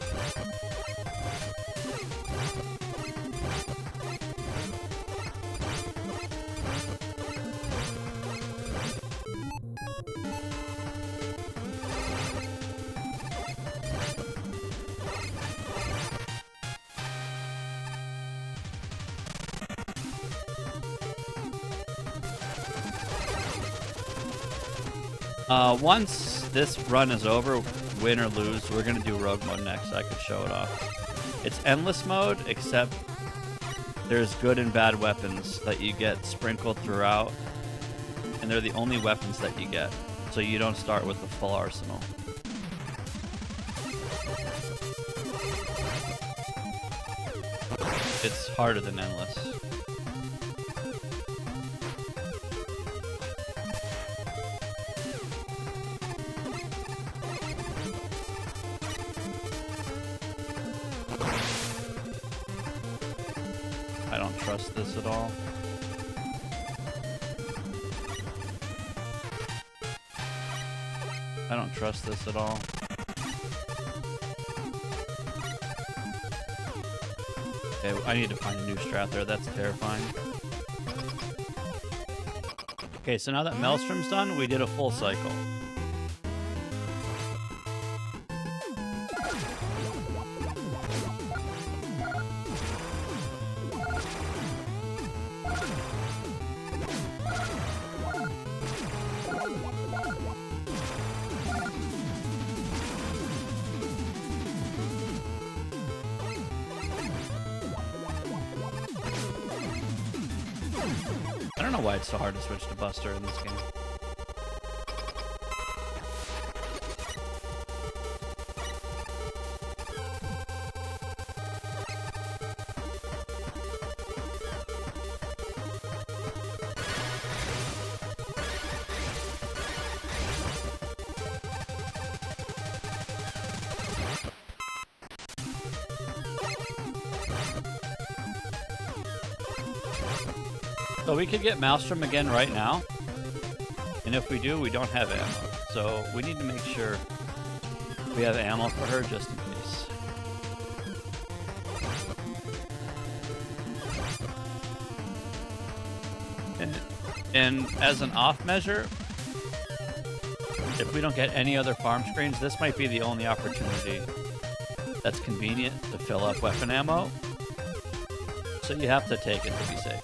Speaker 1: Once this run is over, win or lose, we're going to do rogue mode next. I could show it off. It's endless mode, except there's good and bad weapons that you get sprinkled throughout, and they're the only weapons that you get, so you don't start with the full arsenal. It's harder than endless. I don't trust this at all. I don't trust this at all. Okay, I need to find a new strat there. That's terrifying. Okay, so now that Maelstrom's done, we did a full cycle. I don't know why it's so hard to switch to Buster in this game. So we could get Maelstrom again right now, and if we do, we don't have ammo. So we need to make sure we have ammo for her just in case. And as an off measure, if we don't get any other farm screens, this might be the only opportunity that's convenient to fill up weapon ammo. So you have to take it to be safe.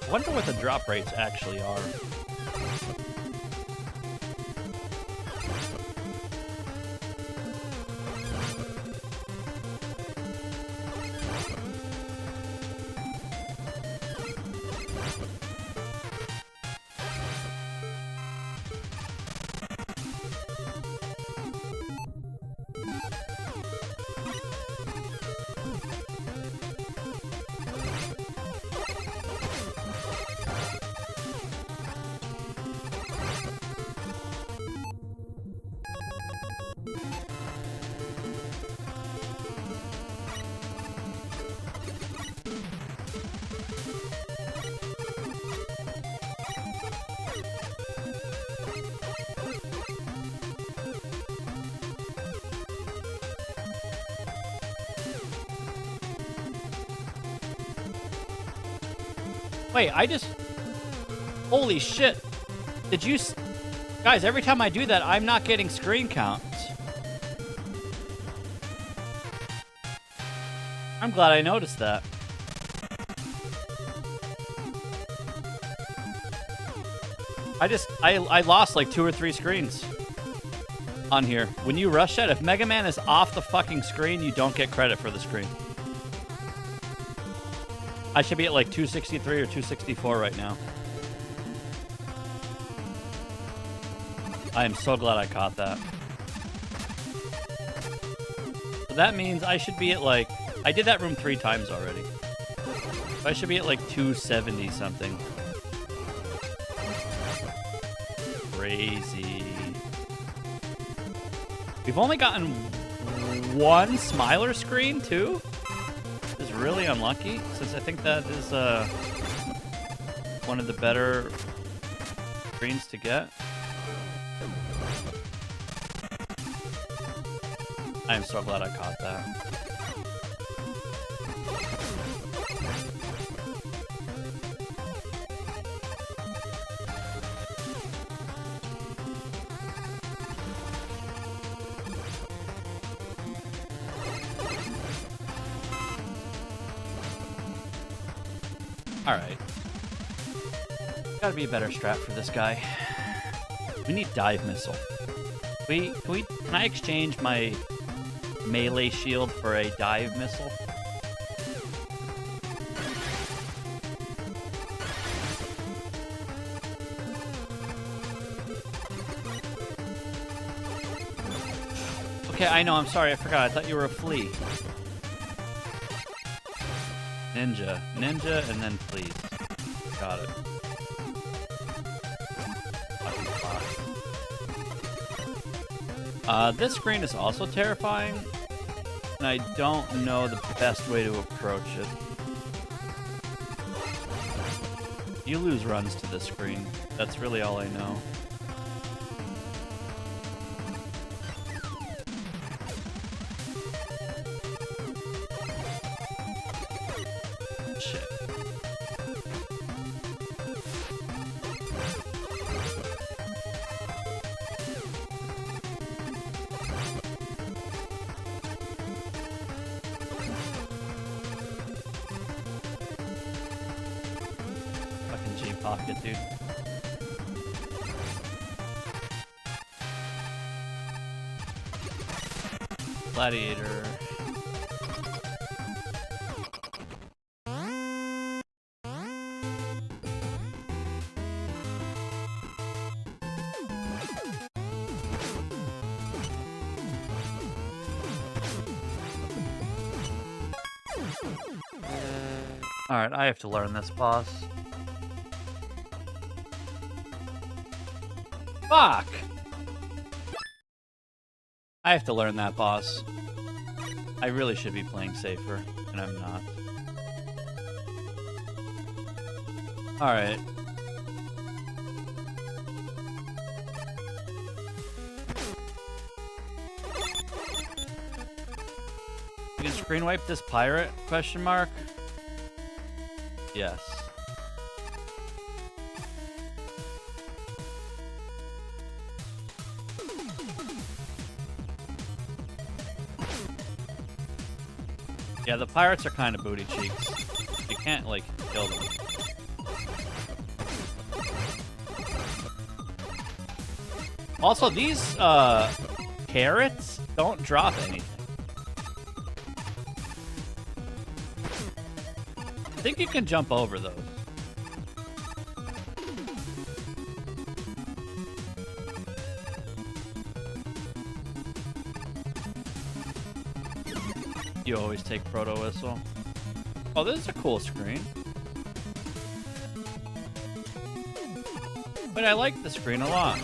Speaker 1: I wonder what the drop rates actually are. Wait, I just... Holy shit. Did you... Guys, every time I do that, I'm not getting screen counts. I'm glad I noticed that. I lost like 2 or 3 screens on here. When you rush that, if Mega Man is off the fucking screen, you don't get credit for the screen. I should be at like 263 or 264 right now. I am so glad I caught that. So that means I should be at like... I did that room 3 times already. So I should be at like 270 something. Crazy. We've only gotten 1 Smiler screen too? This is really unlucky, since I think that is one of the better screens to get. I am so glad I caught that. Alright. Gotta be a better strat for this guy. We need Dive Missile. Can I exchange my melee shield for a Dive Missile? Okay, I know, I'm sorry, I forgot. I thought you were a flea. Ninja, and then please. Got it. This screen is also terrifying, and I don't know the best way to approach it. You lose runs to this screen. That's really all I know. Pocket, dude. Gladiator. Alright, I have to learn this boss. Fuck! I have to learn that boss. I really should be playing safer, and I'm not. Alright. You can screen wipe this pirate? Question mark? Yes. Yeah, the pirates are kind of booty cheeks. You can't, like, kill them. Also, these, carrots don't drop anything. I think you can jump over those. You always take Proto Whistle. Oh, this is a cool screen. But I like the screen a lot.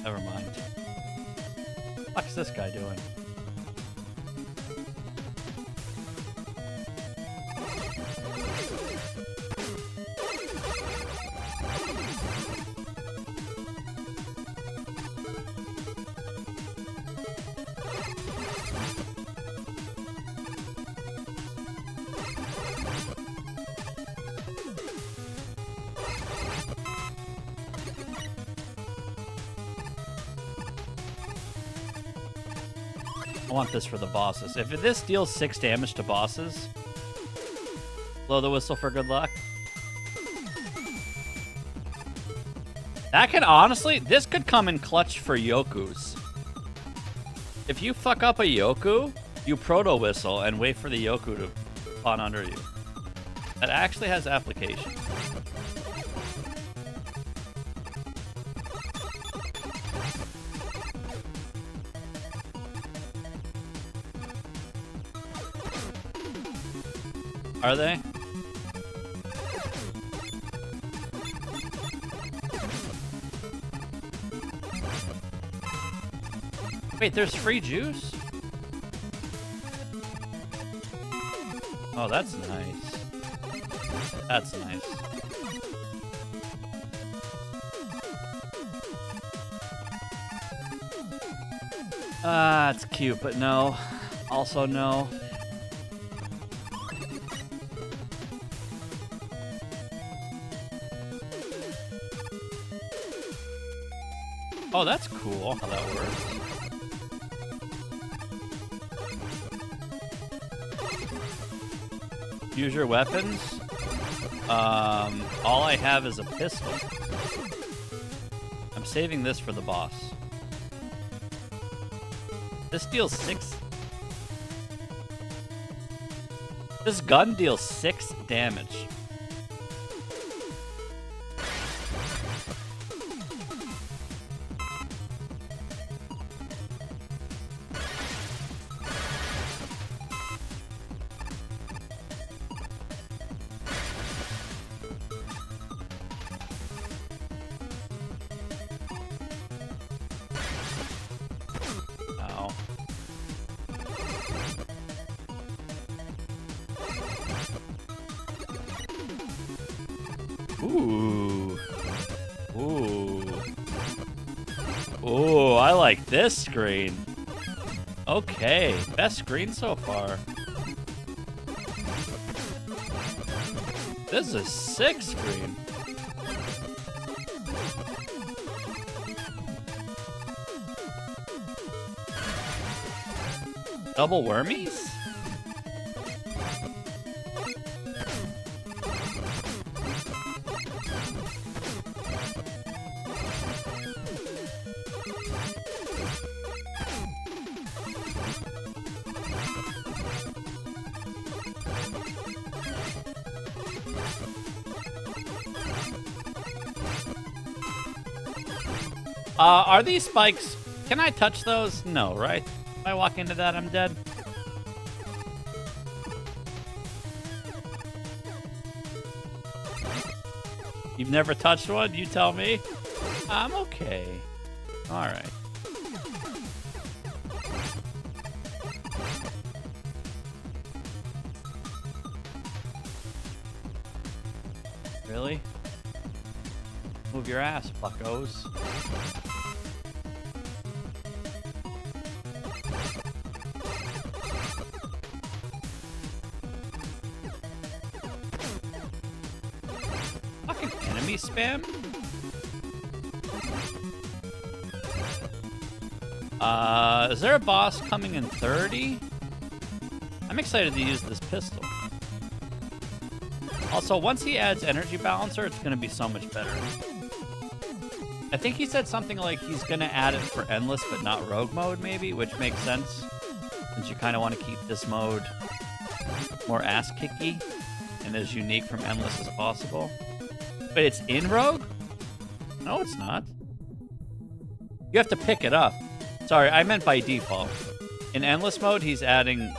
Speaker 1: Never mind. What's this guy doing? I want this for the bosses. If this deals 6 damage to bosses, blow the whistle for good luck. That could honestly, this could come in clutch for Yokus. If you fuck up a Yoku, you proto whistle and wait for the Yoku to spawn under you. That actually has application. Are they? Wait, there's free juice? Oh, that's nice. That's nice. It's cute, but no. Also no. Oh, that's cool how that works. Use your weapons. All I have is a pistol. I'm saving this for the boss. This deals 6. This gun deals 6 damage. Ooh. Ooh. Ooh, I like this screen. Okay, best screen so far. This is a sick screen. Double wormies? Are these spikes? Can I touch those? No, right? If I walk into that, I'm dead. You've never touched one? You tell me. I'm okay. All right. Really? Move your ass, buckos. Fucking enemy spam? Is there a boss coming in 30? I'm excited to use this pistol. Also, once he adds energy balancer, it's gonna be so much better. I think he said something like he's gonna add it for endless but not rogue mode maybe, which makes sense since you kind of want to keep this mode more ass-kicky and as unique from endless as possible. But it's in rogue? No, it's not. You have to pick it up. Sorry, I meant by default. In endless mode, he's adding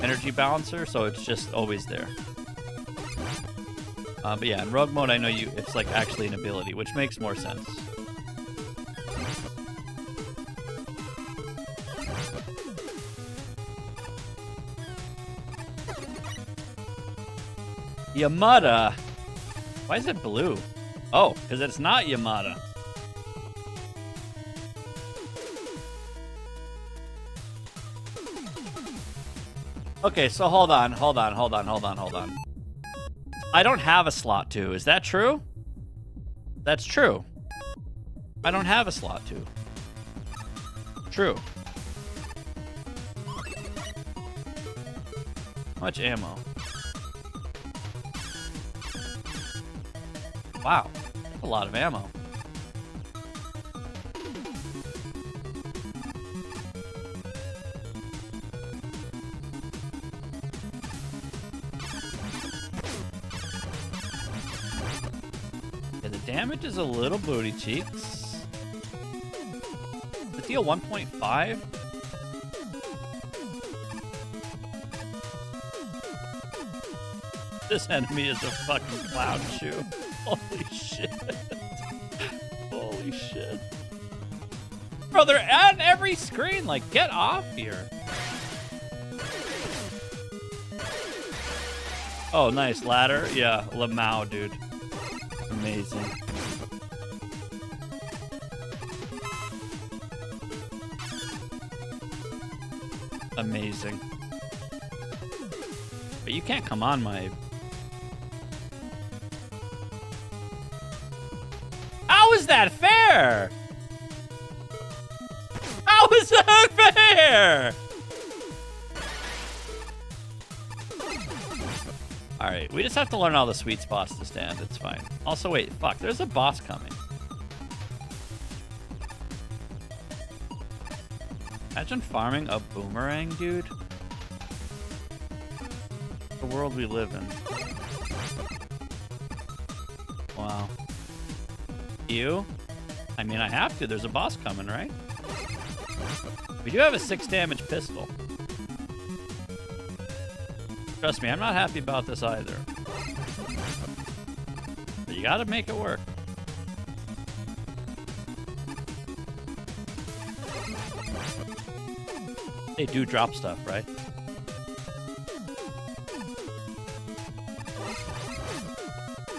Speaker 1: energy balancer, so it's just always there. But yeah, in rogue mode, I know it's like actually an ability, which makes more sense. Yamada. Why is it blue? Oh, because it's not Yamada. Okay, so hold on. I don't have a slot 2. Is that true? That's true. I don't have a slot 2. True. How much ammo? Wow, that's a lot of ammo. Yeah, the damage is a little booty cheeks. The deal 1.5. This enemy is a fucking clown shoe. Holy shit. Holy shit. Bro, they're on every screen. Like, get off here. Oh, nice. Ladder? Yeah, Lamau, dude. Amazing. Amazing. But you can't come on my... How is that fair? How is that fair? Alright, we just have to learn all the sweet spots to stand. It's fine. Also, wait, fuck, there's a boss coming. Imagine farming a boomerang, dude. The world we live in. Wow. You? I mean, I have to. There's a boss coming, right? We do have a 6 damage pistol. Trust me, I'm not happy about this either. But you gotta make it work. They do drop stuff, right?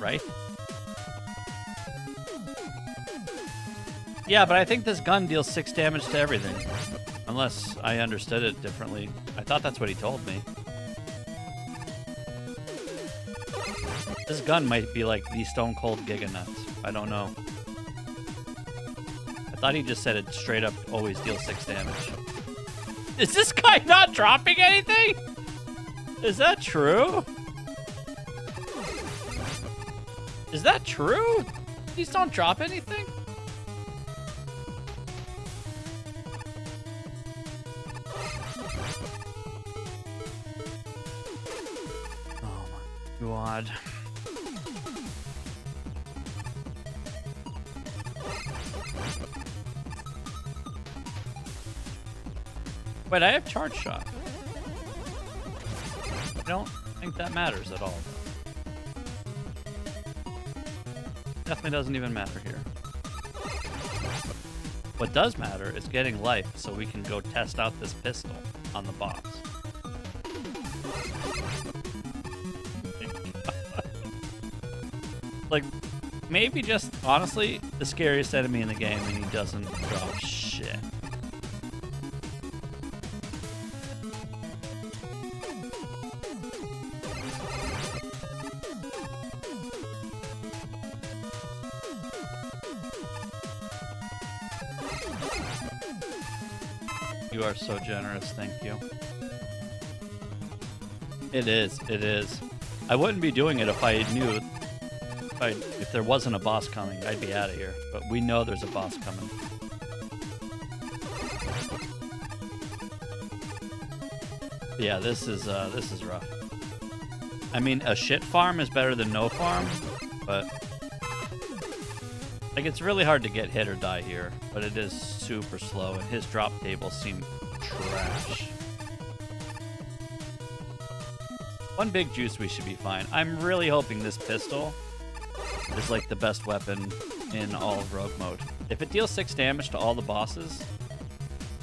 Speaker 1: Right? Yeah, but I think this gun deals 6 damage to everything. Unless I understood it differently. I thought that's what he told me. This gun might be like the Stone Cold Giga Nuts. I don't know. I thought he just said it straight up always deals 6 damage. Is this guy not dropping anything? Is that true? Is that true? These don't drop anything? Oh my god. Wait, I have charge shot. I don't think that matters at all. Definitely doesn't even matter here. What does matter is getting life so we can go test out this pistol on the boss. Like, maybe just, honestly, the scariest enemy in the game and he doesn't drop shit. You are so generous, thank you. It is, it is. I wouldn't be doing it if I knew, if there wasn't a boss coming, I'd be out of here. But we know there's a boss coming. Yeah, this is rough. I mean, a shit farm is better than no farm, but like it's really hard to get hit or die here, but it is super slow, and his drop tables seem trash. One big juice, we should be fine. I'm really hoping this pistol is like the best weapon in all of Rogue Mode. If it deals 6 damage to all the bosses,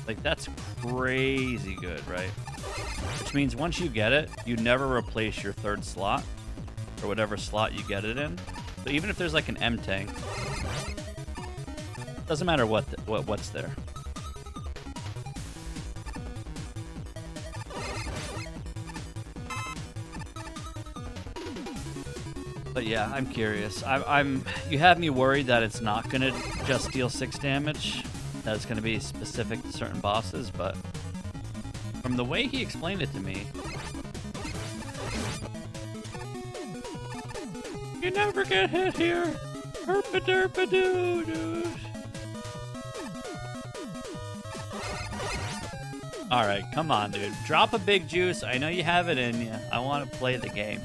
Speaker 1: like that's crazy good, right? Which means once you get it, you never replace your 3rd slot or whatever slot you get it in. So even if there's like an M tank, doesn't matter what's there. But yeah, I'm curious. You have me worried that it's not gonna just deal 6 damage. That it's gonna be specific to certain bosses, but from the way he explained it to me, can never get hit here. Herpa-derpa-doo, dude. Alright, come on, dude. Drop a big juice. I know you have it in you. I want to play the game.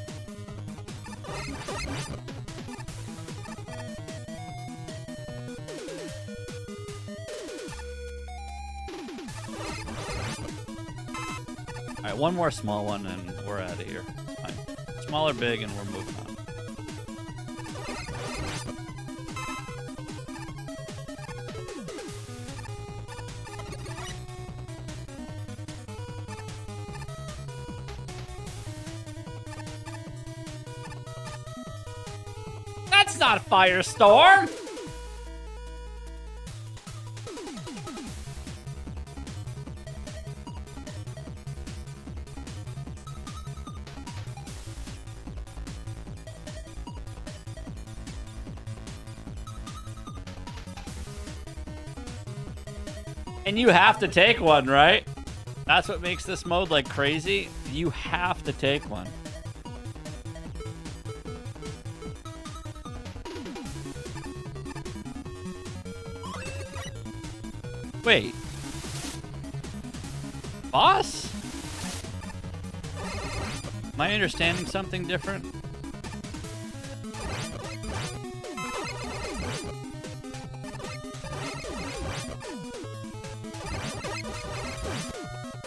Speaker 1: Alright, one more small one and we're out of here. Fine. Small or big and we're moving on. That's not a firestorm! And you have to take one, right? That's what makes this mode like crazy. You have to take one. Wait. Boss? Am I understanding something different?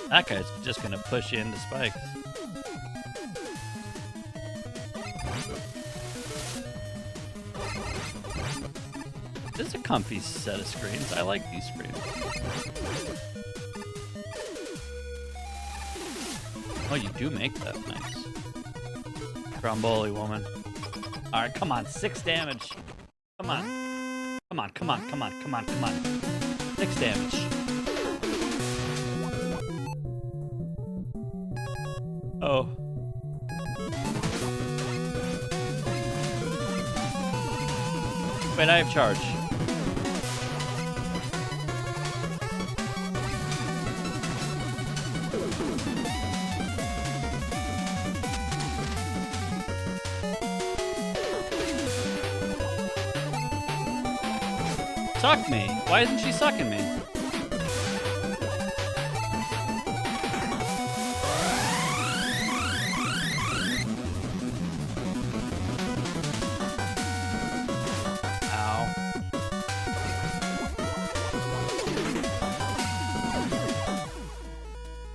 Speaker 1: That guy's just gonna push you into spikes. This is a comfy set of screens. I like these screens. Oh, you do make that nice. Stromboli woman. Alright, come on. 6 damage. Come on. Come on, come on, come on, come on, come on. 6 damage. Oh. Wait, I have charge. Suck me. Why isn't she sucking me?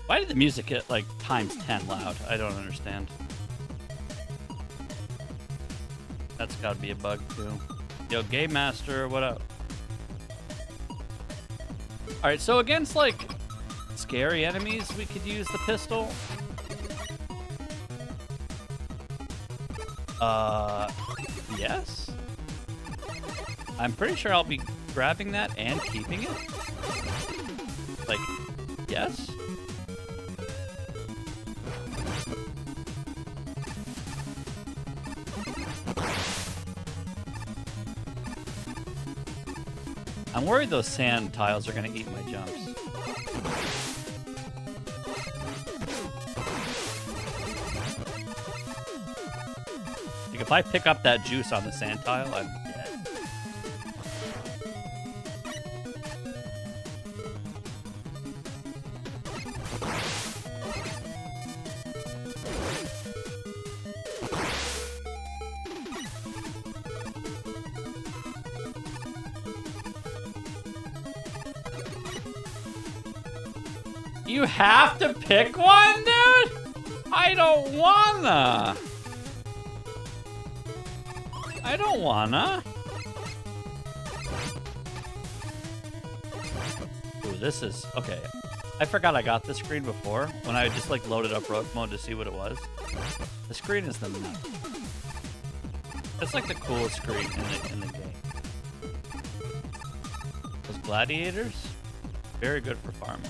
Speaker 1: Why did the music get like times 10 loud? I don't understand. That's gotta be a bug too. Yo, Game Master, what up? Alright, so against like scary enemies, we could use the pistol. Yes? I'm pretty sure I'll be grabbing that and keeping it. Like, yes? I'm worried those sand tiles are gonna eat my jumps. Like if I pick up that juice on the sand tile, I'm dead. You have to pick one, dude? I don't wanna. I don't wanna. Ooh, this is... Okay. I forgot I got this screen before when I just like loaded up rogue mode to see what it was. The screen is the nut. It's like the coolest screen in the game. Those gladiators, very good for farming.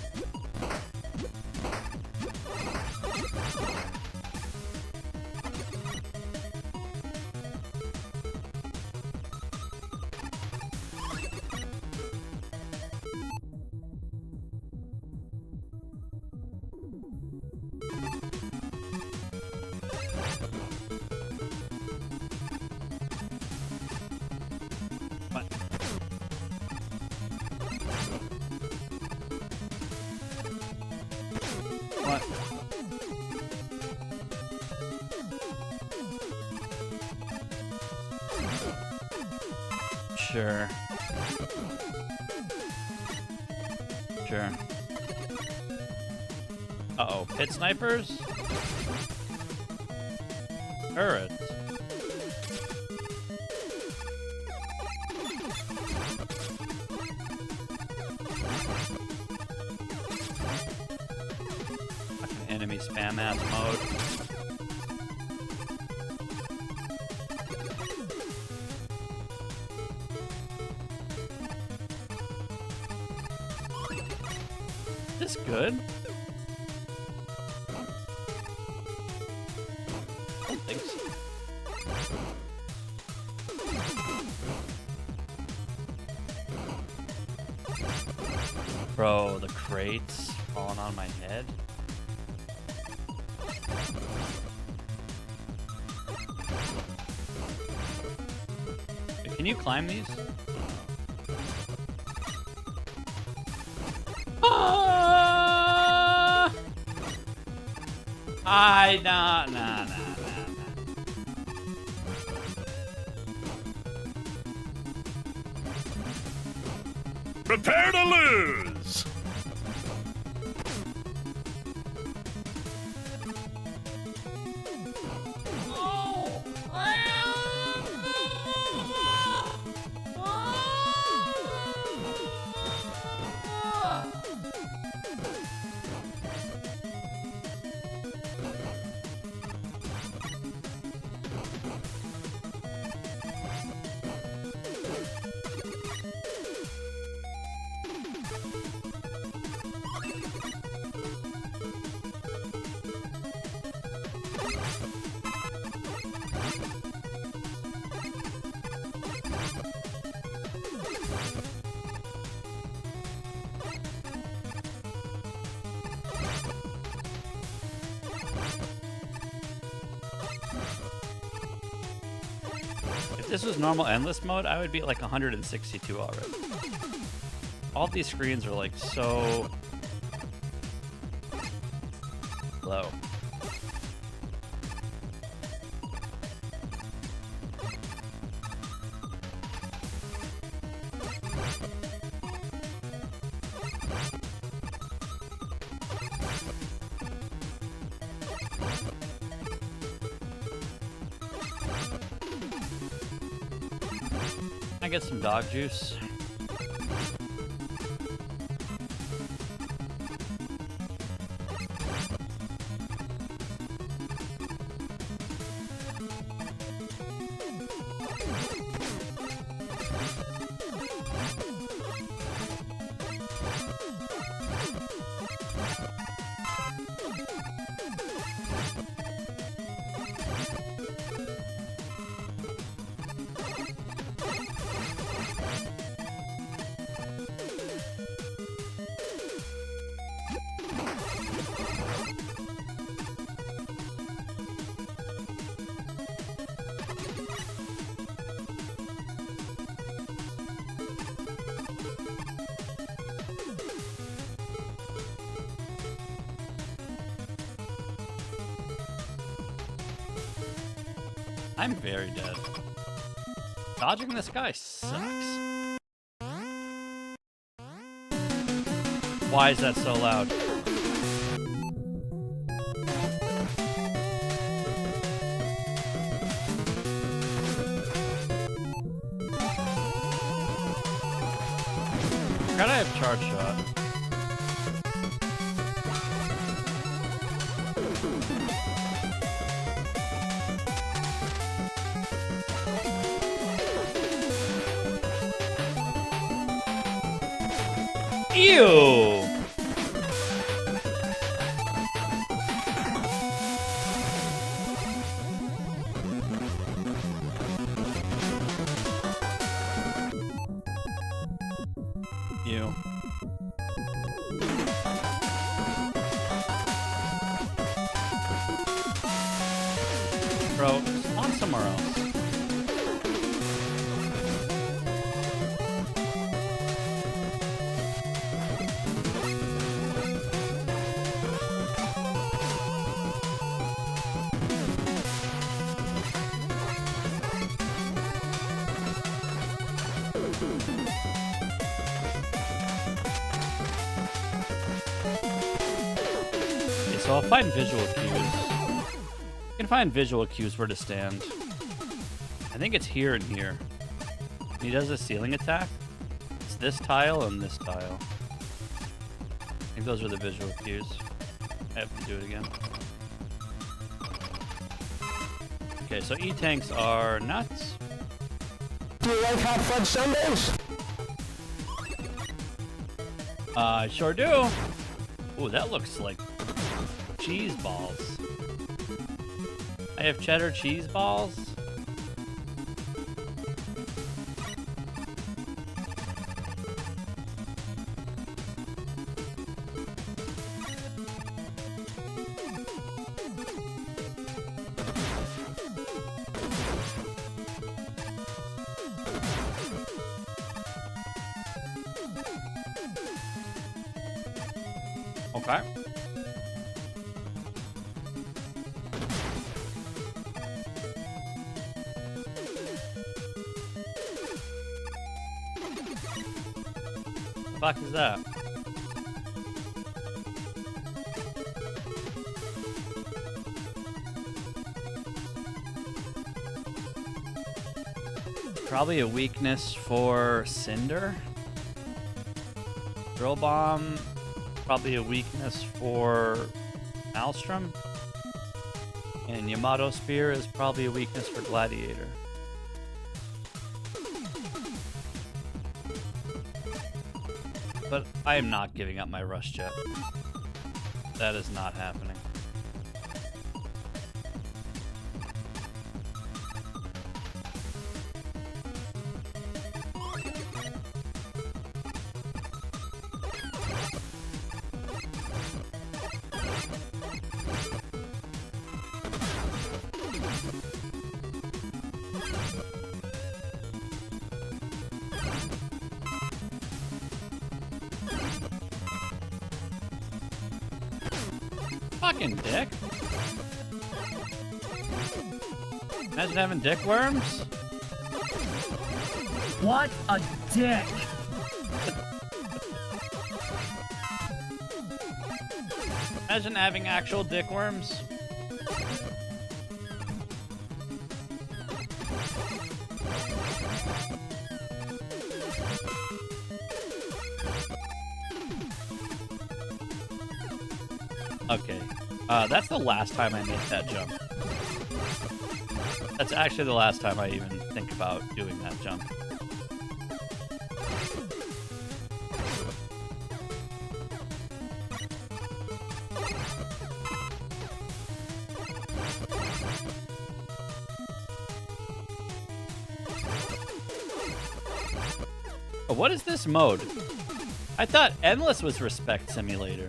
Speaker 1: Sure. Sure. Uh-oh. Pit snipers? Turrets. Fucking enemy spam ass mode. Is this good? I don't think so. Bro, the crates falling on my head. Can you climb these? Nah.
Speaker 10: Prepare to lose!
Speaker 1: If this was normal endless mode, I would be at like 162 already. All these screens are like so low. I get some dog juice. I'm very dead. Dodging this guy sucks. Why is that so loud? Gotta have charge shot. Ew! Ew. Bro, spawn somewhere else. So I'll find visual cues. You can find visual cues where to stand. I think it's here and here. When he does a ceiling attack, it's this tile and this tile. I think those are the visual cues. I have to do it again. Okay, so E-tanks are nuts.
Speaker 5: Do you like hot fudge sundaes?
Speaker 1: I sure do. Ooh, that looks like cheese balls. I have cheddar cheese balls. Okay. The fuck is that? Probably a weakness for Cinder. Drill Bomb. Probably a weakness for Maelstrom. And Yamato Spear is probably a weakness for Gladiator. But I am not giving up my Rush Jet. That is not happening. Fucking dick. Imagine having dick worms.
Speaker 4: What a dick!
Speaker 1: Imagine having actual dick worms. Okay, that's the last time I make that jump. That's actually the last time I even think about doing that jump. Oh, what is this mode? I thought Endless was Respect Simulator.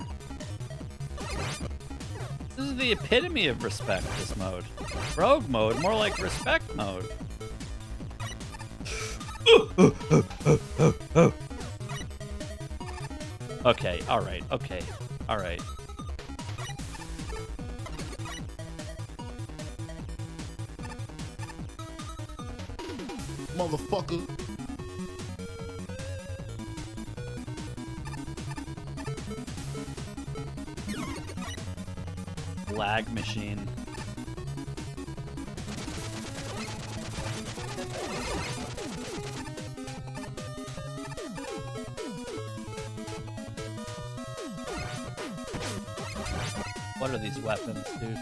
Speaker 1: This is the epitome of respect, this mode. Rogue mode, more like respect mode. Okay, alright, okay, alright.
Speaker 10: Motherfucker.
Speaker 1: Lag machine. What are these weapons, dude?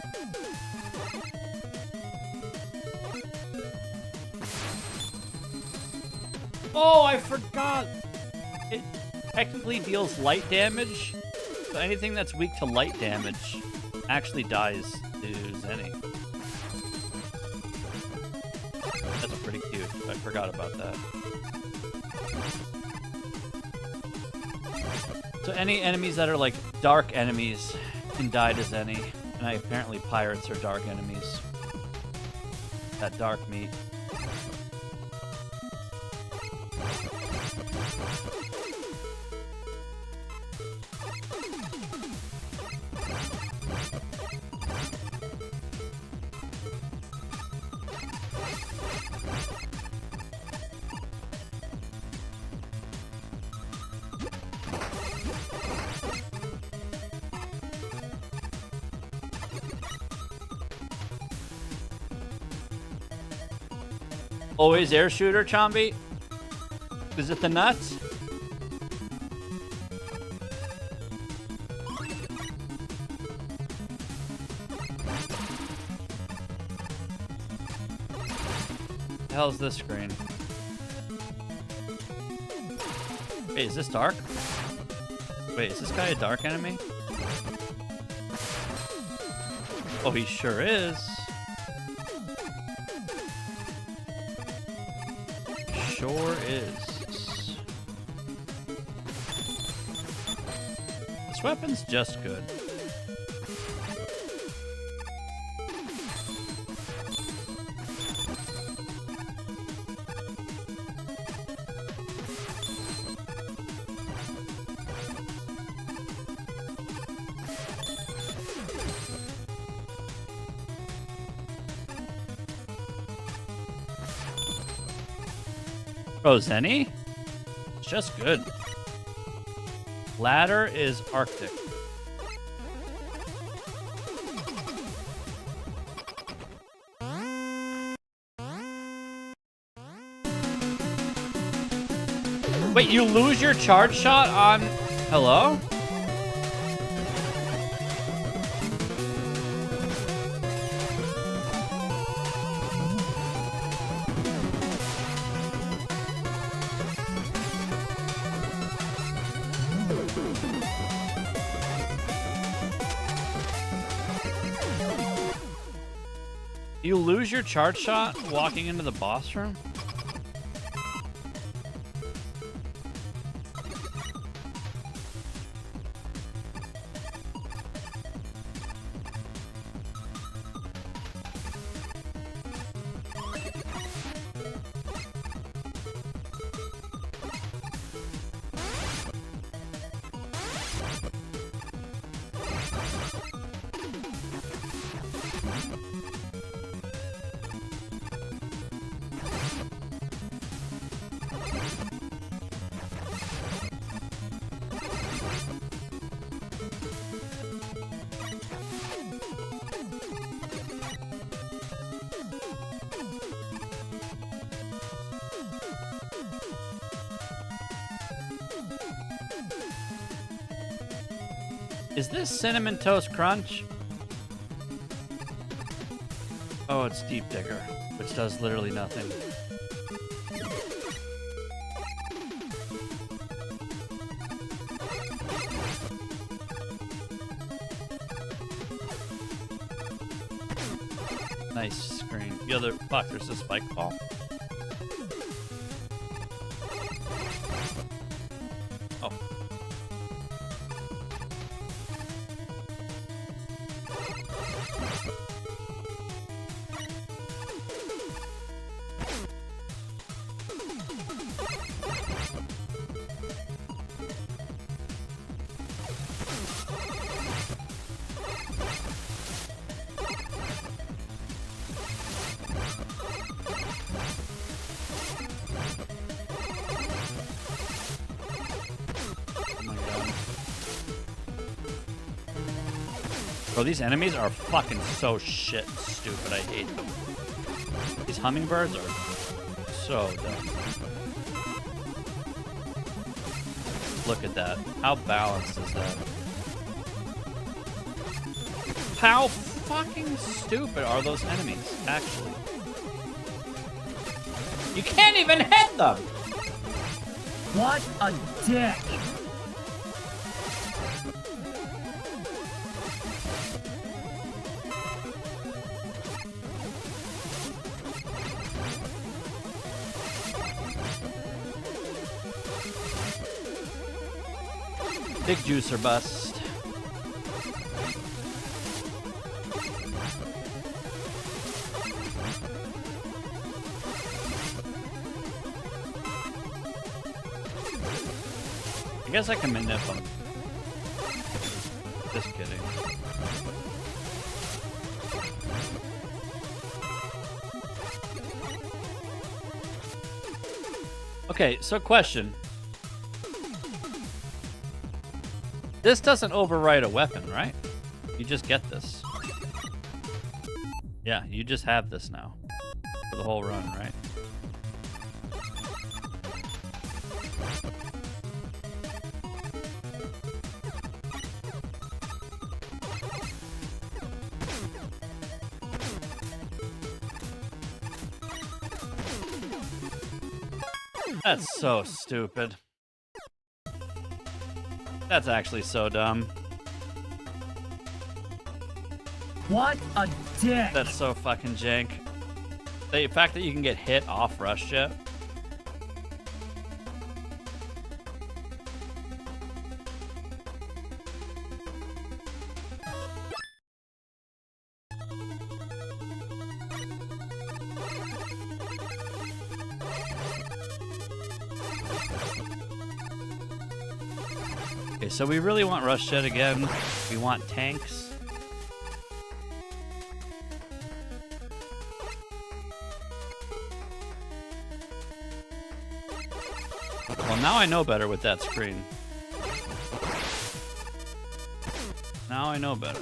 Speaker 1: Oh, I forgot! It technically deals light damage, so anything that's weak to light damage actually dies to Zenny. That's pretty cute. I forgot about that. So any enemies that are like dark enemies can die to Zenny, and apparently pirates are dark enemies. That dark meat. Always air shooter, Chombi? Is it the nuts? The hell's this screen? Wait, is this dark? Wait, is this guy a dark enemy? Oh, he sure is. Sure is. This weapon's just good. Zenny? It's just good. Ladder is Arctic. Wait, you lose your charge shot on... Hello? You lose your charge shot walking into the boss room? Is this Cinnamon Toast Crunch? Oh, it's Deep Digger, which does literally nothing. Nice screen. The other... Fuck, there's a spike ball. Oh. Bro, these enemies are fucking so shit stupid. I hate them. These hummingbirds are so dumb. Look at that. How balanced is that? How fucking stupid are those enemies, actually? You can't even hit them!
Speaker 4: What a dick!
Speaker 1: Big juicer bust. I guess I can manip him. Just kidding. Okay, so question. This doesn't overwrite a weapon, right? You just get this. Yeah, you just have this now. For the whole run, right? That's so stupid. That's actually so dumb.
Speaker 4: What a dick!
Speaker 1: That's so fucking jank. The fact that you can get hit off Rush Jet. Okay, so we really want Rush Jet again. We want tanks. Well, now I know better with that screen. Now I know better.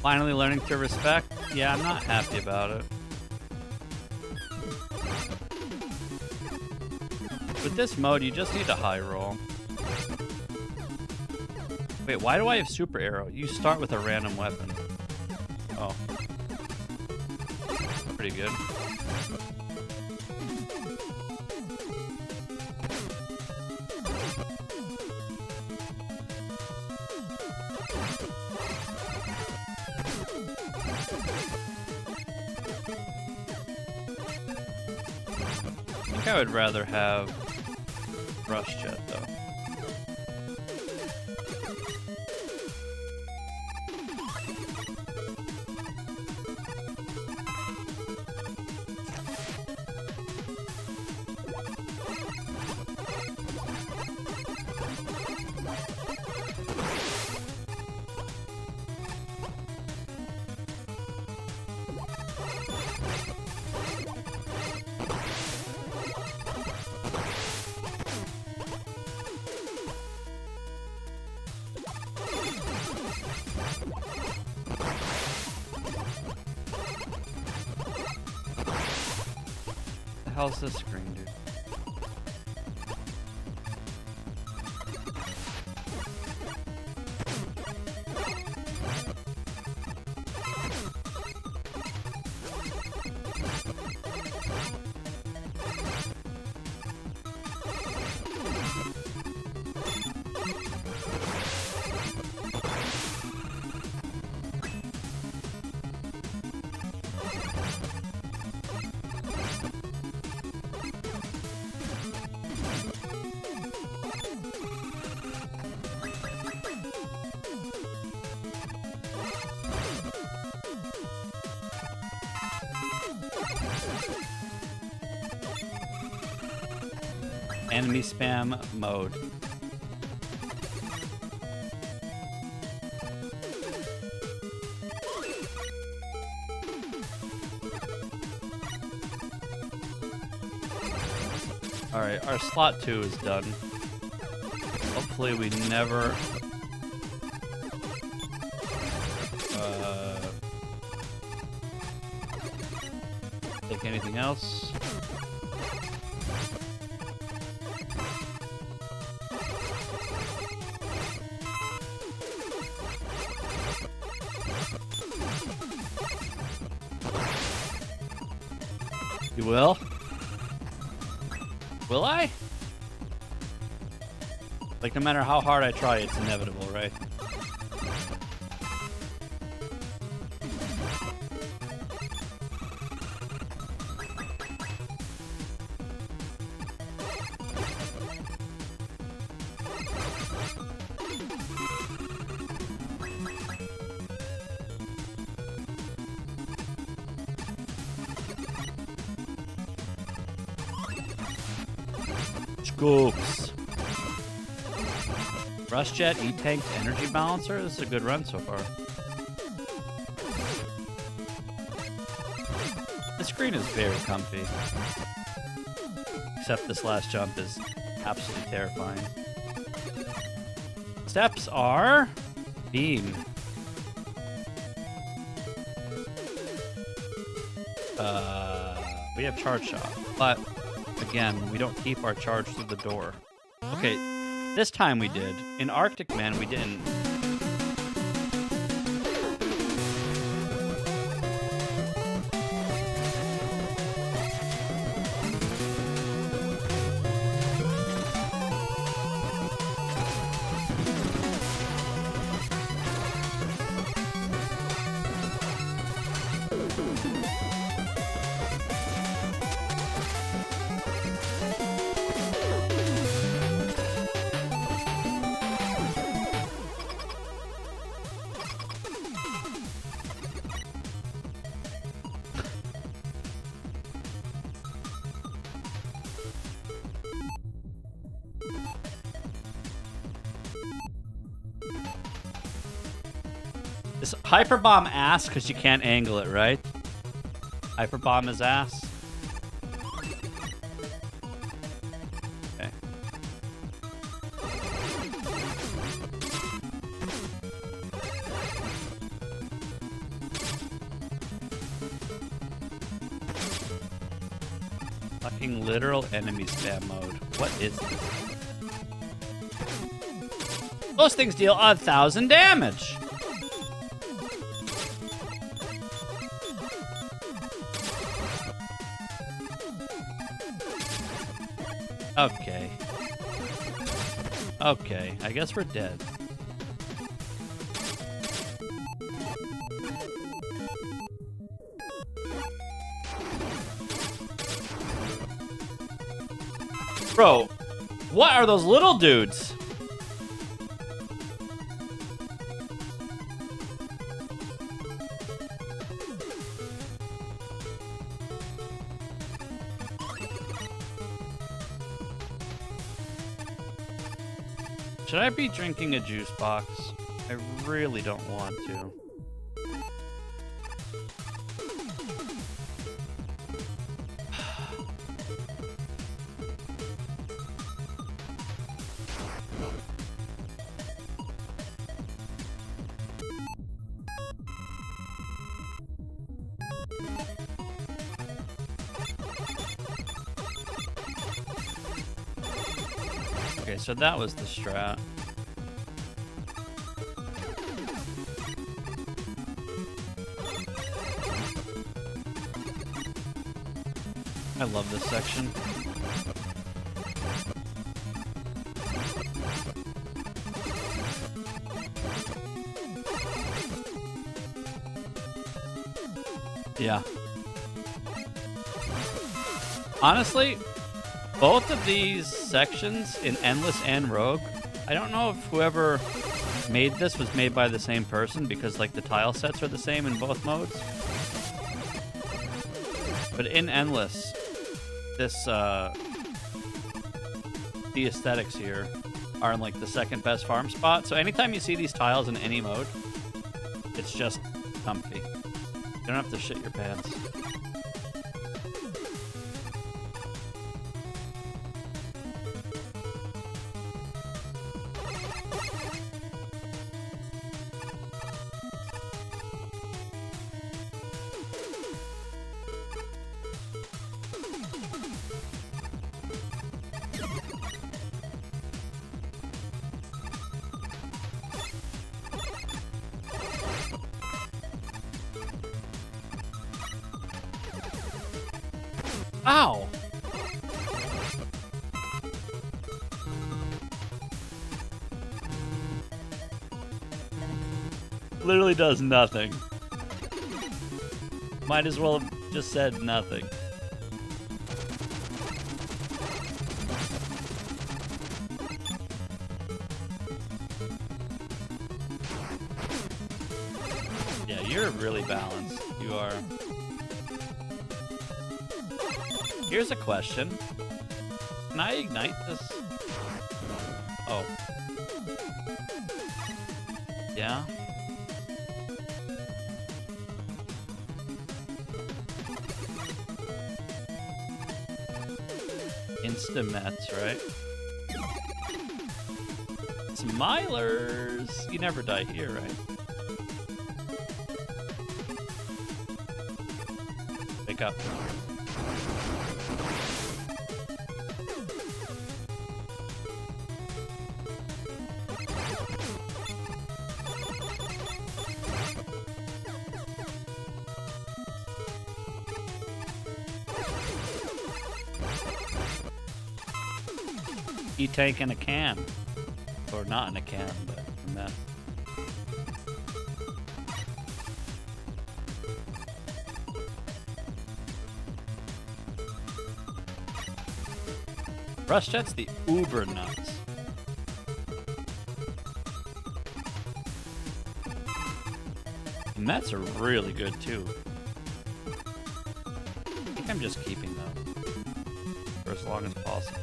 Speaker 1: Finally learning to respect? Yeah, I'm not happy about it. With this mode, you just need a high roll. Wait, why do I have super arrow? You start with a random weapon. Oh. Pretty good. I think I would rather have Rush Jet though. The hell's this screen, dude? Enemy spam mode. Alright, our slot 2 is done. Hopefully we never... take anything else. You will? Will I? Like, no matter how hard I try, it's inevitable, right? Scoops. Rush Jet, E-Tank, Energy Balancer. This is a good run so far. The screen is very comfy. Except this last jump is absolutely terrifying. Steps are... Beam. We have charge shot, but again, we don't keep our charge through the door. Okay, this time we did. In Arctic Man, we didn't. Is Hyper Bomb ass because you can't angle it, right? Hyper Bomb is ass. Okay. Fucking literal enemy spam mode. What is this? Those things deal 1,000 damage. Okay. Okay, I guess we're dead. Bro, what are those little dudes? Should I be drinking a juice box? I really don't want to. Okay, so that was the strat. I love this section. Yeah. Honestly, both of these sections in Endless and Rogue, I don't know if whoever made this was made by the same person because like the tile sets are the same in both modes. But in Endless, this the aesthetics here are in like the second best farm spot. So anytime you see these tiles in any mode, it's just comfy. You don't have to shit your pants. Ow! Literally does nothing. Might as well have just said nothing. Yeah, you're really balanced. You are. Here's a question. Can I ignite this? Oh. Yeah. Instamets, right? Smilers! You never die here, right? Wake up. E-tank in a can. Or not in a can, but in that. Rush Jet's the uber nuts. Mets are really good too. I think I'm just keeping them for as long as possible.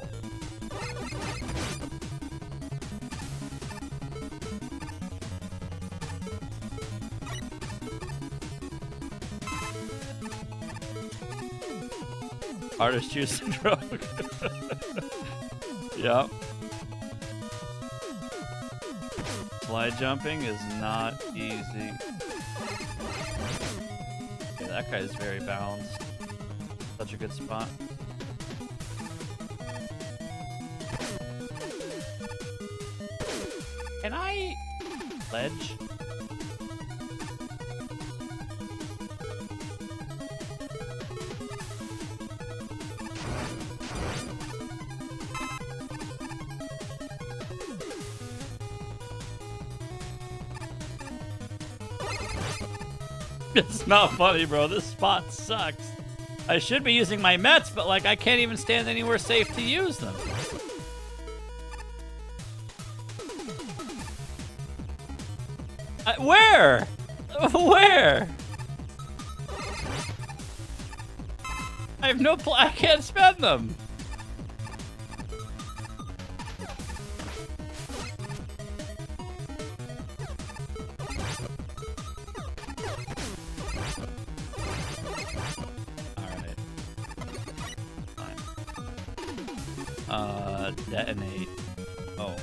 Speaker 1: Hardest juice to drug. Yep. Slide jumping is not easy. Yeah, that guy is very balanced. Such a good spot. Can I ledge? It's not funny, bro. This spot sucks. I should be using my Mets, but like I can't even stand anywhere safe to use them. Where? Where? I have no I can't spend them. Detonate. Oh.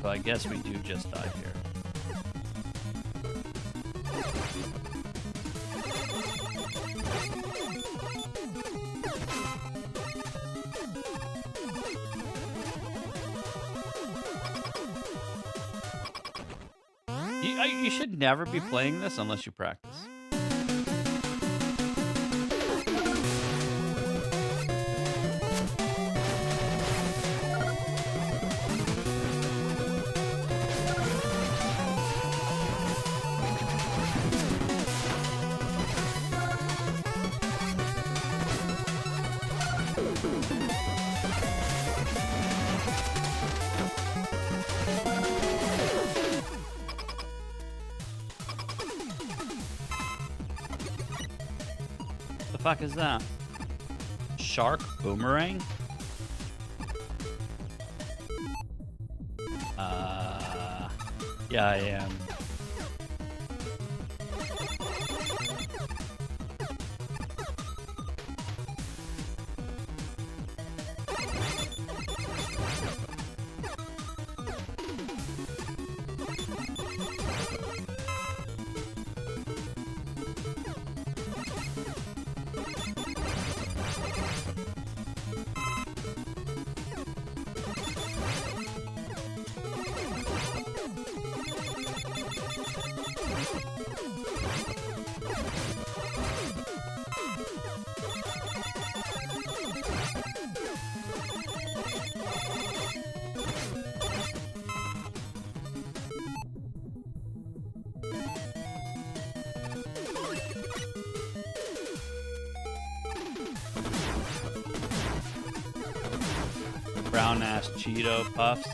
Speaker 1: So I guess we do just die here. You should never be playing this unless you practice. The fuck is that? Shark boomerang? Yeah, I am. Brown ass Cheeto puffs.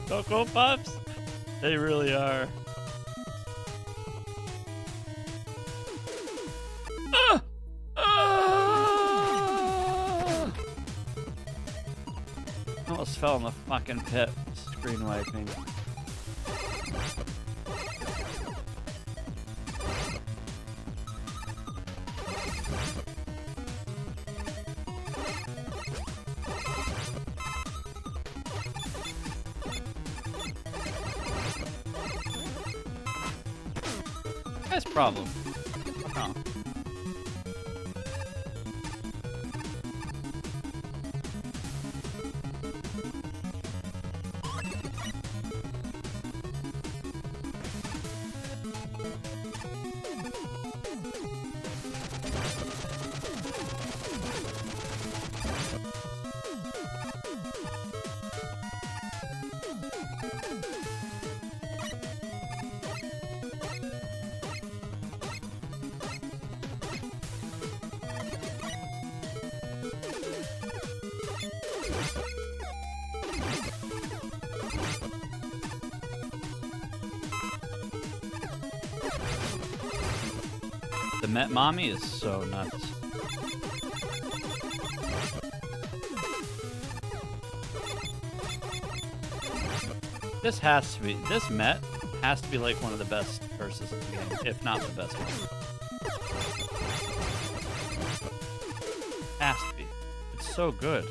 Speaker 1: Cocoa Puffs? They really are. Almost fell in the fucking pit. Screen wiping. guy's problem? Oh. The Met Mommy is so nuts. This Met has to be like one of the best curses in the game, if not the best one. Has to be. It's so good.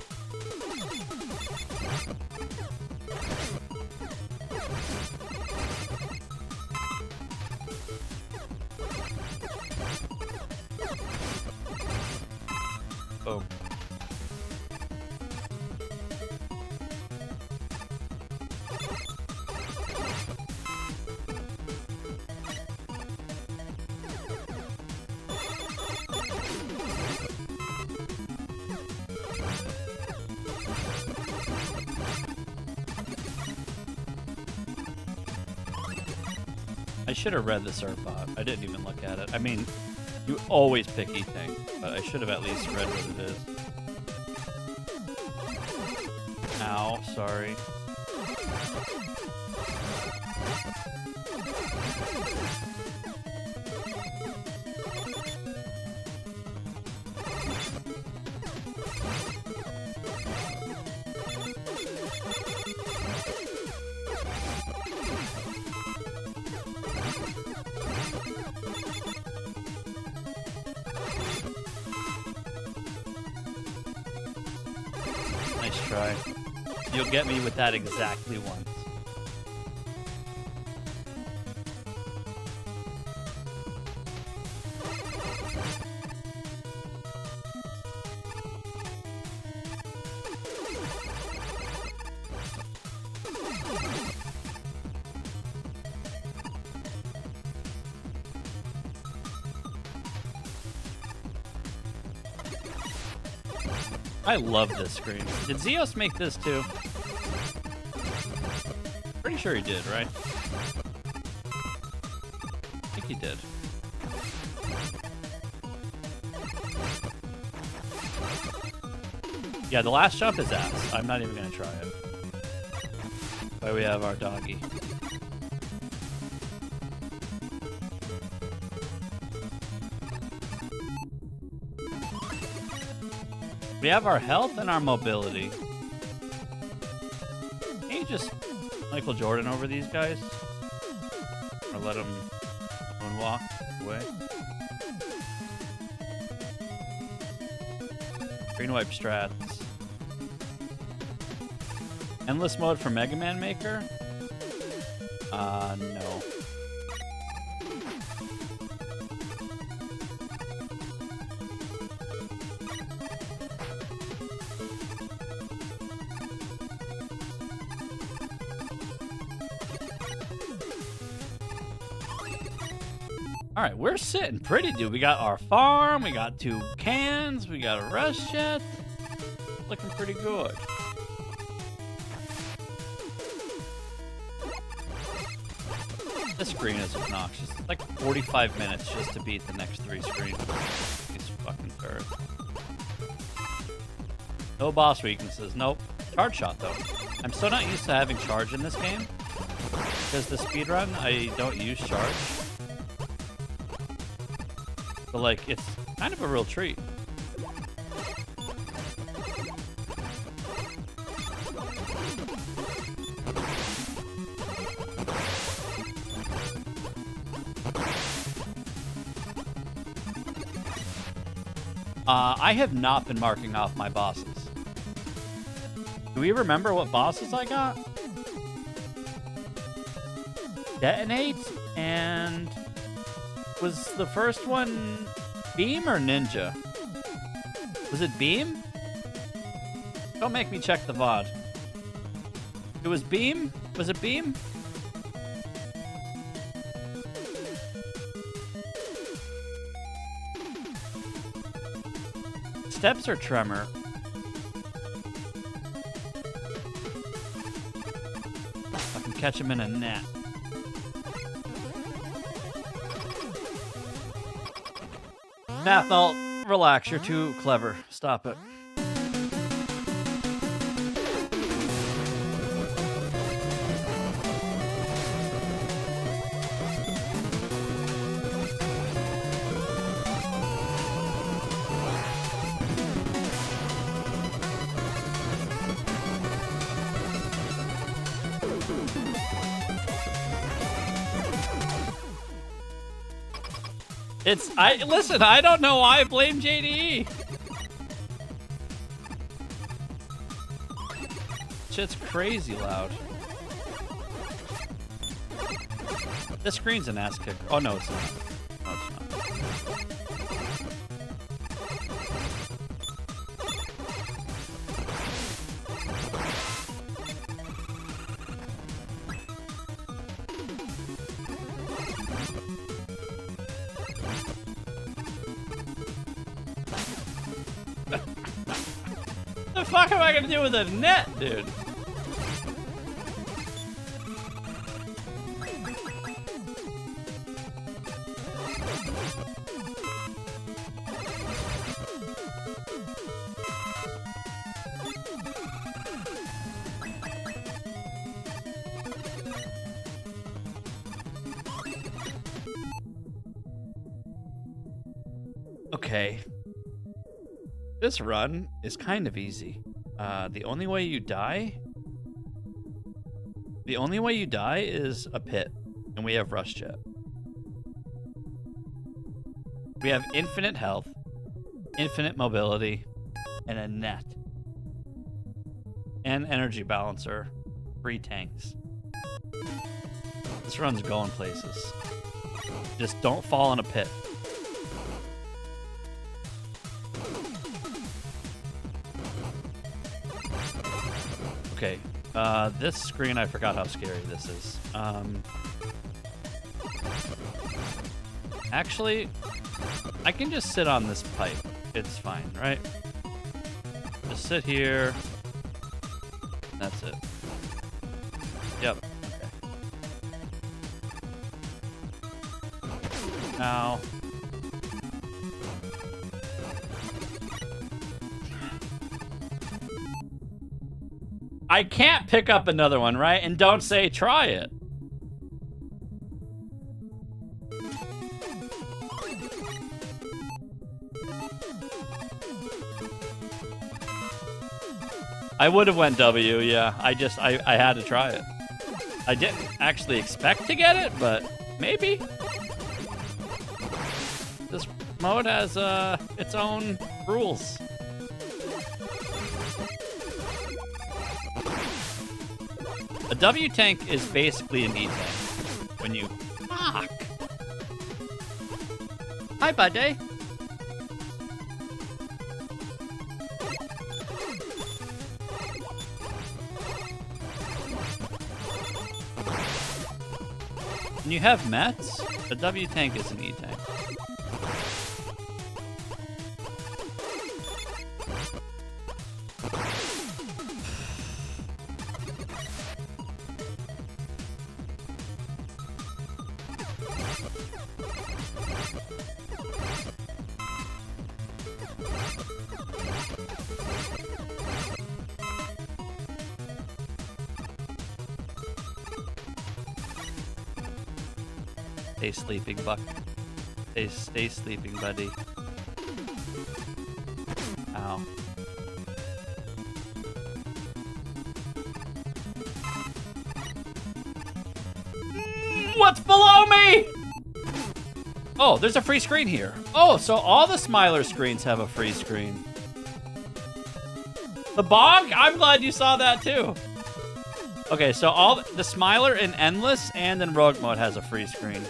Speaker 1: Oh. I should have read the serve bot. I didn't even look at it. I mean, you always pick E-Tank, but I should have at least read what it is. Ow, sorry. Nice try. You'll get me with that exactly once. I love this screen. Did Zeos make this too? Pretty sure he did, right? I think he did. Yeah, the last jump is ass. I'm not even gonna try it. But we have our doggy. We have our health and our mobility. Can you just Michael Jordan over these guys? Or let them moonwalk away? Green wipe strats. Endless mode for Mega Man Maker? No. Alright, we're sitting pretty, dude. We got our farm, we got 2 cans, we got a rest jet. Looking pretty good. This screen is obnoxious. It's like 45 minutes just to beat the next 3 screens. These fucking turrets. No boss weaknesses. Nope. Charge shot, though. I'm so not used to having charge in this game. Because the speedrun, I don't use charge. So, like, it's kind of a real treat. I have not been marking off my bosses. Do we remember what bosses I got? Detonate and Was the first one Beam or Ninja? Was it Beam? Don't make me check the VOD. It was Beam? Was it Beam? Steps or Tremor? I can catch him in a net. Nathal, relax. You're too clever. Stop it. Listen, I don't know why I blame JDE. Shit's crazy loud. This screen's an ass kicker. Oh no, it's not. No, it's not. The fuck am I gonna do with a net, dude? Okay. This run is kind of easy. The only way you die is a pit, and we have Rush Jet. We have infinite health, infinite mobility, and a net. And energy balancer, 3 tanks. This run's going places. Just don't fall in a pit. Okay, this screen, I forgot how scary this is. Actually, I can just sit on this pipe. It's fine, right? Just sit here. That's it. Yep. Okay. Now... I can't pick up another one, right? And don't say try it. I would have went W, yeah. I had to try it. I didn't actually expect to get it, but maybe. This mode has its own rules. A W tank is basically an E tank. When you... Fuck! Hi, buddy! When you have Mets, a W tank is an E tank. Stay sleeping, Buck. Stay sleeping, buddy. Ow. What's below me? Oh, there's a free screen here. Oh, so all the Smiler screens have a free screen. The Bog? I'm glad you saw that too. Okay, so all the Smiler in Endless and in Rogue Mode has a free screen.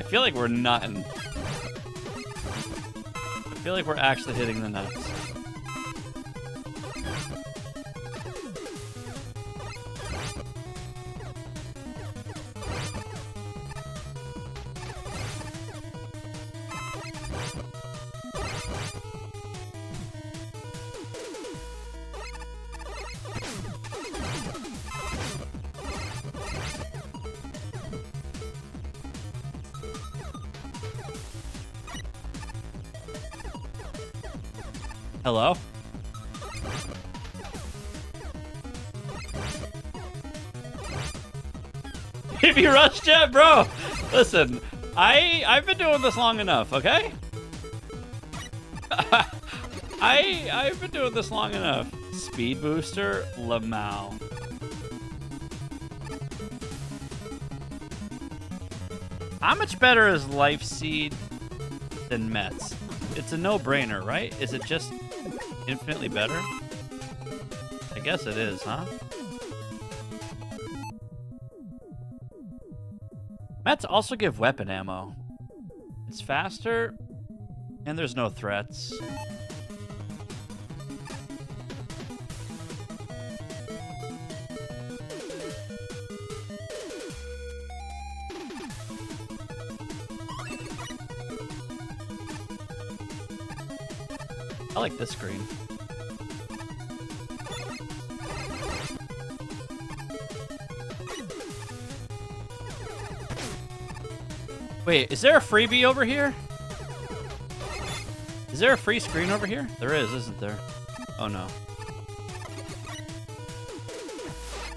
Speaker 1: feel like we're nutting. I feel like we're actually hitting the nuts. Hello? Baby Rush Jet, bro! Listen, I've been doing this long enough, okay? I've been doing this long enough. Speed Booster, Lamau. How much better is Life Seed than Mets? It's a no-brainer, right? Is it just infinitely better? I guess it is, huh? Mets also give weapon ammo. It's faster, and there's no threats. I like this screen. Wait, is there a freebie over here? Is there a free screen over here? There is, isn't there? Oh no.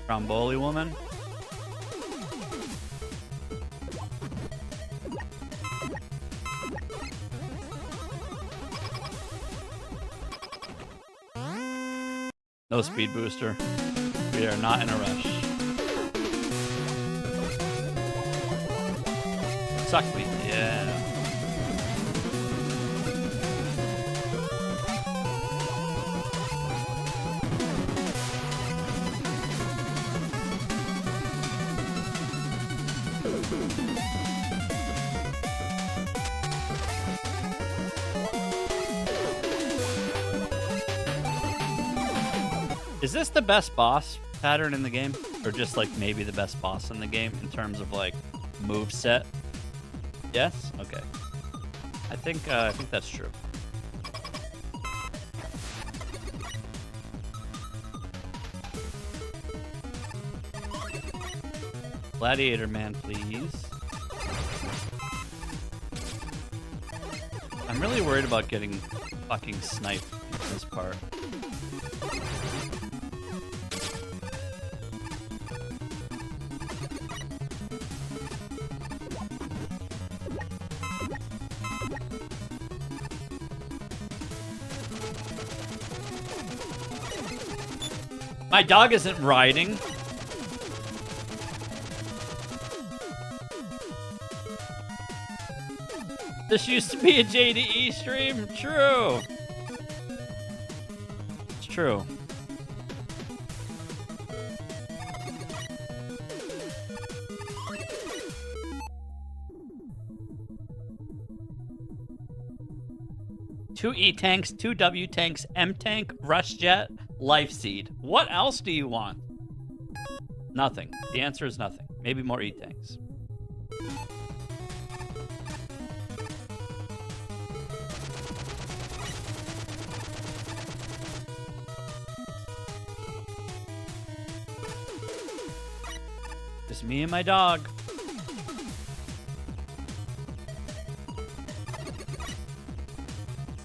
Speaker 1: Stromboli woman? No speed booster. We are not in a rush. Suck me. Yeah. Is this the best boss pattern in the game? Or just like maybe the best boss in the game in terms of like move set? Yes? Okay. I think that's true. Gladiator man, please. I'm really worried about getting fucking sniped in this part. My dog isn't riding. This used to be a JDE stream. True. It's true. Two E tanks, two W tanks, M tank, Rush Jet, Life Seed. What else do you want? Nothing. The answer is nothing. Maybe more E tanks. Just me and my dog.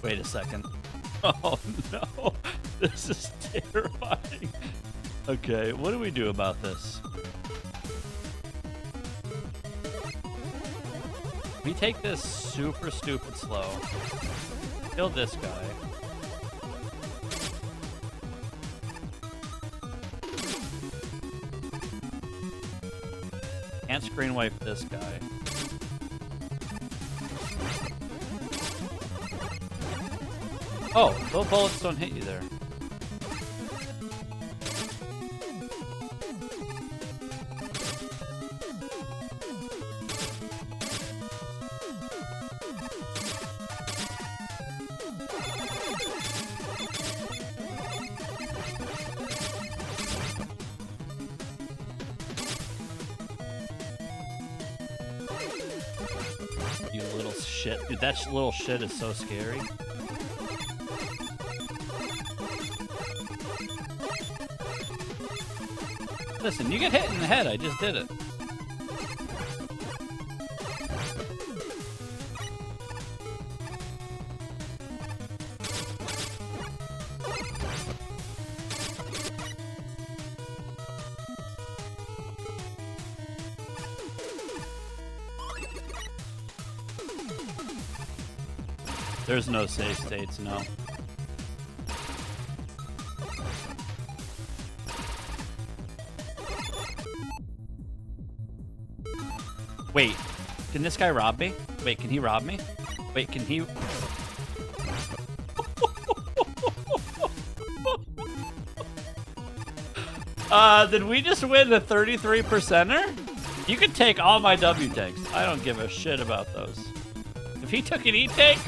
Speaker 1: Wait a second. Oh no, this is terrifying. Okay, what do we do about this? We take this super stupid slow. Kill this guy. Can't screen wipe this guy. Oh, those bullets don't hit you there. shit. Dude, that little shit is so scary. Listen, you get hit in the head. I just did it. There's no safe states, no. Wait, can this guy rob me? Wait, can he rob me? Wait, can he... Did we just win the 33%er? You can take all my W tanks. I don't give a shit about those. If he took an E tank,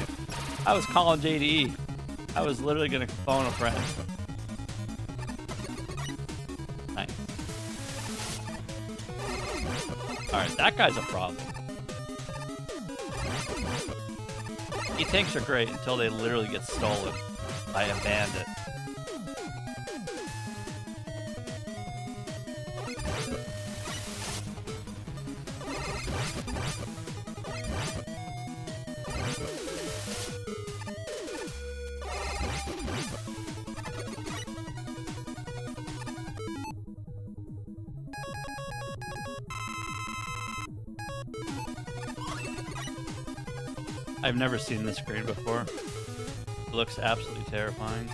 Speaker 1: I was calling JDE. I was literally gonna phone a friend. Nice. Alright, that guy's a problem. E-tanks are great until they literally get stolen by a bandit. I've never seen this screen before. It looks absolutely terrifying.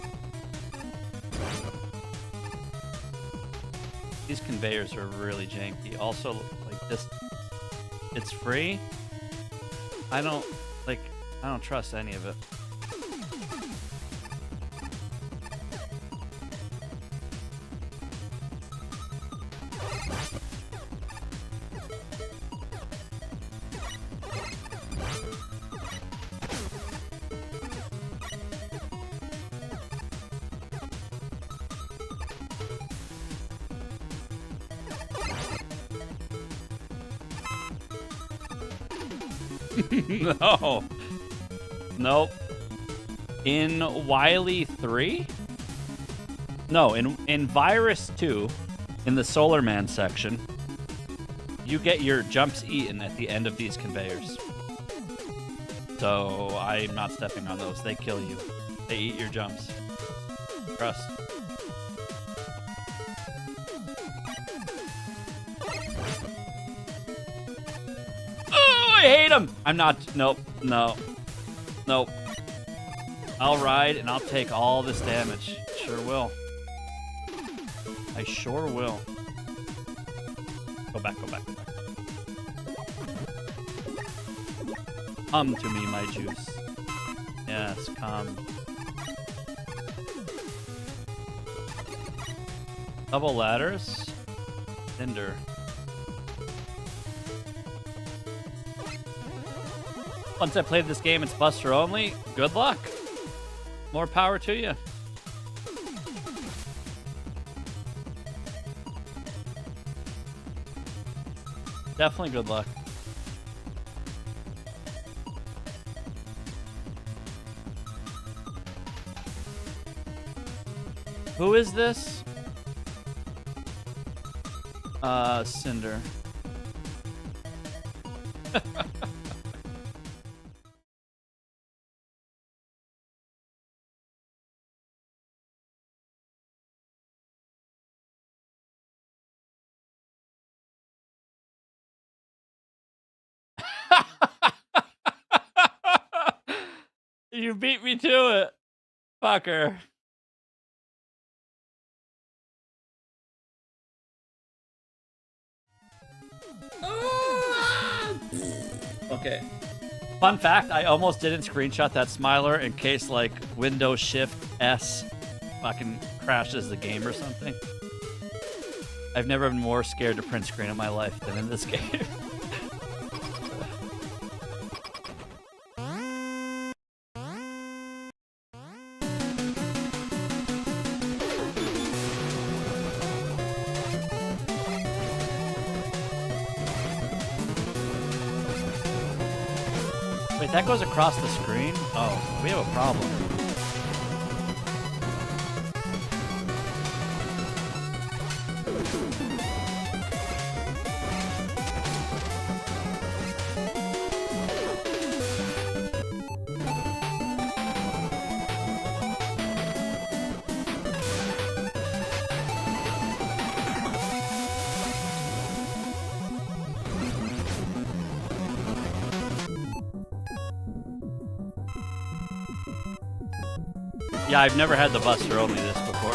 Speaker 1: These conveyors are really janky. Also, like this, it's free. I don't trust any of it. No. Nope. In Wily 3? No, in Virus 2, in the Solar Man section, you get your jumps eaten at the end of these conveyors. So I'm not stepping on those. They kill you. They eat your jumps. Trust. I hate him. I'm not. Nope. No. Nope. I'll ride and I'll take all this damage. Sure will. I sure will. Go back, go back, go back. Come to me, my juice. Yes, come. Double ladders. Cinder. Once I played this game, it's Buster only. Good luck. More power to you. Definitely good luck. Who is this? Cinder. You beat me to it, fucker. Okay. Fun fact, I almost didn't screenshot that smiler in case like Windows Shift S fucking crashes the game or something. I've never been more scared to print screen in my life than in this game. that goes across the screen, oh, we have a problem. Yeah, I've never had the Buster only this before.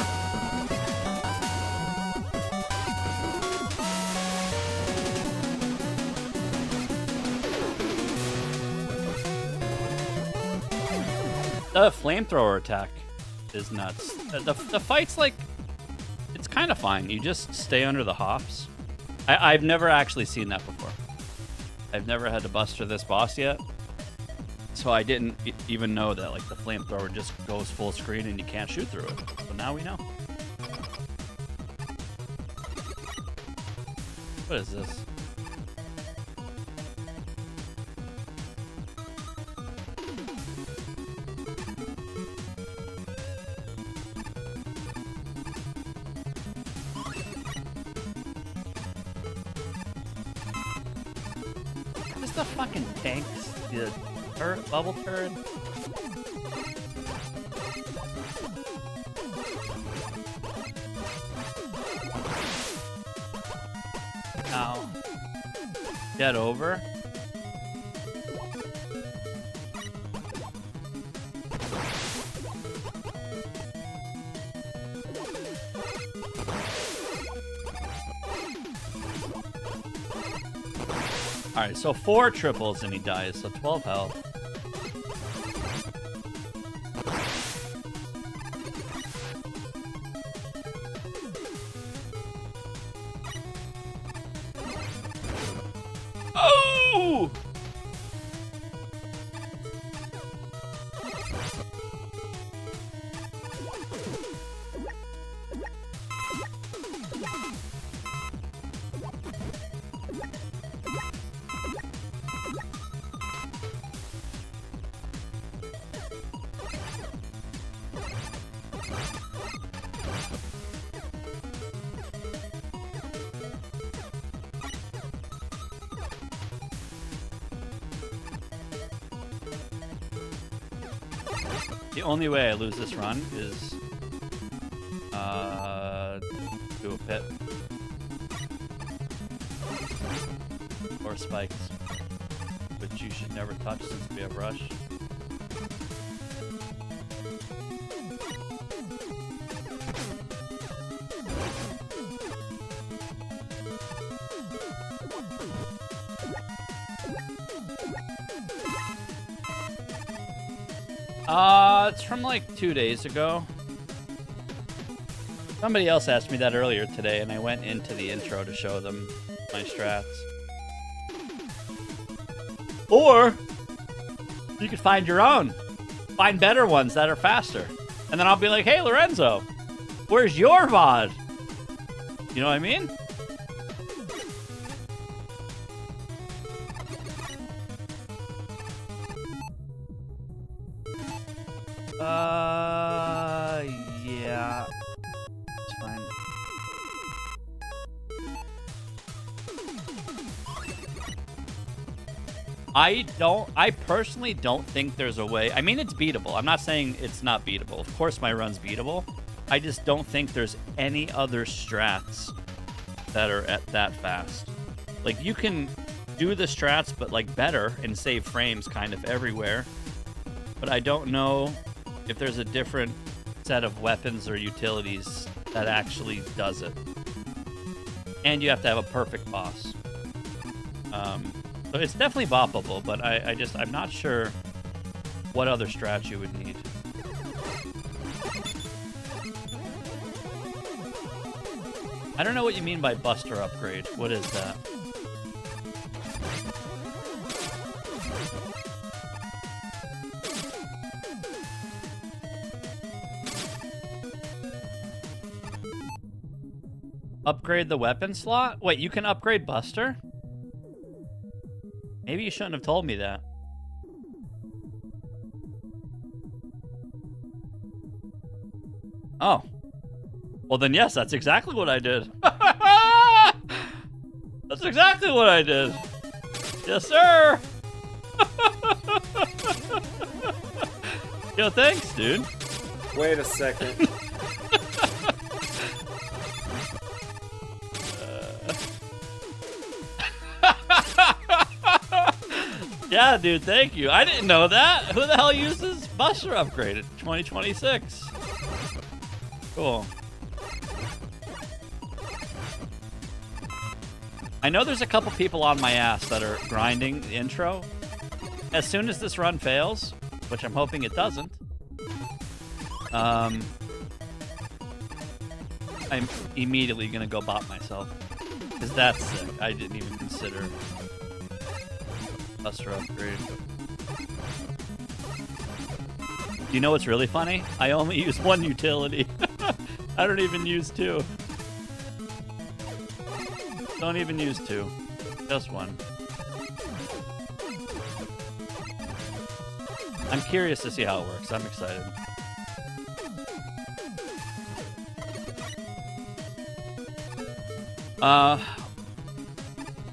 Speaker 1: The flamethrower attack is nuts. The fight's like, it's kind of fine. You just stay under the hops. I've never actually seen that before. I've never had to Buster this boss yet. So I didn't even know that like the flamethrower just goes full screen and you can't shoot through it. So now we know. What is this? Just the fucking tanks. The turret, bubble turret. Ow. Get over. Alright, so 4 triples and he dies, so 12 health. Oh! The only way I lose this run is do a pit or spikes, which you should never touch since we have rush. It's from like 2 days ago. Somebody else asked me that earlier today, and I went into the intro to show them my strats. Or you could find your own. Find better ones that are faster. And then I'll be like, hey, Lorenzo, where's your VOD? You know what I mean? Yeah. It's fine. I personally don't think there's a way. I mean, it's beatable. I'm not saying it's not beatable. Of course my run's beatable. I just don't think there's any other strats that are at that fast. Like, you can do the strats, but like better and save frames kind of everywhere. But I don't know if there's a different set of weapons or utilities that actually does it. And you have to have a perfect boss. So it's definitely boppable, but I'm not sure what other strats you would need. I don't know what you mean by Buster upgrade. What is that? Upgrade the weapon slot? Wait, you can upgrade Buster? Maybe you shouldn't have told me that. Oh. Well, then, yes, that's exactly what I did. That's exactly what I did. Yes, sir. Yo, thanks, dude.
Speaker 9: Wait a second.
Speaker 1: Yeah, dude, thank you. I didn't know that. Who the hell uses Buster Upgrade in 2026? Cool. I know there's a couple people on my ass that are grinding the intro. As soon as this run fails, which I'm hoping it doesn't, I'm immediately gonna go bot myself. Because that's sick. I didn't even consider Buster Upgrade. You know what's really funny? I only use one utility. I don't even use two. Don't even use two. Just one. I'm curious to see how it works. I'm excited.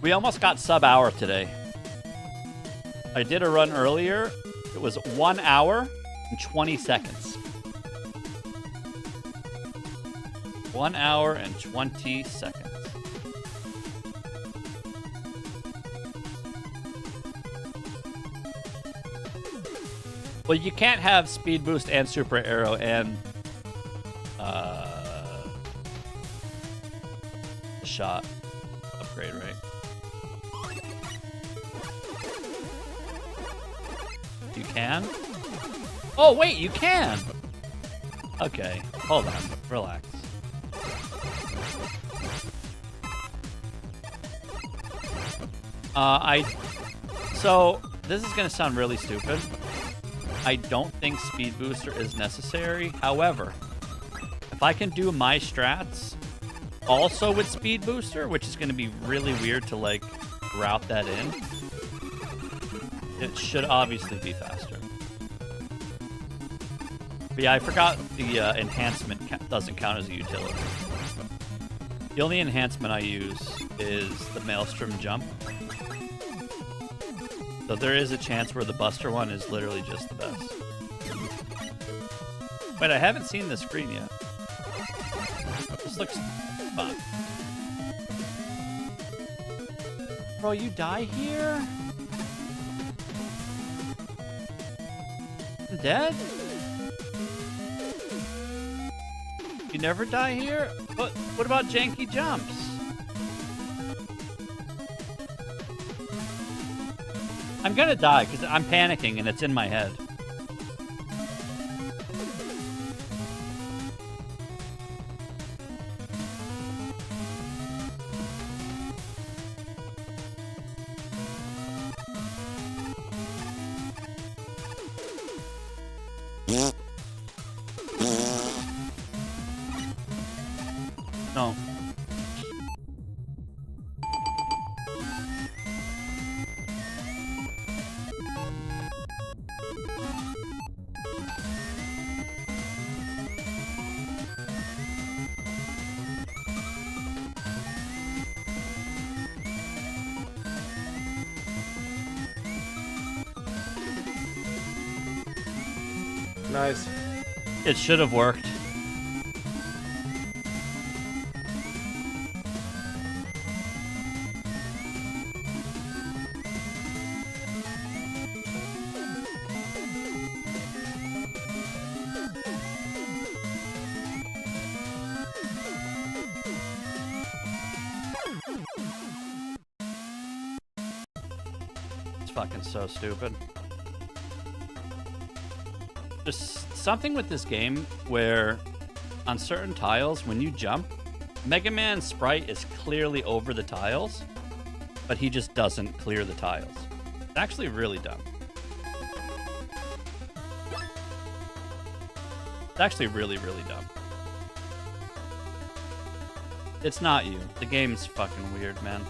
Speaker 1: We almost got sub-hour today. I did a run earlier. It was 1 hour and 20 seconds. 1 hour and 20 seconds. Well, you can't have speed boost and super arrow and shot upgrade, right? You can? Oh, wait, you can! Okay, hold on. Relax. So, this is going to sound really stupid. I don't think Speed Booster is necessary. However, if I can do my strats also with Speed Booster, which is going to be really weird to, like, route that in, it should obviously be faster. But yeah, I forgot the enhancement doesn't count as a utility. The only enhancement I use is the Maelstrom jump. So there is a chance where the Buster one is literally just the best. Wait, I haven't seen the screen yet. This looks fun. Bro, you die here? I'm dead? You never die here? What about janky jumps? I'm gonna die because I'm panicking and it's in my head. No.
Speaker 9: Nice.
Speaker 1: It should have worked. It's fucking so stupid. There's something with this game where on certain tiles, when you jump, Mega Man's sprite is clearly over the tiles, but he just doesn't clear the tiles. It's actually really dumb. It's actually really, really dumb. It's not you. The game's fucking weird, man.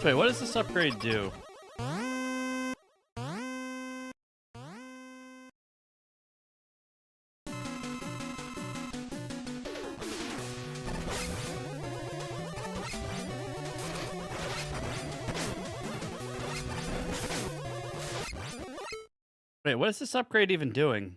Speaker 1: Wait, what does this upgrade do? Wait, what is this upgrade even doing?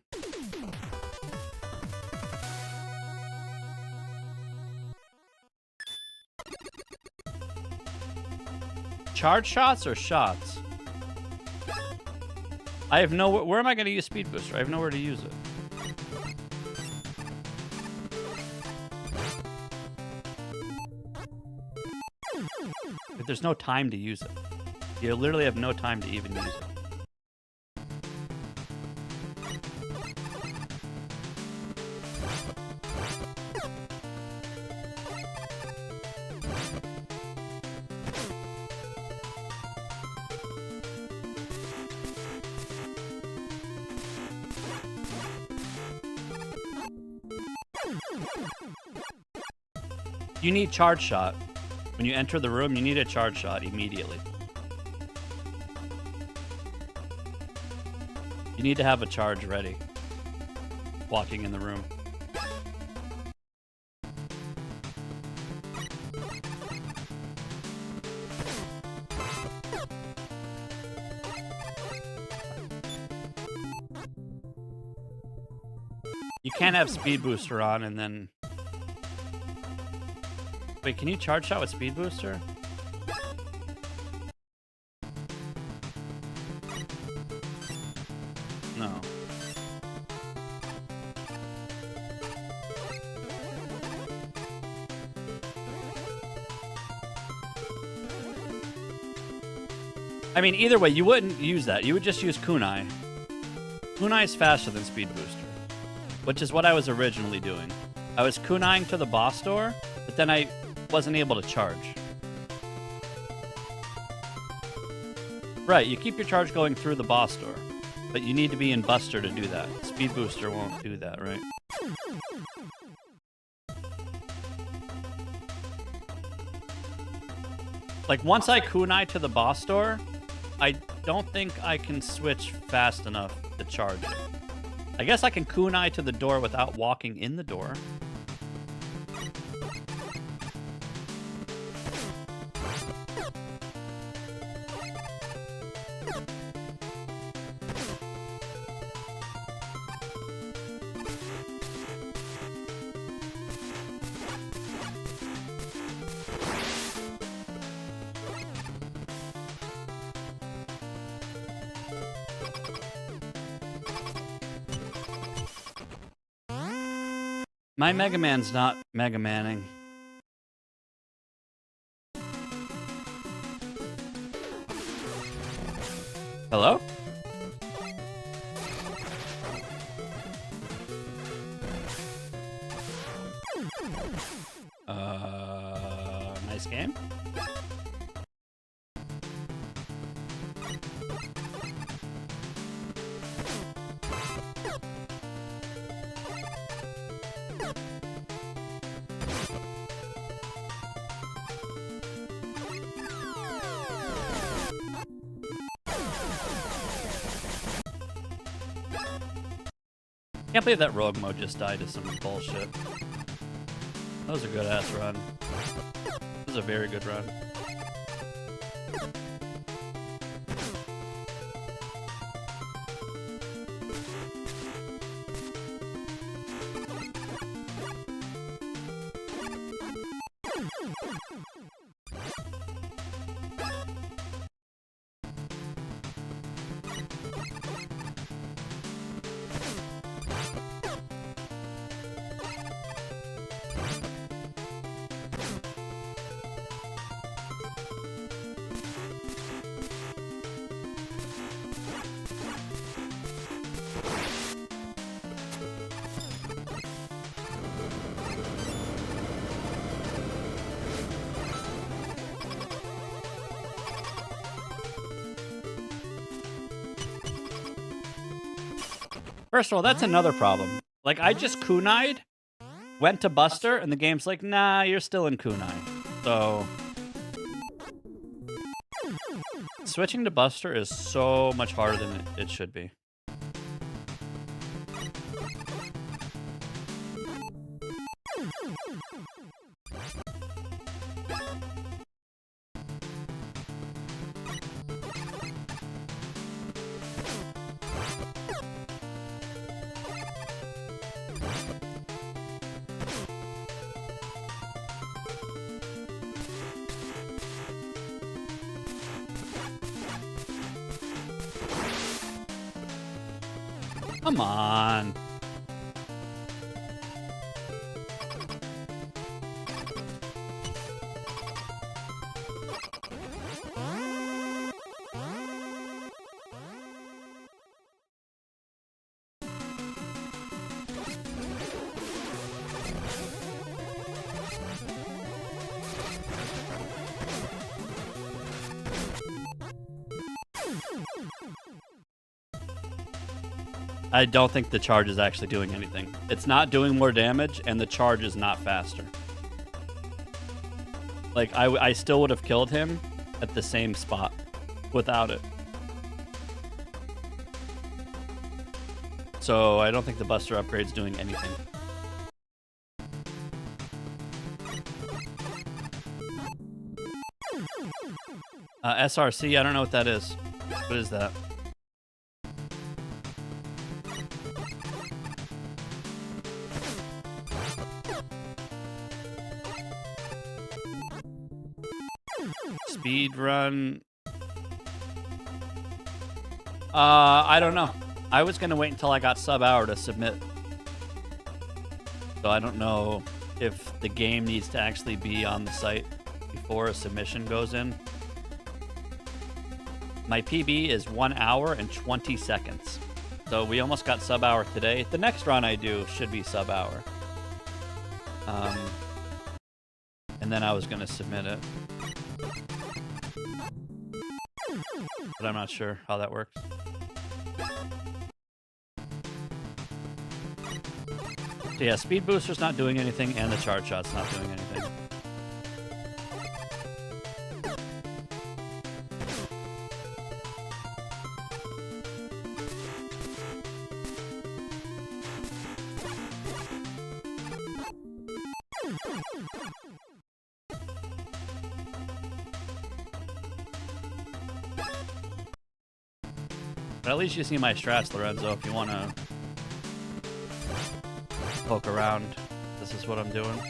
Speaker 1: Charge shots or shots? I have no... Where am I going to use Speed Booster? I have nowhere to use it. But there's no time to use it. You literally have no time to even use it. You need charge shot. When you enter the room, you need a charge shot immediately. You need to have a charge ready. Walking in the room. You can't have Speed Booster on and then... Wait, can you charge shot with Speed Booster? No. I mean, either way, you wouldn't use that. You would just use Kunai. Kunai is faster than Speed Booster, which is what I was originally doing. I was kunaiing to the boss door, but then I wasn't able to charge. Right, you keep your charge going through the boss door, but you need to be in Buster to do that. Speed Booster won't do that, right? Like, once I kunai to the boss door, I don't think I can switch fast enough to charge it. I guess I can kunai to the door without walking in the door. My Mega Man's not Mega Manning. Hello? Nice game. Can't believe that rogue mode just died to some bullshit. That was a good ass run. That was a very good run. First of all, that's another problem. Like, I just kunai'd, went to Buster, and the game's like, nah, you're still in kunai. So, Switching to Buster is so much harder than it should be. Come on. I don't think the charge is actually doing anything. It's not doing more damage, and the charge is not faster. Like, I still would have killed him at the same spot without it. So I don't think the Buster upgrade's doing anything. SRC, I don't know what that is. What is that? Speed run. I don't know. I was gonna wait until I got sub-hour to submit. So I don't know if the game needs to actually be on the site before a submission goes in. My PB is 1 hour and 20 seconds. So we almost got sub-hour today. The next run I do should be sub-hour. And then I was gonna submit it. But I'm not sure how that works. So yeah, Speed Booster's not doing anything, and the Charge Shot's not doing anything. But at least you see my strats, Lorenzo, if you want to poke around. This is what I'm doing.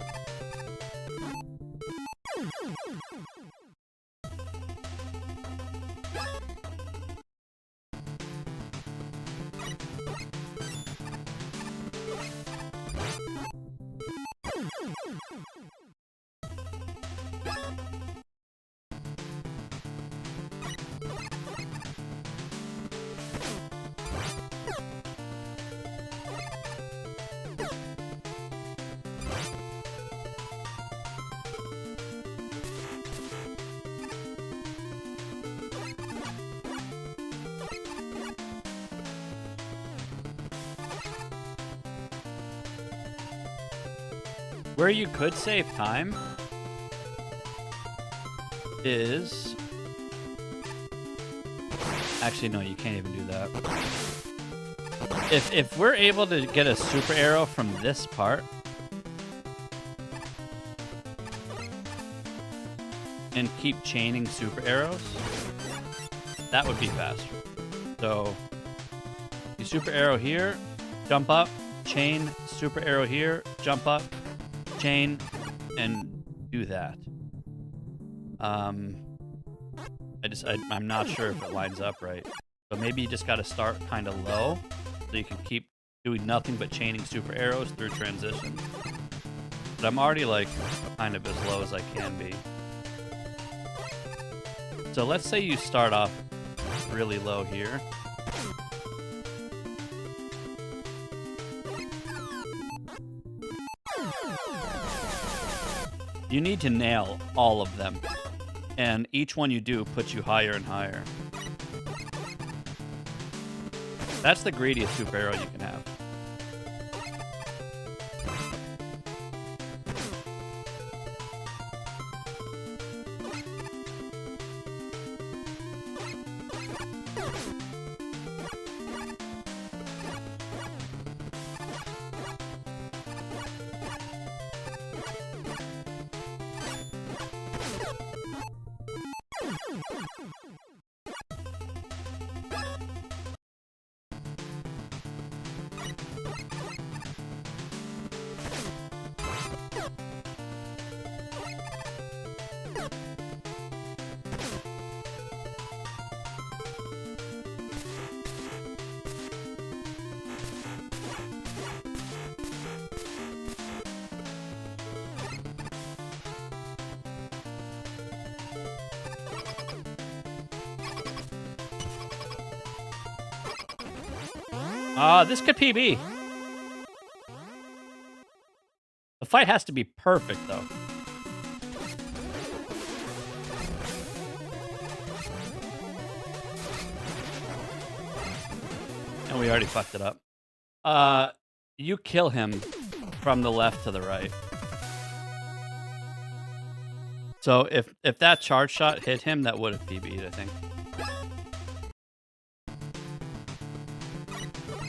Speaker 1: Where you could save time is... Actually, no, you can't even do that. If we're able to get a super arrow from this part and keep chaining super arrows, that would be faster. So, you super arrow here, jump up, chain, super arrow here, jump up, chain, and do that. I'm not sure if it lines up right. So maybe you just got to start kind of low, so you can keep doing nothing but chaining super arrows through transition. But I'm already like kind of as low as I can be. So let's say you start off really low here. You need to nail all of them, and each one you do puts you higher and higher. That's the greediest super arrow you can have. This could PB. The fight has to be perfect, though. And we already fucked it up. You kill him from the left to the right. So if that charge shot hit him, that would have PB'd, I think.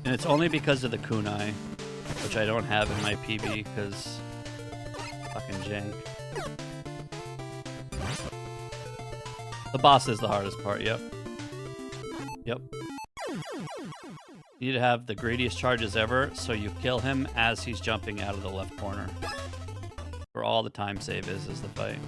Speaker 1: And it's only because of the kunai, which I don't have in my PB, because fucking jank. The boss is the hardest part, yep. Yep. You need to have the greediest charges ever, so you kill him as he's jumping out of the left corner. Where all the time save is the fight.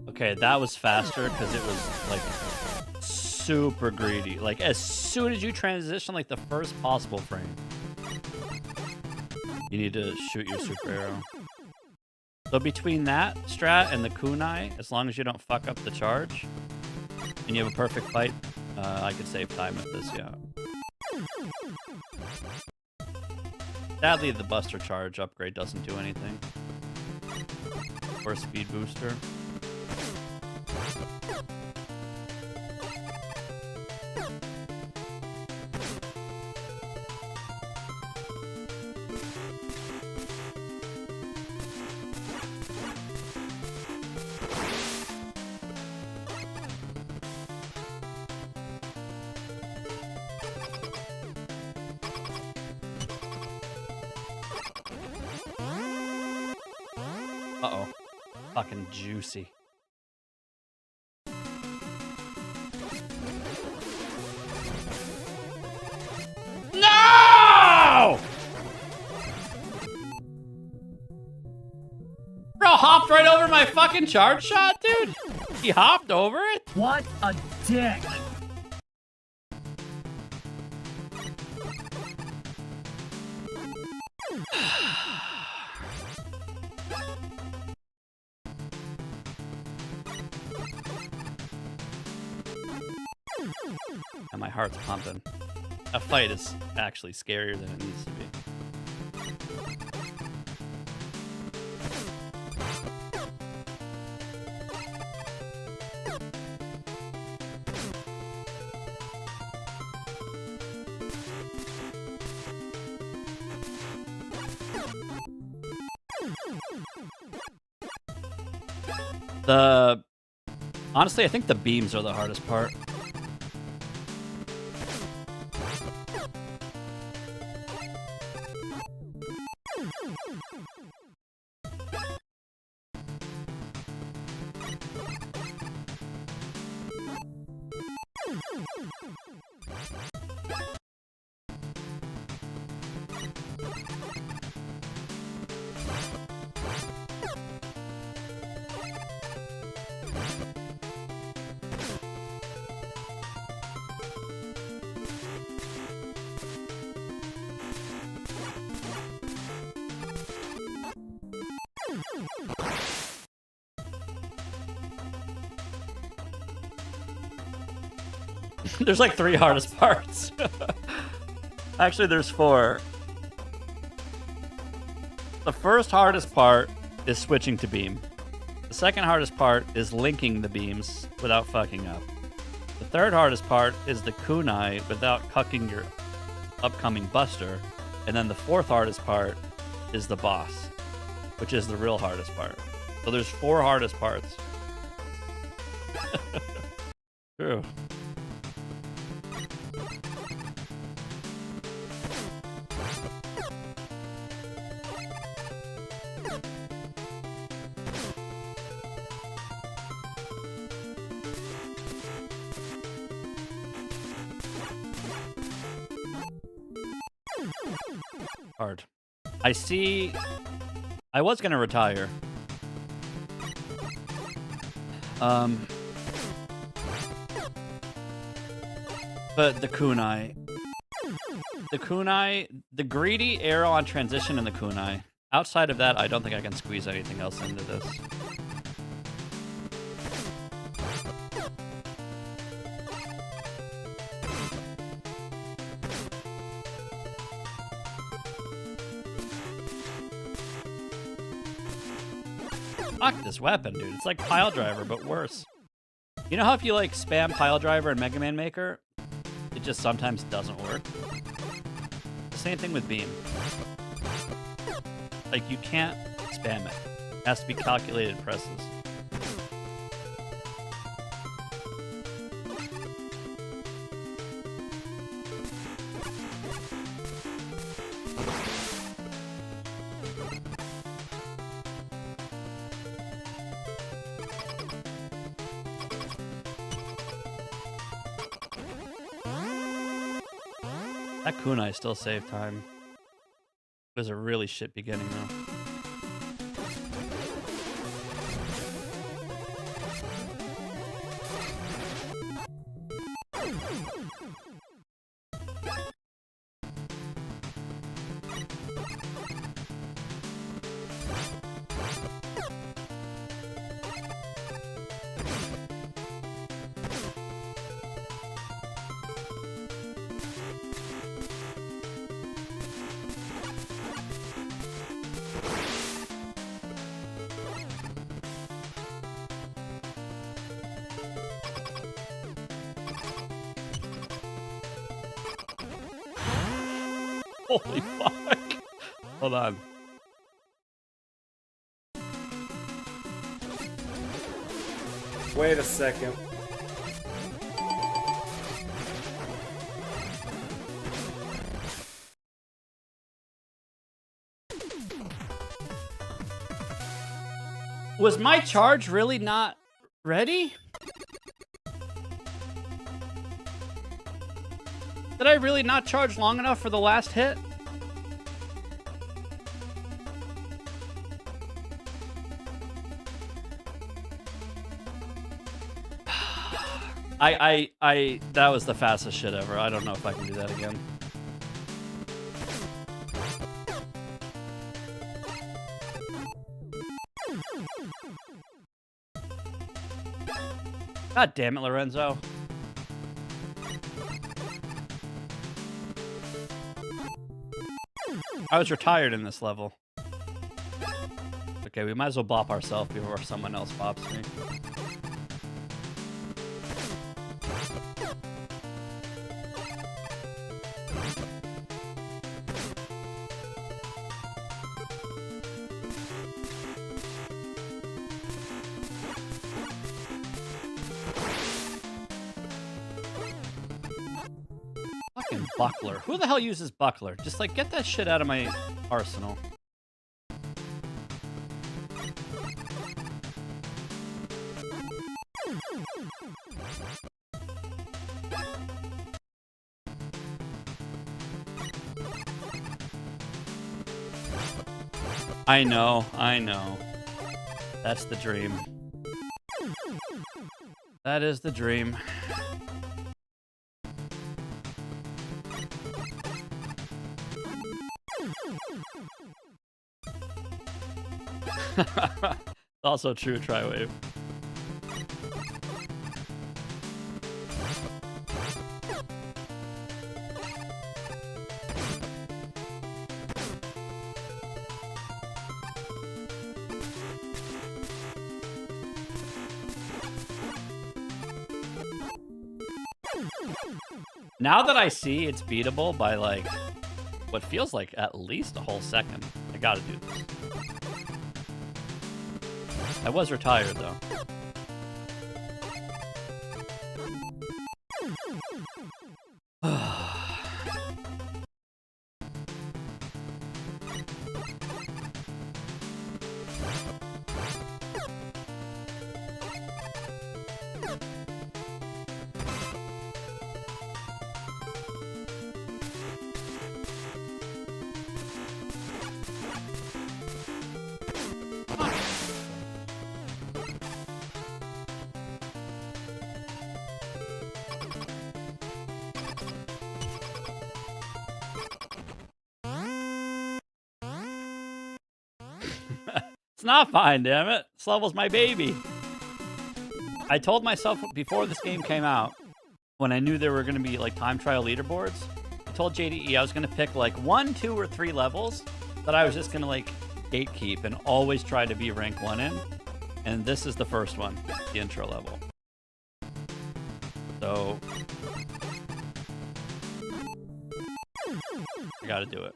Speaker 1: Okay, that was faster because it was like super greedy. Like as soon as you transition, like the first possible frame, you need to shoot your super arrow. So between that strat and the kunai, as long as you don't fuck up the charge and you have a perfect fight, I could save time with this, yeah. Sadly, the Buster charge upgrade doesn't do anything. Or speed booster. Uh-oh. Fucking juicy. No! Bro hopped right over my fucking charge shot, dude. He hopped over it?
Speaker 4: What a dick!
Speaker 1: And my heart's pumping. That fight is actually scarier than it needs to be. Honestly, I think the beams are the hardest part. There's like 3 hardest parts. Actually, there's 4. The first hardest part is switching to beam. The second hardest part is linking the beams without fucking up. The third hardest part is the kunai without cucking your upcoming buster. And then the fourth hardest part is the boss, which is the real hardest part. So there's 4 hardest parts. True. Hard. I see. I was gonna retire. But the kunai. The greedy arrow on transition and the kunai. Outside of that, I don't think I can squeeze anything else into this. Fuck this weapon, dude. It's like Pile Driver, but worse. You know how if you like spam Pile Driver in Mega Man Maker, it just sometimes doesn't work? Same thing with Beam. Like, you can't spam it. It has to be calculated presses. That kunai still saved time. It was a really shit beginning, though. Holy fuck. Hold on.
Speaker 9: Wait a second.
Speaker 1: Was my charge really not ready? Did I really not charge long enough for the last hit? That was the fastest shit ever. I don't know if I can do that again. God damn it, Lorenzo. I was retired in this level. Okay, we might as well bop ourselves before someone else bops me. Fucking buckler. Who the hell uses buckler? Just like, get that shit out of my arsenal. I know. That's the dream. That is the dream. Also true, Triwave. Now that I see it's beatable by like what feels like at least a whole second, I gotta do this. I was retired though. It's not fine, damn it. This level's my baby. I told myself before this game came out, when I knew there were going to be like time trial leaderboards, I told JDE I was going to pick like 1, 2, or 3 levels that I was just going to like gatekeep and always try to be rank 1 in. And this is the first one, the intro level. So I gotta do it.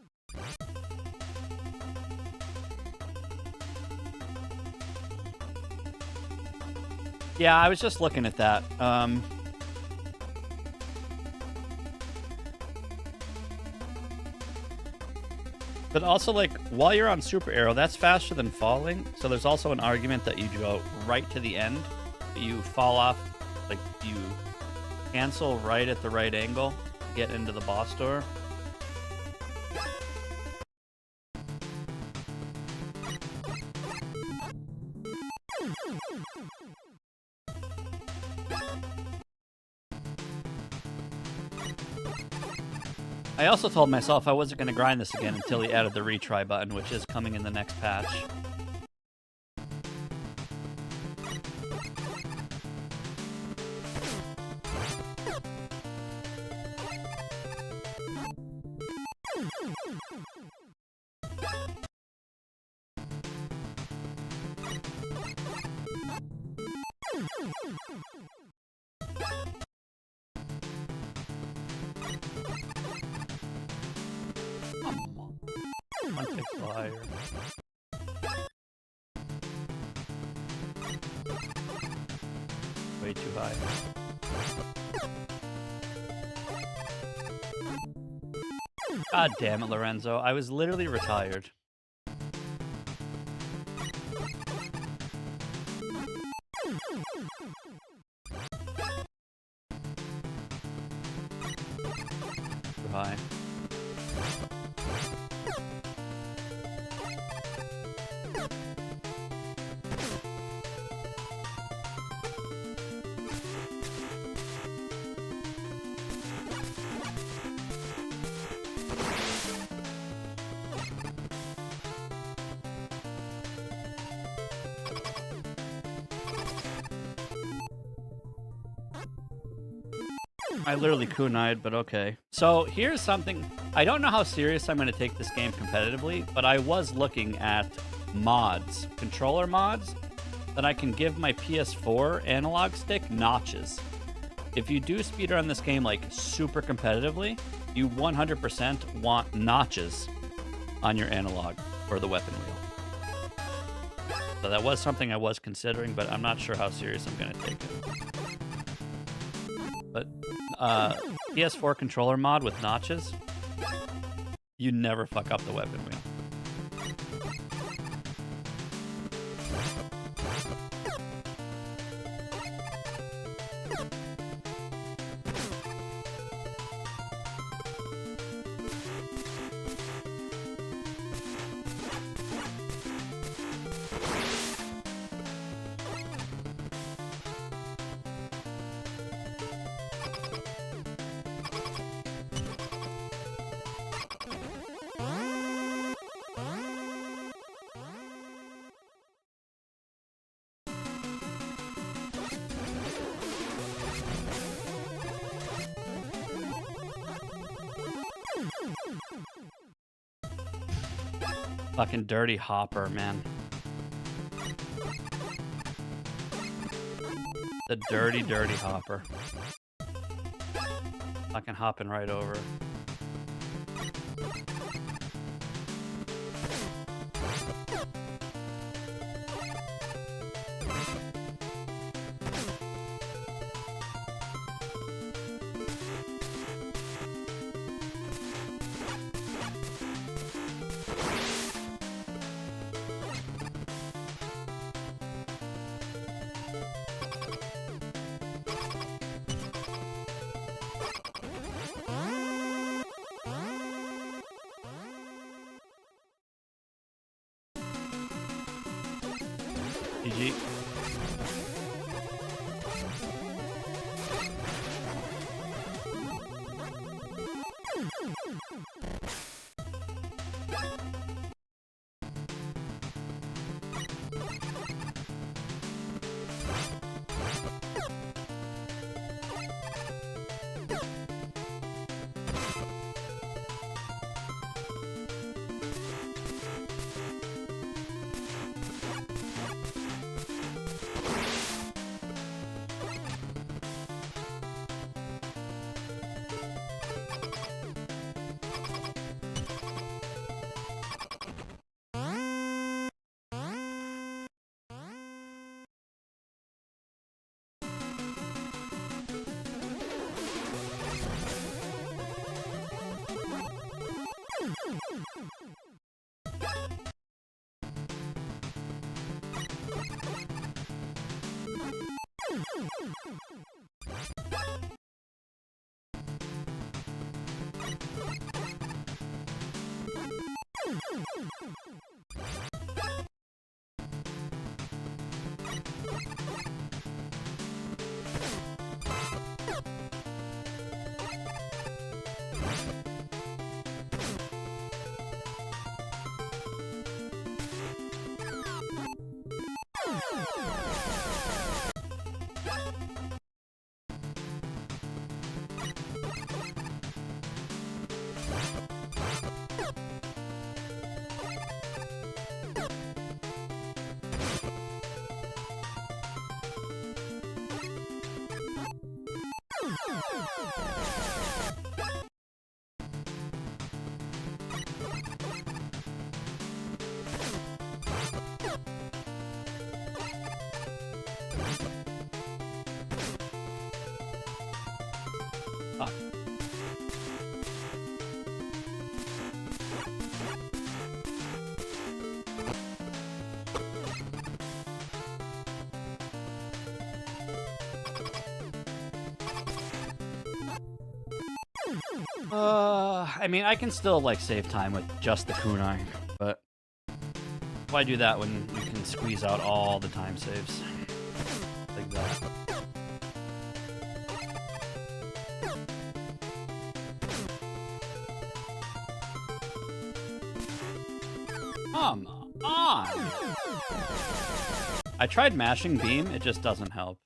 Speaker 1: Yeah, I was just looking at that. But also, like, while you're on Super Arrow, that's faster than falling. So there's also an argument that you go right to the end. You fall off, like, you cancel right at the right angle, get into the boss door. I also told myself I wasn't going to grind this again until he added the retry button, which is coming in the next patch. One pixel higher. Way too high. God damn it, Lorenzo. I was literally retired. Too high. I literally kunai'd, but okay. So here's something. I don't know how serious I'm going to take this game competitively, but I was looking at mods, controller mods, that I can give my PS4 analog stick notches. If you do speedrun this game like super competitively, you 100% want notches on your analog for the weapon wheel. So that was something I was considering, but I'm not sure how serious I'm going to take it. But PS4 controller mod with notches, you never fuck up the weapon wheel. Fucking dirty hopper, man. The dirty, dirty hopper. Fucking hopping right over. GG. I mean, I can still, like, save time with just the kunai, but why do that when you can squeeze out all the time saves? Like that. Come on! I tried mashing beam, it just doesn't help.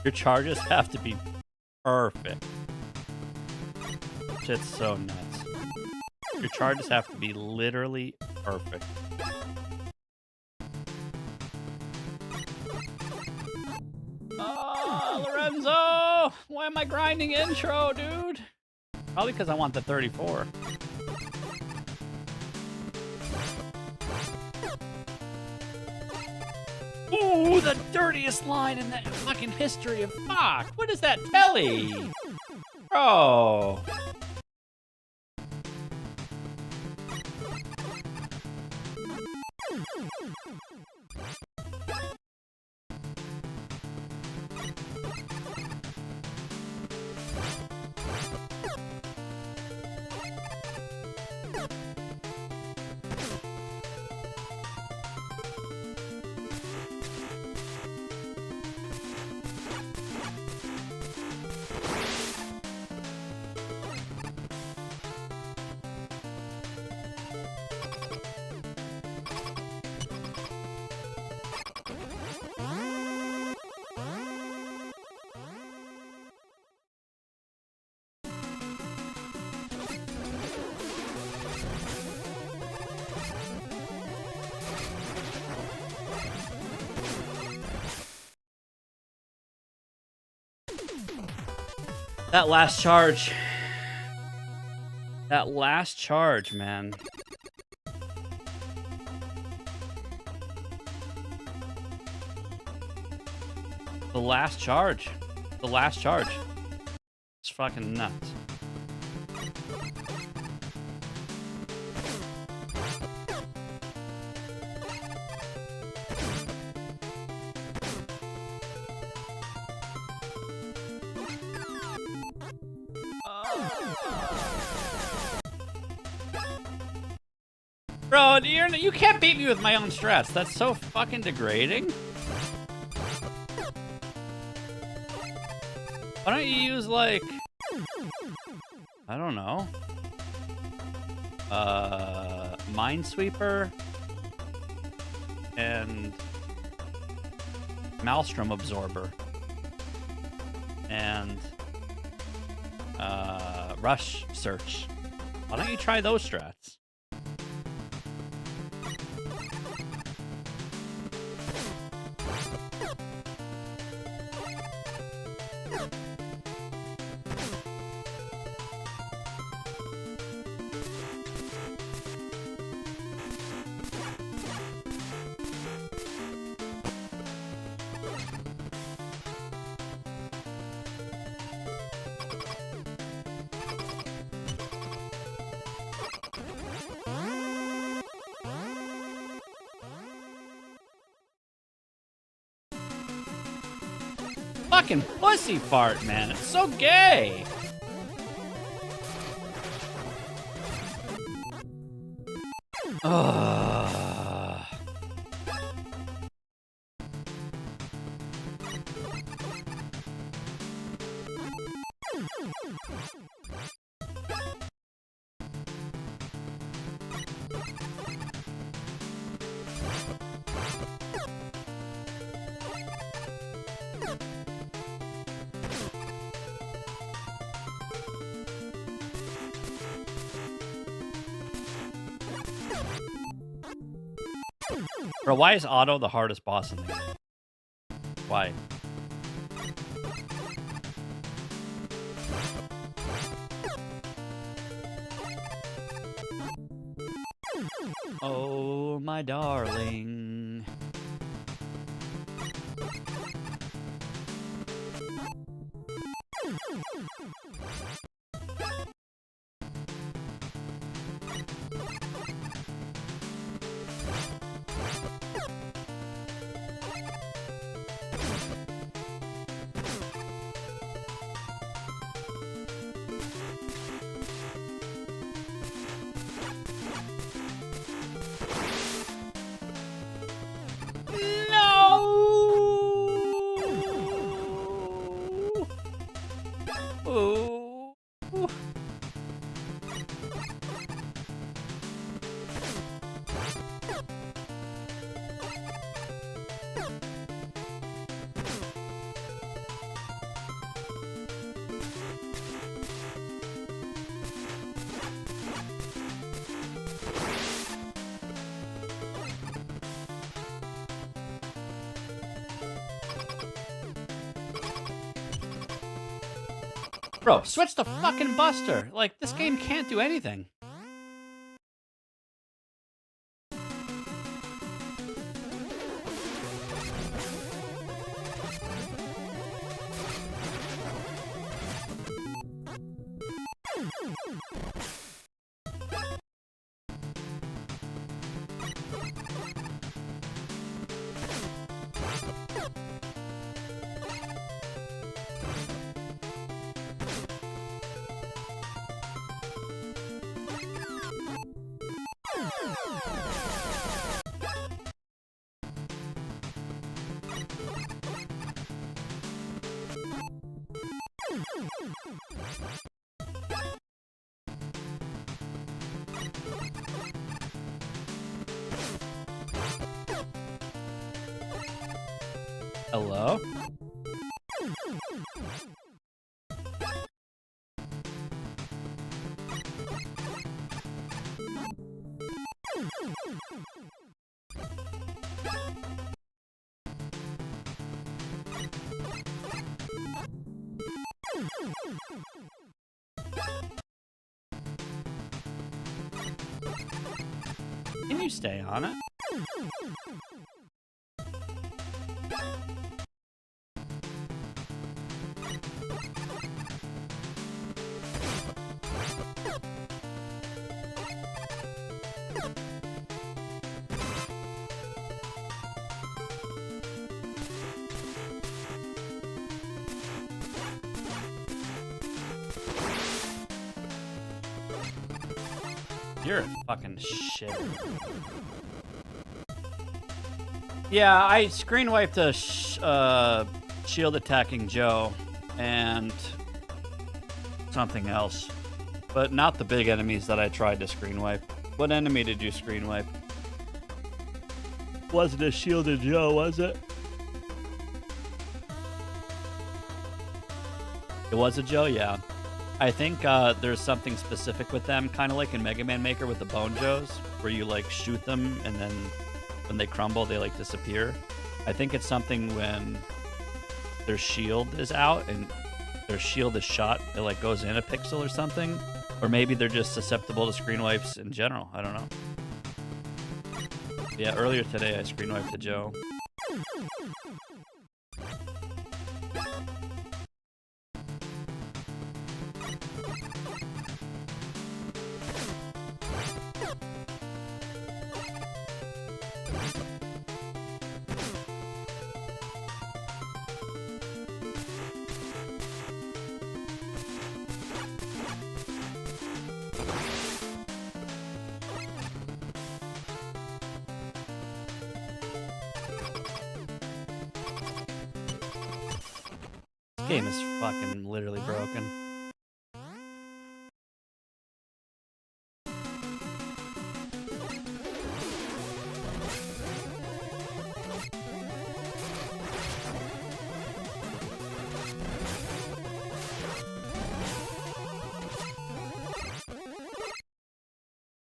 Speaker 1: Your charges have to be perfect. Shit's so nuts. Your charges have to be literally perfect. Oh, Lorenzo! Why am I grinding intro, dude? Probably because I want the 34. Ooh, the dirtiest line in the fucking history of fuck. What is that telly? Bro. That last charge. That last charge, man. The last charge. The last charge. It's fucking nuts. Bro, you can't beat me with my own strats. That's so fucking degrading. Why don't you use, like... I don't know. Minesweeper and Maelstrom Absorber and Rush Search. Why don't you try those strats? Fucking pussy fart, man. It's so gay. Ugh. Bro, why is Otto the hardest boss in the game? Why? Oh, my darling. Oh. Bro, switch to fucking Buster. Like, this game can't do anything. Hello? Can you stay on it? You're a fucking shit. Yeah, I screen wiped a shield attacking Joe and something else, but not the big enemies that I tried to screen wipe. What enemy did you screen wipe? Wasn't a shielded Joe, was it? It was a Joe, yeah. I think there's something specific with them, kind of like in Mega Man Maker with the Bone Joes, where you like shoot them and then when they crumble, they like disappear. I think it's something when their shield is out and their shield is shot, it like goes in a pixel or something, or maybe they're just susceptible to screen wipes in general. I don't know. Yeah, earlier today I screen wiped a Joe. This game is fucking literally broken.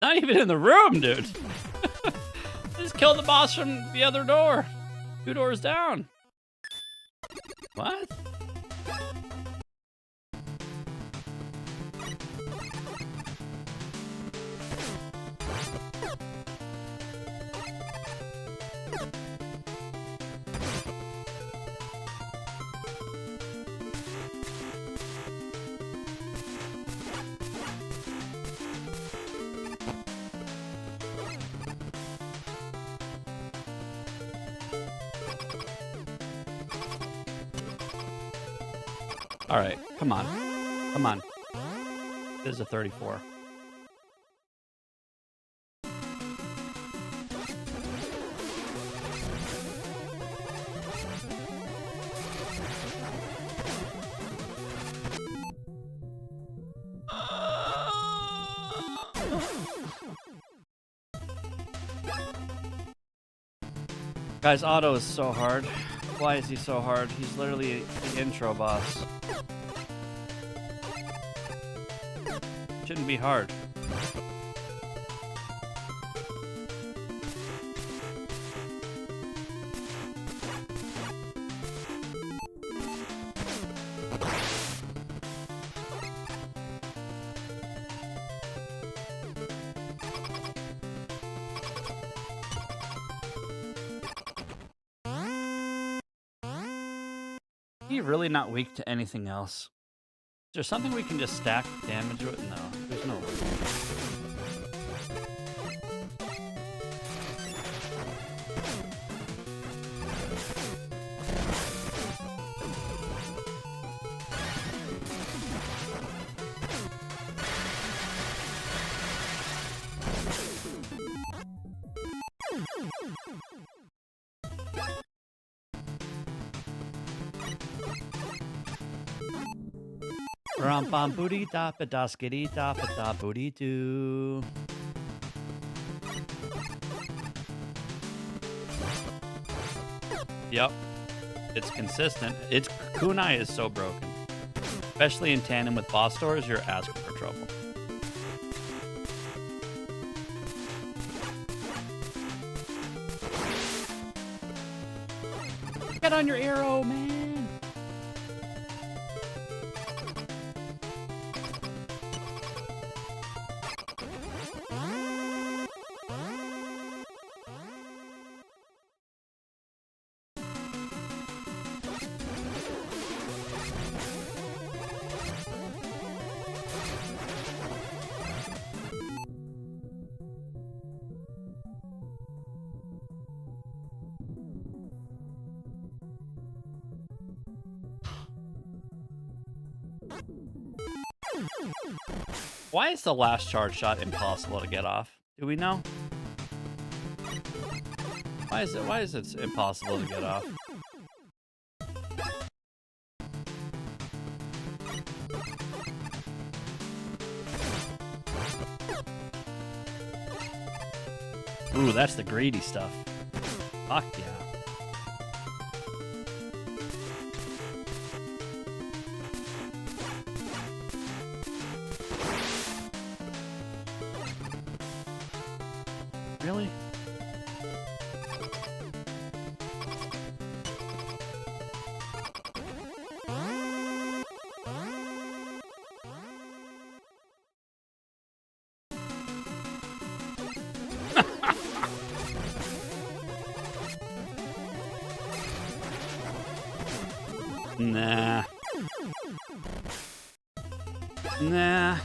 Speaker 1: Not even in the room, dude. Just killed the boss from the other door. 2 doors down. What? All right, come on. Come on. This is a 34. Guys, Otto is so hard. Why is he so hard? He's literally the intro boss. Shouldn't be hard. Is he really not weak to anything else? Is there something we can just stack damage with? No, there's no way. Ram bam booty da ba da skitty da ba da booty doo. Yep. It's consistent. It's Kunai is so broken. Especially in tandem with boss doors, you're asking for trouble. Get on your arrow, man. Why is the last charge shot impossible to get off? Do we know? Why is it impossible to get off? Ooh, that's the greedy stuff. Fuck yeah. Really? Nah. Nah.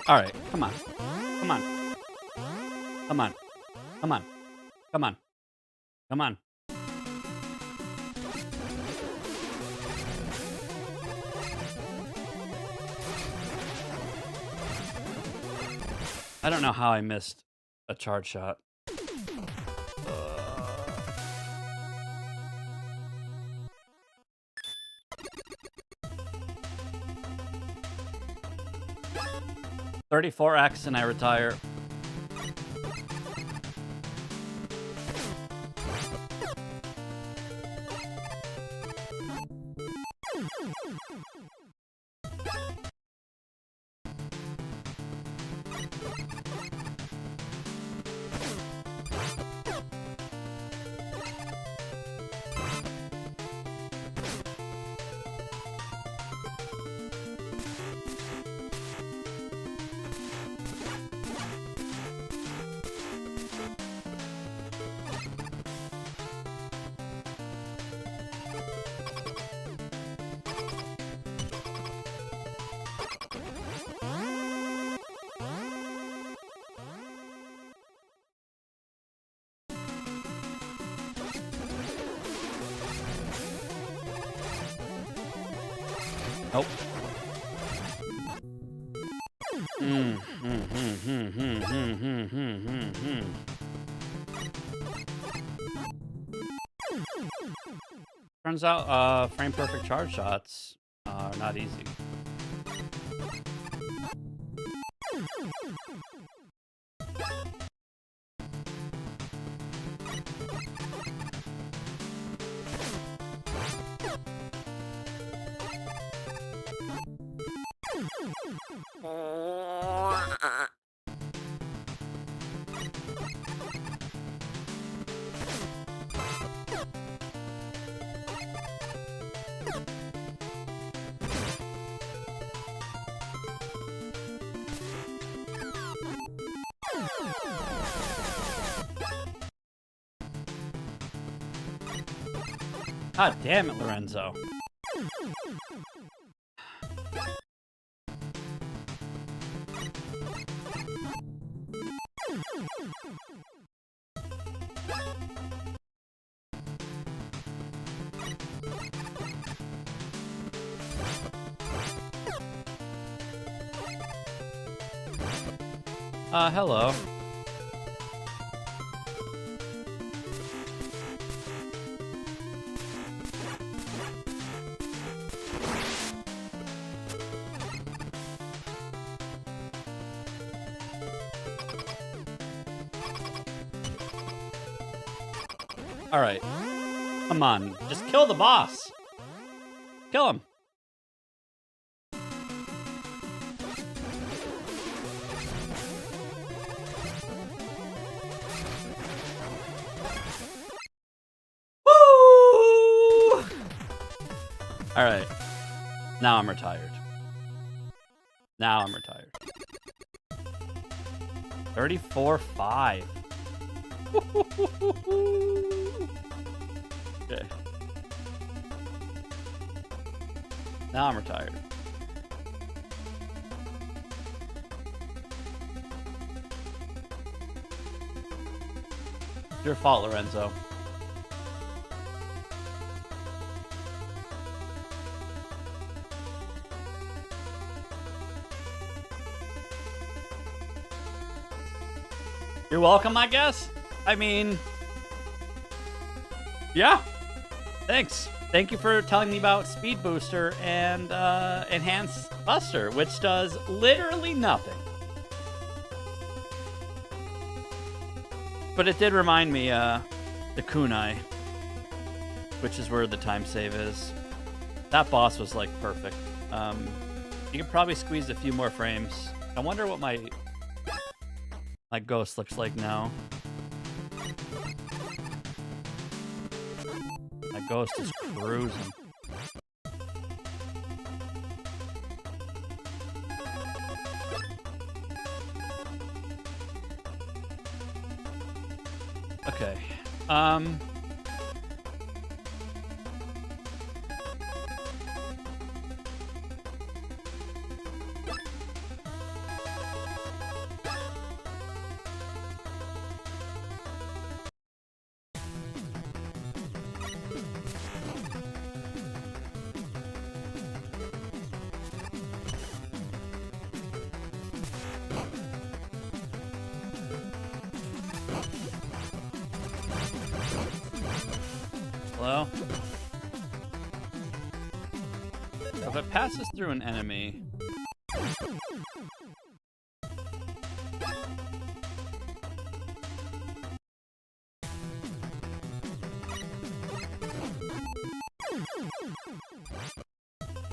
Speaker 1: All right, come on. Come on. Come on. Come on. Come on. Come on. I don't know how I missed a charge shot. $34X and I retire. Nope. Turns out, frame perfect charge shots are not easy. God damn it, Lorenzo. Hello. All right. Come on. Just kill the boss. Kill him. Woo! All right. Now I'm retired. Now I'm retired. 34.5. Okay. Now I'm retired. Your fault, Lorenzo. You're welcome, I guess. I mean, yeah. Thanks. Thank you for telling me about Speed Booster and Enhanced Buster, which does literally nothing. But it did remind me, the kunai, which is where the time save is. That boss was, like, perfect. You could probably squeeze a few more frames. I wonder what my ghost looks like now. My ghost is cruising. Okay. Hello? If it passes through an enemy...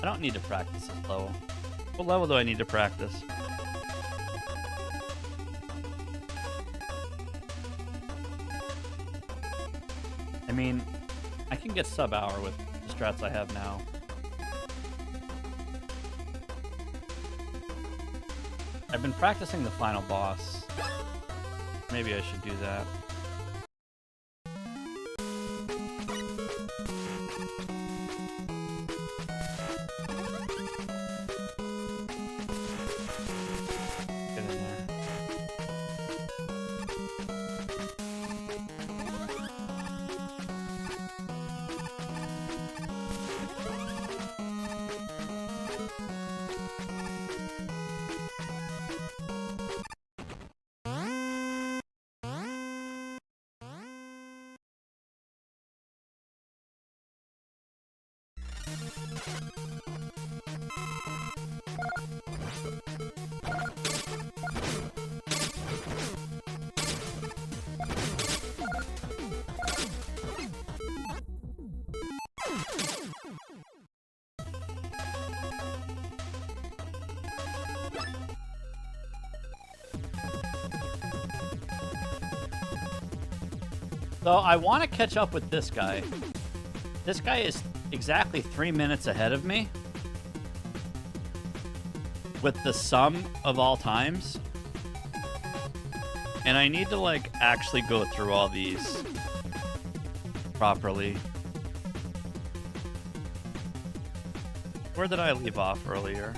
Speaker 1: I don't need to practice this level. What level do I need to practice? I mean, I can get sub-hour with the strats I have now. I've been practicing the final boss. Maybe I should do that. Get in there. So I want to catch up with this guy. This guy is exactly 3 minutes ahead of me with the sum of all times. And I need to, like, actually go through all these properly. Where did I leave off earlier?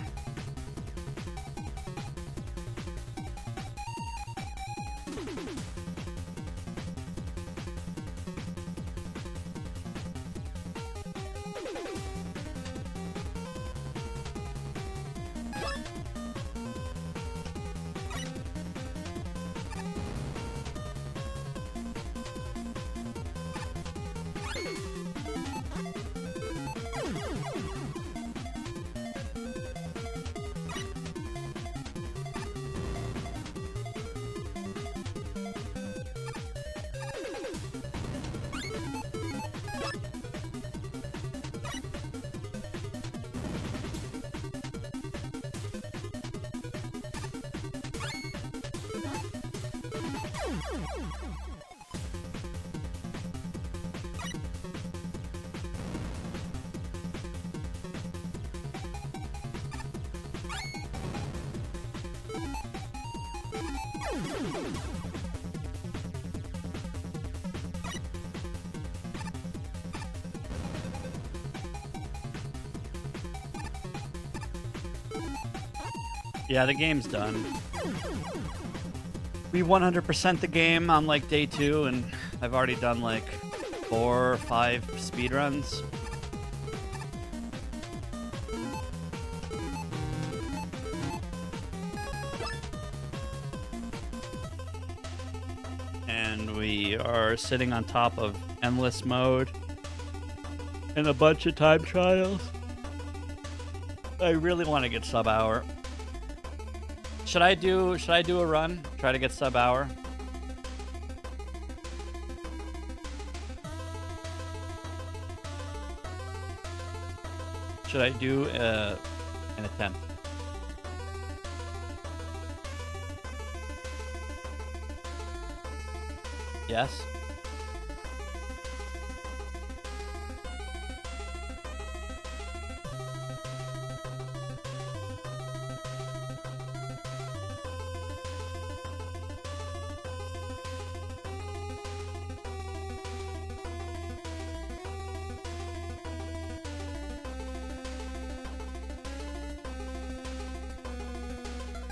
Speaker 1: Yeah, the game's done. We 100% the game on like day 2, and I've already done like 4 or 5 speedruns. And we are sitting on top of endless mode and a bunch of time trials. I really want to get sub hour. Should I do a run? Try to get sub hour? Should I do an attempt? Yes.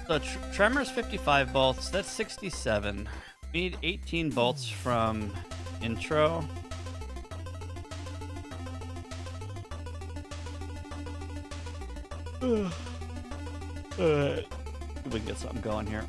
Speaker 1: So Tremors 55 bolts, that's 67. We need 18 bolts from intro. See if we can get something going here.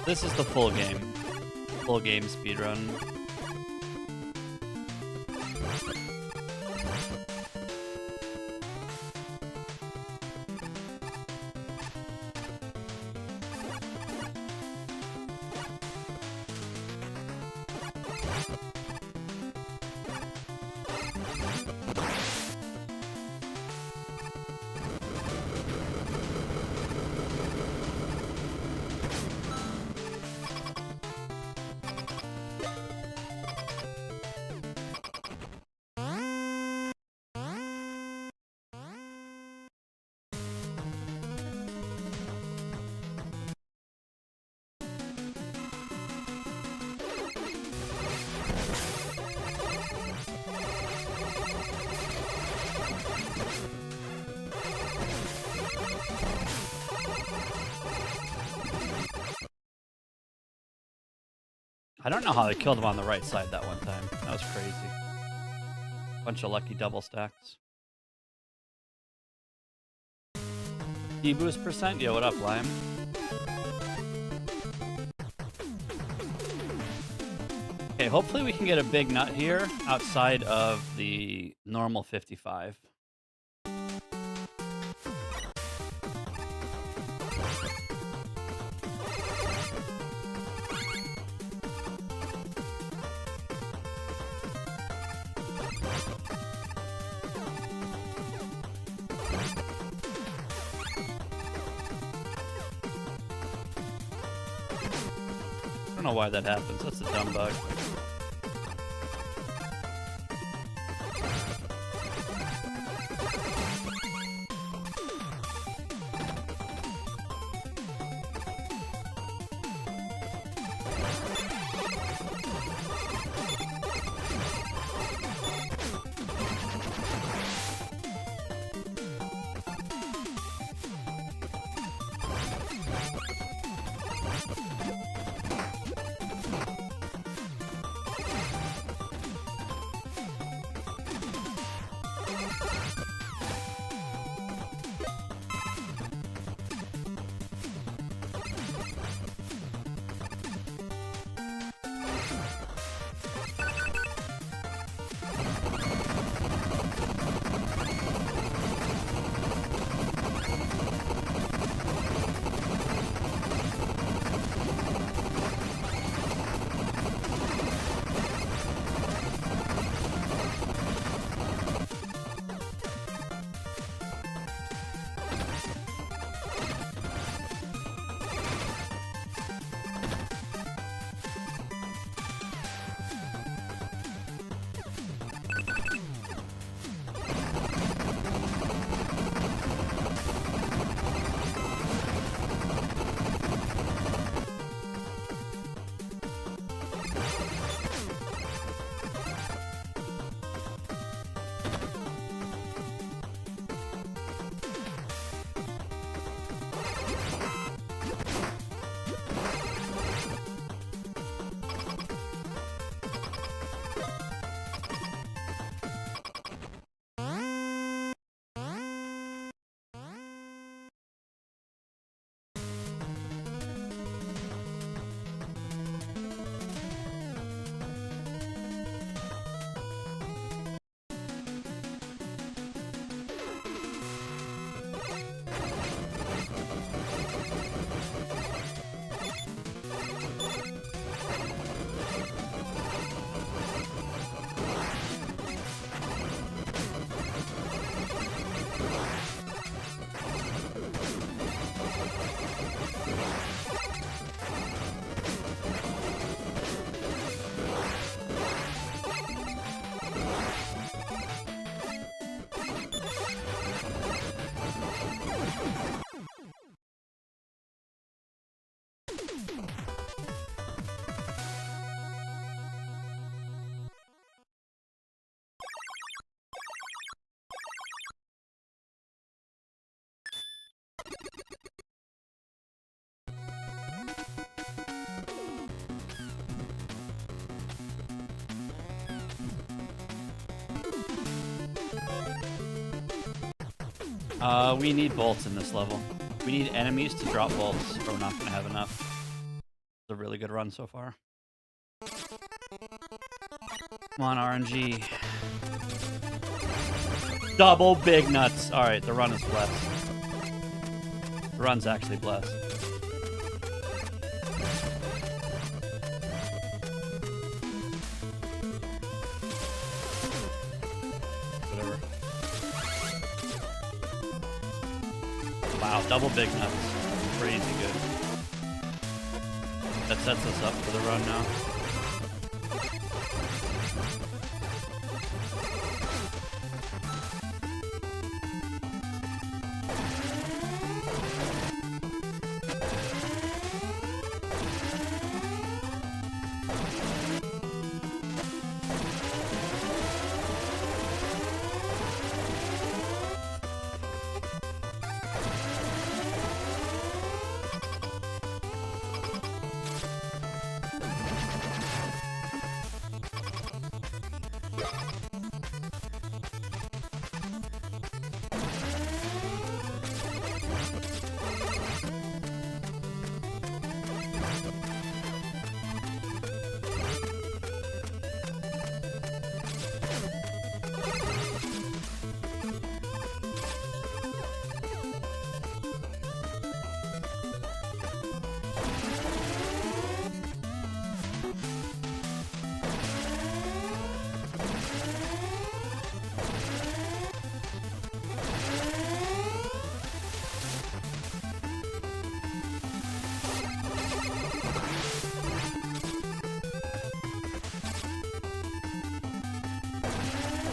Speaker 1: This is the full game speedrun. I don't know how they killed him on the right side that one time. That was crazy. Bunch of lucky double stacks. D-boost percent? Yo, what up, Lime? Okay, hopefully we can get a big nut here outside of the normal 55. I don't know why that happens. That's a dumb bug. We need bolts in this level. We need enemies to drop bolts, or we're not going to have enough. It's a really good run so far. Come on, RNG. Double big nuts. Alright, the run is blessed. The run's actually blessed. Whatever. Wow, double big nuts. Crazy good. That sets us up for the run now.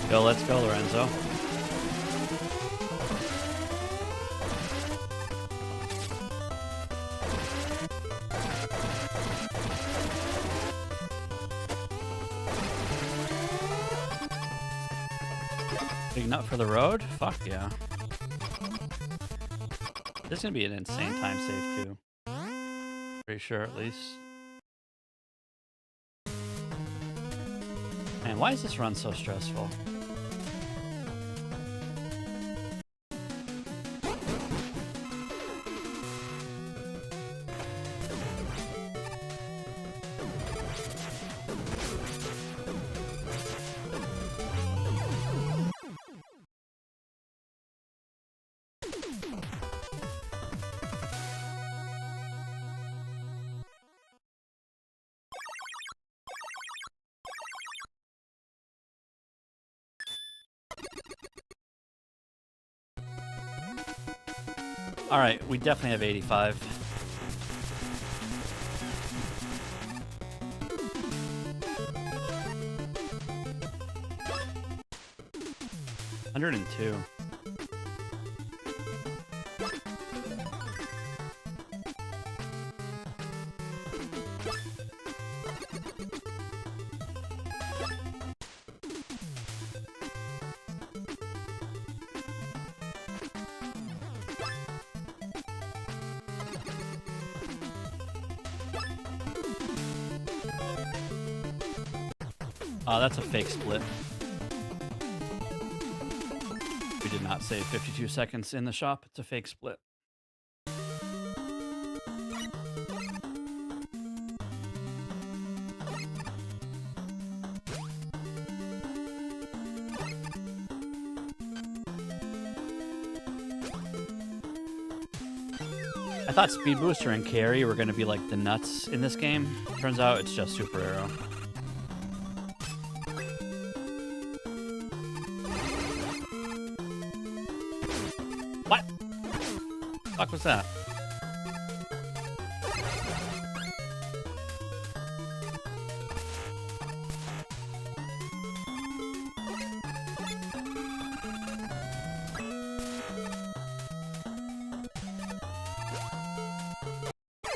Speaker 1: Go, let's go, Lorenzo. Big nut for the road? Fuck yeah. This is gonna be an insane time save too. Pretty sure at least. Man, why is this run so stressful? All right, we definitely have 85. $102. Oh, that's a fake split. We did not save 52 seconds in the shop. It's a fake split. I thought Speed Booster and Carry were going to be like the nuts in this game. Turns out it's just Super Arrow. What? The fuck was that?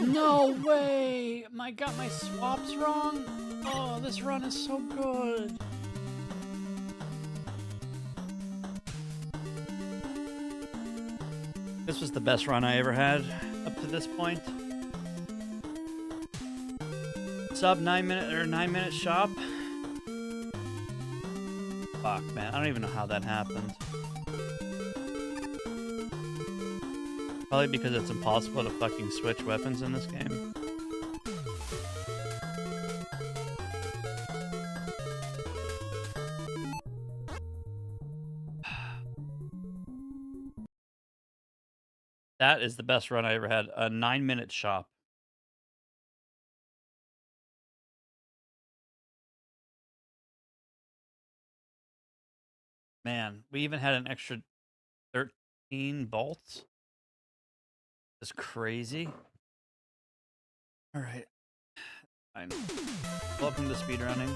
Speaker 1: No way! I got my swaps wrong? Oh, this run is so good. This was the best run I ever had up to this point. Sub 9 minute or 9 minute shop. Fuck, man. I don't even know how that happened. Probably because it's impossible to fucking switch weapons in this game. That is the best run I ever had. A 9-minute shop. Man, we even had an extra 13 bolts. That's crazy. All right. Fine. Welcome to speedrunning.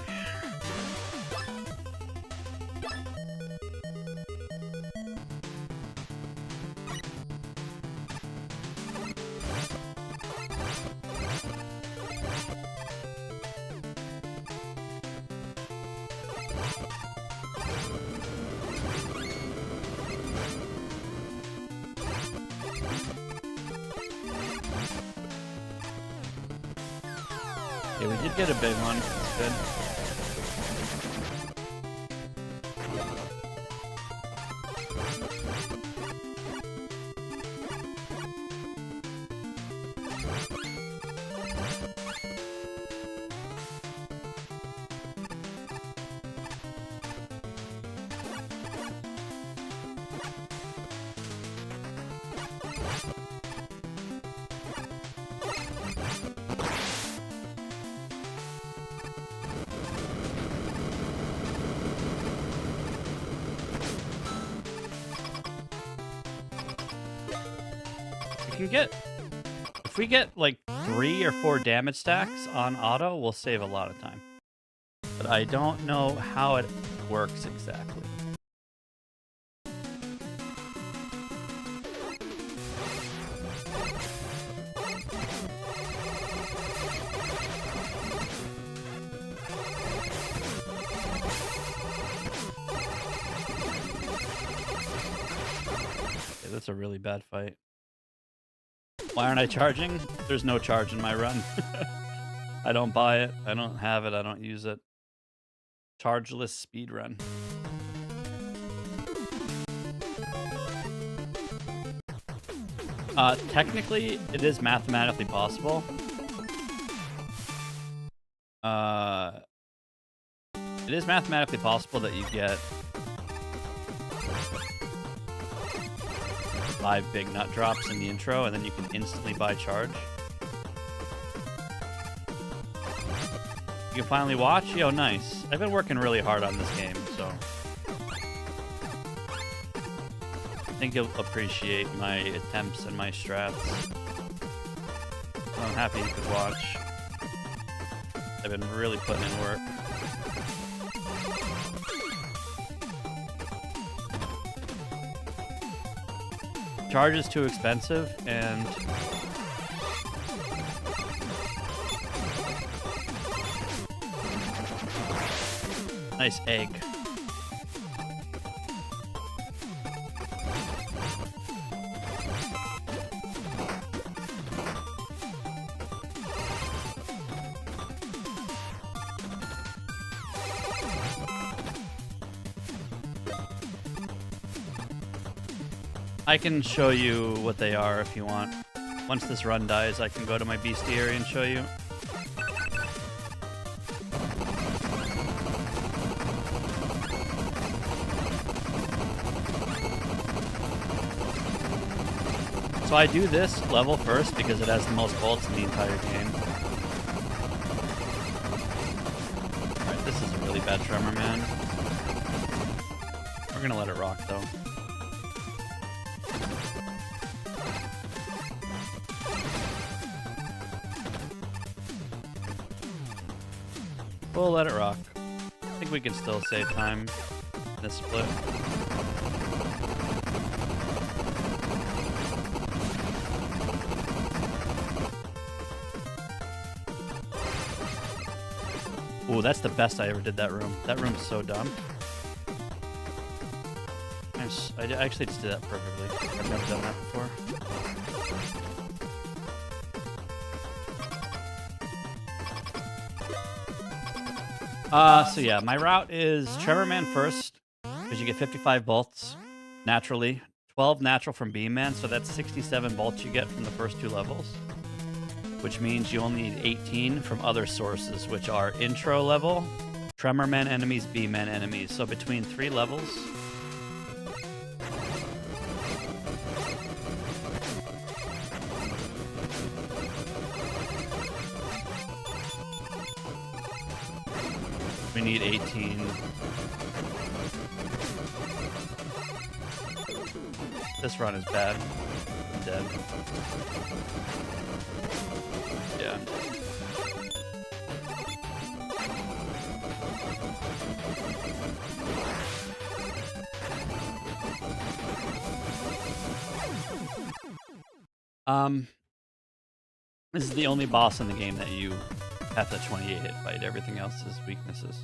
Speaker 1: Yeah, we did get a big one. That's good. If we get like 3 or 4 damage stacks on auto, we'll save a lot of time. But I don't know how it works exactly. Okay, that's a really bad fight. Why aren't I charging? There's no charge in my run. I don't buy it. I don't have it. I don't use it. Chargeless speed run. Technically, it is mathematically possible. It is mathematically possible that you get 5 big nut drops in the intro, and then you can instantly buy charge. You can finally watch? Yo, nice. I've been working really hard on this game, so I think you'll appreciate my attempts and my strats. So I'm happy you could watch. I've been really putting in work. Charge is too expensive, and nice egg. I can show you what they are if you want. Once this run dies, I can go to my bestiary and show you. So I do this level first because it has the most bolts in the entire game. Alright, this is a really bad tremor, man. We're gonna let it rock, though. We'll let it rock. I think we can still save time in this split. Ooh, that's the best I ever did that room. That room's so dumb. I actually just did that perfectly. I've never done that before. So yeah, my route is Tremor Man first, because you get 55 bolts naturally, 12 natural from Beam-Man, so that's 67 bolts you get from the first 2 levels. Which means you only need 18 from other sources, which are intro level, Tremorman enemies, Beam-Man enemies. So between 3 levels... we need 18. This run is bad. I'm dead. Yeah, I'm dead. This is the only boss in the game that you have to 28 hit fight. Everything else is weaknesses.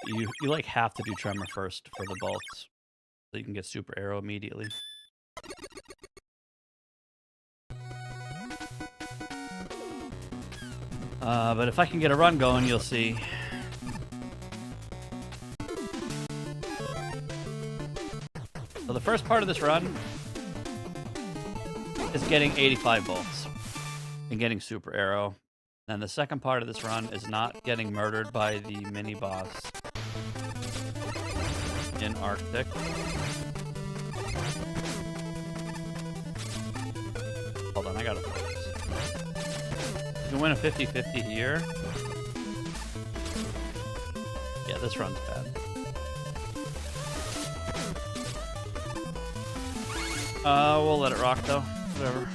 Speaker 1: You like have to do Tremor first for the bolts, so you can get Super Arrow immediately. But if I can get a run going, you'll see. So the first part of this run is getting 85 bolts and getting Super Arrow. And the second part of this run is not getting murdered by the mini boss in Arctic. Hold on, I gotta focus. You can win a 50-50 here. Yeah, this run's bad. We'll let it rock though. Whatever.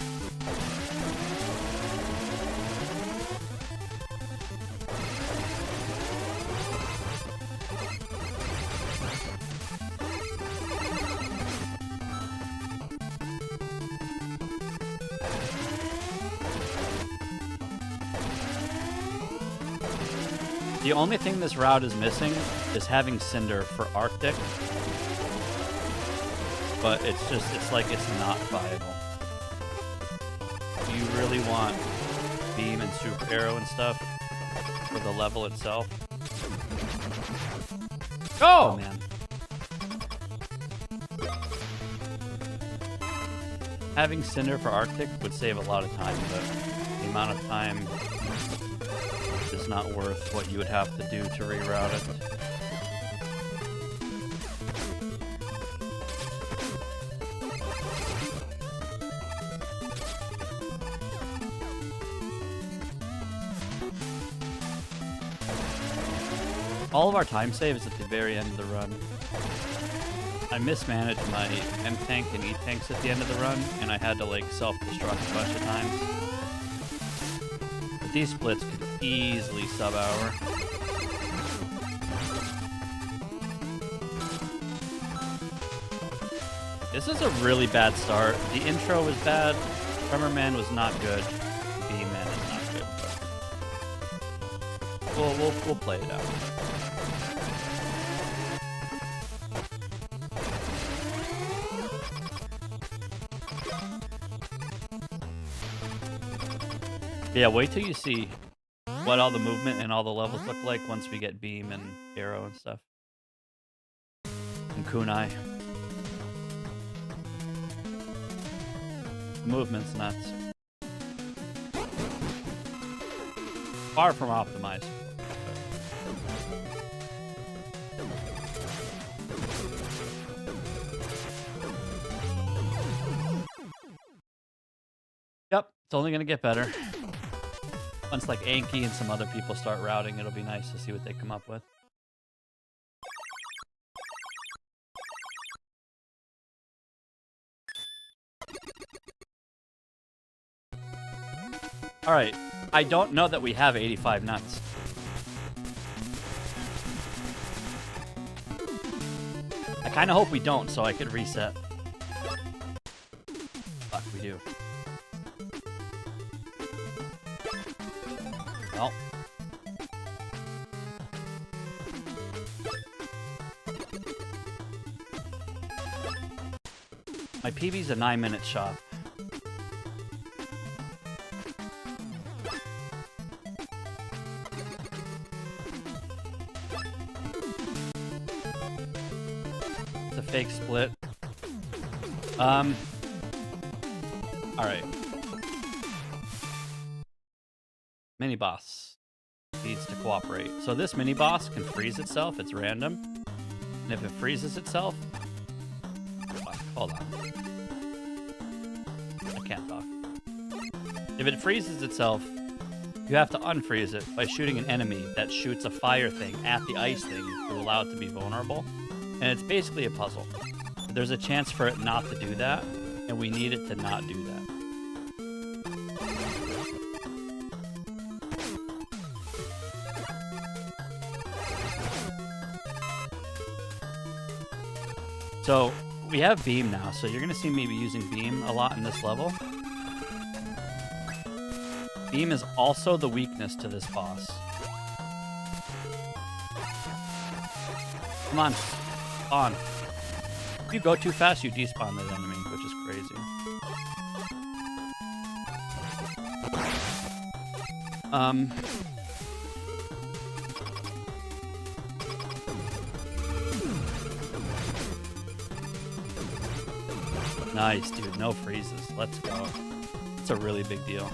Speaker 1: The only thing this route is missing is having Cinder for Arctic. But it's like it's not viable. You really want Beam and Super Arrow and stuff for the level itself. Oh, man. Having Cinder for Arctic would save a lot of time, but the amount of time is not worth what you would have to do to reroute it. All of our time save is at the very end of the run. I mismanaged my M-Tank and E-Tanks at the end of the run, and I had to like self-destruct a bunch of times. But these splits could easily sub-hour. This is a really bad start. The intro was bad. Tremorman was not good. Beam-Man is not good. But we'll play it out. Yeah, wait till you see what all the movement and all the levels look like once we get Beam and Arrow and stuff. And Kunai. The movement's nuts. Far from optimized. Yep, it's only gonna get better. Once like Anki and some other people start routing, it'll be nice to see what they come up with. Alright, I don't know that we have 85 nuts. I kinda hope we don't so I could reset. Fuck, we do. Well. My PB's a 9-minute shot. It's a fake split. All right. Mini boss needs to cooperate. So this mini boss can freeze itself. It's random. And if it freezes itself, hold on. I can't talk. If it freezes itself, you have to unfreeze it by shooting an enemy that shoots a fire thing at the ice thing to allow it to be vulnerable. And it's basically a puzzle. There's a chance for it not to do that, and we need it to not do that. So we have beam now, so you're gonna see me using beam a lot in this level. Beam is also the weakness to this boss. Come on, spawn. If you go too fast, you despawn that enemy, which is crazy. Nice, dude. No freezes. Let's go. It's a really big deal.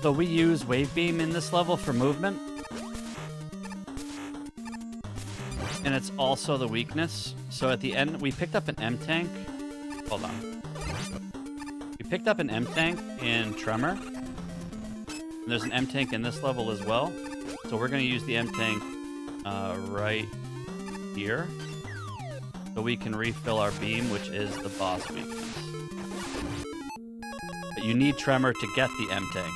Speaker 1: So we use Wave Beam in this level for movement. And it's also the weakness. So at the end, we picked up an M-Tank. Hold on. We picked up an M-Tank in Tremor. And there's an M-Tank in this level as well. So we're going to use the M-Tank right here. So we can refill our beam, which is the boss weakness. But you need Tremor to get the M-Tank.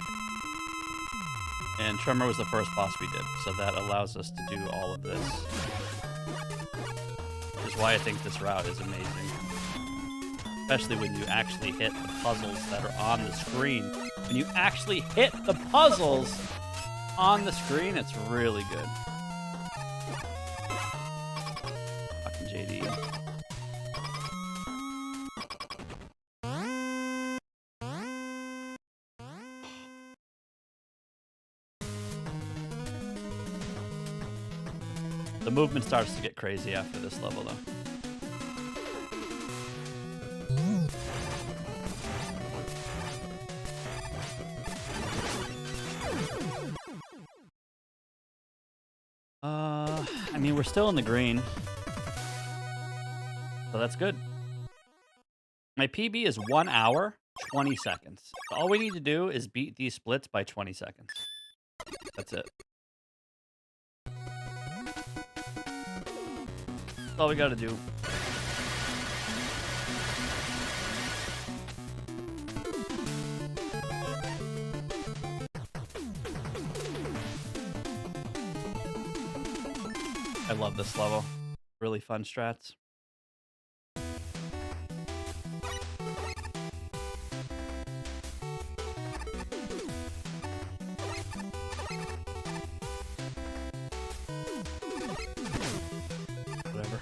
Speaker 1: And Tremor was the first boss we did, so that allows us to do all of this. Which is why I think this route is amazing. Especially when you actually hit the puzzles that are on the screen. When you actually hit the puzzles on the screen, it's really good. Fucking JD. The movement starts to get crazy after this level, though. I mean, we're still in the green. So that's good. My PB is 1 hour, 20 seconds. So all we need to do is beat these splits by 20 seconds. That's it. That's all we gotta do. I love this level. Really fun strats. Whatever.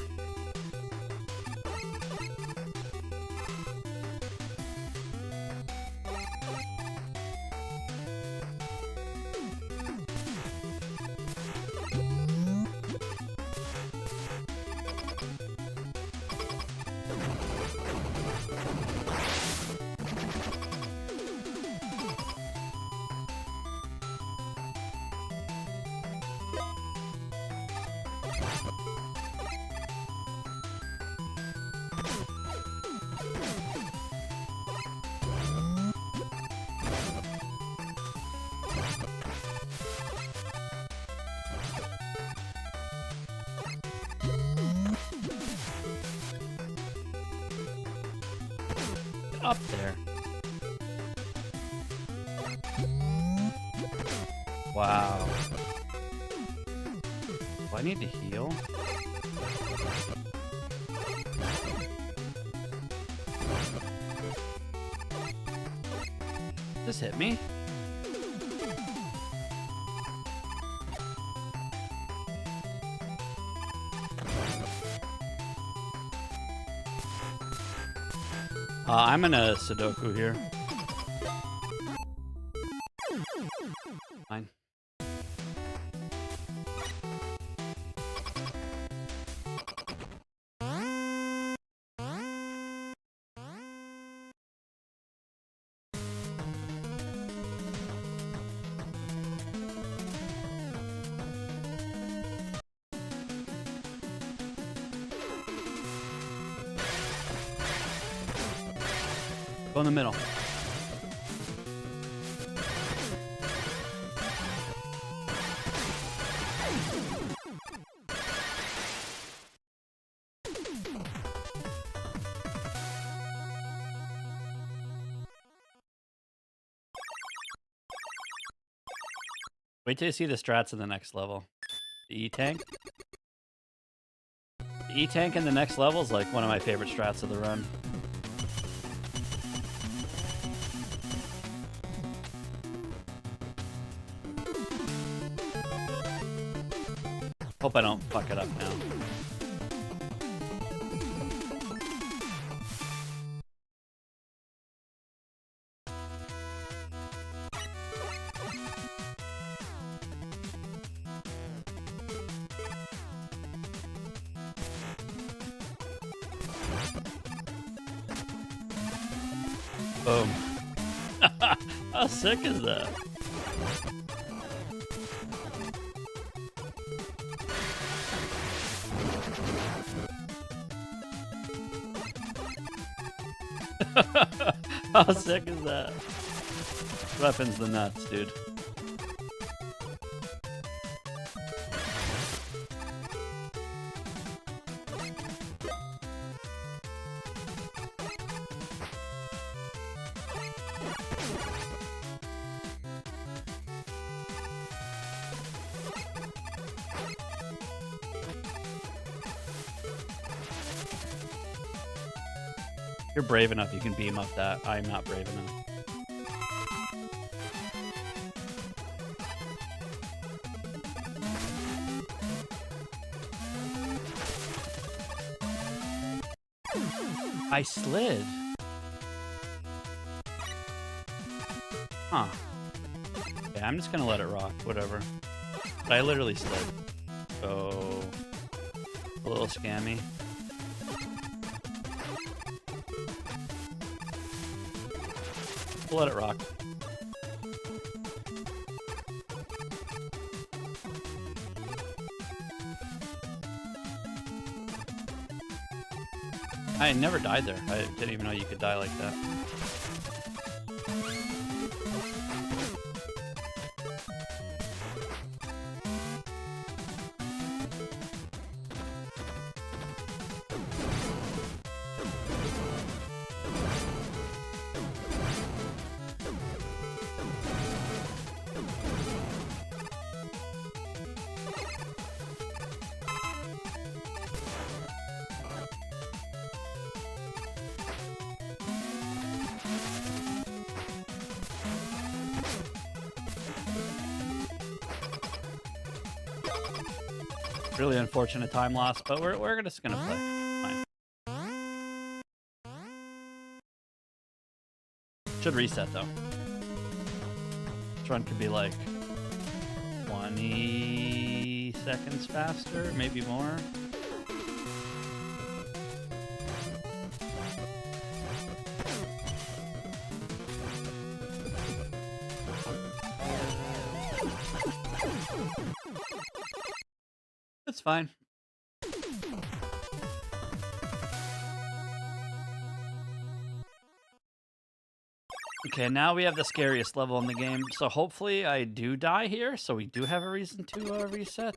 Speaker 1: Up there. Wow. Do I need to heal? This hit me? I'm in a Sudoku here. Fine. Go in the middle. Wait till you see the strats in the next level. The E-Tank. The E-Tank in the next level is like one of my favorite strats of the run. Hope I don't fuck it up now. Boom. How sick is that? How sick is that? Weapons the nuts, dude. You're brave enough, you can beam up that. I'm not brave enough. I slid. Huh. Yeah, I'm just gonna let it rock, whatever. But I literally slid. So, a little scammy. We'll let it rock. I never died there. I didn't even know you could die like that. Really unfortunate time loss, but we're just gonna play. Fine. Should reset though. This run could be like 20 seconds faster, maybe more. It's fine. Okay, now we have the scariest level in the game, so hopefully I do die here, so we do have a reason to reset.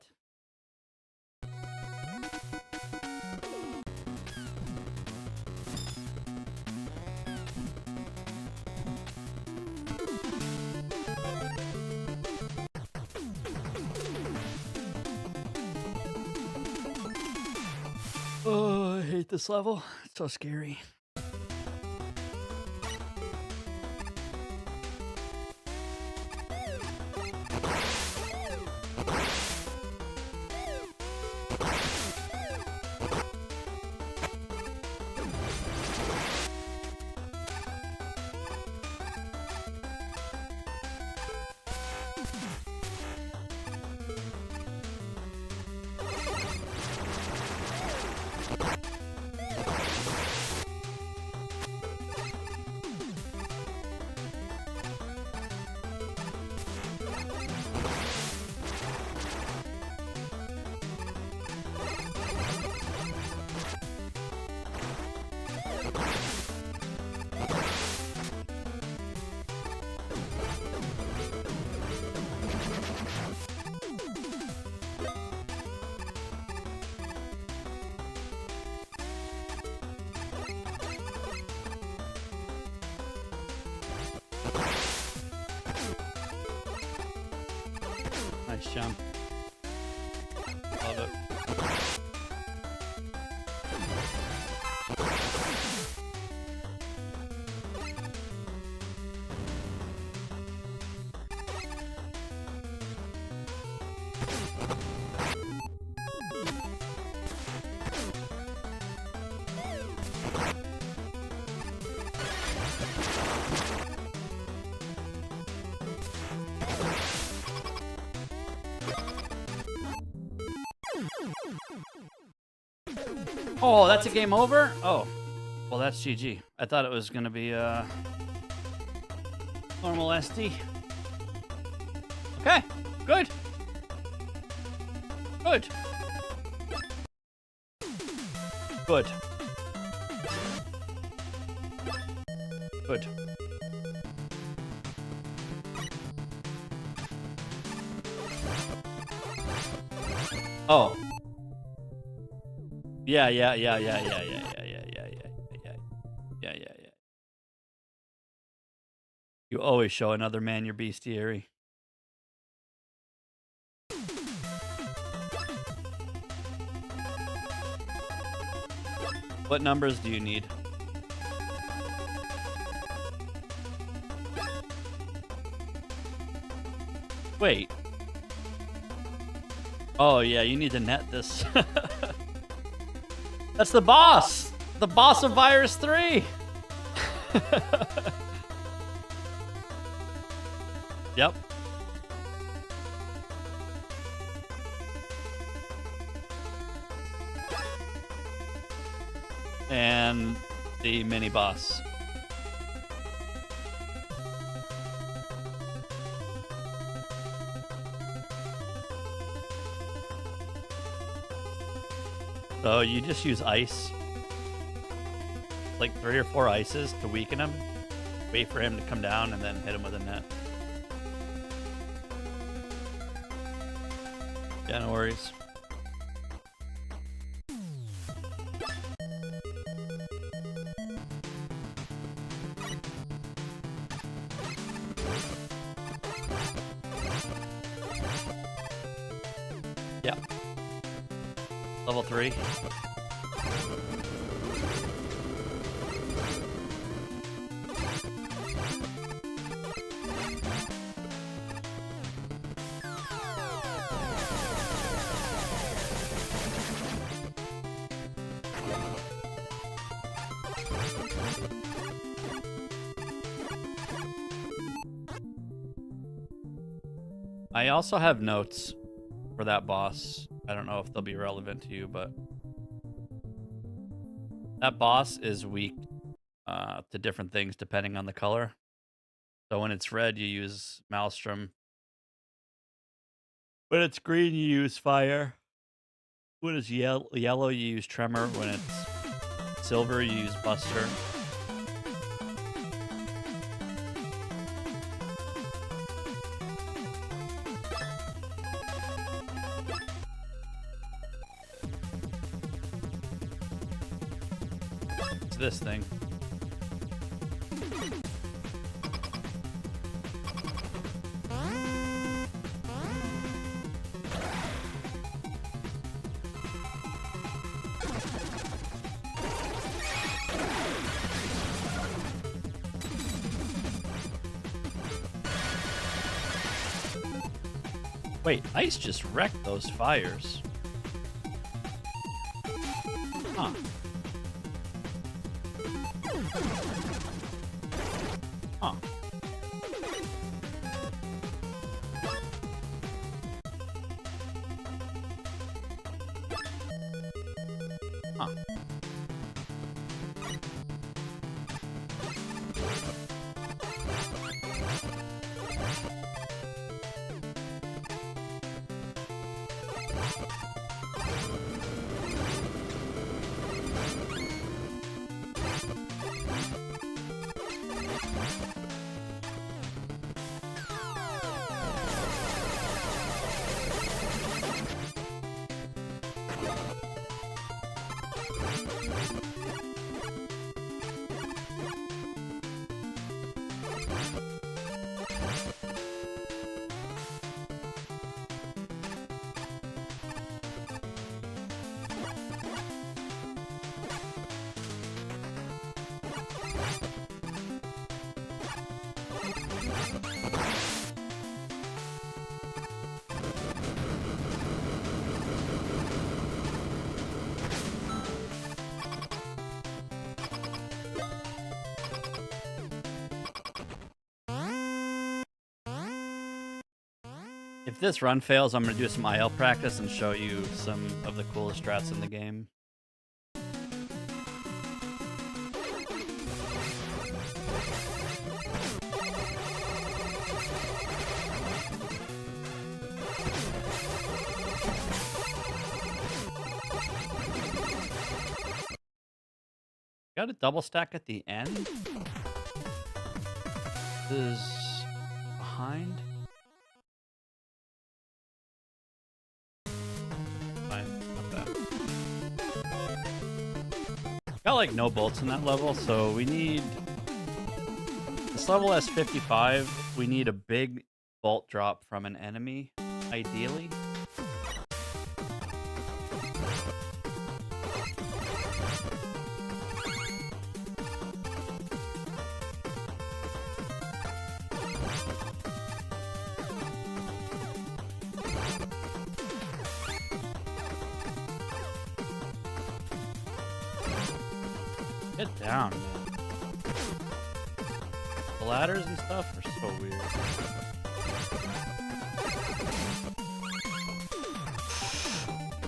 Speaker 1: Oh, I hate this level. It's so scary. Machamp. Love it. Oh, that's a game over? Oh. Well, that's GG. I thought it was going to be normal SD. Okay, good. Good. Good. Good. Oh. Yeah. You always show another man your bestiary. What numbers do you need? Wait. Oh yeah, you need to net this. That's the boss! The boss of Virus 3! Yep. And the mini boss. So you just use ice, like 3 or 4 ices to weaken him, wait for him to come down, and then hit him with a net. Yeah, no worries. Yeah. Level 3. I also have notes for that boss. I don't know if they'll be relevant to you, but that boss is weak to different things depending on the color. So when it's red, you use Maelstrom. When it's green, you use Fire. When it's yellow, you use Tremor. When it's silver, you use Buster. It's this thing. Wait, ice just wrecked those fires. Huh. Huh. Huh. If this run fails, I'm going to do some IL practice and show you some of the coolest strats in the game. Got a double stack at the end. This is behind. Fine, not bad. Got like no bolts in that level, so we need. This level has 55. We need a big bolt drop from an enemy, ideally. Get down, man. The ladders and stuff are so weird.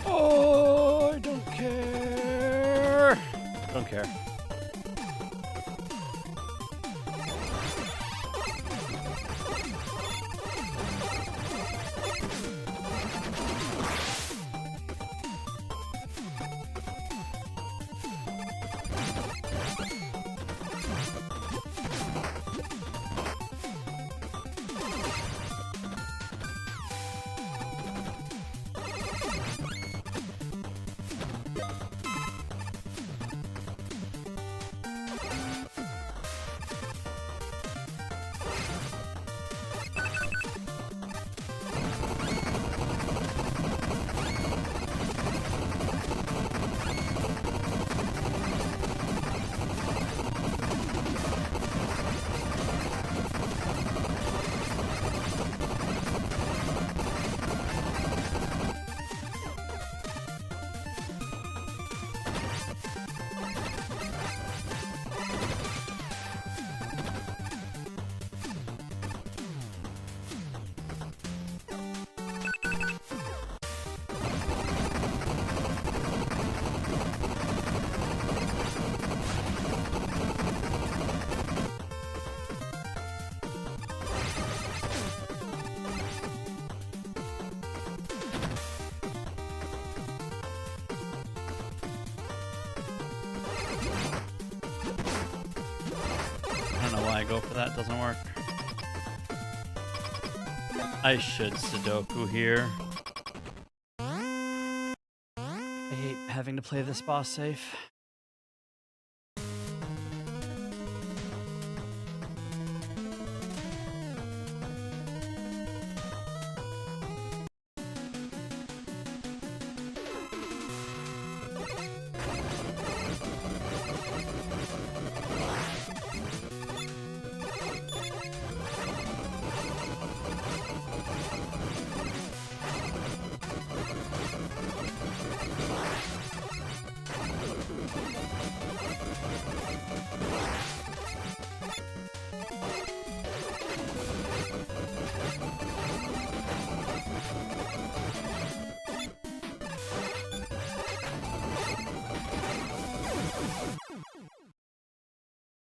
Speaker 1: Oh, I don't care. Don't care. I go for that, doesn't work. I should Sudoku here. I hate having to play this boss safe.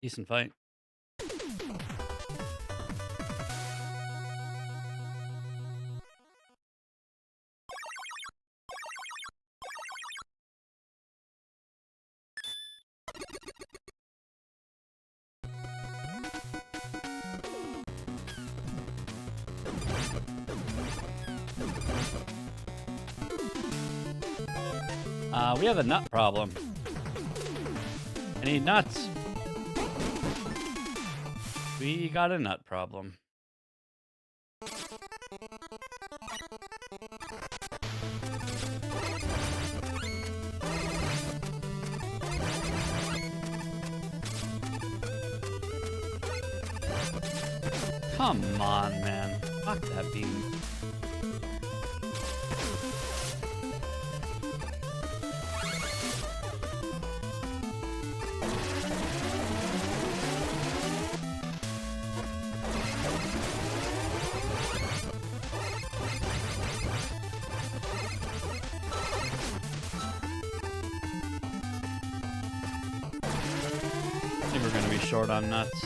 Speaker 1: Decent fight. We have a nut problem. I need nuts. We got a nut problem. Come on, man. Fuck that beam. we're gonna be short on nuts.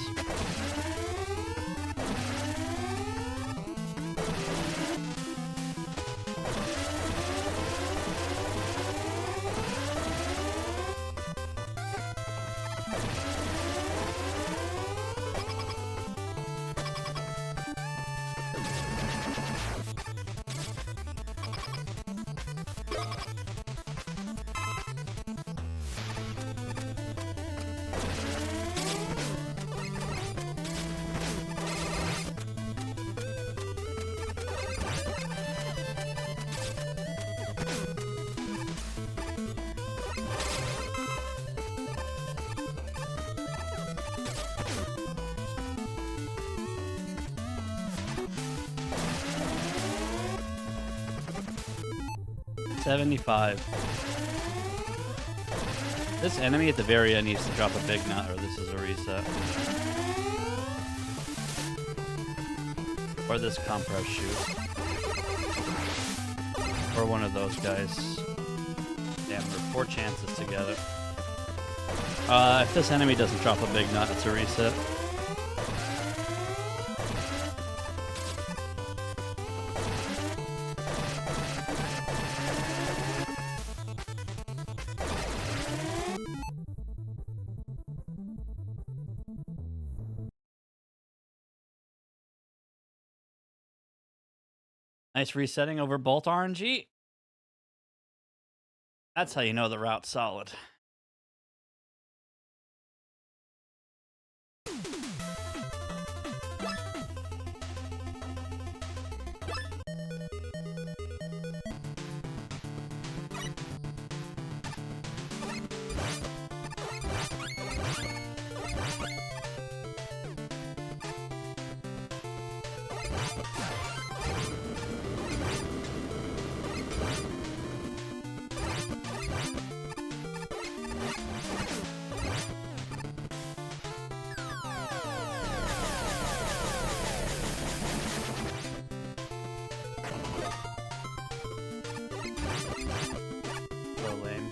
Speaker 1: $75. This enemy at the very end needs to drop a big nut, or this is a reset. Or this compress shoot. Or one of those guys. Damn, we're 4 chances together. If this enemy doesn't drop a big nut, it's a reset. Nice resetting over Bolt RNG. That's how you know the route's solid. So lame.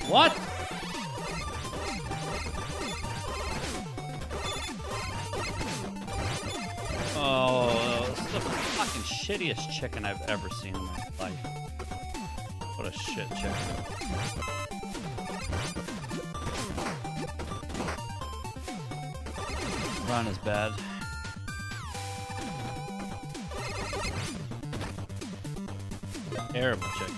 Speaker 1: What? Oh, this is the fucking shittiest chicken I've ever seen in my life. What a shit chicken. Run is bad. Terrible chicken.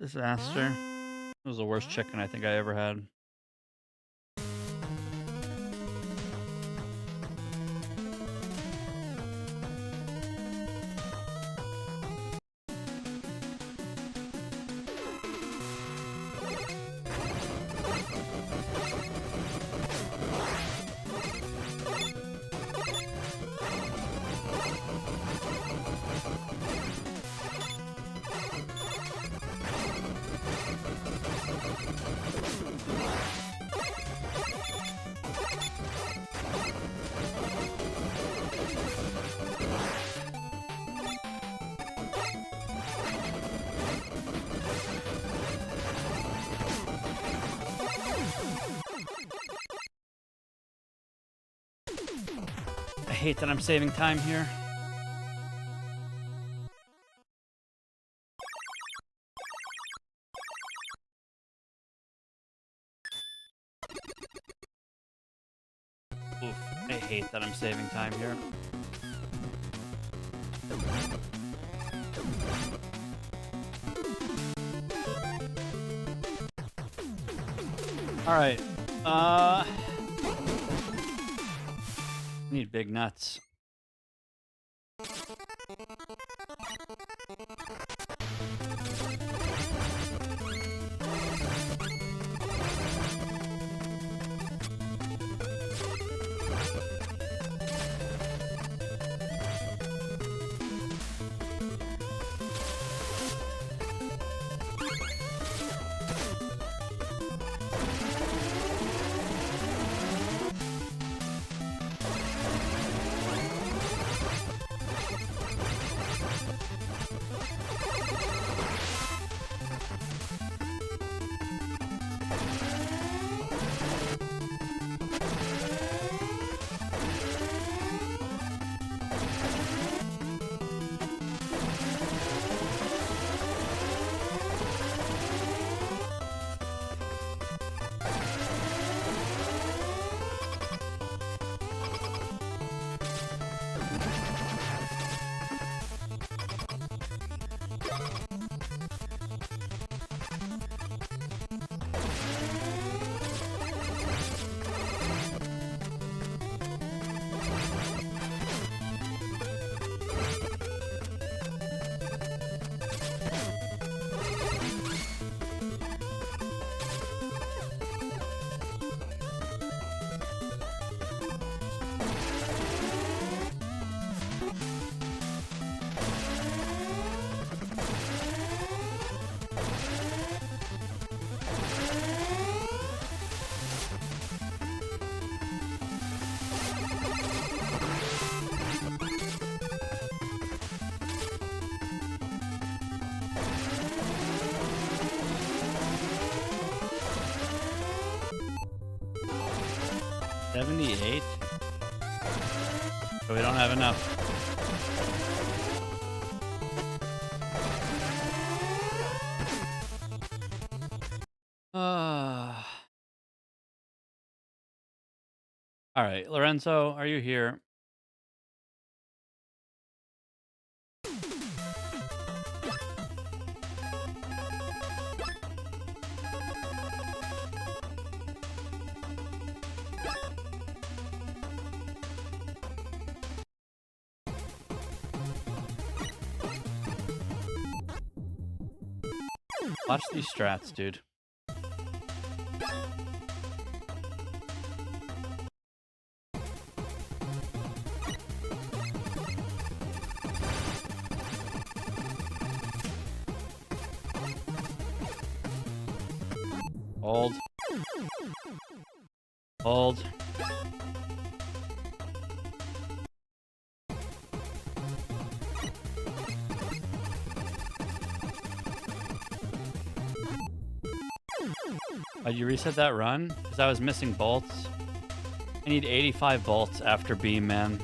Speaker 1: Disaster. It was the worst chicken I think I ever had. I hate that I'm saving time here. Oof, I hate that I'm saving time here. All right. Need big nuts. $78? So we don't have enough. All right, Lorenzo, are you here? Watch these strats, dude. Hold. Hold. Oh, you reset that run? Because I was missing bolts. I need 85 bolts after Beam Man.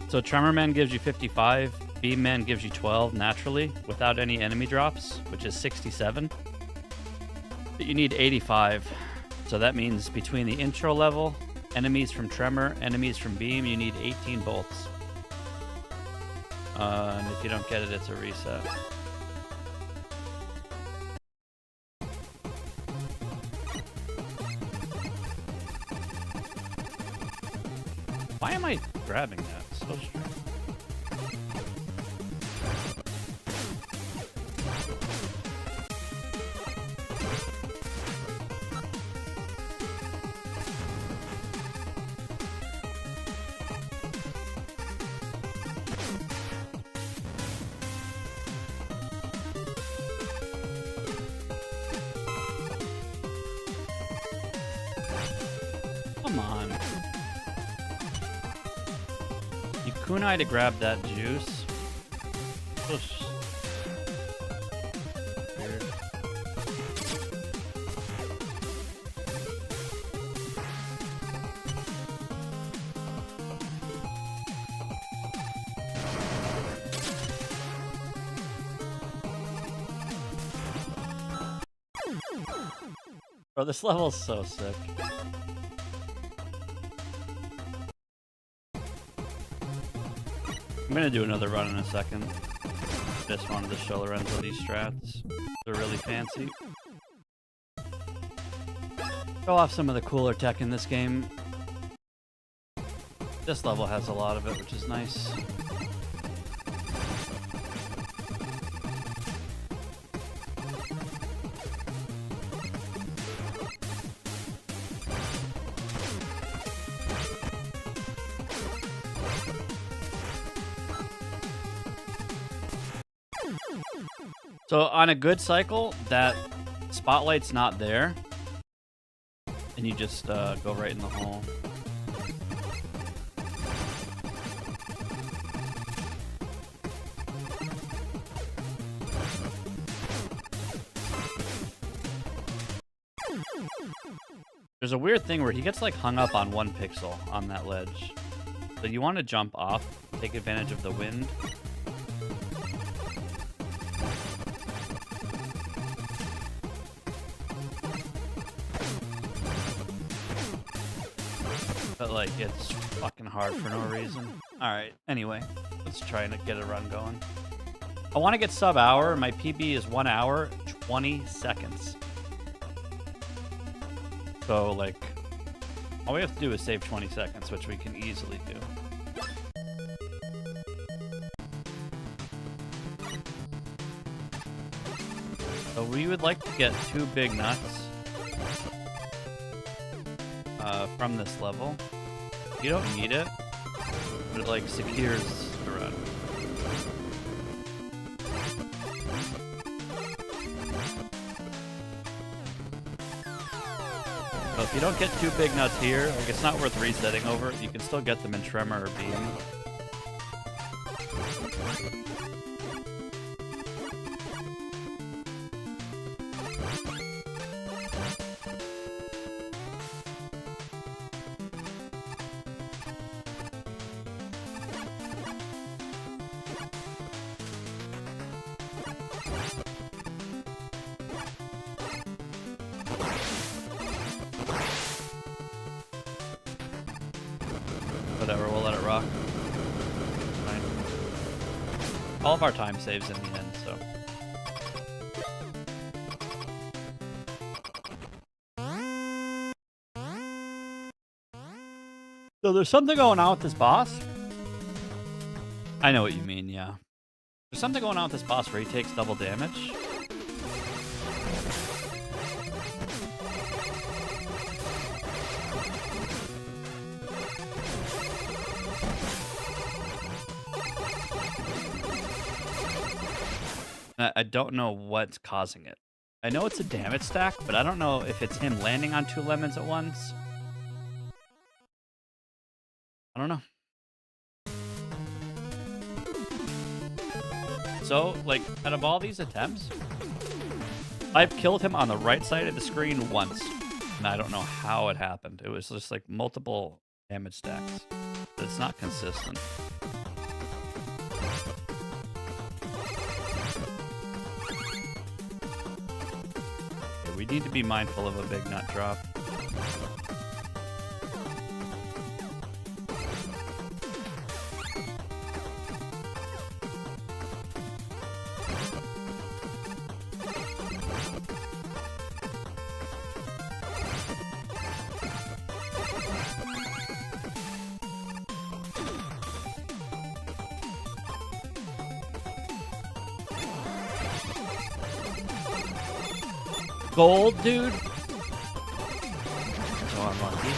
Speaker 1: So Tremor Man gives you 55, Beam Man gives you 12 naturally, without any enemy drops, which is 67. But you need 85. So that means between the intro level, enemies from Tremor, enemies from Beam, you need 18 bolts. And if you don't get it, it's a reset. Why am I grabbing that? It's so strange. Come on. You kunai to grab that juice. Oof. Weird. Bro, this level is so sick. I'm gonna do another run in a second. Just wanted to show Lorenzo these strats. They're really fancy. Show off some of the cooler tech in this game. This level has a lot of it, which is nice. So on a good cycle, that spotlight's not there, and you just go right in the hole. There's a weird thing where he gets like hung up on 1 pixel on that ledge. So you want to jump off, take advantage of the wind. But like, it's fucking hard for no reason. Alright, anyway, let's try and get a run going. I want to get sub hour. My PB is 1 hour, 20 seconds. So like, all we have to do is save 20 seconds, which we can easily do. So we would like to get 2 big nuts from this level. You don't need it, but it like secures the run. So if you don't get 2 big nuts here, like it's not worth resetting over. You can still get them in Tremor or Beam. Whatever, we'll let it rock. Fine. All of our time saves in the end, so. So there's something going on with this boss. I know what you mean, yeah. There's something going on with this boss where he takes double damage. I don't know what's causing it. I know it's a damage stack, but I don't know if it's him landing on 2 lemons at once. I don't know. So, like, out of all these attempts, I've killed him on the right side of the screen once. And I don't know how it happened. It was just like multiple damage stacks. But it's not consistent. We need to be mindful of a big nut drop. gold, dude. So unlucky.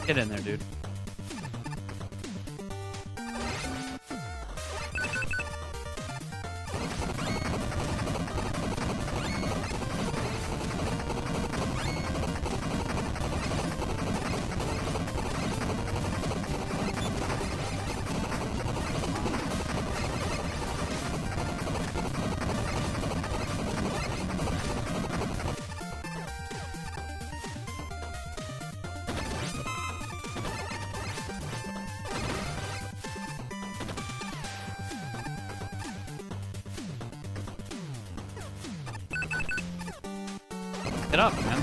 Speaker 1: Get in there, dude. Get up, man.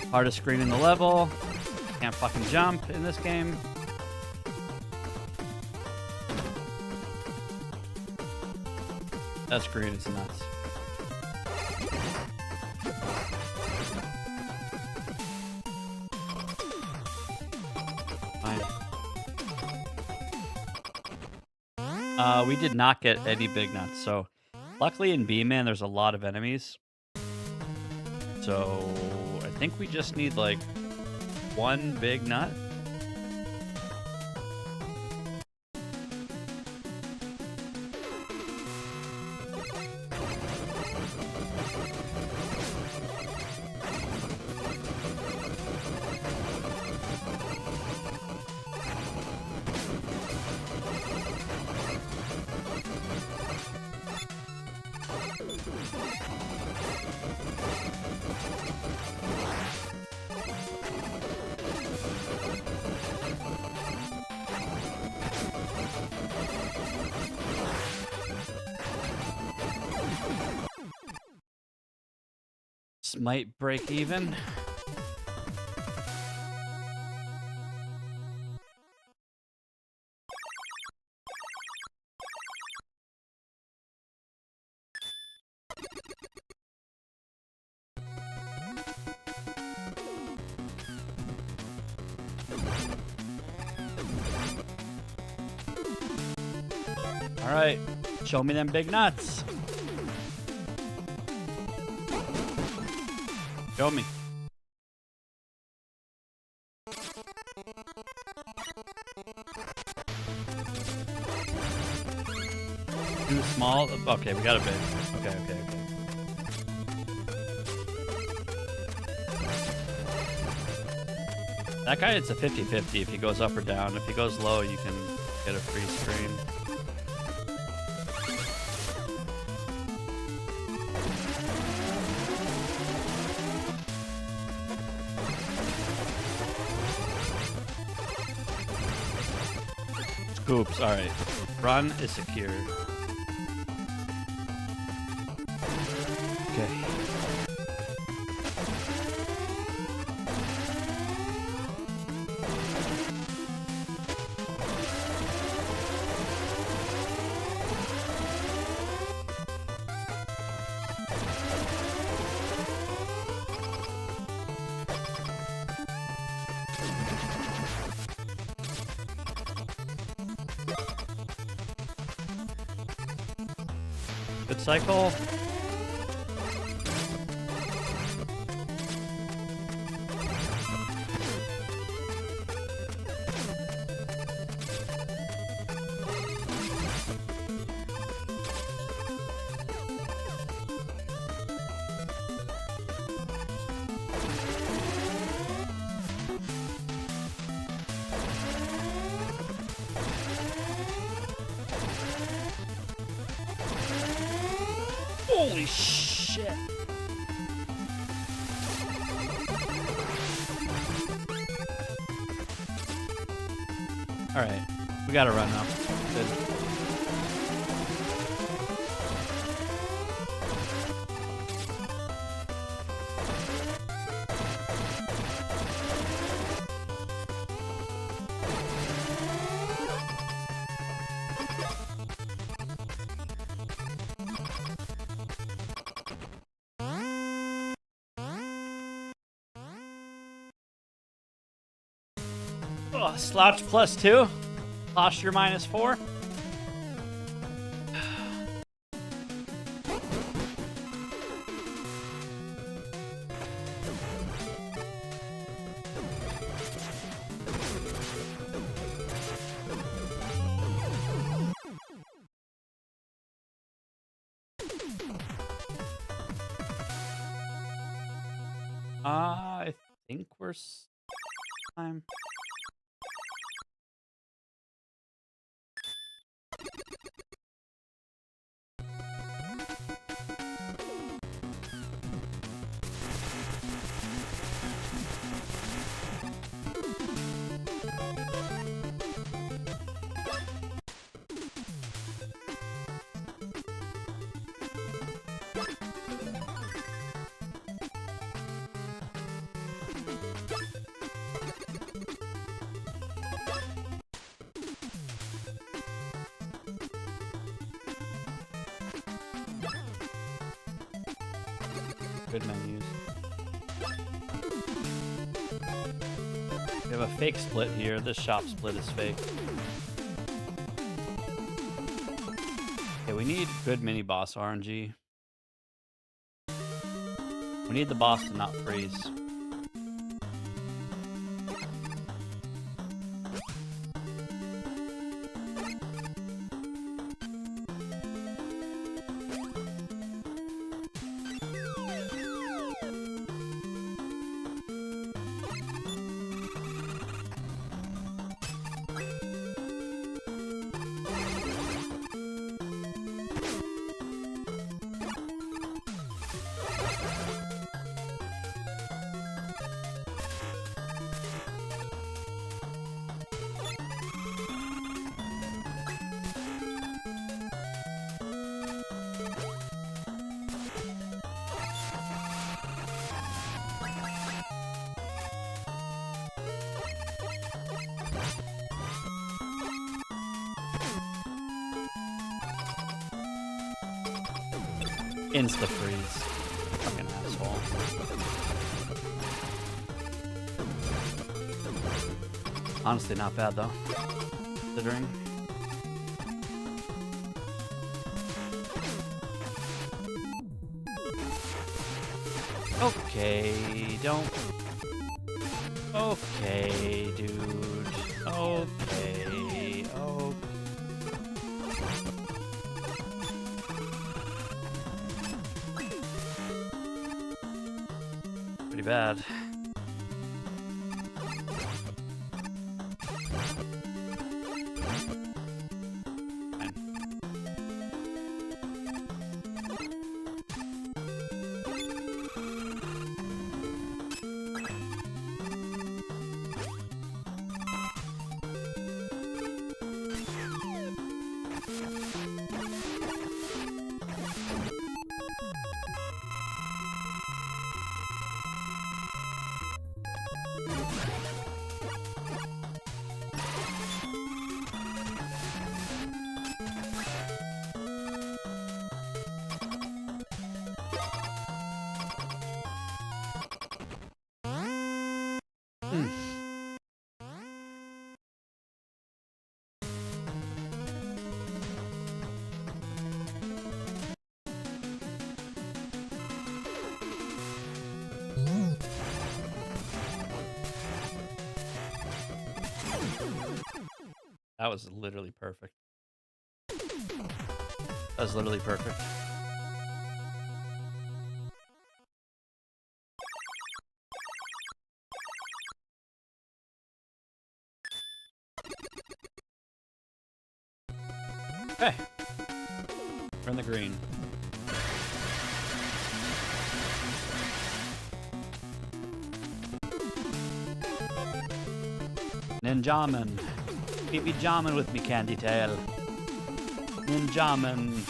Speaker 1: Hardest screen in the level. Can't fucking jump in this game. That screen is nuts. We did not get any big nuts, so luckily in B-Man there's a lot of enemies. So I think we just need like one big nut. This might break even. All right, show me them big nuts. Show me. Too small? Okay, we got a big. Okay. That guy, it's a 50-50 if he goes up or down. If he goes low, you can get a free screen. Scoops, alright. Run is secure. Okay. Good cycle. Holy shit. Alright. We gotta run now. Good. Slouch +2. Posture -4. I think we're time. Good menus. We have a fake split here. This shop split is fake. Okay, we need good mini boss RNG. We need the boss to not freeze. Insta freeze. Fucking asshole. Honestly, not bad though. Considering. Okay, don't. Okay, dude. Okay. Oh. Pretty bad. That was literally perfect. That was literally perfect. Okay. We're in the green. Ninjaman. Keep me jamming with me, Candy Tail. Ninjaman.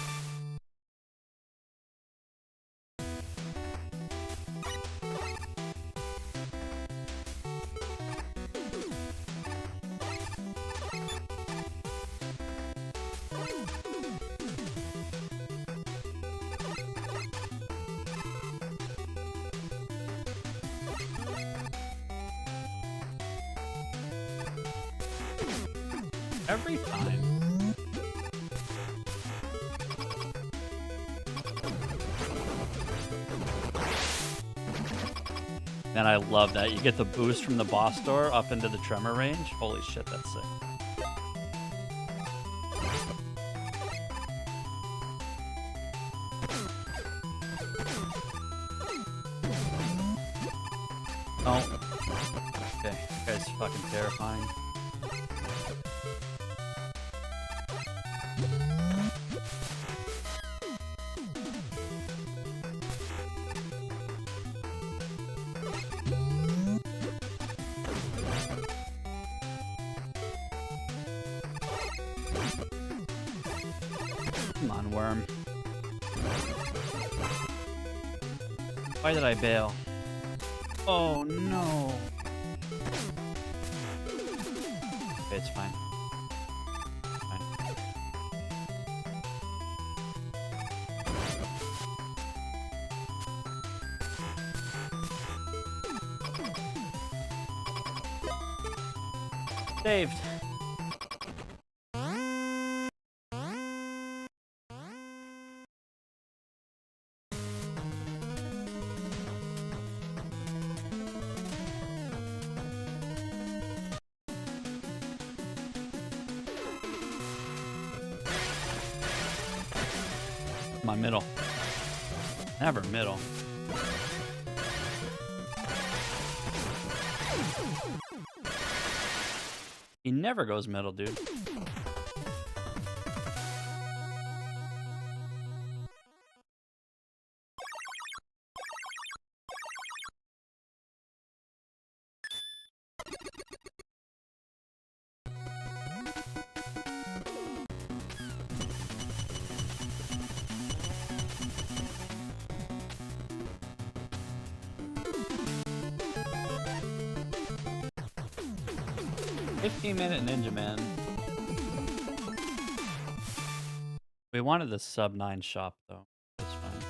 Speaker 1: Every time. Man, I love that. You get the boost from the boss door up into the tremor range. Holy shit, that's sick. Oh. Okay, that guy's fucking terrifying. Come on, worm. Why did I bail? Oh no. Okay, it's fine. Fine. Saved. My middle. Never middle. He never goes middle, dude. $15-minute Ninja Man. We wanted the sub 9 shop though. That's fine.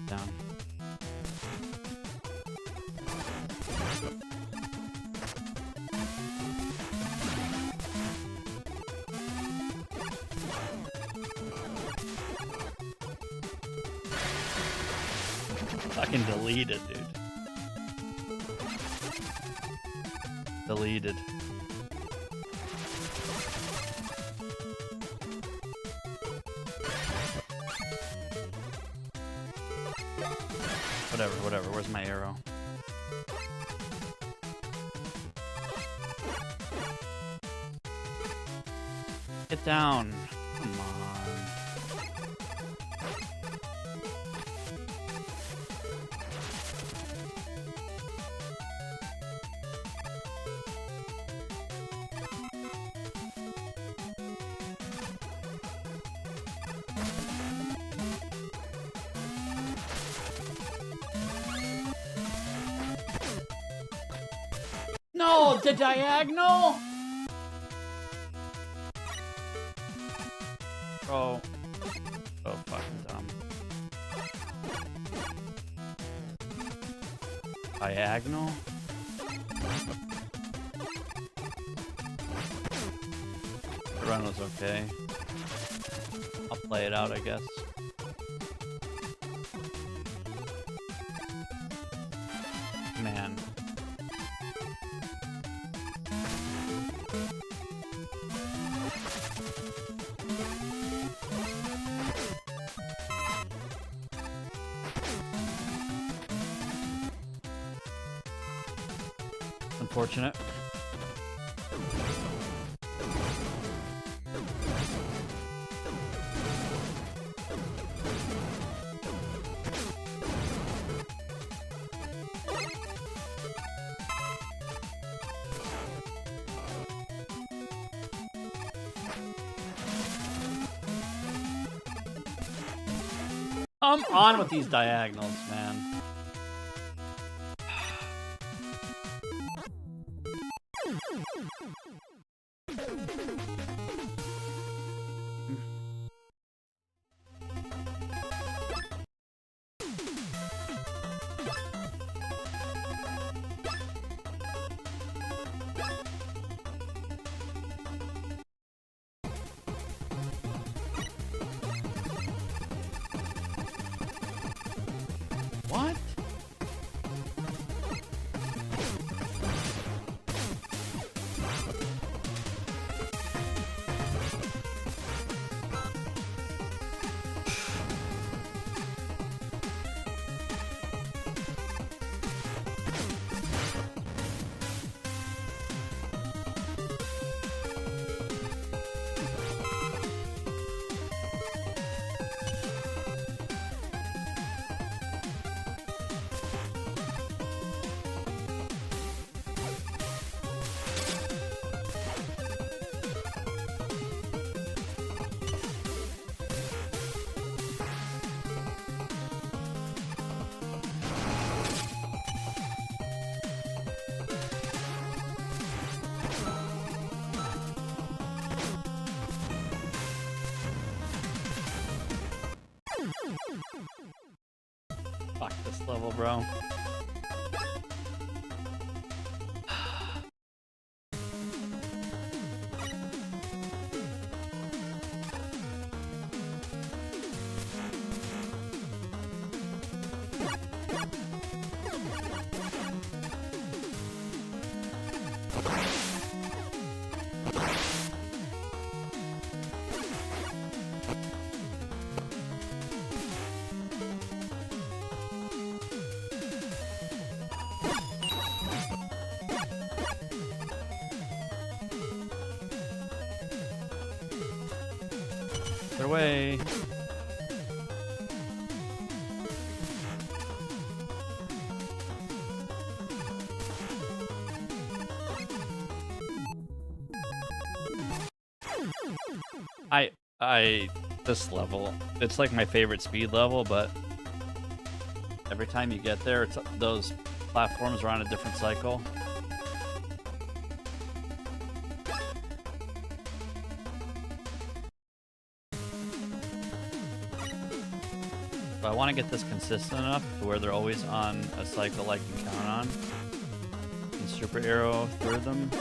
Speaker 1: Down. Fucking deleted, dude. Deleted. Whatever. Where's my arrow? Get down. Come on. No, the diagonal? Oh. So fucking dumb. Diagonal? The run was okay. I'll play it out, I guess. Man. Unfortunate. Come on with these diagonals, man. Fuck this level, bro. Their way. This level, it's like my favorite speed level, but every time you get there, it's those platforms are on a different cycle. But I want to get this consistent enough to where they're always on a cycle I can count on. And super arrow through them.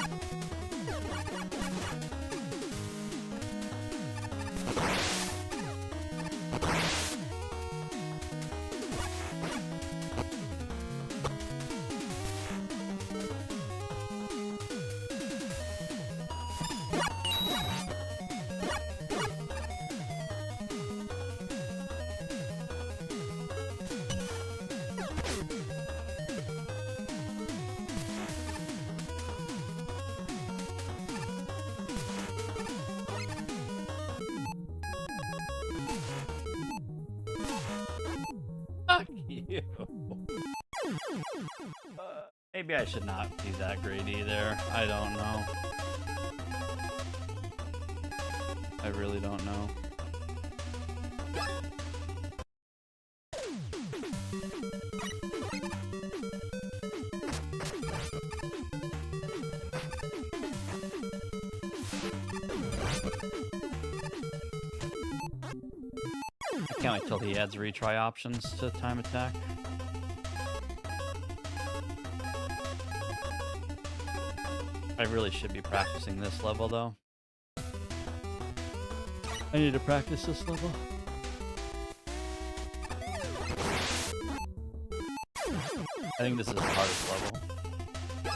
Speaker 1: Fuck you. Maybe I should not be that great either. I don't know. I really don't know. I can't wait till he adds retry options to time attack. I really should be practicing this level though. I need to practice this level. I think this is the hardest level.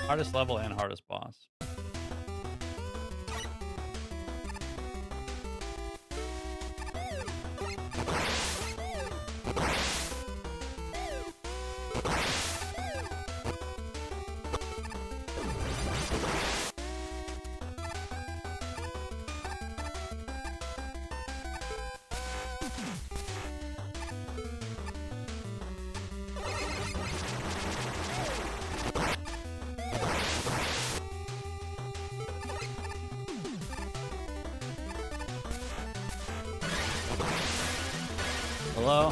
Speaker 1: Hardest level and hardest boss. Hello?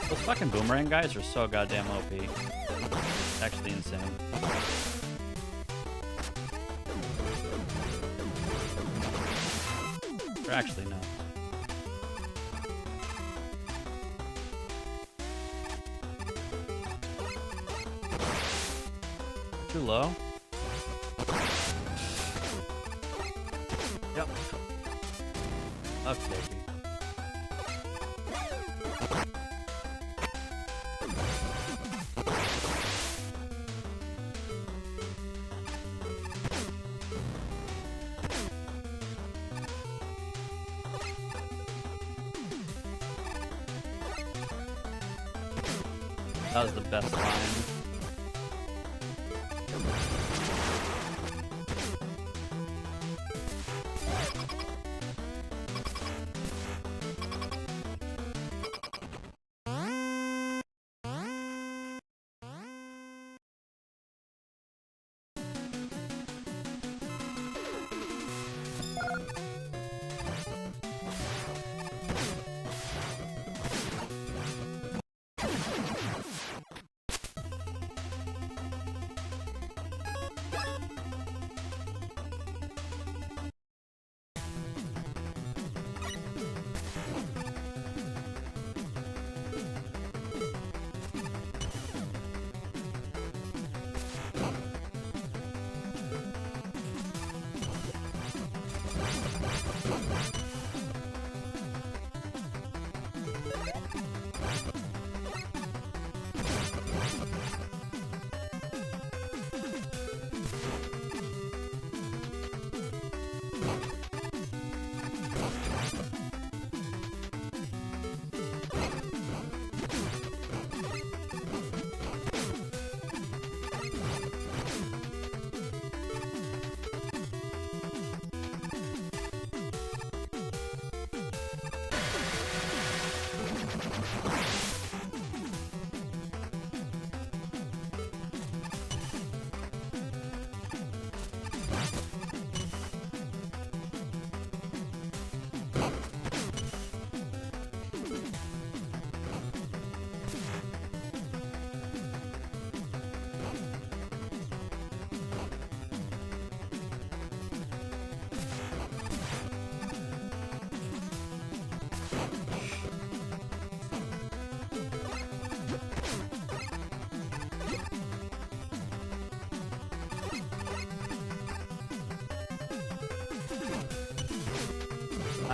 Speaker 1: Those fucking boomerang guys are so goddamn OP. Actually insane. They're actually not. Too low? Yep. Okay, dude. That was the best line.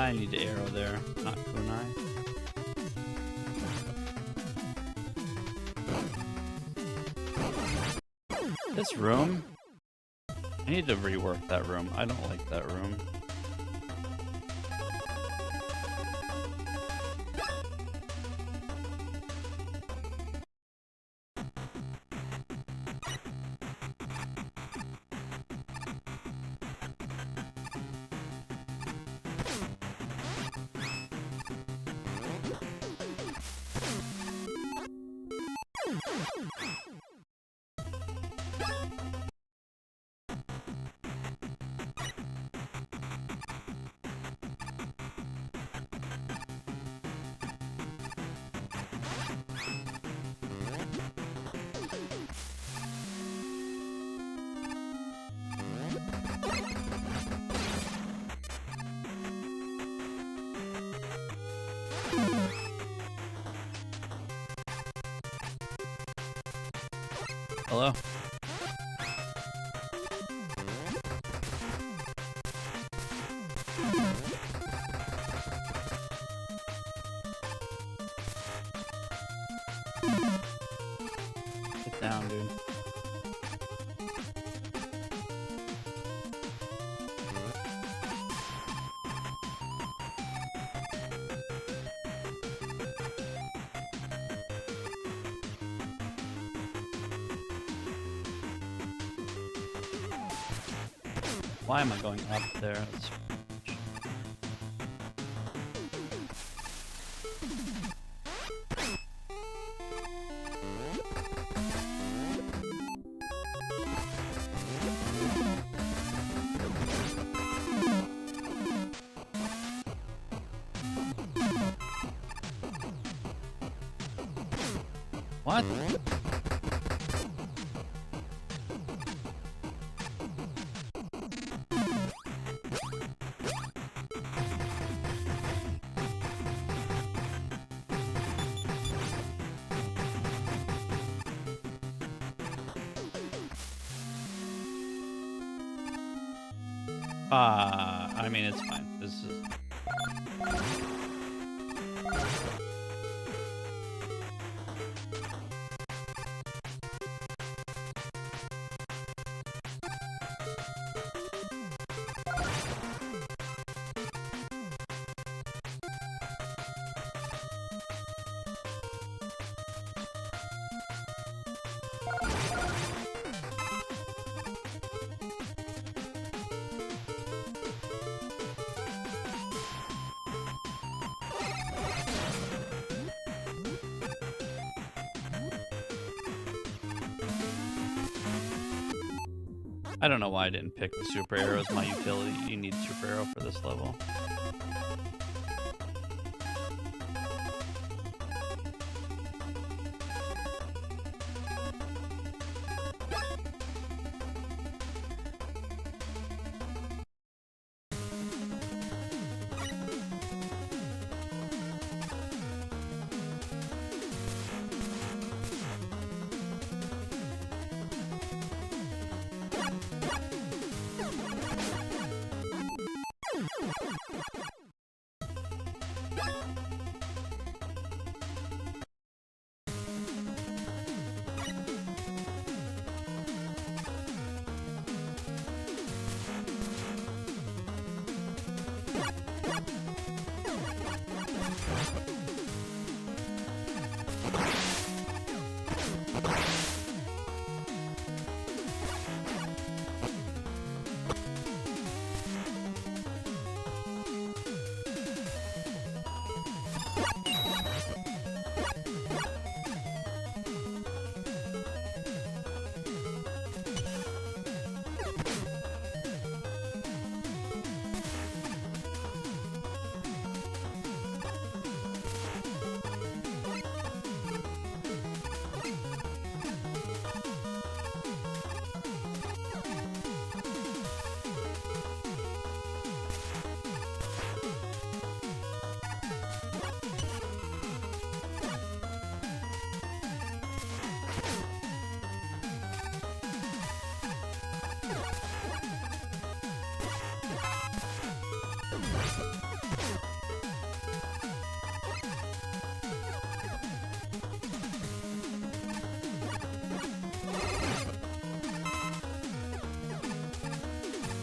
Speaker 1: I need to arrow there, not kunai. This room? I need to rework that room. I don't like that room. Hello? Get down, dude. Why am I going up there? That's... What? I mean, it's fine. This is... I don't know why I didn't pick the super arrow as my utility. You need super arrow for this level.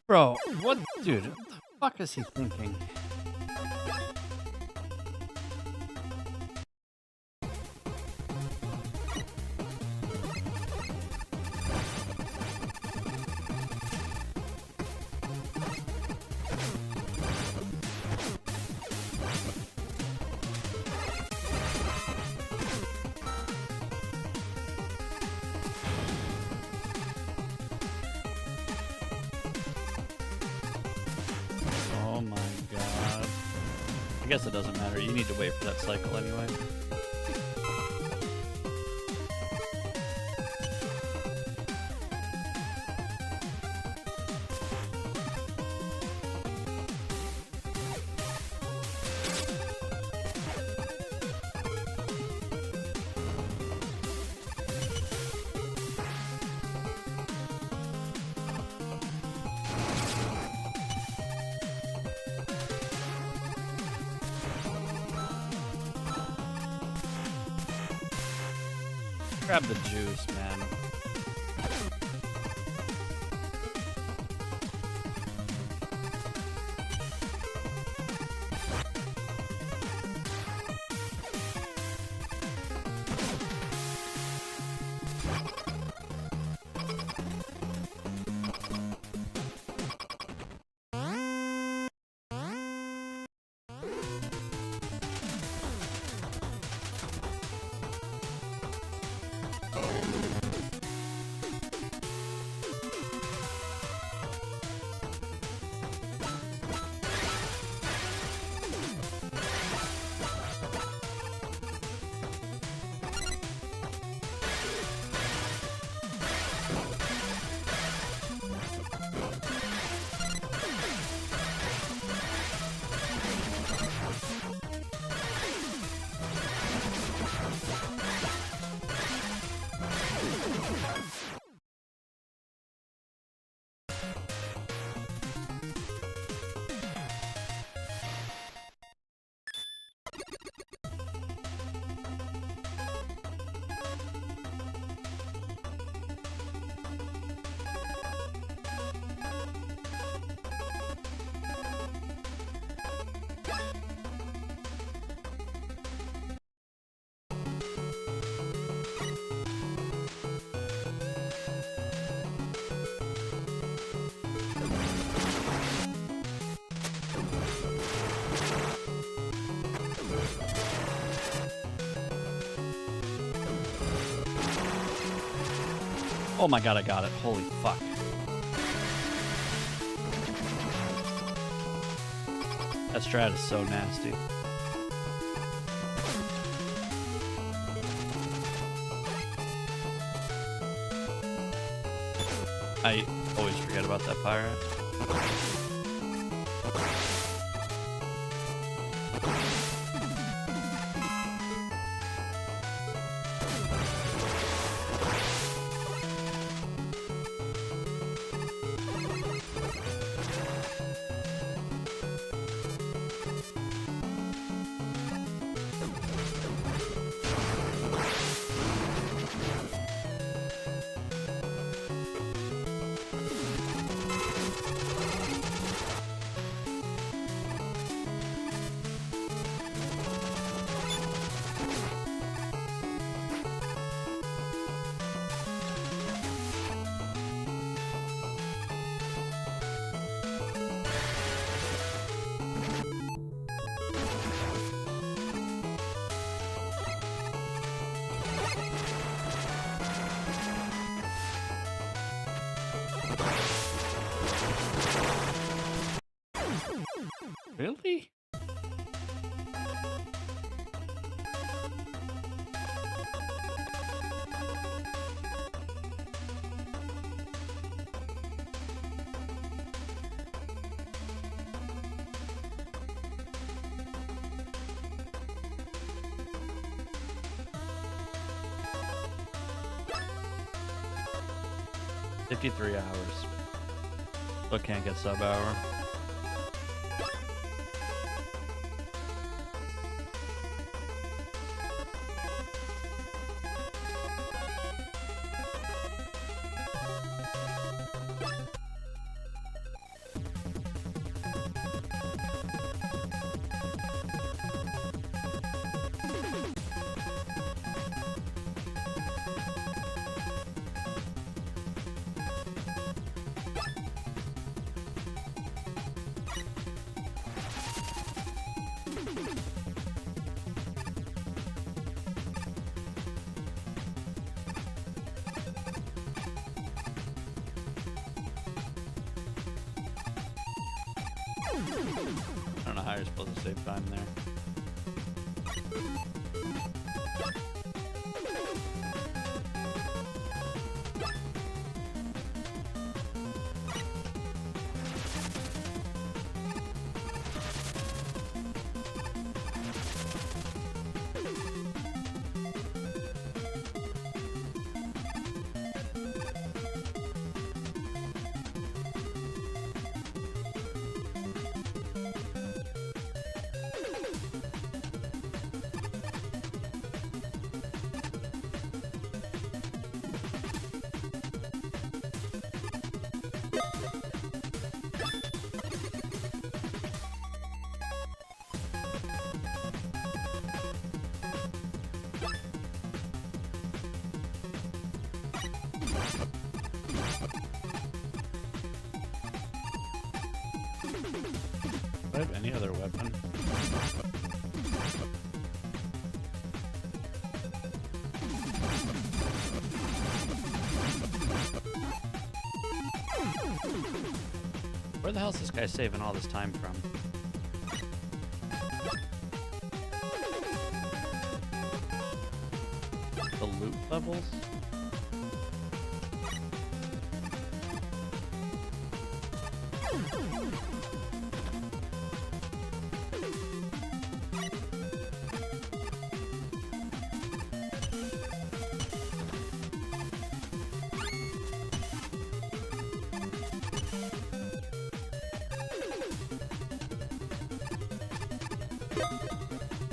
Speaker 1: Bro, what, dude? What the fuck is he thinking? Oh my god. I guess it doesn't matter. You need to wait for that cycle anyway. Grab the juice, man. Oh my god, I got it. Holy fuck. That strat is so nasty. I always forget about that pirate. Really? $53 hours. Still can't get sub hour. I don't know how you're supposed to save time there. Do I have any other weapon? Where the hell is this guy saving all this time from? The loot levels?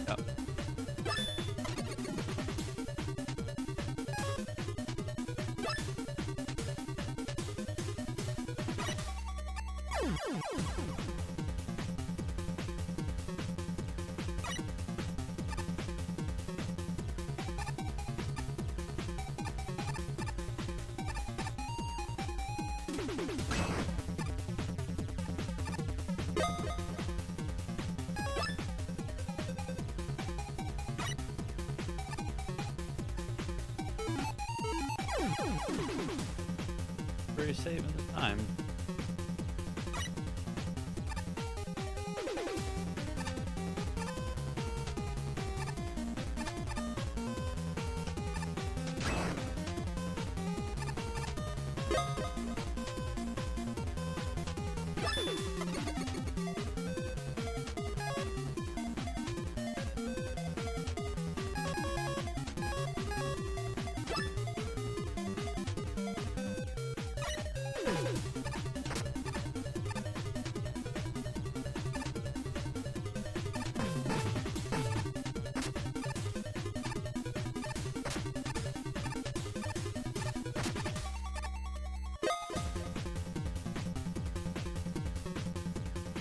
Speaker 1: Yep. Where are you saving the time?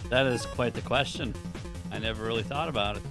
Speaker 1: That is quite the question. I never really thought about it.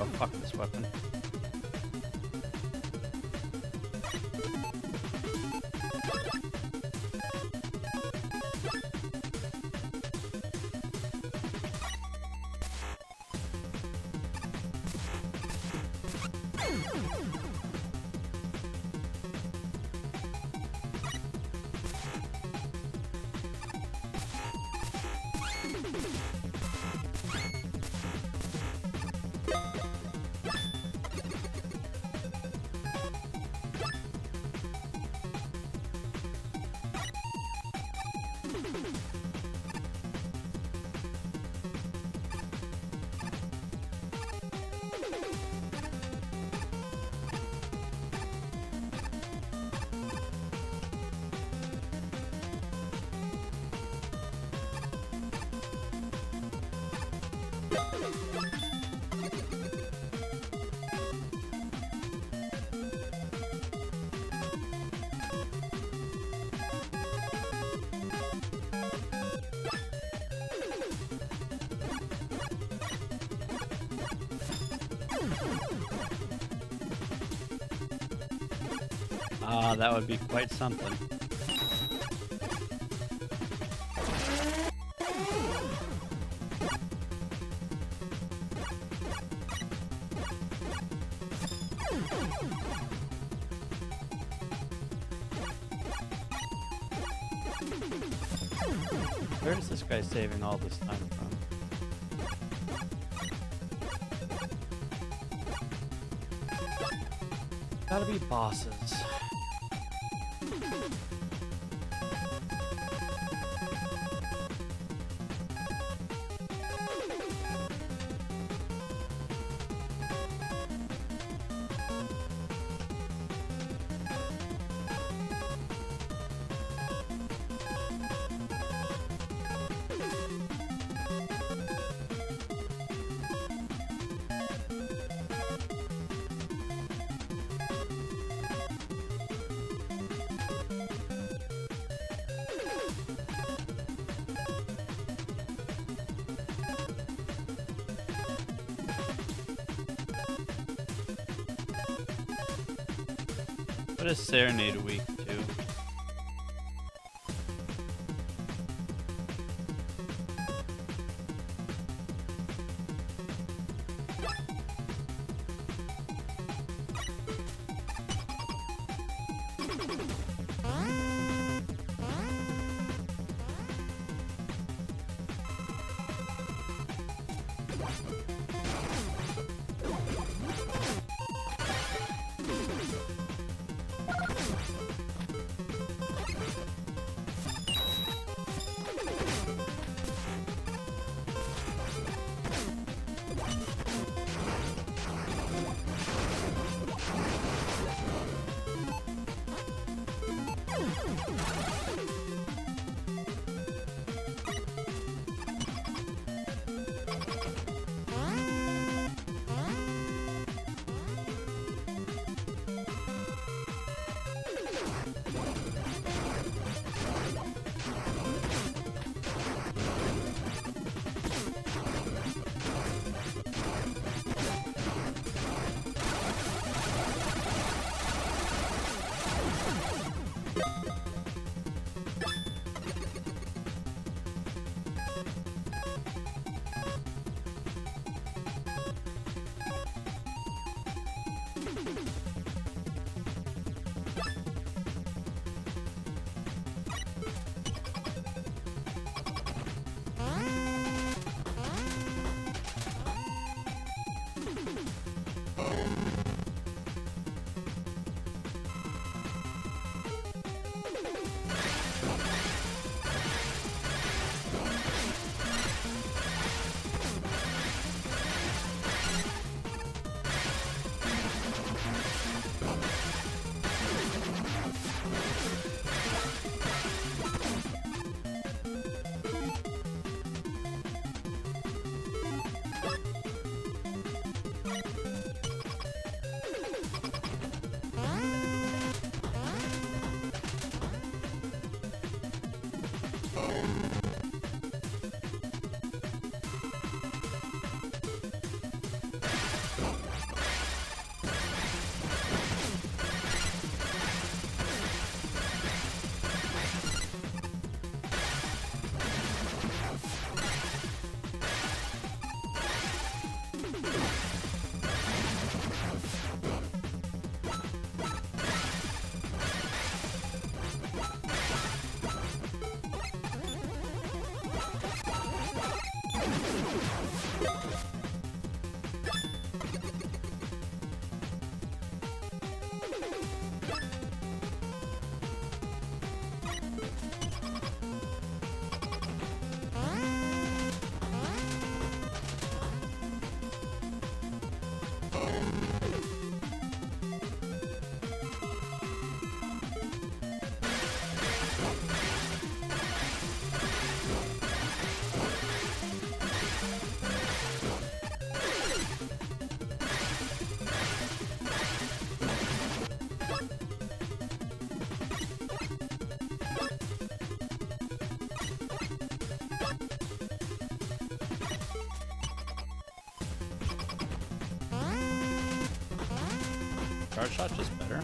Speaker 1: Oh, fuck this weapon. Ah, that would be quite something. Where is this guy saving all this time from? Gotta be bosses. What is Serenade weak to? Charge shot just better.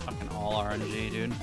Speaker 1: Fucking all RNG, dude.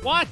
Speaker 1: What?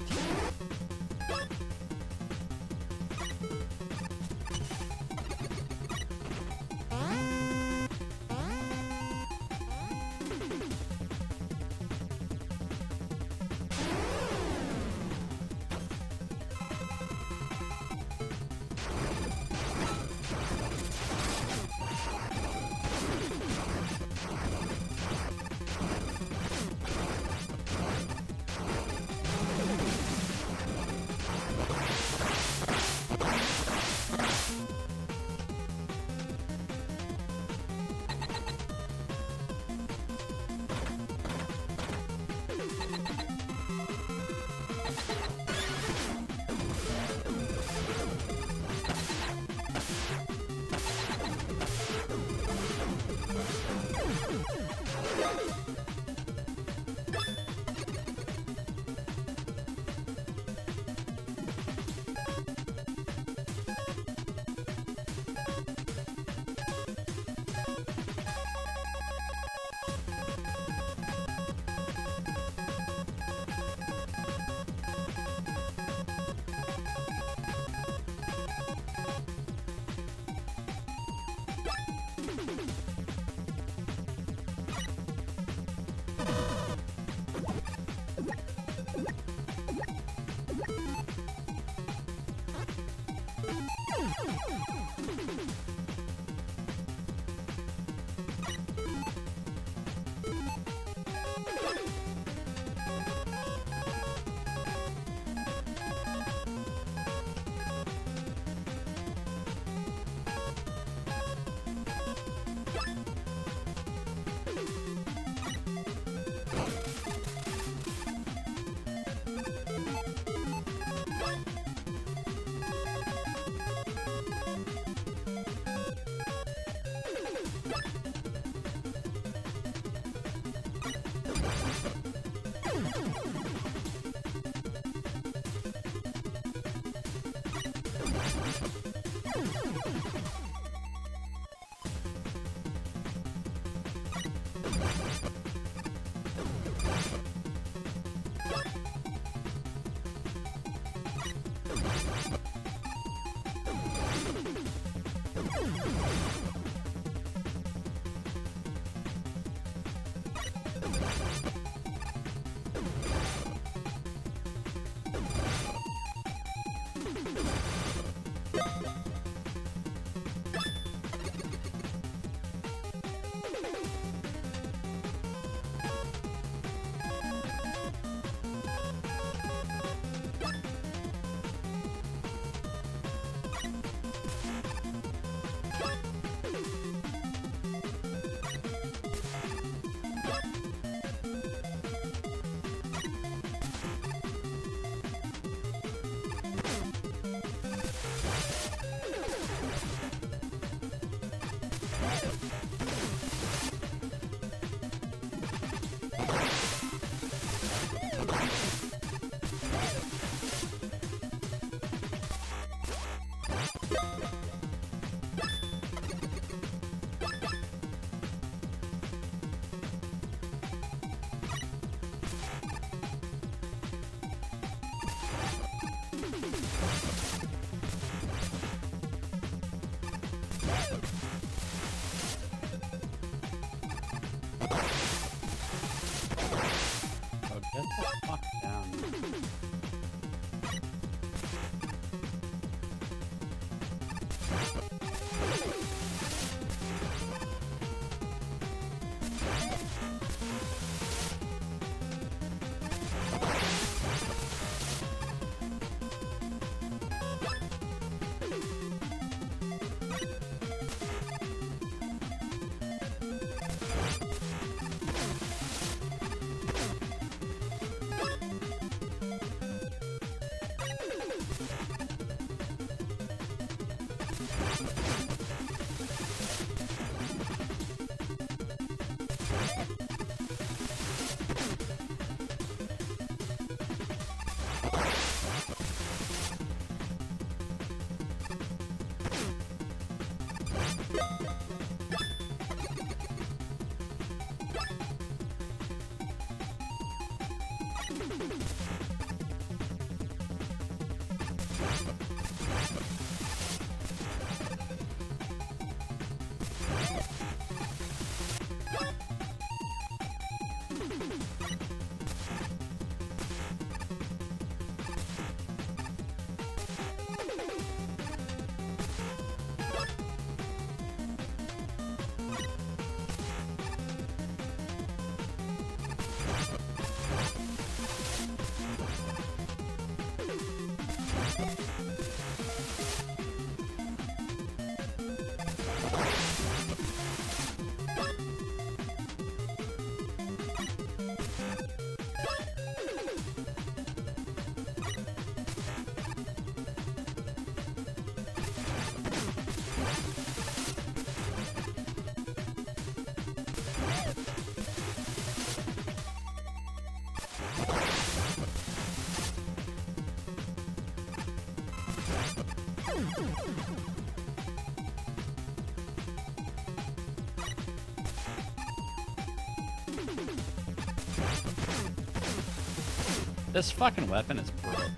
Speaker 1: This fucking weapon is broken.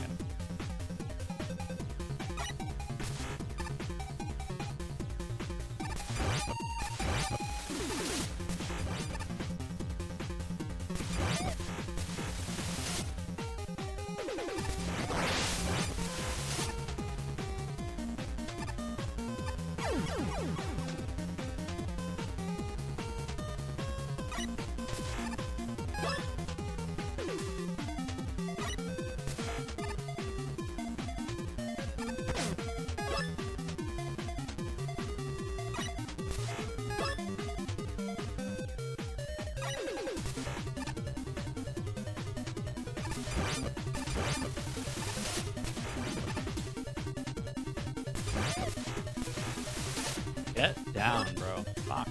Speaker 1: Get down, bro. Fuck.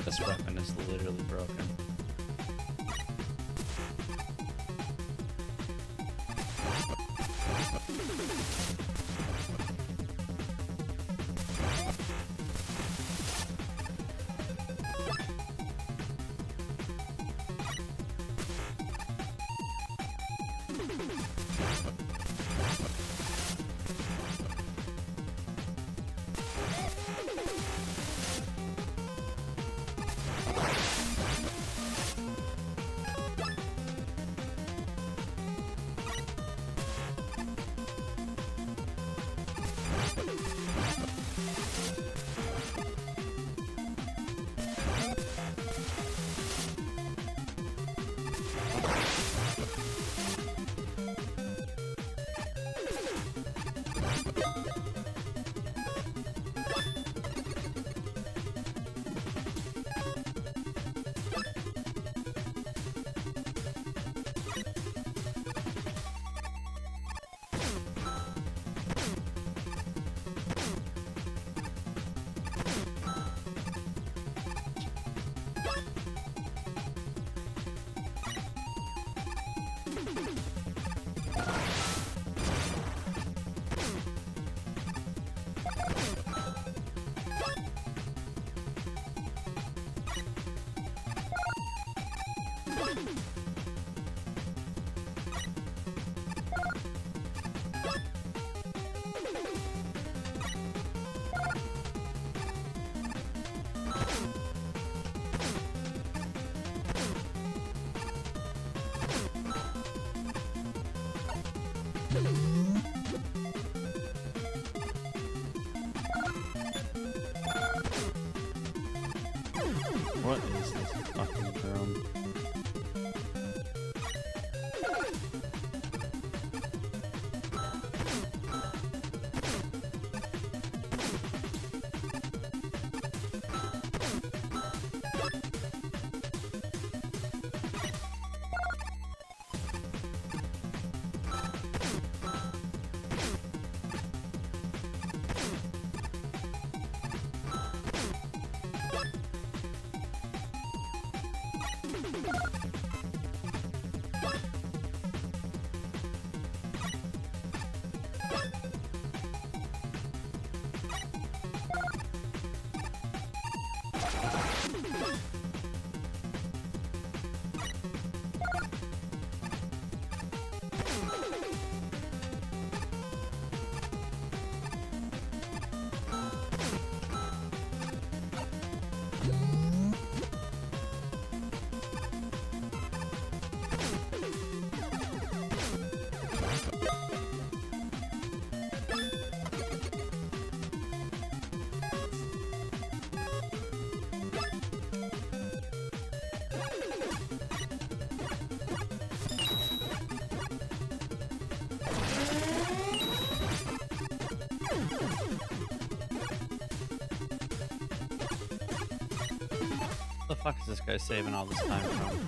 Speaker 1: This weapon is literally broken. What is this fucking room? The fuck is this guy saving all this time from?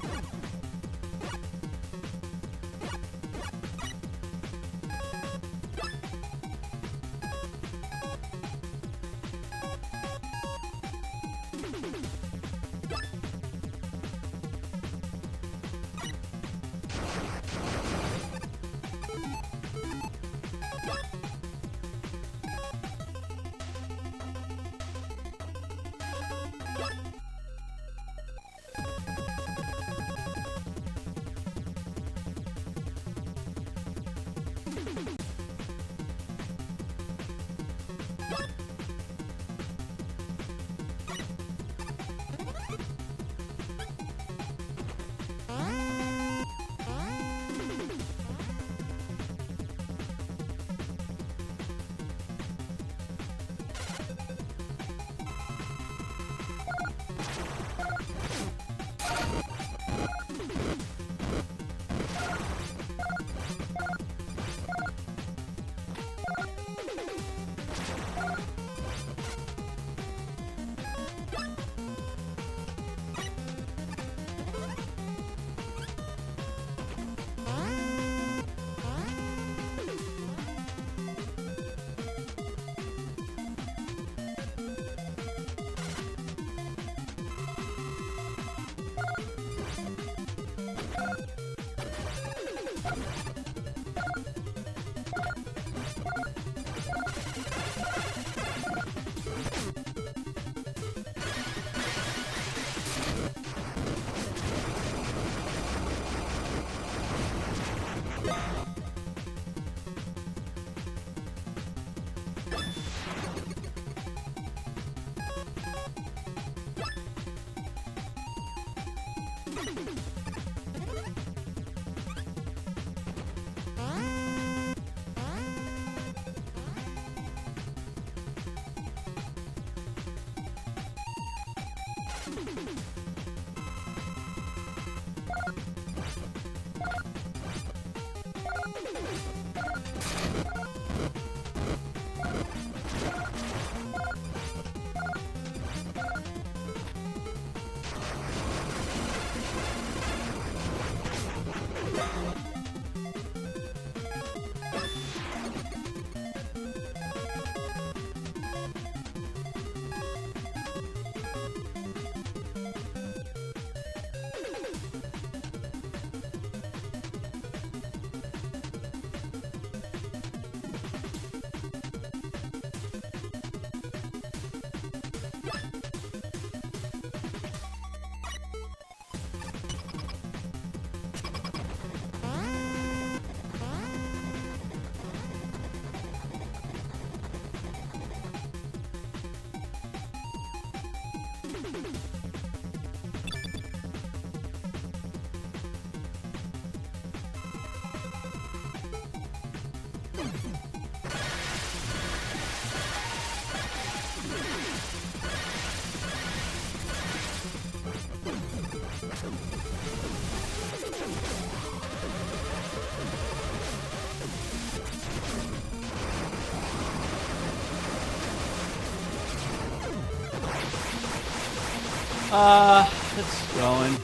Speaker 1: It's going.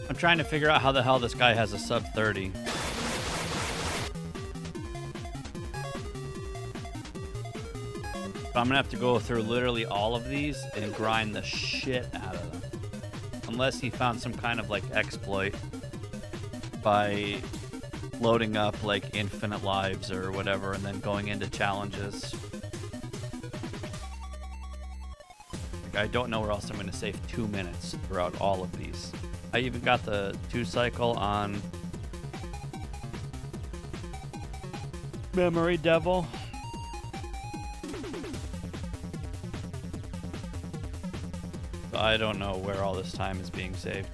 Speaker 1: I'm trying to figure out how the hell this guy has a sub 30. But I'm gonna have to go through literally all of these and grind the shit out of them. Unless he found some kind of like exploit by loading up like infinite lives or whatever and then going into challenges. I don't know where else I'm going to save 2 minutes throughout all of these. I even got the 2 cycle on Memory Devil. So I don't know where all this time is being saved.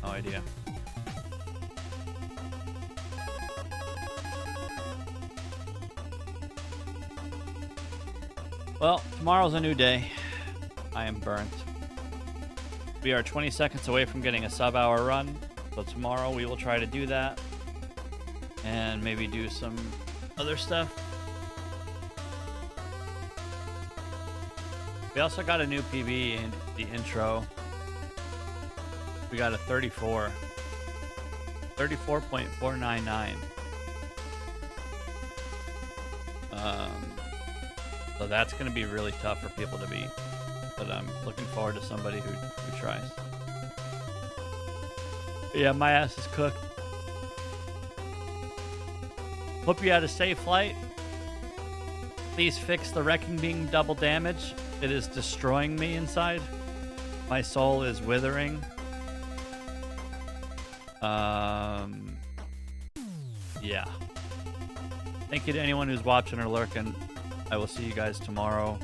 Speaker 1: No idea. Well, tomorrow's a new day. I am burnt. We are 20 seconds away from getting a sub-hour run, so tomorrow we will try to do that and maybe do some other stuff. We also got a new PB in the intro. We got a 34. 34.499. So that's going to be really tough for people to beat. But I'm looking forward to somebody who tries. But yeah, my ass is cooked. Hope you had a safe flight. Please fix the Wrecking Beam double damage. It is destroying me inside. My soul is withering. Yeah. Thank you to anyone who's watching or lurking. I will see you guys tomorrow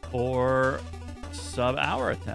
Speaker 1: for sub-hour attempt.